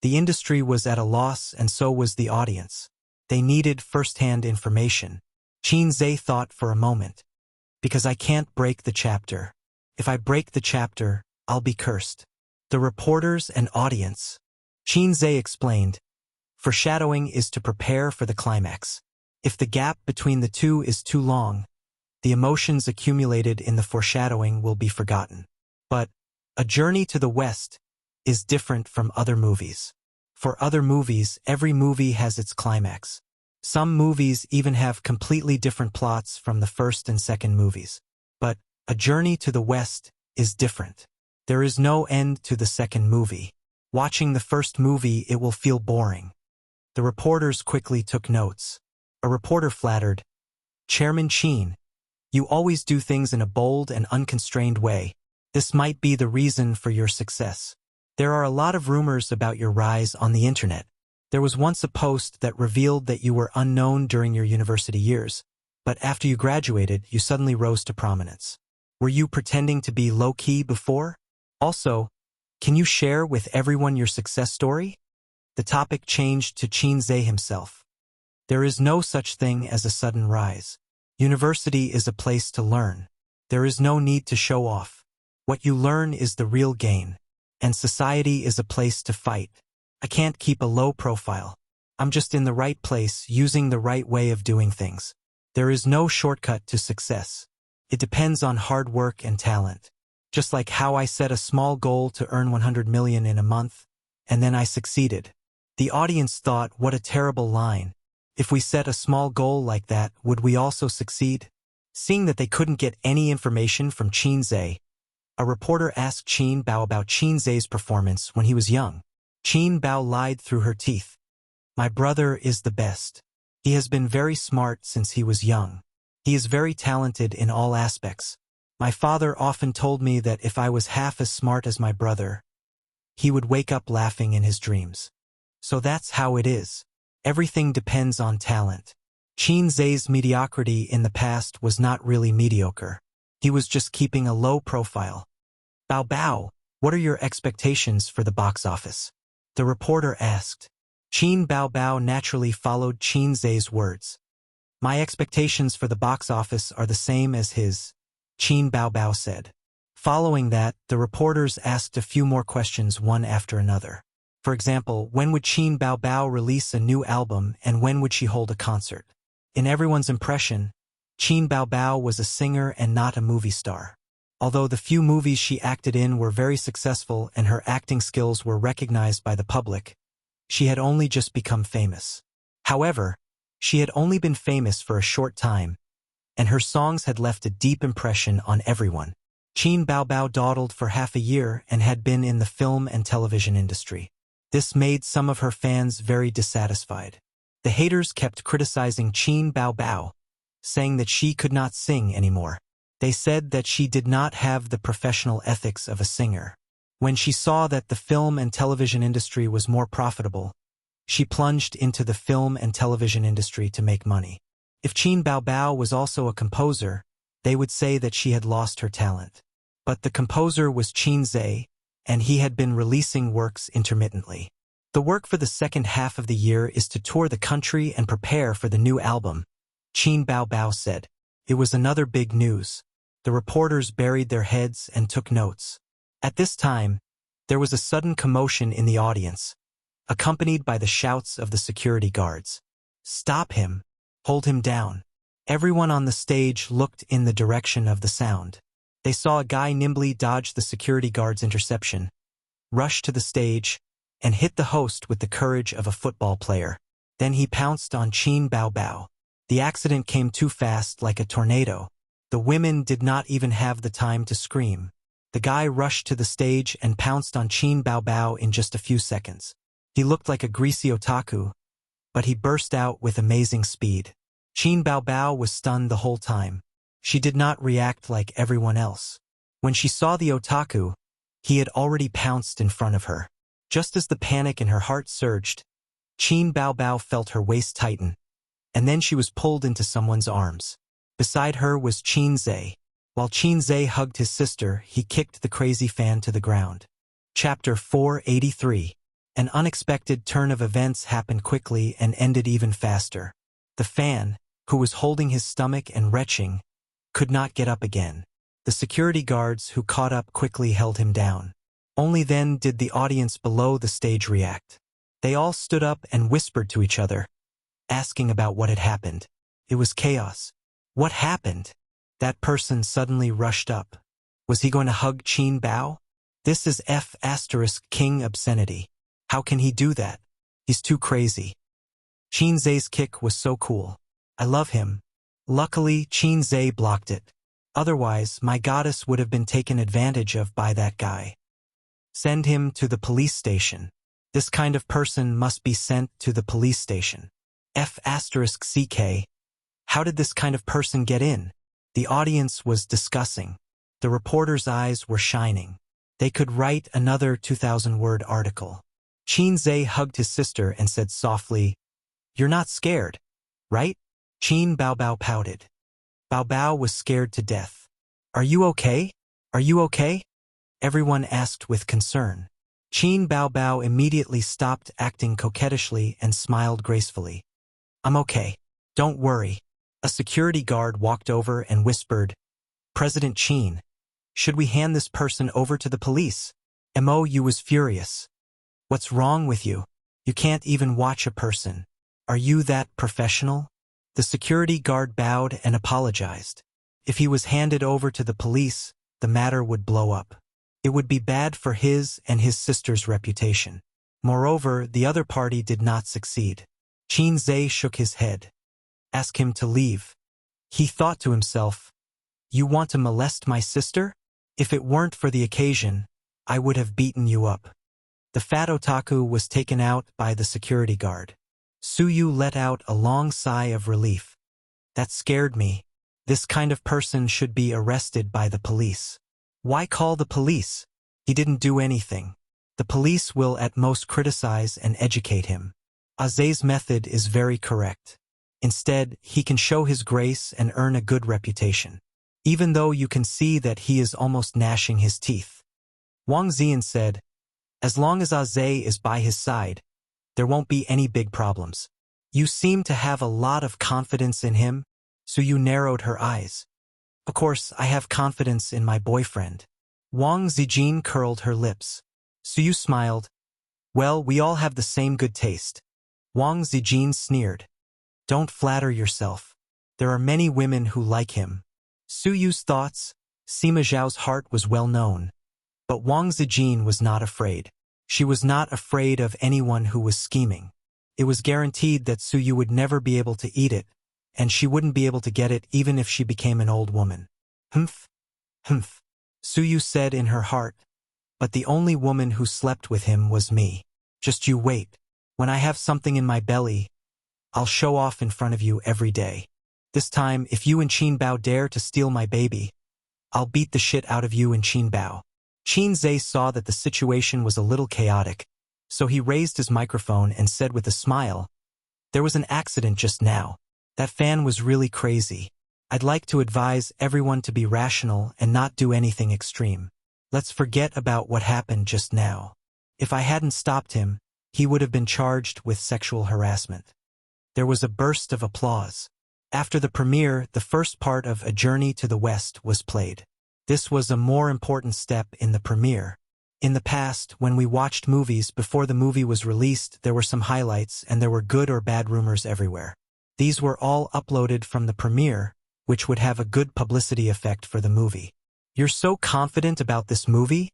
The industry was at a loss, and so was the audience. They needed first-hand information. Qin Zhe thought for a moment. Because I can't break the chapter. If I break the chapter, I'll be cursed. The reporters and audience. Qin Zhe explained, foreshadowing is to prepare for the climax. If the gap between the two is too long, the emotions accumulated in the foreshadowing will be forgotten. But A Journey to the West is different from other movies. For other movies, every movie has its climax. Some movies even have completely different plots from the first and second movies. But A Journey to the West is different. There is no end to the second movie. Watching the first movie, it will feel boring. The reporters quickly took notes. A reporter flattered, Chairman Qin, you always do things in a bold and unconstrained way. This might be the reason for your success. There are a lot of rumors about your rise on the internet. There was once a post that revealed that you were unknown during your university years, but after you graduated, you suddenly rose to prominence. Were you pretending to be low-key before? Also, can you share with everyone your success story? The topic changed to Qin Zhe himself. There is no such thing as a sudden rise. University is a place to learn. There is no need to show off. What you learn is the real gain. And society is a place to fight. I can't keep a low profile. I'm just in the right place, using the right way of doing things. There is no shortcut to success. It depends on hard work and talent. Just like how I set a small goal to earn 100 million in a month, and then I succeeded. The audience thought, what a terrible line. If we set a small goal like that, would we also succeed? Seeing that they couldn't get any information from Qin Zhe, a reporter asked Qin Bao about Qin Zhe's performance when he was young. Qin Bao lied through her teeth. My brother is the best. He has been very smart since he was young. He is very talented in all aspects. My father often told me that if I was half as smart as my brother, he would wake up laughing in his dreams. So that's how it is. Everything depends on talent. Qin Zhe's mediocrity in the past was not really mediocre. He was just keeping a low profile. Bao Bao, what are your expectations for the box office? The reporter asked. Qin Bao Bao naturally followed Qin Zhe's words. My expectations for the box office are the same as his, Qin Bao Bao said. Following that, the reporters asked a few more questions one after another. For example, when would Qin Bao Bao release a new album and when would she hold a concert? In everyone's impression, Qin Bao Bao was a singer and not a movie star. Although the few movies she acted in were very successful and her acting skills were recognized by the public, she had only just become famous. However, she had only been famous for a short time, and her songs had left a deep impression on everyone. Qin Bao Bao dawdled for half a year and had been in the film and television industry. This made some of her fans very dissatisfied. The haters kept criticizing Qin Bao Bao, saying that she could not sing anymore. They said that she did not have the professional ethics of a singer. When she saw that the film and television industry was more profitable, she plunged into the film and television industry to make money. If Qin Bao Bao was also a composer, they would say that she had lost her talent. But the composer was Qin Zhe, and he had been releasing works intermittently. The work for the second half of the year is to tour the country and prepare for the new album, Qin Bao Bao said. It was another big news. The reporters buried their heads and took notes. At this time, there was a sudden commotion in the audience, accompanied by the shouts of the security guards. Stop him! Hold him down! Everyone on the stage looked in the direction of the sound. They saw a guy nimbly dodge the security guard's interception, rush to the stage, and hit the host with the courage of a football player. Then he pounced on Qin Bao Bao. The accident came too fast, like a tornado. The women did not even have the time to scream. The The guy rushed to the stage and pounced on Qin Baobao in just a few seconds. He looked like a greasy otaku, but he burst out with amazing speed. Qin Baobao was stunned the whole time. She did not react like everyone else. When she saw the otaku, he had already pounced in front of her. Just as the panic in her heart surged, Qin Baobao felt her waist tighten, and then she was pulled into someone's arms. Beside her was Qin Zhe. While Qin Zhe hugged his sister, he kicked the crazy fan to the ground. Chapter 483. An unexpected turn of events happened quickly and ended even faster. The fan, who was holding his stomach and retching, could not get up again. The security guards who caught up quickly held him down. Only then did the audience below the stage react. They all stood up and whispered to each other, asking about what had happened. It was chaos. What happened? That person suddenly rushed up. Was he going to hug Qin Bao? This is King obscenity. How can he do that? He's too crazy. Qin Zhe's kick was so cool. I love him. Luckily, Qin Zhe blocked it. Otherwise, my goddess would have been taken advantage of by that guy. Send him to the police station. This kind of person must be sent to the police station. CK. How did this kind of person get in? The audience was discussing. The reporters' eyes were shining. They could write another 2,000-word article. Qin Zhe hugged his sister and said softly, "You're not scared, right?" Qin Baobao pouted. Baobao was scared to death. "Are you okay? Are you okay?" Everyone asked with concern. Qin Baobao immediately stopped acting coquettishly and smiled gracefully. "I'm okay. Don't worry." A security guard walked over and whispered, "President Qin, should we hand this person over to the police?" Mou was furious. "What's wrong with you? You can't even watch a person. Are you that professional?" The security guard bowed and apologized. If he was handed over to the police, the matter would blow up. It would be bad for his and his sister's reputation. Moreover, the other party did not succeed. Qin Zhe shook his head. Ask him to leave. He thought to himself, "You want to molest my sister? If it weren't for the occasion, I would have beaten you up." The fat otaku was taken out by the security guard. Suyu let out a long sigh of relief. That scared me. This kind of person should be arrested by the police. Why call the police? He didn't do anything. The police will at most criticize and educate him. Aze's method is very correct. Instead, he can show his grace and earn a good reputation, even though you can see that he is almost gnashing his teeth. Wang Ziyan said, "As long as Aze is by his side, there won't be any big problems. You seem to have a lot of confidence in him," so you narrowed her eyes. "Of course, I have confidence in my boyfriend." Wang Zijin curled her lips. Suyu smiled. "Well, we all have the same good taste." Wang Zijin sneered. "Don't flatter yourself. There are many women who like him." Suyu's thoughts, Sima Zhao's heart was well known. But Wang Zijin was not afraid. She was not afraid of anyone who was scheming. It was guaranteed that Suyu would never be able to eat it, and she wouldn't be able to get it even if she became an old woman. Humph. Humph. Suyu said in her heart, "But the only woman who slept with him was me. Just you wait. When I have something in my belly, I'll show off in front of you every day. This time, if you and Qin Bao dare to steal my baby, I'll beat the shit out of you and Qin Bao." Qin Zhe saw that the situation was a little chaotic, so he raised his microphone and said with a smile, "There was an accident just now. That fan was really crazy. I'd like to advise everyone to be rational and not do anything extreme. Let's forget about what happened just now. If I hadn't stopped him, he would have been charged with sexual harassment." There was a burst of applause. After the premiere, the first part of A Journey to the West was played. This was a more important step in the premiere. In the past, when we watched movies before the movie was released, there were some highlights and there were good or bad rumors everywhere. These were all uploaded from the premiere, which would have a good publicity effect for the movie. "You're so confident about this movie?"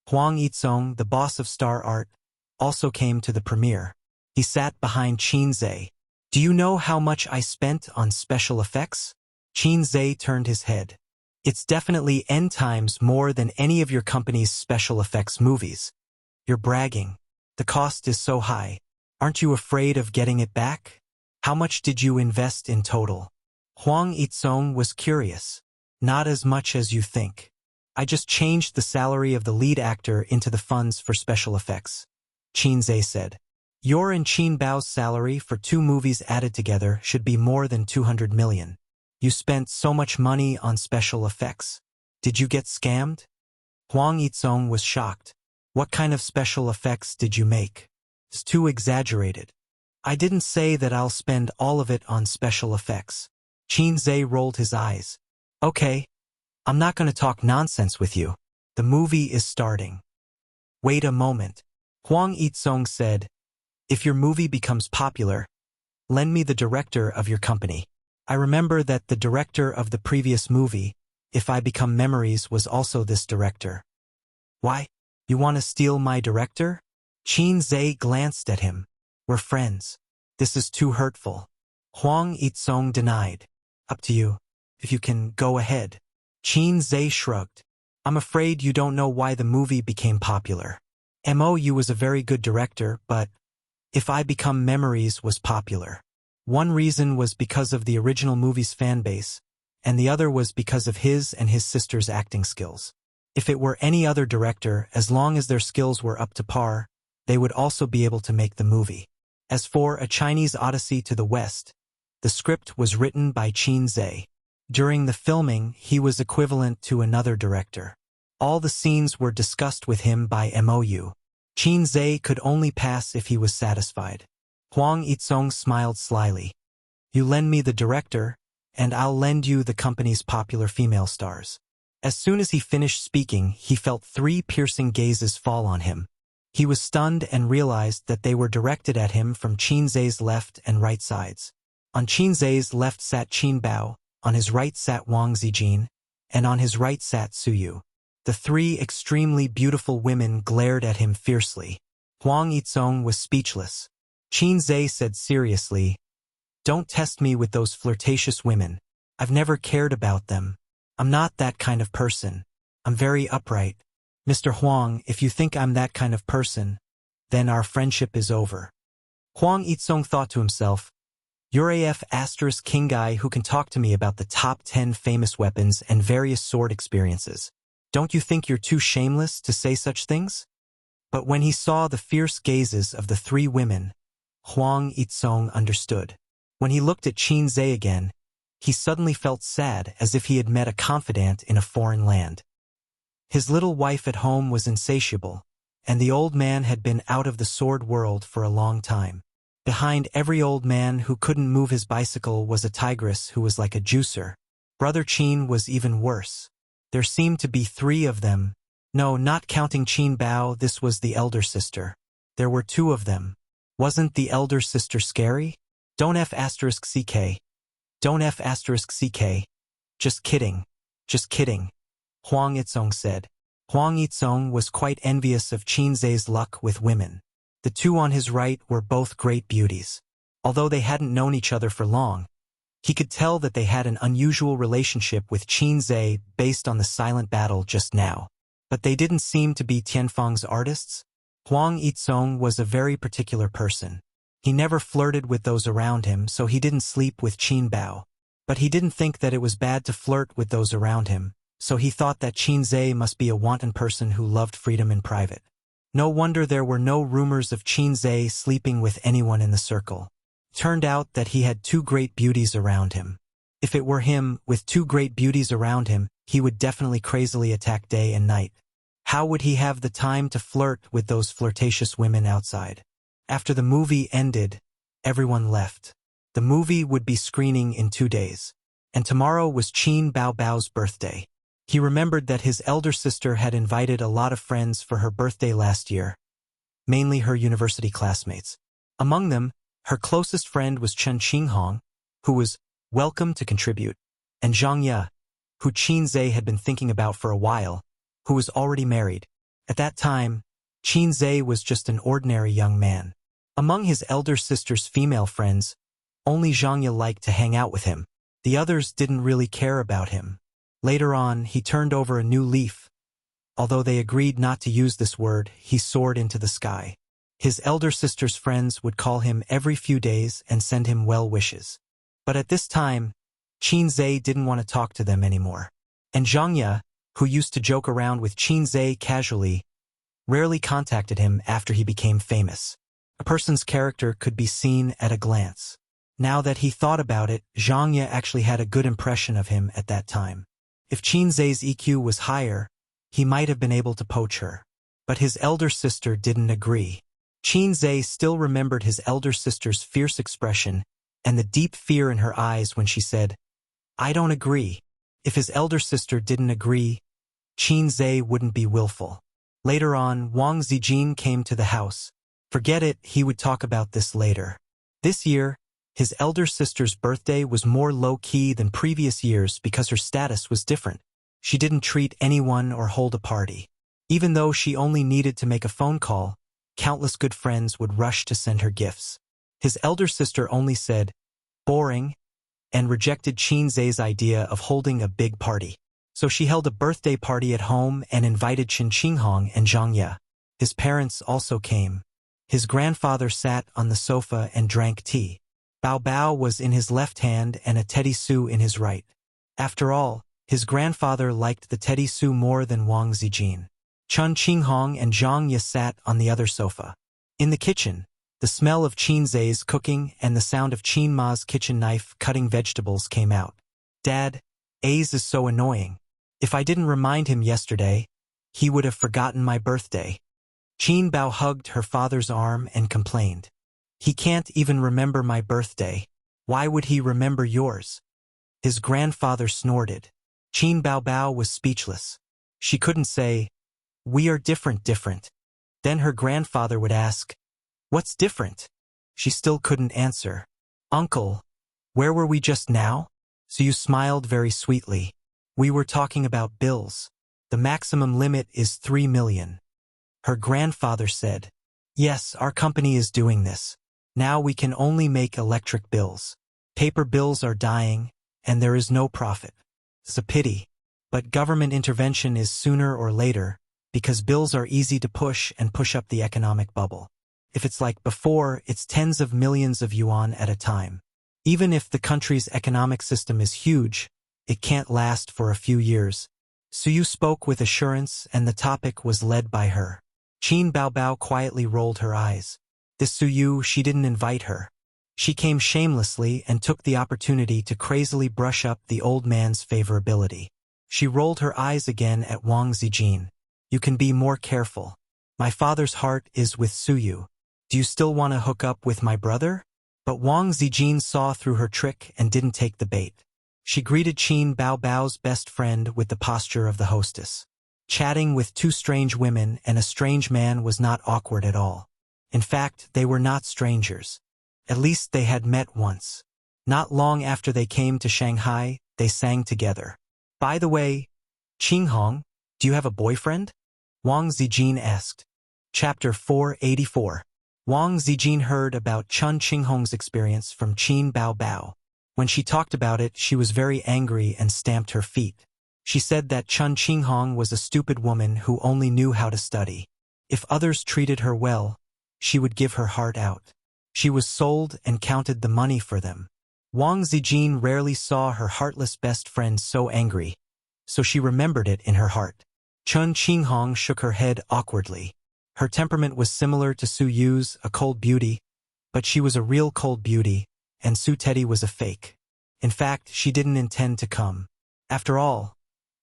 Huang Yizong, the boss of Star Art, also came to the premiere. He sat behind Qin Zhe. "Do you know how much I spent on special effects?" Qin Zhe turned his head. It's definitely N times more than any of your company's special effects movies. You're bragging. The cost is so high. Aren't you afraid of getting it back? How much did you invest in total? Huang Yizong was curious. Not as much as you think. I just changed the salary of the lead actor into the funds for special effects. Qin Zhe said. Your and Qin Bao's salary for 2 movies added together should be more than 200 million. You spent so much money on special effects. Did you get scammed? Huang Yizong was shocked. What kind of special effects did you make? It's too exaggerated. I didn't say that I'll spend all of it on special effects. Qin Zhe rolled his eyes. Okay. I'm not going to talk nonsense with you. The movie is starting. Wait a moment. Huang Yizong said, if your movie becomes popular, lend me the director of your company. I remember that the director of the previous movie, If I Become Memories, was also this director. Why? You want to steal my director? Qin Zhe glanced at him. We're friends. This is too hurtful. Huang Yizong denied. Up to you. If you can, go ahead. Qin Zhe shrugged. I'm afraid you don't know why the movie became popular. Mou was a very good director, but If I Become Memories was popular. One reason was because of the original movie's fan base, and the other was because of his and his sister's acting skills. If it were any other director, as long as their skills were up to par, they would also be able to make the movie. As for A Chinese Odyssey to the West, the script was written by Qin Zhe. During the filming, he was equivalent to another director. All the scenes were discussed with him by Mou. Qin Zhe could only pass if he was satisfied. Huang Yizong smiled slyly. You lend me the director, and I'll lend you the company's popular female stars. As soon as he finished speaking, he felt 3 piercing gazes fall on him. He was stunned and realized that they were directed at him from Qin Zhe's left and right sides. On Qin Zhe's left sat Qin Bao, on his right sat Wang Zijin, and on his right sat Su Yu. The 3 extremely beautiful women glared at him fiercely. Huang Yizong was speechless. Qin Zhe said seriously, Don't test me with those flirtatious women. I've never cared about them. I'm not that kind of person. I'm very upright. Mr. Huang, if you think I'm that kind of person, then our friendship is over. Huang Yizong thought to himself, You're AF * king guy who can talk to me about the top 10 famous weapons and various sword experiences. Don't you think you're too shameless to say such things? But when he saw the fierce gazes of the 3 women, Huang Yizong understood. When he looked at Qin Zhe again, he suddenly felt sad as if he had met a confidant in a foreign land. His little wife at home was insatiable, and the old man had been out of the sword world for a long time. Behind every old man who couldn't move his bicycle was a tigress who was like a juicer. Brother Qin was even worse. There seemed to be 3 of them. No, not counting Qin Bao, this was the elder sister. There were 2 of them. Wasn't the elder sister scary? Don't F * CK. Don't F * CK. Just kidding. Just kidding. Huang Yizong said. Huang Yizong was quite envious of Qin Zhe's luck with women. The 2 on his right were both great beauties. Although they hadn't known each other for long, he could tell that they had an unusual relationship with Qin Zhe based on the silent battle just now. But they didn't seem to be Tianfeng's artists. Huang Yizong was a very particular person. He never flirted with those around him, so he didn't sleep with Qin Bao. But he didn't think that it was bad to flirt with those around him, so he thought that Qin Zhe must be a wanton person who loved freedom in private. No wonder there were no rumors of Qin Zhe sleeping with anyone in the circle. Turned out that he had 2 great beauties around him. If it were him, with 2 great beauties around him, he would definitely crazily attack day and night. How would he have the time to flirt with those flirtatious women outside? After the movie ended, everyone left. The movie would be screening in 2 days. And tomorrow was Qin Bao Bao's birthday. He remembered that his elder sister had invited a lot of friends for her birthday last year, mainly her university classmates. Among them, her closest friend was Chen Qinghong, who was welcome to contribute, and Zhang Ye, who Qin Zhe had been thinking about for a while, who was already married. At that time, Qin Zhe was just an ordinary young man. Among his elder sister's female friends, only Zhang Ye liked to hang out with him. The others didn't really care about him. Later on, he turned over a new leaf. Although they agreed not to use this word, he soared into the sky. His elder sister's friends would call him every few days and send him well wishes. But at this time, Qinzhe didn't want to talk to them anymore. And Zhangya, who used to joke around with Qinzhe casually, rarely contacted him after he became famous. A person's character could be seen at a glance. Now that he thought about it, Zhangya actually had a good impression of him at that time. If Qinzhe's EQ was higher, he might have been able to poach her. But his elder sister didn't agree. Qinzhe still remembered his elder sister's fierce expression and the deep fear in her eyes when she said, "I don't agree." If his elder sister didn't agree, Qinzhe wouldn't be willful. Later on, Wang Zijin came to the house. Forget it, he would talk about this later. This year, his elder sister's birthday was more low-key than previous years because her status was different. She didn't treat anyone or hold a party. Even though she only needed to make a phone call, countless good friends would rush to send her gifts. His elder sister only said, "Boring," and rejected Qinzhe's idea of holding a big party. So she held a birthday party at home and invited Chen Qinghong and Zhangya. His parents also came. His grandfather sat on the sofa and drank tea. Bao Bao was in his left hand and a teddy su in his right. After all, his grandfather liked the teddy su more than Wang Zijin. Chen Qinghong and Zhangya sat on the other sofa. In the kitchen, the smell of Qinzhe's cooking and the sound of Qin Ma's kitchen knife cutting vegetables came out. "Dad, Ace is so annoying. If I didn't remind him yesterday, he would have forgotten my birthday." Qin Bao hugged her father's arm and complained. "He can't even remember my birthday. Why would he remember yours?" His grandfather snorted. Qin Bao Bao was speechless. She couldn't say, "We are different." Then her grandfather would ask, "What's different?" She still couldn't answer. "Uncle, where were we just now?" So you smiled very sweetly. "We were talking about bills. The maximum limit is 3 million. Her grandfather said, "Yes, our company is doing this. Now we can only make electric bills. Paper bills are dying, and there is no profit. It's a pity. But government intervention is sooner or later, because bills are easy to push and push up the economic bubble. If it's like before, it's tens of millions of yuan at a time. Even if the country's economic system is huge, it can't last for a few years." Suyu spoke with assurance, and the topic was led by her. Qin Bao Bao quietly rolled her eyes. This Suyu, she didn't invite her. She came shamelessly and took the opportunity to crazily brush up the old man's favorability. She rolled her eyes again at Wang Zijin. "You can be more careful. My father's heart is with Suyu. Do you still want to hook up with my brother?" But Wang Zijin saw through her trick and didn't take the bait. She greeted Qin Bao Bao's best friend with the posture of the hostess. Chatting with two strange women and a strange man was not awkward at all. In fact, they were not strangers. At least they had met once. Not long after they came to Shanghai, they sang together. "By the way, Qinghong, do you have a boyfriend?" Wang Zijin asked. Chapter 484. Wang Zijin heard about Chen Qinghong's experience from Qin Bao Bao. When she talked about it, she was very angry and stamped her feet. She said that Chen Qinghong was a stupid woman who only knew how to study. If others treated her well, she would give her heart out. She was sold and counted the money for them. Wang Zijin rarely saw her heartless best friend so angry, so she remembered it in her heart. Chen Qinghong shook her head awkwardly. Her temperament was similar to Su Yu's, a cold beauty, but she was a real cold beauty, and Su Teddy was a fake. In fact, she didn't intend to come. After all,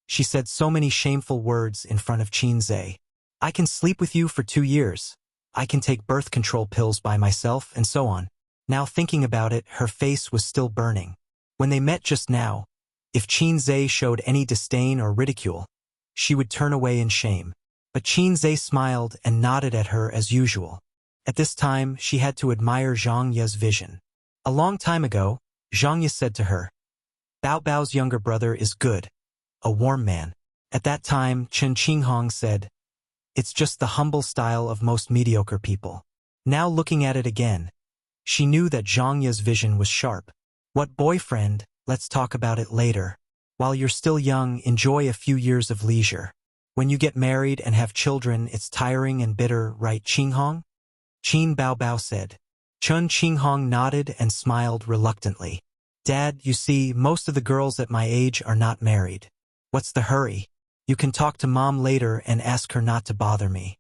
she said so many shameful words in front of Qinzhe. "I can sleep with you for 2 years. I can take birth control pills by myself," and so on. Now thinking about it, her face was still burning. When they met just now, if Qinzhe showed any disdain or ridicule, she would turn away in shame. But Qinzhe smiled and nodded at her as usual. At this time, she had to admire Zhangya's vision. A long time ago, Zhangya said to her, "Bao Bao's younger brother is good, a warm man." At that time, Chen Qinghong said, "It's just the humble style of most mediocre people." Now looking at it again, she knew that Zhangya's vision was sharp. "What boyfriend? Let's talk about it later." While you're still young, enjoy a few years of leisure. When you get married and have children, it's tiring and bitter, right, Qinghong? Qin Bao Bao said. Chun Qinghong nodded and smiled reluctantly. Dad, you see, most of the girls at my age are not married. What's the hurry? You can talk to Mom later and ask her not to bother me.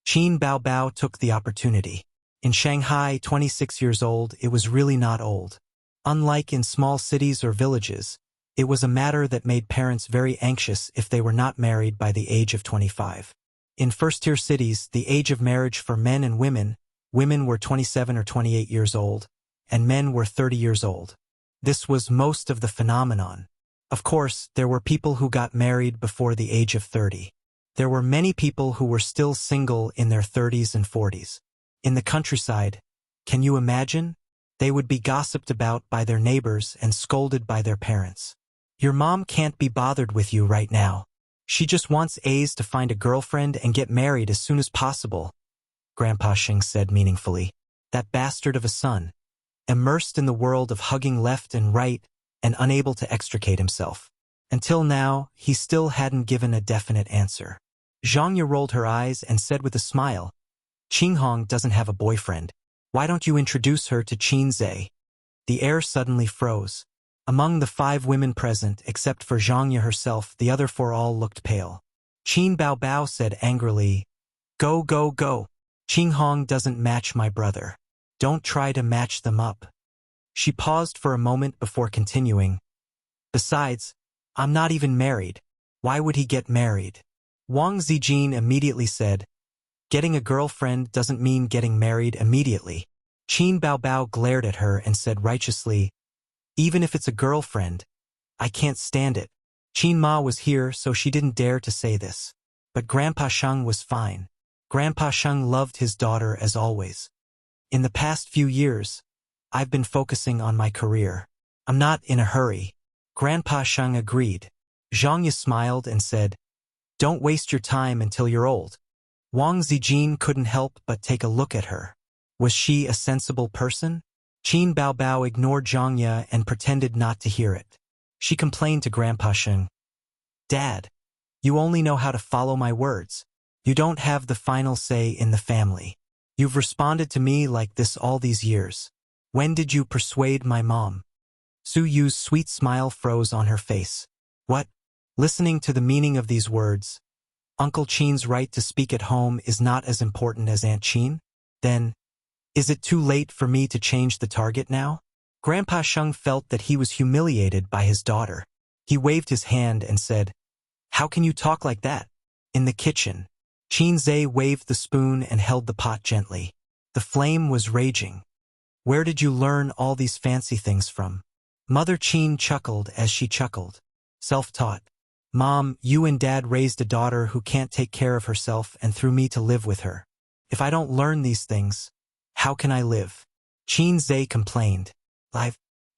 Qin Bao Bao took the opportunity. In Shanghai, 26 years old, it was really not old. Unlike in small cities or villages, it was a matter that made parents very anxious if they were not married by the age of 25. In first-tier cities, the age of marriage for men and women were 27 or 28 years old, and men were 30 years old. This was most of the phenomenon. Of course, there were people who got married before the age of 30. There were many people who were still single in their 30s and 40s. In the countryside, can you imagine? They would be gossiped about by their neighbors and scolded by their parents. Your mom can't be bothered with you right now. She just wants A's to find a girlfriend and get married as soon as possible, Grandpa Shing said meaningfully. That bastard of a son, immersed in the world of hugging left and right and unable to extricate himself. Until now, he still hadn't given a definite answer. Zhangya rolled her eyes and said with a smile, Qinghong doesn't have a boyfriend. Why don't you introduce her to Qin Zhe? The air suddenly froze. Among the 5 women present, except for Zhangya herself, the other 4 all looked pale. Qin Bao Bao said angrily, Go, go, go. Qinghong doesn't match my brother. Don't try to match them up. She paused for a moment before continuing. Besides, I'm not even married. Why would he get married? Wang Zijin immediately said, Getting a girlfriend doesn't mean getting married immediately. Qin Bao Bao glared at her and said righteously, Even if it's a girlfriend, I can't stand it. Qin Ma was here, so she didn't dare to say this. But Grandpa Sheng was fine. Grandpa Sheng loved his daughter as always. In the past few years, I've been focusing on my career. I'm not in a hurry. Grandpa Sheng agreed. Zhangya smiled and said, Don't waste your time until you're old. Wang Zijin couldn't help but take a look at her. Was she a sensible person? Qin Bao Bao ignored Zhangya and pretended not to hear it. She complained to Grandpa Sheng, Dad, you only know how to follow my words. You don't have the final say in the family. You've responded to me like this all these years. When did you persuade my mom? Su Yu's sweet smile froze on her face. What? Listening to the meaning of these words, Uncle Qin's right to speak at home is not as important as Aunt Qin? Then, is it too late for me to change the target now? Grandpa Sheng felt that he was humiliated by his daughter. He waved his hand and said, How can you talk like that? In the kitchen, Qin Zhe waved the spoon and held the pot gently. The flame was raging. Where did you learn all these fancy things from? Mother Qin chuckled as she chuckled. Self-taught. Mom, you and Dad raised a daughter who can't take care of herself and threw me to live with her. If I don't learn these things, how can I live? Qin Zhe complained.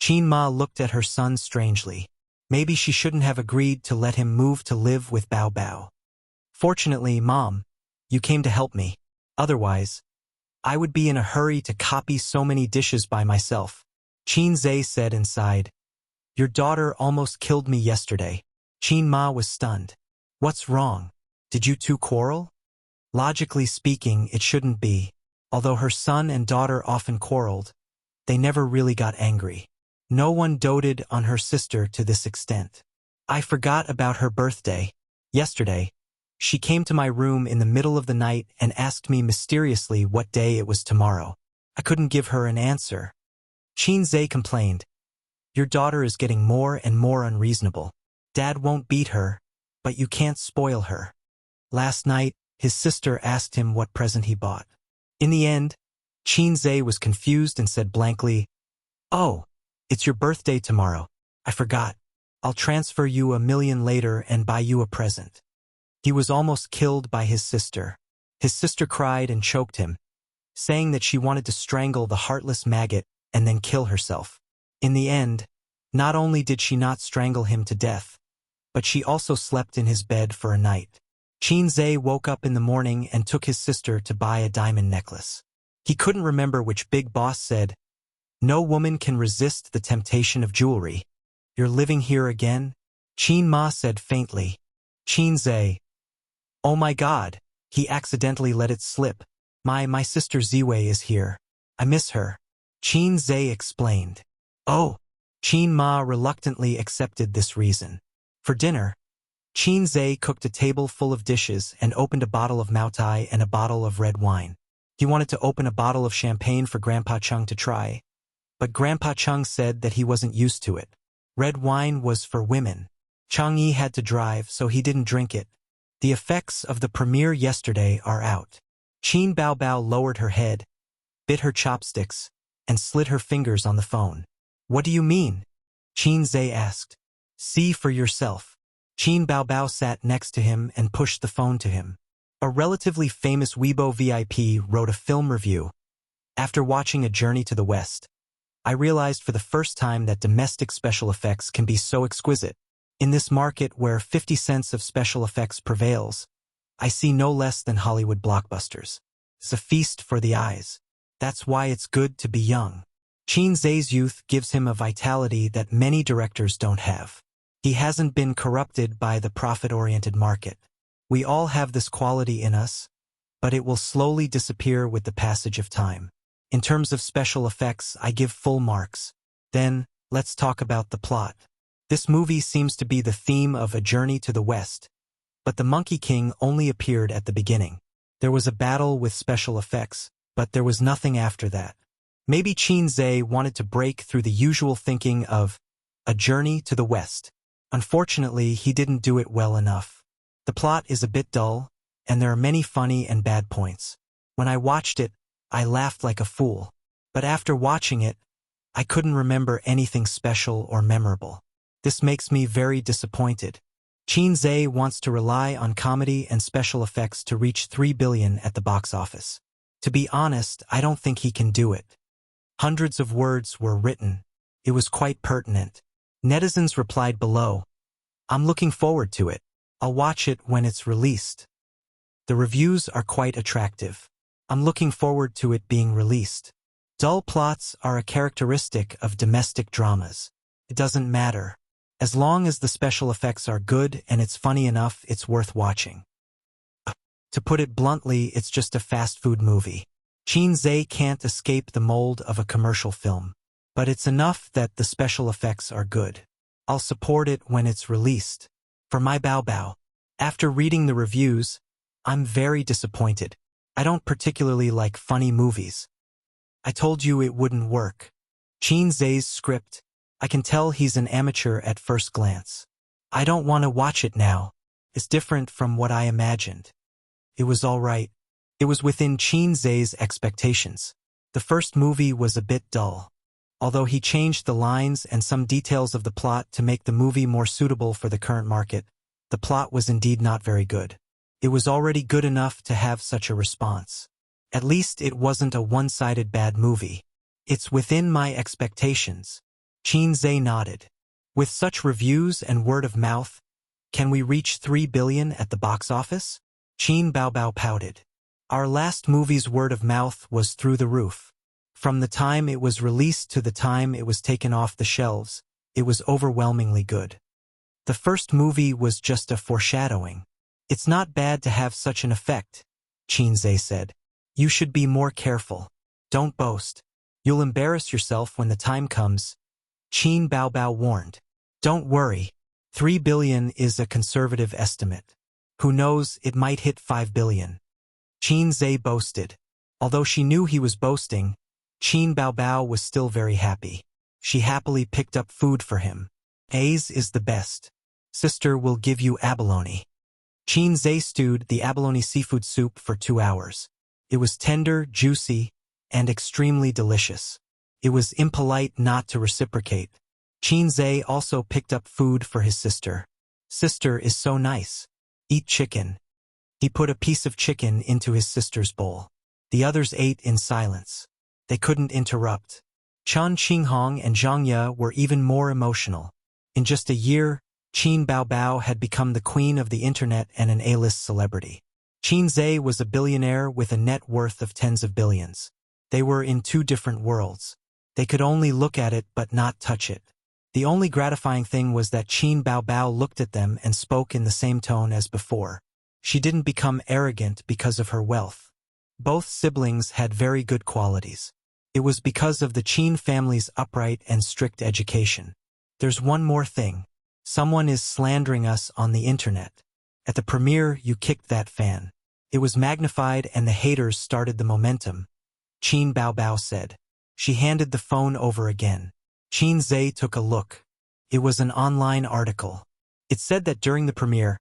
Qin Ma looked at her son strangely. Maybe she shouldn't have agreed to let him move to live with Bao Bao. Fortunately, Mom, you came to help me. Otherwise, I would be in a hurry to copy so many dishes by myself. Qin Zhe said inside. Your daughter almost killed me yesterday. Qin Ma was stunned. What's wrong? Did you two quarrel? Logically speaking, it shouldn't be. Although her son and daughter often quarreled, they never really got angry. No one doted on her sister to this extent. I forgot about her birthday. Yesterday, she came to my room in the middle of the night and asked me mysteriously what day it was tomorrow. I couldn't give her an answer. Qin Zhe complained. Your daughter is getting more and more unreasonable. Dad won't beat her, but you can't spoil her. Last night, his sister asked him what present he bought. In the end, Qin Zhe was confused and said blankly, Oh, it's your birthday tomorrow. I forgot. I'll transfer you $1 million later and buy you a present. He was almost killed by his sister. His sister cried and choked him, saying that she wanted to strangle the heartless maggot and then kill herself. In the end, not only did she not strangle him to death, but she also slept in his bed for a night. Qin Zhe woke up in the morning and took his sister to buy a diamond necklace. He couldn't remember which big boss said, No woman can resist the temptation of jewelry. You're living here again? Qin Ma said faintly. Qin Zhe. Oh my God. He accidentally let it slip. My sister Ziwei is here. I miss her. Qin Zhe explained. Oh. Qin Ma reluctantly accepted this reason. For dinner, Qin Zhe cooked a table full of dishes and opened a bottle of Maotai and a bottle of red wine. He wanted to open a bottle of champagne for Grandpa Chung to try, but Grandpa Chung said that he wasn't used to it. Red wine was for women. Chang'e had to drive, so he didn't drink it. The effects of the premiere yesterday are out. Qin Baobao lowered her head, bit her chopsticks, and slid her fingers on the phone. What do you mean? Qin Zhe asked. See for yourself. Qin Baobao sat next to him and pushed the phone to him. A relatively famous Weibo VIP wrote a film review. After watching A Journey to the West, I realized for the first time that domestic special effects can be so exquisite. In this market where 50 cents of special effects prevails, I see no less than Hollywood blockbusters. It's a feast for the eyes. That's why it's good to be young. Qin Zhe's youth gives him a vitality that many directors don't have. He hasn't been corrupted by the profit-oriented market. We all have this quality in us, but it will slowly disappear with the passage of time. In terms of special effects, I give full marks. Then, let's talk about the plot. This movie seems to be the theme of A Journey to the West, but the Monkey King only appeared at the beginning. There was a battle with special effects, but there was nothing after that. Maybe Qin Zhe wanted to break through the usual thinking of A Journey to the West. Unfortunately, he didn't do it well enough. The plot is a bit dull, and there are many funny and bad points. When I watched it, I laughed like a fool. But after watching it, I couldn't remember anything special or memorable. This makes me very disappointed. Qin Zhe wants to rely on comedy and special effects to reach 3 billion at the box office. To be honest, I don't think he can do it. Hundreds of words were written. It was quite pertinent. Netizens replied below, I'm looking forward to it. I'll watch it when it's released. The reviews are quite attractive. I'm looking forward to it being released. Dull plots are a characteristic of domestic dramas. It doesn't matter. As long as the special effects are good and it's funny enough, it's worth watching. To put it bluntly, it's just a fast food movie. Qin Zhe can't escape the mold of a commercial film. But it's enough that the special effects are good. I'll support it when it's released. For my Baobao, after reading the reviews, I'm very disappointed. I don't particularly like funny movies. I told you it wouldn't work. Qin Zhe's script, I can tell he's an amateur at first glance. I don't want to watch it now. It's different from what I imagined. It was all right. It was within Qin Zhe's expectations. The first movie was a bit dull. Although he changed the lines and some details of the plot to make the movie more suitable for the current market, the plot was indeed not very good. It was already good enough to have such a response. At least it wasn't a one-sided bad movie. It's within my expectations. Qin Zhe nodded. With such reviews and word of mouth, can we reach 3 billion at the box office? Qin Baobao pouted. Our last movie's word of mouth was through the roof. From the time it was released to the time it was taken off the shelves, it was overwhelmingly good. The first movie was just a foreshadowing. It's not bad to have such an effect, Qin Zhe said. You should be more careful. Don't boast. You'll embarrass yourself when the time comes, Qin Baobao warned. Don't worry. 3 billion is a conservative estimate. Who knows, it might hit 5 billion. Qin Zhe boasted. Although she knew he was boasting, Qin Baobao was still very happy. She happily picked up food for him. A's is the best. Sister will give you abalone. Qin Zhe stewed the abalone seafood soup for 2 hours. It was tender, juicy, and extremely delicious. It was impolite not to reciprocate. Qin Zhe also picked up food for his sister. Sister is so nice. Eat chicken. He put a piece of chicken into his sister's bowl. The others ate in silence. They couldn't interrupt. Chen Qinghong and Zhang Ye were even more emotional. In just a year, Qin Baobao had become the queen of the internet and an A-list celebrity. Qin Zhe was a billionaire with a net worth of tens of billions. They were in 2 different worlds. They could only look at it but not touch it. The only gratifying thing was that Qin Baobao looked at them and spoke in the same tone as before. She didn't become arrogant because of her wealth. Both siblings had very good qualities. It was because of the Qin family's upright and strict education. There's one more thing. Someone is slandering us on the internet. At the premiere, you kicked that fan. It was magnified and the haters started the momentum, Qin Baobao said. She handed the phone over again. Qin Zhe took a look. It was an online article. It said that during the premiere,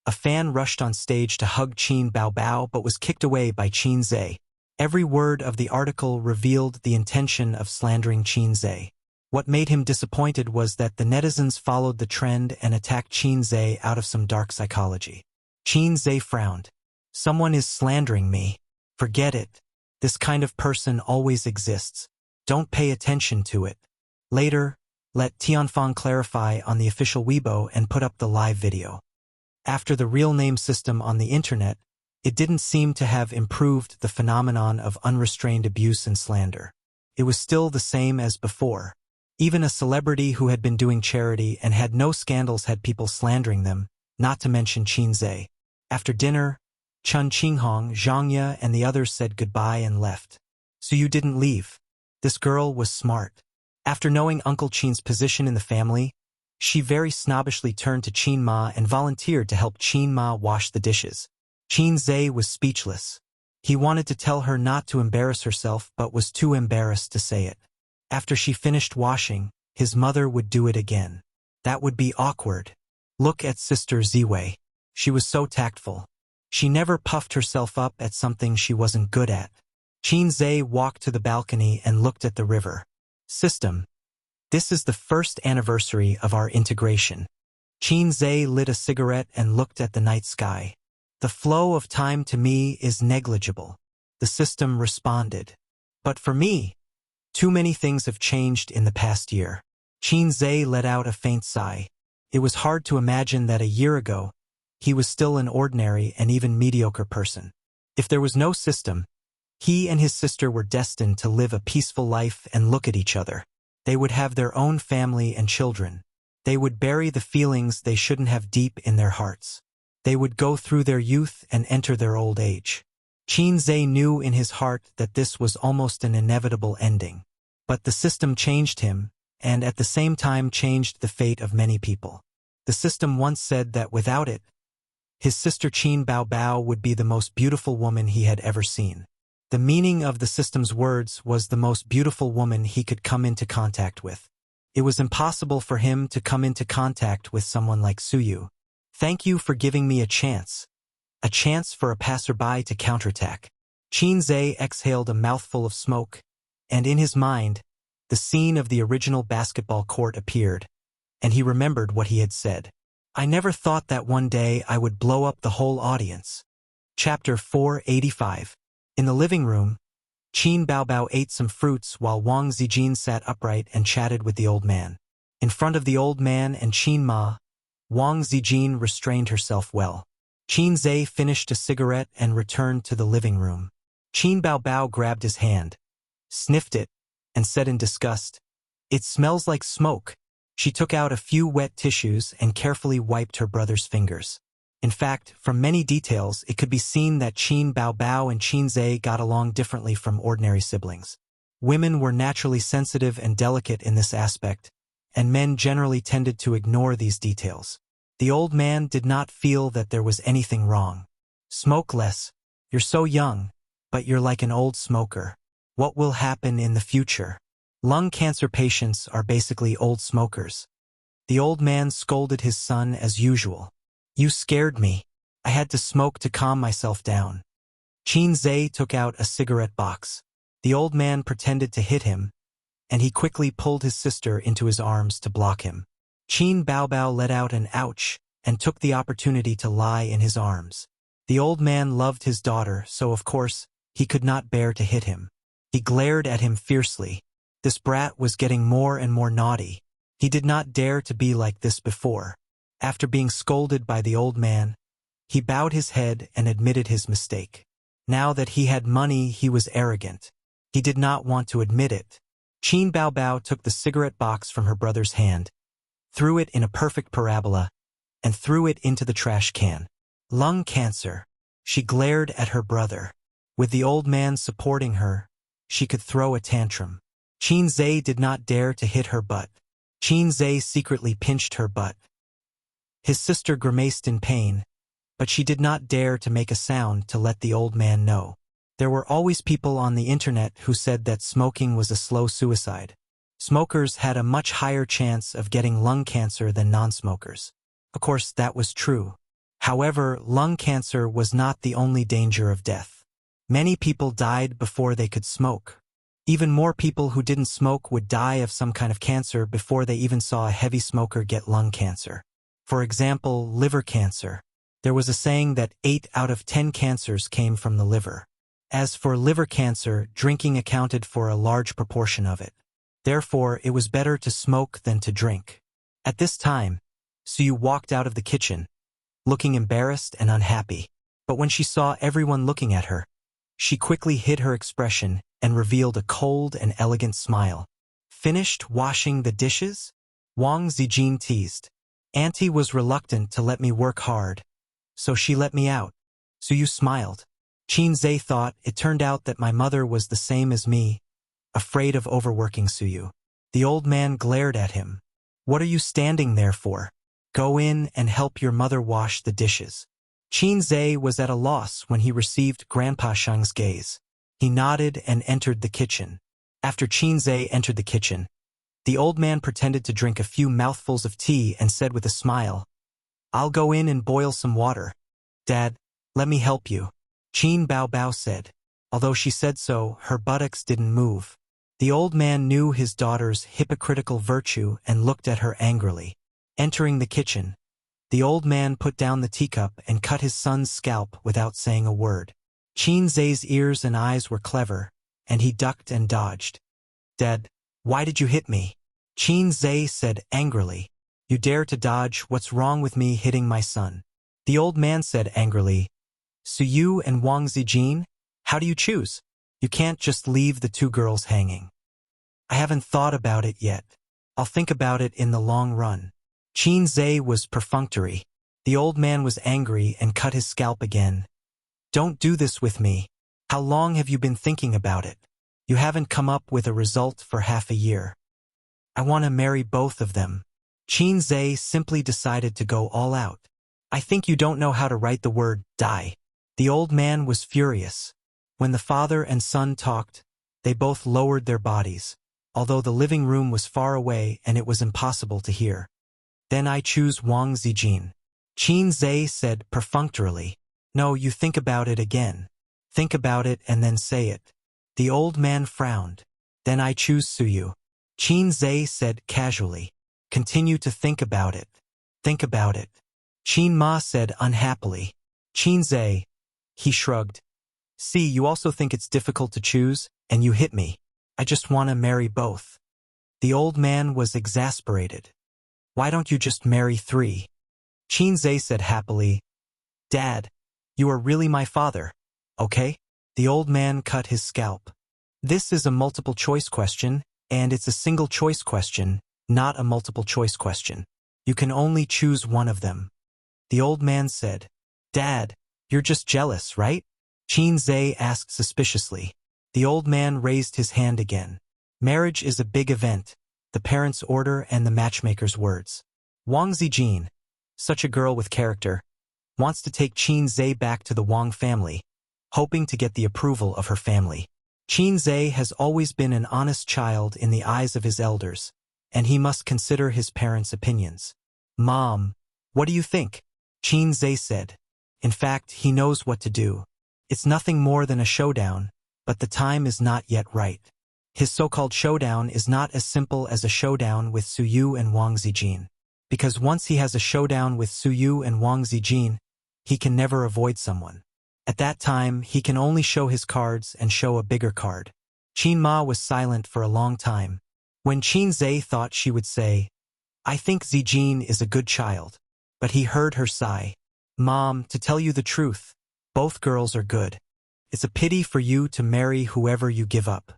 a fan rushed on stage to hug Qin Baobao but was kicked away by Qin Zhe. Every word of the article revealed the intention of slandering Qin Zhe. What made him disappointed was that the netizens followed the trend and attacked Qin Zhe out of some dark psychology. Qin Zhe frowned. Someone is slandering me. Forget it. This kind of person always exists. Don't pay attention to it. Later, let Tianfang clarify on the official Weibo and put up the live video. After the real name system on the internet, it didn't seem to have improved the phenomenon of unrestrained abuse and slander. It was still the same as before. Even a celebrity who had been doing charity and had no scandals had people slandering them, not to mention Qin Zhe. After dinner, Chun Qinghong, Zhang Ye, and the others said goodbye and left. So you didn't leave. This girl was smart. After knowing Uncle Qin's position in the family, she very snobbishly turned to Qin Ma and volunteered to help Qin Ma wash the dishes. Qin Zhe was speechless. He wanted to tell her not to embarrass herself but was too embarrassed to say it. After she finished washing, his mother would do it again. That would be awkward. Look at Sister Ziwei. She was so tactful. She never puffed herself up at something she wasn't good at. Qin Zhe walked to the balcony and looked at the river. System. This is the first anniversary of our integration. Qin Zhe lit a cigarette and looked at the night sky. The flow of time to me is negligible. The system responded. But for me, too many things have changed in the past year. Qin Zhe let out a faint sigh. It was hard to imagine that a year ago, he was still an ordinary and even mediocre person. If there was no system, he and his sister were destined to live a peaceful life and look at each other. They would have their own family and children. They would bury the feelings they shouldn't have deep in their hearts. They would go through their youth and enter their old age. Qin Zhe knew in his heart that this was almost an inevitable ending. But the system changed him, and at the same time changed the fate of many people. The system once said that without it, his sister Qin Baobao would be the most beautiful woman he had ever seen. The meaning of the system's words was the most beautiful woman he could come into contact with. It was impossible for him to come into contact with someone like Suyu. Thank you for giving me a chance. A chance for a passerby to counterattack. Qin Zhe exhaled a mouthful of smoke, and in his mind, the scene of the original basketball court appeared, and he remembered what he had said. I never thought that one day I would blow up the whole audience. Chapter 485. In the living room, Qin Baobao ate some fruits while Wang Zijin sat upright and chatted with the old man. In front of the old man and Qin Ma, Wang Zijin restrained herself well. Qin Zhe finished a cigarette and returned to the living room. Qin Baobao grabbed his hand, sniffed it, and said in disgust, "It smells like smoke." She took out a few wet tissues and carefully wiped her brother's fingers. In fact, from many details, it could be seen that Qin Baobao and Qin Zhe got along differently from ordinary siblings. Women were naturally sensitive and delicate in this aspect, and men generally tended to ignore these details. The old man did not feel that there was anything wrong. Smoke less. You're so young, but you're like an old smoker. What will happen in the future? Lung cancer patients are basically old smokers. The old man scolded his son as usual. You scared me. I had to smoke to calm myself down. Qin Zhe took out a cigarette box. The old man pretended to hit him, and he quickly pulled his sister into his arms to block him. Qin Baobao let out an ouch and took the opportunity to lie in his arms. The old man loved his daughter, so of course, he could not bear to hit him. He glared at him fiercely. This brat was getting more and more naughty. He did not dare to be like this before. After being scolded by the old man, he bowed his head and admitted his mistake. Now that he had money, he was arrogant. He did not want to admit it. Qin Bao Bao took the cigarette box from her brother's hand, threw it in a perfect parabola, and threw it into the trash can. Lung cancer. She glared at her brother. With the old man supporting her, she could throw a tantrum. Qin Zhe did not dare to hit her butt. Qin Zhe secretly pinched her butt. His sister grimaced in pain, but she did not dare to make a sound to let the old man know. There were always people on the internet who said that smoking was a slow suicide. Smokers had a much higher chance of getting lung cancer than non-smokers. Of course, that was true. However, lung cancer was not the only danger of death. Many people died before they could smoke. Even more people who didn't smoke would die of some kind of cancer before they even saw a heavy smoker get lung cancer. For example, liver cancer. There was a saying that 8 out of 10 cancers came from the liver. As for liver cancer, drinking accounted for a large proportion of it. Therefore, it was better to smoke than to drink. At this time, Suyu walked out of the kitchen, looking embarrassed and unhappy. But when she saw everyone looking at her, she quickly hid her expression and revealed a cold and elegant smile. Finished washing the dishes? Wang Zijin teased. Auntie was reluctant to let me work hard, so she let me out. Suyu smiled. Qin Zhe thought it turned out that my mother was the same as me, afraid of overworking Suyu. The old man glared at him. What are you standing there for? Go in and help your mother wash the dishes. Qin Zhe was at a loss when he received Grandpa Sheng's gaze. He nodded and entered the kitchen. After Qin Zhe entered the kitchen, the old man pretended to drink a few mouthfuls of tea and said with a smile, "I'll go in and boil some water. Dad, let me help you." Qin Bao Bao said. Although she said so, her buttocks didn't move. The old man knew his daughter's hypocritical virtue and looked at her angrily. Entering the kitchen, the old man put down the teacup and cut his son's scalp without saying a word. Qin Zhe's ears and eyes were clever, and he ducked and dodged. "Dad, why did you hit me?" Qin Zhe said angrily. "You dare to dodge? What's wrong with me hitting my son?" The old man said angrily, "Suyu and Wang Zijin? How do you choose? You can't just leave the two girls hanging." "I haven't thought about it yet. I'll think about it in the long run." Qin Zhe was perfunctory. The old man was angry and cut his scalp again. "Don't do this with me. How long have you been thinking about it? You haven't come up with a result for half a year. I want to marry both of them." Qin Zhe simply decided to go all out. "I think you don't know how to write the word die." The old man was furious. When the father and son talked, they both lowered their bodies, although the living room was far away and it was impossible to hear. "Then I choose Wang Zijin." Qin Zhe said perfunctorily. "No, you think about it again. Think about it and then say it." The old man frowned. "Then I choose Suyu." Qin Zhe said casually. "Continue to think about it. Think about it." Qin Ma said unhappily. "Qin Zhe." He shrugged. "See, you also think it's difficult to choose, and you hit me. I just want to marry both." The old man was exasperated. "Why don't you just marry 3? Qin Zhe said happily. "Dad, you are really my father, okay?" The old man cut his scalp. "This is a multiple choice question, and it's a single choice question, not a multiple choice question. You can only choose one of them." The old man said. "Dad, you're just jealous, right?" Qin Zhe asked suspiciously. The old man raised his hand again. "Marriage is a big event, the parents' order and the matchmaker's words. Wang Zijin, such a girl with character, wants to take Qin Zhe back to the Wang family, hoping to get the approval of her family. Qin Zhe has always been an honest child in the eyes of his elders, and he must consider his parents' opinions." "Mom, what do you think?" Qin Zhe said. In fact, he knows what to do. It's nothing more than a showdown, but the time is not yet right. His so-called showdown is not as simple as a showdown with Suyu and Wang Zijin. Because once he has a showdown with Suyu and Wang Zijin, he can never avoid someone. At that time, he can only show his cards and show a bigger card. Qin Ma was silent for a long time. When Qin Zhe thought she would say, "I think Zijin is a good child," but he heard her sigh. "Mom, to tell you the truth, both girls are good. It's a pity for you to marry whoever you give up."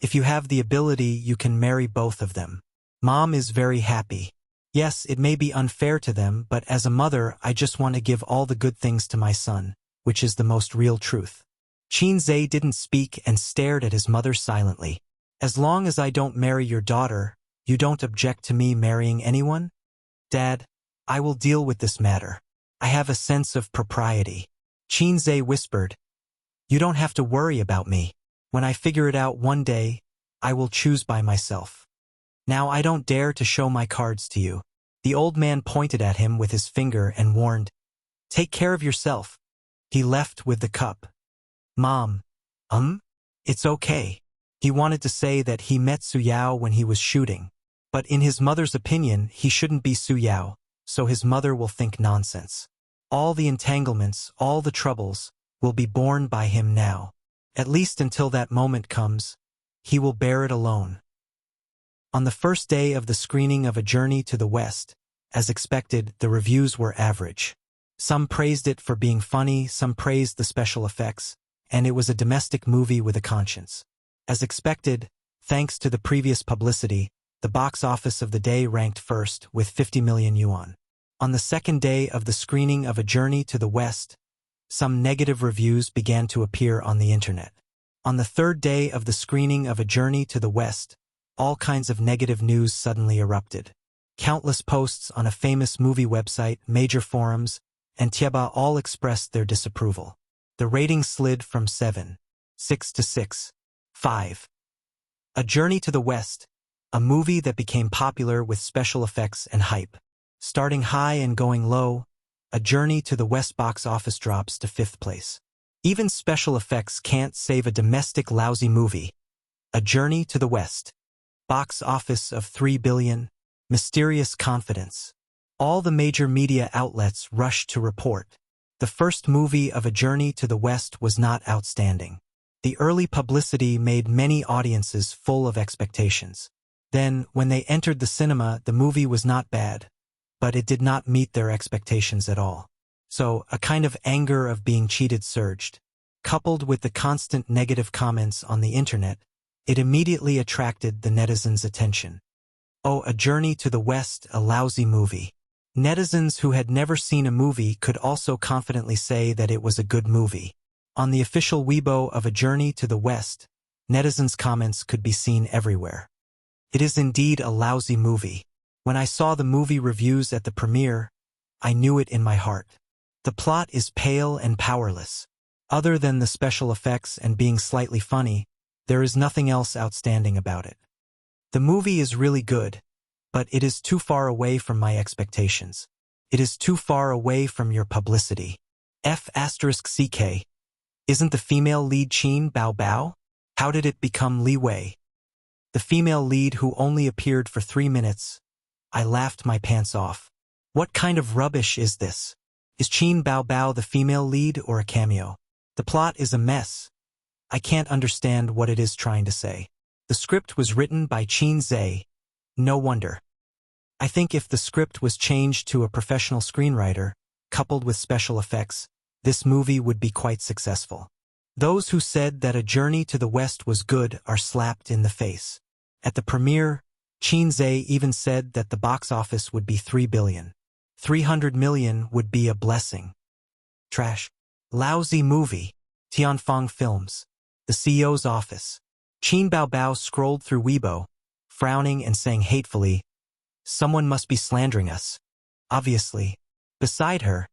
If you have the ability, you can marry both of them. Mom is very happy. Yes, it may be unfair to them, but as a mother, I just want to give all the good things to my son, which is the most real truth. Qinzhe didn't speak and stared at his mother silently. As long as I don't marry your daughter, you don't object to me marrying anyone? Dad, I will deal with this matter. I have a sense of propriety. Qinzhe whispered, You don't have to worry about me. When I figure it out one day, I will choose by myself. Now I don't dare to show my cards to you. The old man pointed at him with his finger and warned, Take care of yourself. He left with the cup. Mom, it's okay. He wanted to say that he met Su Yao when he was shooting, but in his mother's opinion, he shouldn't be Su Yao, so his mother will think nonsense. All the entanglements, all the troubles, will be borne by him now. At least until that moment comes, he will bear it alone. On the first day of the screening of A Journey to the West, as expected, the reviews were average. Some praised it for being funny, some praised the special effects, and it was a domestic movie with a conscience. As expected, thanks to the previous publicity, the box office of the day ranked first with 50 million yuan. On the second day of the screening of A Journey to the West, some negative reviews began to appear on the internet. On the third day of the screening of A Journey to the West, all kinds of negative news suddenly erupted. Countless posts on a famous movie website, major forums, and Tieba all expressed their disapproval. The rating slid from 7.6 to 6.5. A Journey to the West, a movie that became popular with special effects and hype. Starting high and going low, A Journey to the West box office drops to 5th place. Even special effects can't save a domestic lousy movie. A Journey to the West. Box office of 3 billion. Mysterious confidence. All the major media outlets rushed to report. The first movie of A Journey to the West was not outstanding. The early publicity made many audiences full of expectations. Then, when they entered the cinema, the movie was not bad, but it did not meet their expectations at all. So, a kind of anger of being cheated surged. Coupled with the constant negative comments on the internet, it immediately attracted the netizens' attention. Oh, A Journey to the West, a lousy movie. Netizens who had never seen a movie could also confidently say that it was a good movie. On the official Weibo of A Journey to the West, netizens' comments could be seen everywhere. It is indeed a lousy movie. When I saw the movie reviews at the premiere, I knew it in my heart. The plot is pale and powerless. Other than the special effects and being slightly funny, there is nothing else outstanding about it. The movie is really good, but it is too far away from my expectations. It is too far away from your publicity. F***CK. Isn't the female lead Qin Bao Bao? How did it become Li Wei? The female lead who only appeared for 3 minutes. I laughed my pants off. What kind of rubbish is this? Is Qin Bao Bao the female lead or a cameo? The plot is a mess. I can't understand what it is trying to say. The script was written by Qinzhe. No wonder. I think if the script was changed to a professional screenwriter, coupled with special effects, this movie would be quite successful. Those who said that A Journey to the West was good are slapped in the face. At the premiere, Qinzhe even said that the box office would be 3 billion. 300 million would be a blessing. Trash. Lousy movie. Tianfeng Films. The CEO's office. Qin Bao Bao scrolled through Weibo, frowning and saying hatefully, Someone must be slandering us. Obviously. Beside her,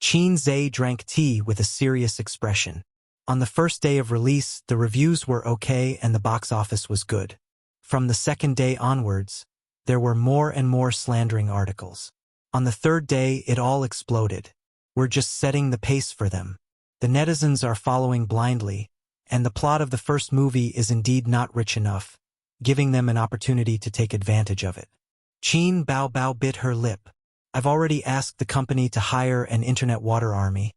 Qinzhe drank tea with a serious expression. On the first day of release, the reviews were okay and the box office was good. From the second day onwards, there were more and more slandering articles. On the third day, it all exploded. We're just setting the pace for them. The netizens are following blindly, and the plot of the first movie is indeed not rich enough, giving them an opportunity to take advantage of it. Qin Bao Bao bit her lip. I've already asked the company to hire an internet water army,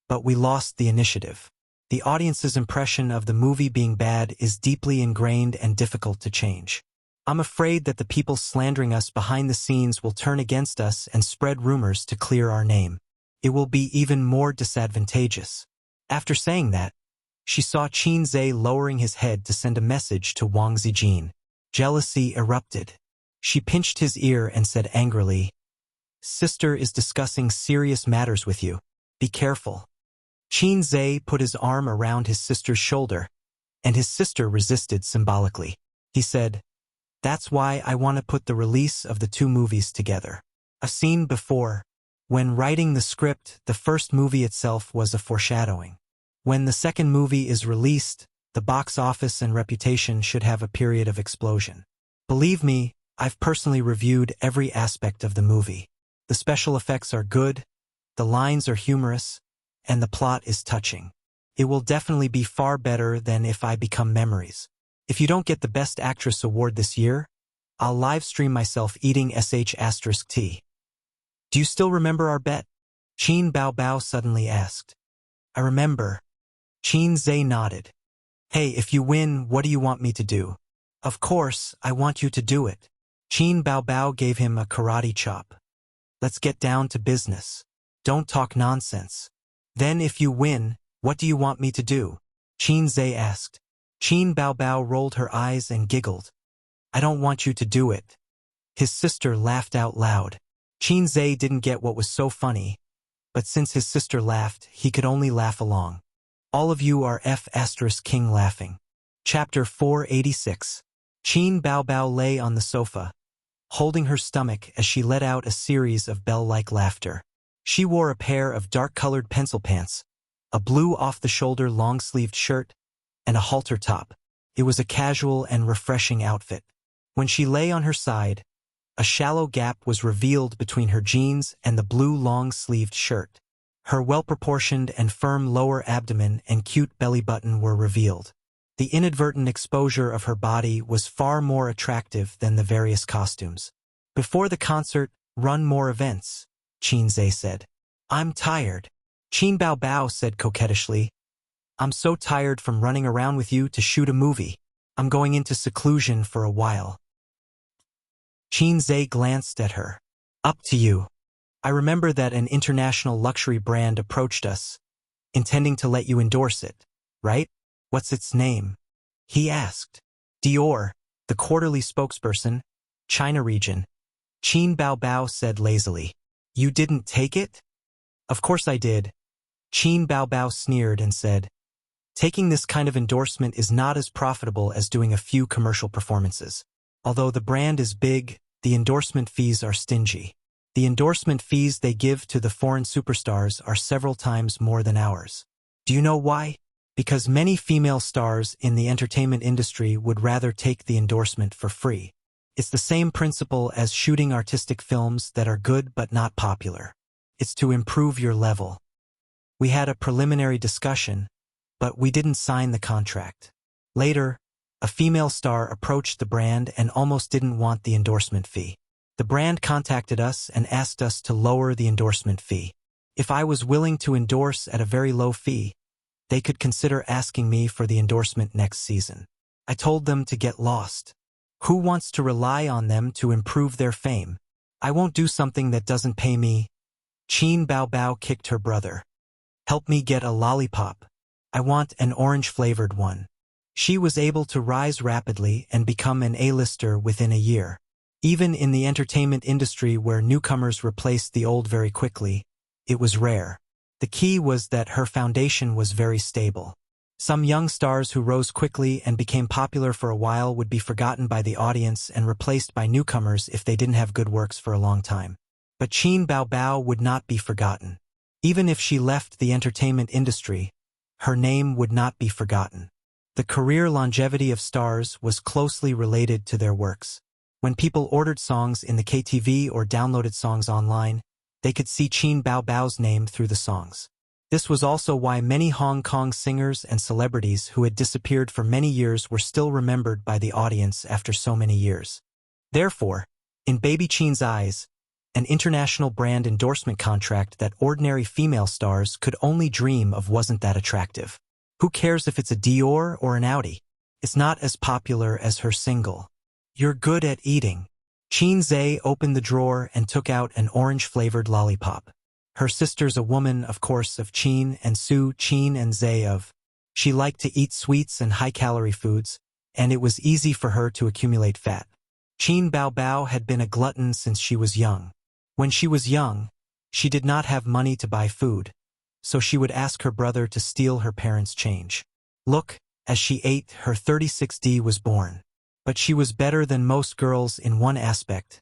but we lost the initiative. The audience's impression of the movie being bad is deeply ingrained and difficult to change. I'm afraid that the people slandering us behind the scenes will turn against us and spread rumors to clear our name. It will be even more disadvantageous. After saying that, She saw Qin Zhe lowering his head to send a message to Wang Zijin. Jealousy erupted. She pinched his ear and said angrily, "Sister is discussing serious matters with you. Be careful." Qin Zhe put his arm around his sister's shoulder, and his sister resisted symbolically. He said, "That's why I want to put the release of the two movies together." A scene before. When writing the script, the first movie itself was a foreshadowing. When the second movie is released, the box office and reputation should have a period of explosion. Believe me, I've personally reviewed every aspect of the movie. The special effects are good, the lines are humorous, and the plot is touching. It will definitely be far better than If I Become Memories. If you don't get the Best Actress award this year, I'll live stream myself eating sh*t. Do you still remember our bet? Qin Bao suddenly asked. I remember. Qin Zhe nodded. Hey, if you win, what do you want me to do? Of course, I want you to do it. Qin Bao gave him a karate chop. Let's get down to business. Don't talk nonsense. Then if you win, what do you want me to do? Qin Zhe asked. Qin Bao rolled her eyes and giggled. I don't want you to do it. His sister laughed out loud. Qin Zhe didn't get what was so funny, but since his sister laughed, he could only laugh along. All of you are King laughing. Chapter 486. Qin Bao lay on the sofa, holding her stomach as she let out a series of bell-like laughter. She wore a pair of dark-colored pencil pants, a blue off-the-shoulder long-sleeved shirt, and a halter top. It was a casual and refreshing outfit. When she lay on her side, a shallow gap was revealed between her jeans and the blue long-sleeved shirt. Her well-proportioned and firm lower abdomen and cute belly button were revealed. The inadvertent exposure of her body was far more attractive than the various costumes. Before the concert, run more events, Qin Zhe said. I'm tired. Qin Bao said coquettishly. I'm so tired from running around with you to shoot a movie. I'm going into seclusion for a while. Qin Zhe glanced at her. Up to you. I remember that an international luxury brand approached us, intending to let you endorse it, right? What's its name? He asked. Dior, the quarterly spokesperson, China region. Qin Bao said lazily. You didn't take it? Of course I did. Qin Bao sneered and said, taking this kind of endorsement is not as profitable as doing a few commercial performances. Although the brand is big, the endorsement fees are stingy. The endorsement fees they give to the foreign superstars are several times more than ours. Do you know why? Because many female stars in the entertainment industry would rather take the endorsement for free. It's the same principle as shooting artistic films that are good but not popular. It's to improve your level. We had a preliminary discussion, but we didn't sign the contract. Later, a female star approached the brand and almost didn't want the endorsement fee. The brand contacted us and asked us to lower the endorsement fee. If I was willing to endorse at a very low fee, they could consider asking me for the endorsement next season. I told them to get lost. Who wants to rely on them to improve their fame? I won't do something that doesn't pay me. Qin Bao kicked her brother. Help me get a lollipop. I want an orange-flavored one. She was able to rise rapidly and become an A-lister within a year. Even in the entertainment industry where newcomers replaced the old very quickly, it was rare. The key was that her foundation was very stable. Some young stars who rose quickly and became popular for a while would be forgotten by the audience and replaced by newcomers if they didn't have good works for a long time. But Qin Bao would not be forgotten. Even if she left the entertainment industry, her name would not be forgotten. The career longevity of stars was closely related to their works. When people ordered songs in the KTV or downloaded songs online, they could see Qin Bao's name through the songs. This was also why many Hong Kong singers and celebrities who had disappeared for many years were still remembered by the audience after so many years. Therefore, in Baby Qin's eyes, an international brand endorsement contract that ordinary female stars could only dream of wasn't that attractive. Who cares if it's a Dior or an Audi? It's not as popular as her single. You're good at eating. Qin Zhe opened the drawer and took out an orange-flavored lollipop. Her sister's a woman, of course, of Qin and Su, Qin and Zhe of. She liked to eat sweets and high-calorie foods, and it was easy for her to accumulate fat. Qin Baobao had been a glutton since she was young. When she was young, she did not have money to buy food, so she would ask her brother to steal her parents' change. Look, as she ate, her 36D was born. But she was better than most girls in one aspect.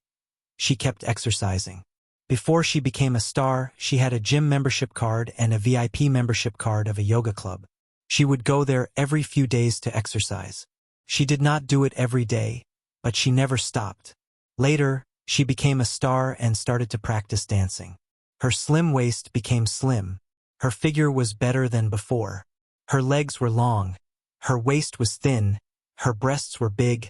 She kept exercising. Before she became a star, she had a gym membership card and a VIP membership card of a yoga club. She would go there every few days to exercise. She did not do it every day, but she never stopped. Later, she became a star and started to practice dancing. Her slim waist became slim. Her figure was better than before. Her legs were long. Her waist was thin. Her breasts were big.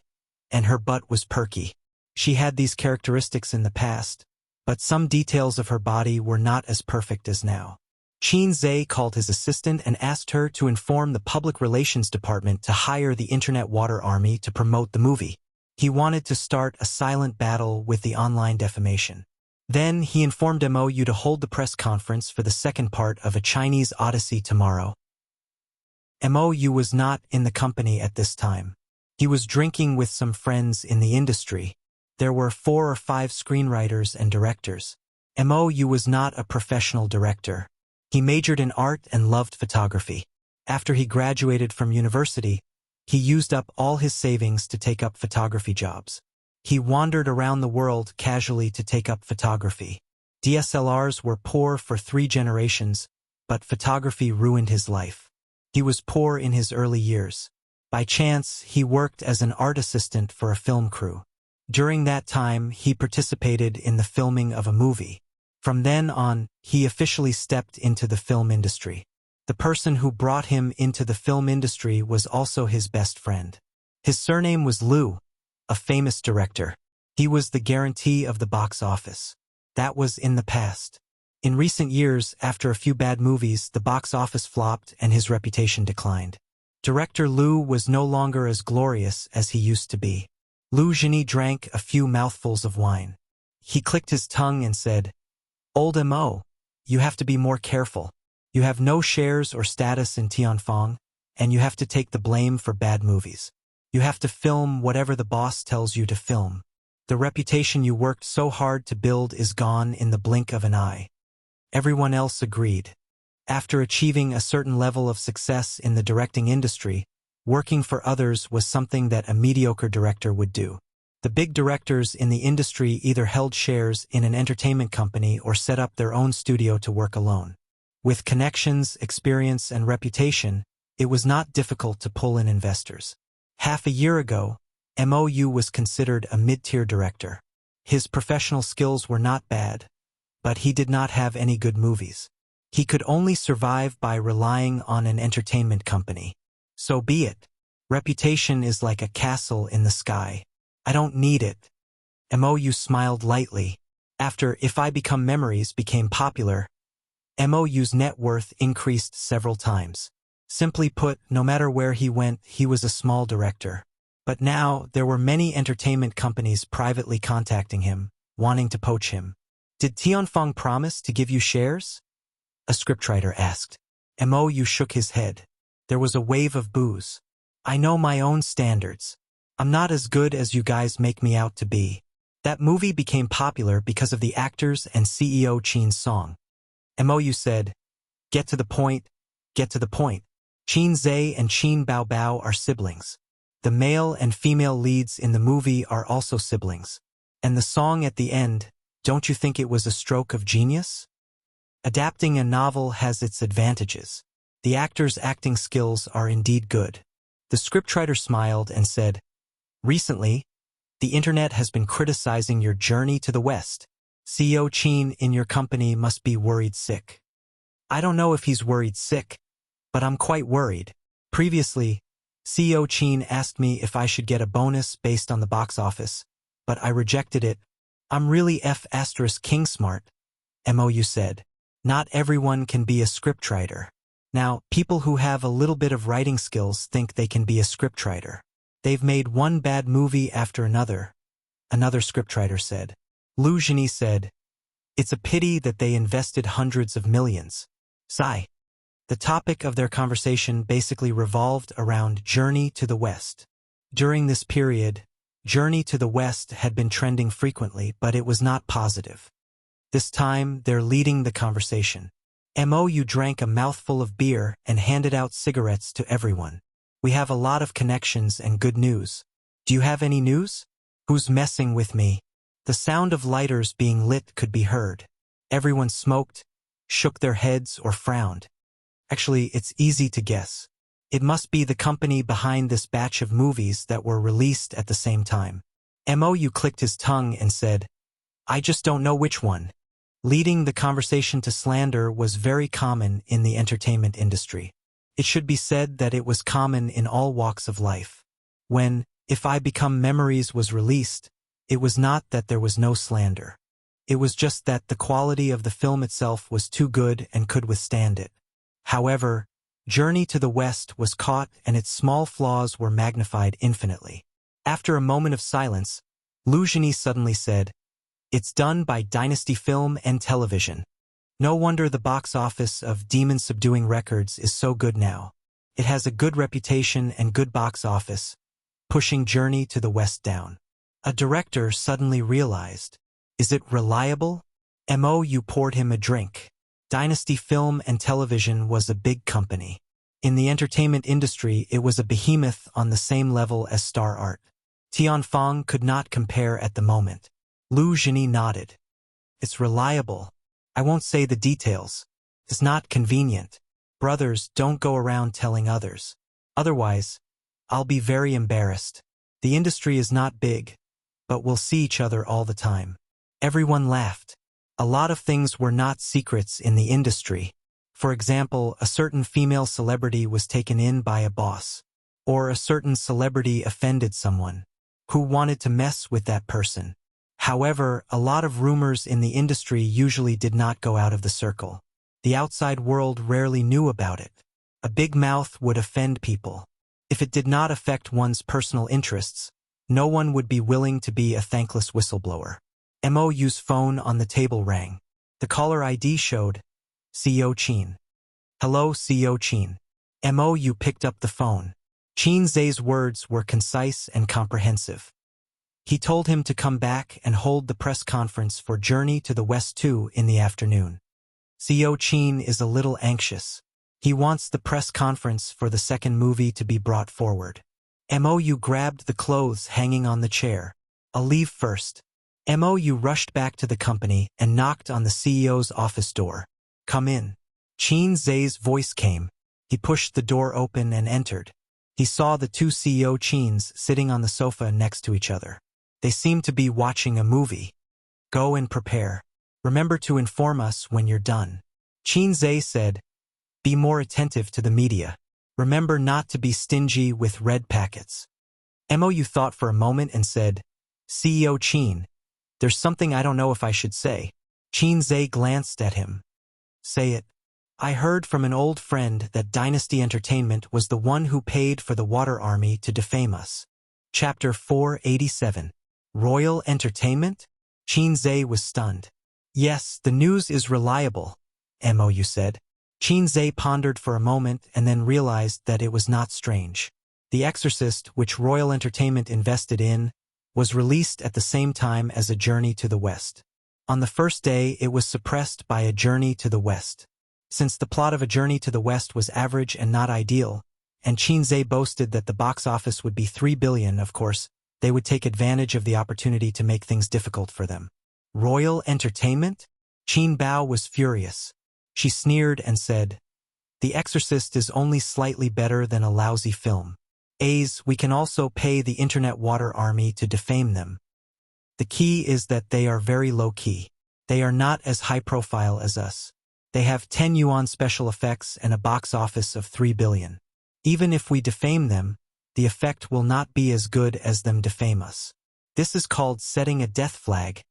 And her butt was perky. She had these characteristics in the past, but some details of her body were not as perfect as now. Qin Zhe called his assistant and asked her to inform the public relations department to hire the Internet Water Army to promote the movie. He wanted to start a silent battle with the online defamation. Then he informed MOU to hold the press conference for the second part of A Chinese Odyssey tomorrow. MOU was not in the company at this time. He was drinking with some friends in the industry. There were 4 or 5 screenwriters and directors. MOU was not a professional director. He majored in art and loved photography. After he graduated from university, he used up all his savings to take up photography jobs. He wandered around the world casually to take up photography. DSLRs were poor for 3 generations, but photography ruined his life. He was poor in his early years. By chance, he worked as an art assistant for a film crew. During that time, he participated in the filming of a movie. From then on, he officially stepped into the film industry. The person who brought him into the film industry was also his best friend. His surname was Liu, a famous director. He was the guarantee of the box office. That was in the past. In recent years, after a few bad movies, the box office flopped and his reputation declined. Director Liu was no longer as glorious as he used to be. Liu Zhini drank a few mouthfuls of wine. He clicked his tongue and said, "Old MO, you have to be more careful. You have no shares or status in Tianfeng, and you have to take the blame for bad movies. You have to film whatever the boss tells you to film. The reputation you worked so hard to build is gone in the blink of an eye." Everyone else agreed. After achieving a certain level of success in the directing industry, working for others was something that a mediocre director would do. The big directors in the industry either held shares in an entertainment company or set up their own studio to work alone. With connections, experience, and reputation, it was not difficult to pull in investors. Half a year ago, MOU was considered a mid-tier director. His professional skills were not bad, but he did not have any good movies. He could only survive by relying on an entertainment company. So be it. Reputation is like a castle in the sky. I don't need it. MOU smiled lightly. After If I Become Memories became popular, MOU's net worth increased several times. Simply put, no matter where he went, he was a small director. But now, there were many entertainment companies privately contacting him, wanting to poach him. "Did Tianfeng promise to give you shares?" a scriptwriter asked. MOU shook his head. There was a wave of boos. "I know my own standards. I'm not as good as you guys make me out to be." That movie became popular because of the actors and CEO Qin's song. MOU said, "Get to the point, get to the point." Qin Zhe and Qin Baobao are siblings. The male and female leads in the movie are also siblings. And the song at the end, don't you think it was a stroke of genius? Adapting a novel has its advantages. The actors' acting skills are indeed good. The scriptwriter smiled and said, "Recently, the internet has been criticizing your journey to the West. CEO Qin in your company must be worried sick." I don't know if he's worried sick, but I'm quite worried. Previously, CEO Qin asked me if I should get a bonus based on the box office, but I rejected it. "I'm really King smart," MOU said. "Not everyone can be a scriptwriter." Now, people who have a little bit of writing skills think they can be a scriptwriter. They've made one bad movie after another, another scriptwriter said. Liu Zhini said, "It's a pity that they invested hundreds of millions." Sigh. The topic of their conversation basically revolved around Journey to the West. During this period, Journey to the West had been trending frequently, but it was not positive. This time, they're leading the conversation. Mou drank a mouthful of beer and handed out cigarettes to everyone. We have a lot of connections and good news. Do you have any news? Who's messing with me? The sound of lighters being lit could be heard. Everyone smoked, shook their heads, or frowned. Actually, it's easy to guess. It must be the company behind this batch of movies that were released at the same time. Mou clicked his tongue and said, I just don't know which one. Leading the conversation to slander was very common in the entertainment industry. It should be said that it was common in all walks of life. When If I Become Memories was released, it was not that there was no slander. It was just that the quality of the film itself was too good and could withstand it. However, Journey to the West was caught and its small flaws were magnified infinitely. After a moment of silence, Lu Zhini suddenly said, It's done by Dynasty Film and Television. No wonder the box office of Demon Subduing Records is so good now. It has a good reputation and good box office, pushing Journey to the West down. A director suddenly realized, Is it reliable? Mou poured him a drink. Dynasty Film and Television was a big company. In the entertainment industry, it was a behemoth on the same level as Star Art. Tianfang could not compare at the moment. Lu Zhini nodded. It's reliable. I won't say the details. It's not convenient. Brothers, don't go around telling others. Otherwise, I'll be very embarrassed. The industry is not big, but we'll see each other all the time. Everyone laughed. A lot of things were not secrets in the industry. For example, a certain female celebrity was taken in by a boss. Or a certain celebrity offended someone who wanted to mess with that person. However, a lot of rumors in the industry usually did not go out of the circle. The outside world rarely knew about it. A big mouth would offend people. If it did not affect one's personal interests, no one would be willing to be a thankless whistleblower. Mou's phone on the table rang. The caller ID showed CEO Qin. Hello, CEO Qin. Mou picked up the phone. Qin Zhe's words were concise and comprehensive. He told him to come back and hold the press conference for Journey to the West 2 in the afternoon. CEO Qin is a little anxious. He wants the press conference for the second movie to be brought forward. Mou grabbed the clothes hanging on the chair. I'll leave first. Mou rushed back to the company and knocked on the CEO's office door. Come in. Qin Zhe's voice came. He pushed the door open and entered. He saw the two CEO Qins sitting on the sofa next to each other. They seemed to be watching a movie. Go and prepare. Remember to inform us when you're done. Qin Zhe said, Be more attentive to the media. Remember not to be stingy with red packets. Mou thought for a moment and said, CEO Qin, there's something I don't know if I should say. Qin Zhe glanced at him. Say it. I heard from an old friend that Dynasty Entertainment was the one who paid for the Water Army to defame us. Chapter 487. Royal Entertainment? Qin Zhe was stunned. Yes, the news is reliable, Mou said. Qin Zhe pondered for a moment and then realized that it was not strange. The Exorcist, which Royal Entertainment invested in, was released at the same time as A Journey to the West. On the first day, it was suppressed by A Journey to the West. Since the plot of A Journey to the West was average and not ideal, and Qin Zhe boasted that the box office would be 3 billion, of course, they would take advantage of the opportunity to make things difficult for them. Royal Entertainment? Qin Bao was furious. She sneered and said, The Exorcist is only slightly better than a lousy film. We can also pay the Internet Water Army to defame them. The key is that they are very low-key. They are not as high-profile as us. They have 10 yuan special effects and a box office of 3 billion. Even if we defame them, the effect will not be as good as them defame us. This is called setting a death flag,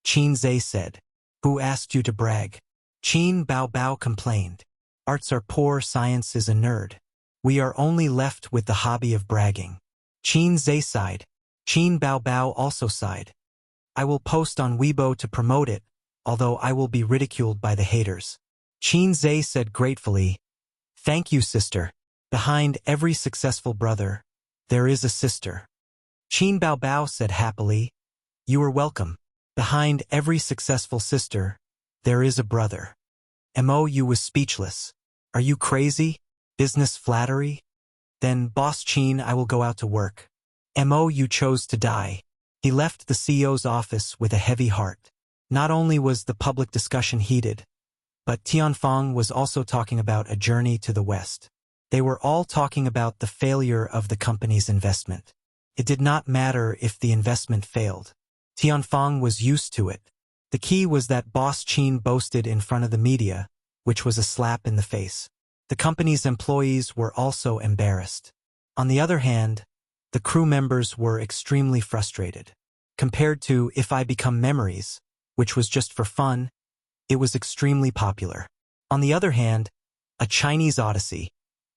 Qin Zhe said. Who asked you to brag? Qin Bao complained. Arts are poor, science is a nerd. We are only left with the hobby of bragging. Qin Zhe sighed. Qin Bao also sighed. I will post on Weibo to promote it, although I will be ridiculed by the haters. Qin Zhe said gratefully, Thank you, sister. Behind every successful brother, there is a sister. Qin Bao Bao said happily, You are welcome. Behind every successful sister, there is a brother. Mou was speechless. Are you crazy? Business flattery? Then, Boss Qin, I will go out to work. Mou chose to die. He left the CEO's office with a heavy heart. Not only was the public discussion heated, but Tianfeng was also talking about a journey to the West. They were all talking about the failure of the company's investment. It did not matter if the investment failed. Tianfeng was used to it. The key was that Boss Qin boasted in front of the media, which was a slap in the face. The company's employees were also embarrassed. On the other hand, the crew members were extremely frustrated. Compared to If I Become Memories, which was just for fun, it was extremely popular. On the other hand, A Chinese Odyssey,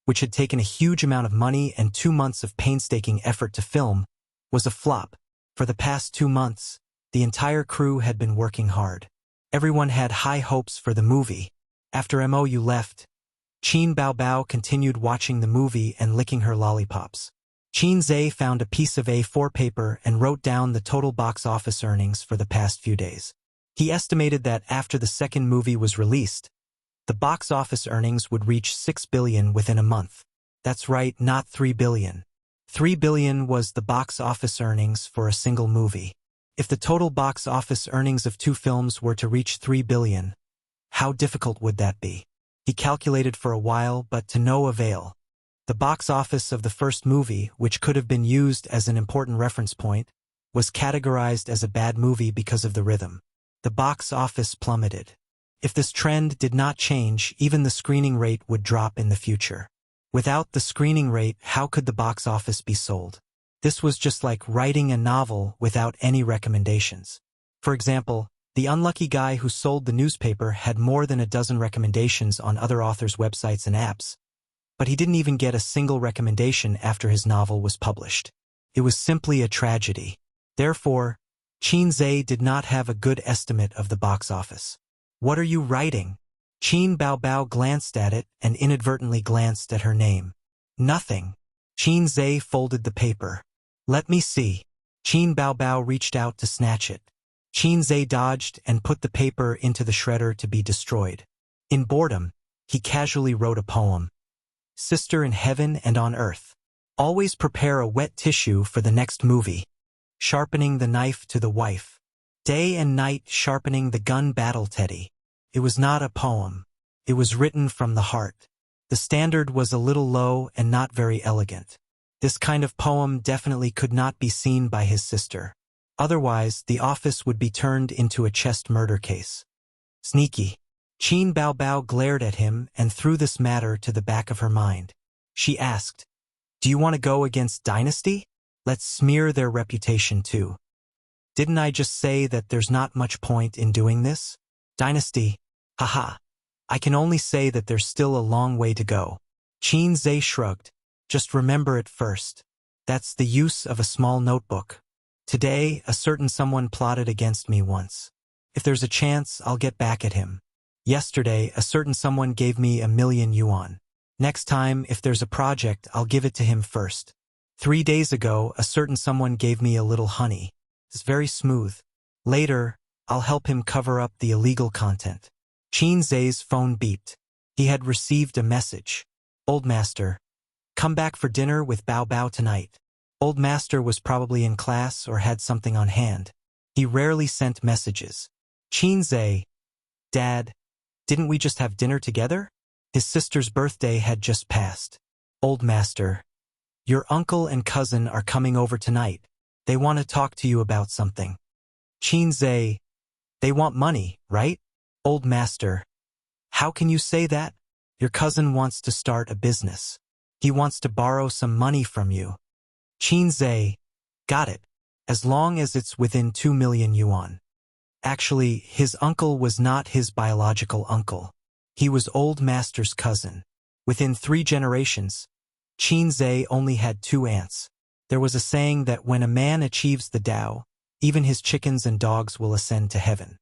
which had taken a huge amount of money and 2 months of painstaking effort to film, was a flop. For the past 2 months, the entire crew had been working hard. Everyone had high hopes for the movie. After Mou left, Qin Bao Bao continued watching the movie and licking her lollipops. Qin Zhe found a piece of A4 paper and wrote down the total box office earnings for the past few days. He estimated that after the second movie was released, the box office earnings would reach 6 billion within a month. That's right, not 3 billion. 3 billion was the box office earnings for a single movie. If the total box office earnings of 2 films were to reach 3 billion, how difficult would that be? He calculated for a while, but to no avail. The box office of the first movie, which could have been used as an important reference point, was categorized as a bad movie because of the rhythm. The box office plummeted. If this trend did not change, even the screening rate would drop in the future. Without the screening rate, how could the box office be sold? This was just like writing a novel without any recommendations. For example, the unlucky guy who sold the newspaper had more than a dozen recommendations on other authors' websites and apps, but he didn't even get a single recommendation after his novel was published. It was simply a tragedy. Therefore, Qin Zhe did not have a good estimate of the box office. What are you writing? Qin Bao Bao glanced at it and inadvertently glanced at her name. Nothing. Qin Zhe folded the paper. Let me see. Qin Bao Bao reached out to snatch it. Qin Zhe dodged and put the paper into the shredder to be destroyed. In boredom, he casually wrote a poem. Sister in heaven and on earth. Always prepare a wet tissue for the next movie. Sharpening the knife to the wife. Day and night sharpening the gun battle teddy. It was not a poem. It was written from the heart. The standard was a little low and not very elegant. This kind of poem definitely could not be seen by his sister. Otherwise, the office would be turned into a chest murder case. Sneaky. Qin Bao Bao glared at him and threw this matter to the back of her mind. She asked, Do you want to go against Dynasty? Let's smear their reputation too. Didn't I just say that there's not much point in doing this? Dynasty. Haha. I can only say that there's still a long way to go. Qin Zhe shrugged. Just remember it first. That's the use of a small notebook. Today, a certain someone plotted against me once. If there's a chance, I'll get back at him. Yesterday, a certain someone gave me 1,000,000 yuan. Next time, if there's a project, I'll give it to him first. 3 days ago, a certain someone gave me a little honey. It's very smooth. Later, I'll help him cover up the illegal content. Qin Zhe's phone beeped. He had received a message. Old Master. Come back for dinner with Bao Bao tonight. Old Master was probably in class or had something on hand. He rarely sent messages. Qin Zhe. Dad. Didn't we just have dinner together? His sister's birthday had just passed. Old Master. Your uncle and cousin are coming over tonight. They want to talk to you about something. Qin Zhe. They want money, right? Old Master. How can you say that? Your cousin wants to start a business. He wants to borrow some money from you. Qin Zhe. Got it. As long as it's within 2,000,000 yuan. Actually, his uncle was not his biological uncle. He was Old Master's cousin. Within 3 generations, Qin Zhe only had 2 aunts. There was a saying that when a man achieves the Tao, even his chickens and dogs will ascend to heaven.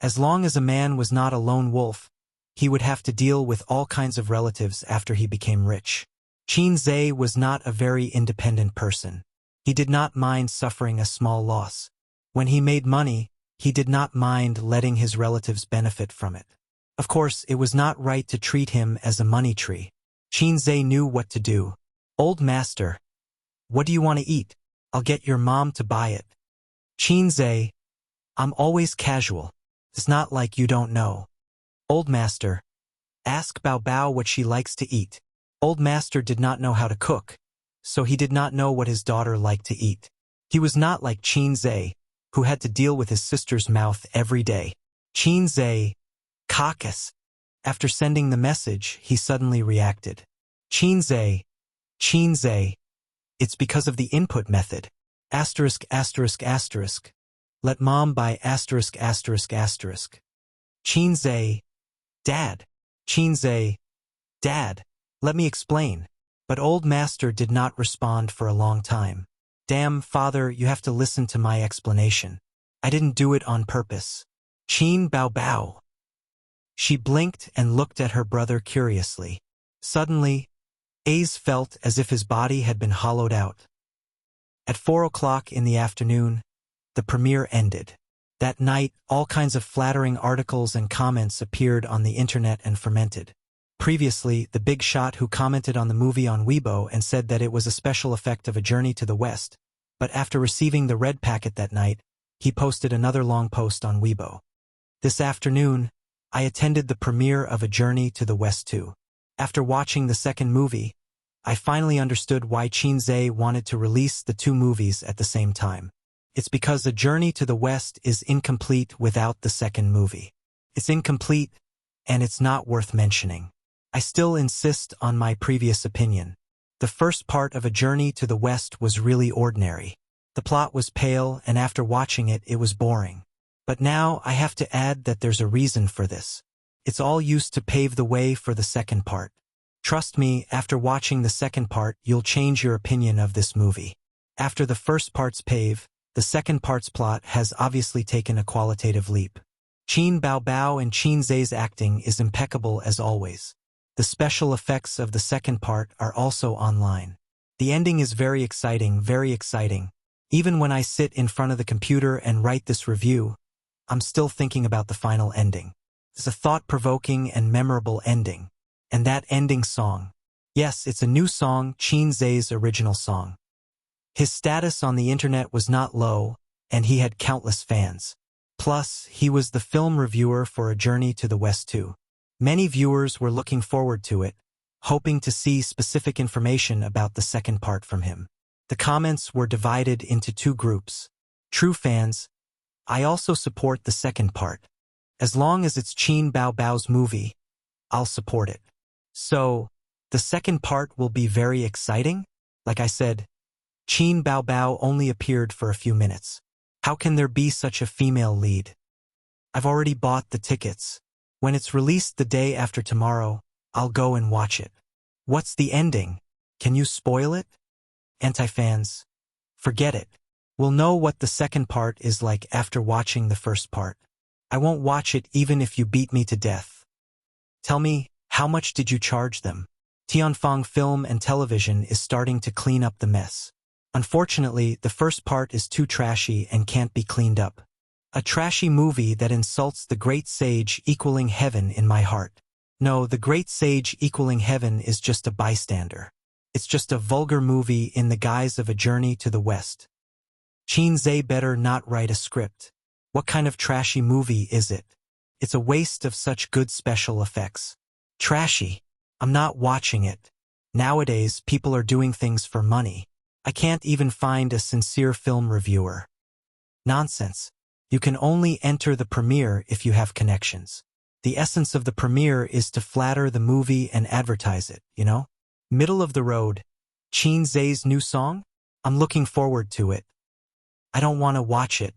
As long as a man was not a lone wolf, he would have to deal with all kinds of relatives after he became rich. Qin Zhe was not a very independent person. He did not mind suffering a small loss. When he made money, he did not mind letting his relatives benefit from it. Of course, it was not right to treat him as a money tree. Qin Zhe knew what to do. Old master, what do you want to eat? I'll get your mom to buy it. Qin Zhe, I'm always casual. It's not like you don't know. Old master, ask Bao Bao what she likes to eat. Old master did not know how to cook, so he did not know what his daughter liked to eat. He was not like Qin Zhe, who had to deal with his sister's mouth every day. Qin Zhe, caucus. After sending the message, he suddenly reacted. Qin Zhe, it's because of the input method. Asterisk, asterisk, asterisk. Let mom buy asterisk, asterisk, asterisk. Qin Zhe, Dad. Qin Zhe, Dad, let me explain. But old master did not respond for a long time. Damn, father, you have to listen to my explanation. I didn't do it on purpose. Qin Bao Bao. She blinked and looked at her brother curiously. Suddenly, Ace felt as if his body had been hollowed out. At 4 o'clock in the afternoon, the premiere ended. That night, all kinds of flattering articles and comments appeared on the internet and fermented. Previously, the big shot who commented on the movie on Weibo and said that it was a special effect of A Journey to the West, but after receiving the red packet that night, he posted another long post on Weibo. This afternoon, I attended the premiere of A Journey to the West too. After watching the second movie, I finally understood why Qin Zhe wanted to release the two movies at the same time. It's because A Journey to the West is incomplete without the second movie. It's incomplete, and it's not worth mentioning. I still insist on my previous opinion. The first part of A Journey to the West was really ordinary. The plot was pale, and after watching it, it was boring. But now I have to add that there's a reason for this. It's all used to pave the way for the second part. Trust me, after watching the second part, you'll change your opinion of this movie. After the first part's pave, the second part's plot has obviously taken a qualitative leap. Qin Bao Bao and Qin Zhe's acting is impeccable as always. The special effects of the second part are also online. The ending is very exciting, very exciting. Even when I sit in front of the computer and write this review, I'm still thinking about the final ending. It's a thought-provoking and memorable ending. And that ending song. Yes, it's a new song, Qin Zhe's original song. His status on the internet was not low, and he had countless fans. Plus, he was the film reviewer for A Journey to the West too. Many viewers were looking forward to it, hoping to see specific information about the second part from him. The comments were divided into two groups. True fans, I also support the second part. As long as it's Qin Bao Bao's movie, I'll support it. So, the second part will be very exciting? Like I said, Qin Bao Bao only appeared for a few minutes. How can there be such a female lead? I've already bought the tickets. When it's released the day after tomorrow, I'll go and watch it. What's the ending? Can you spoil it? Anti-fans, forget it. We'll know what the second part is like after watching the first part. I won't watch it even if you beat me to death. Tell me, how much did you charge them? Tianfang Film and Television is starting to clean up the mess. Unfortunately, the first part is too trashy and can't be cleaned up. A trashy movie that insults the great sage equaling heaven in my heart. No, the great sage equaling heaven is just a bystander. It's just a vulgar movie in the guise of A Journey to the West. Qin Zhe better not write a script. What kind of trashy movie is it? It's a waste of such good special effects. Trashy. I'm not watching it. Nowadays, people are doing things for money. I can't even find a sincere film reviewer. Nonsense. You can only enter the premiere if you have connections. The essence of the premiere is to flatter the movie and advertise it, you know? Middle of the road. Qin Zhe's new song? I'm looking forward to it. I don't want to watch it.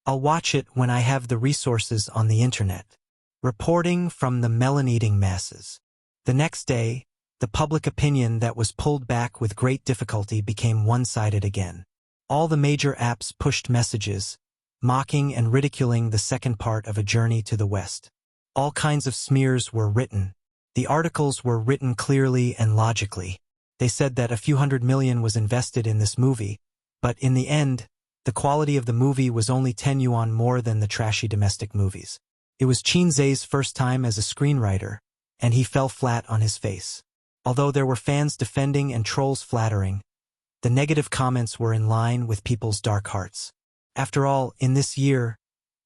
I'll watch it when I have the resources on the internet. Reporting from the melon-eating masses. The next day, the public opinion that was pulled back with great difficulty became one-sided again. All the major apps pushed messages, mocking and ridiculing the second part of A Journey to the West. All kinds of smears were written. The articles were written clearly and logically. They said that a few $100 million was invested in this movie, but in the end, the quality of the movie was only 10 yuan more than the trashy domestic movies. It was Qin Zhe's first time as a screenwriter, and he fell flat on his face. Although there were fans defending and trolls flattering, the negative comments were in line with people's dark hearts. After all, in this year,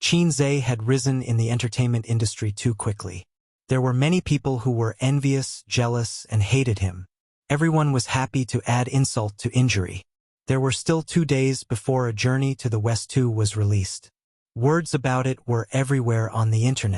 Qin Zhe had risen in the entertainment industry too quickly. There were many people who were envious, jealous, and hated him. Everyone was happy to add insult to injury. There were still 2 days before A Journey to the West 2 was released. Words about it were everywhere on the internet.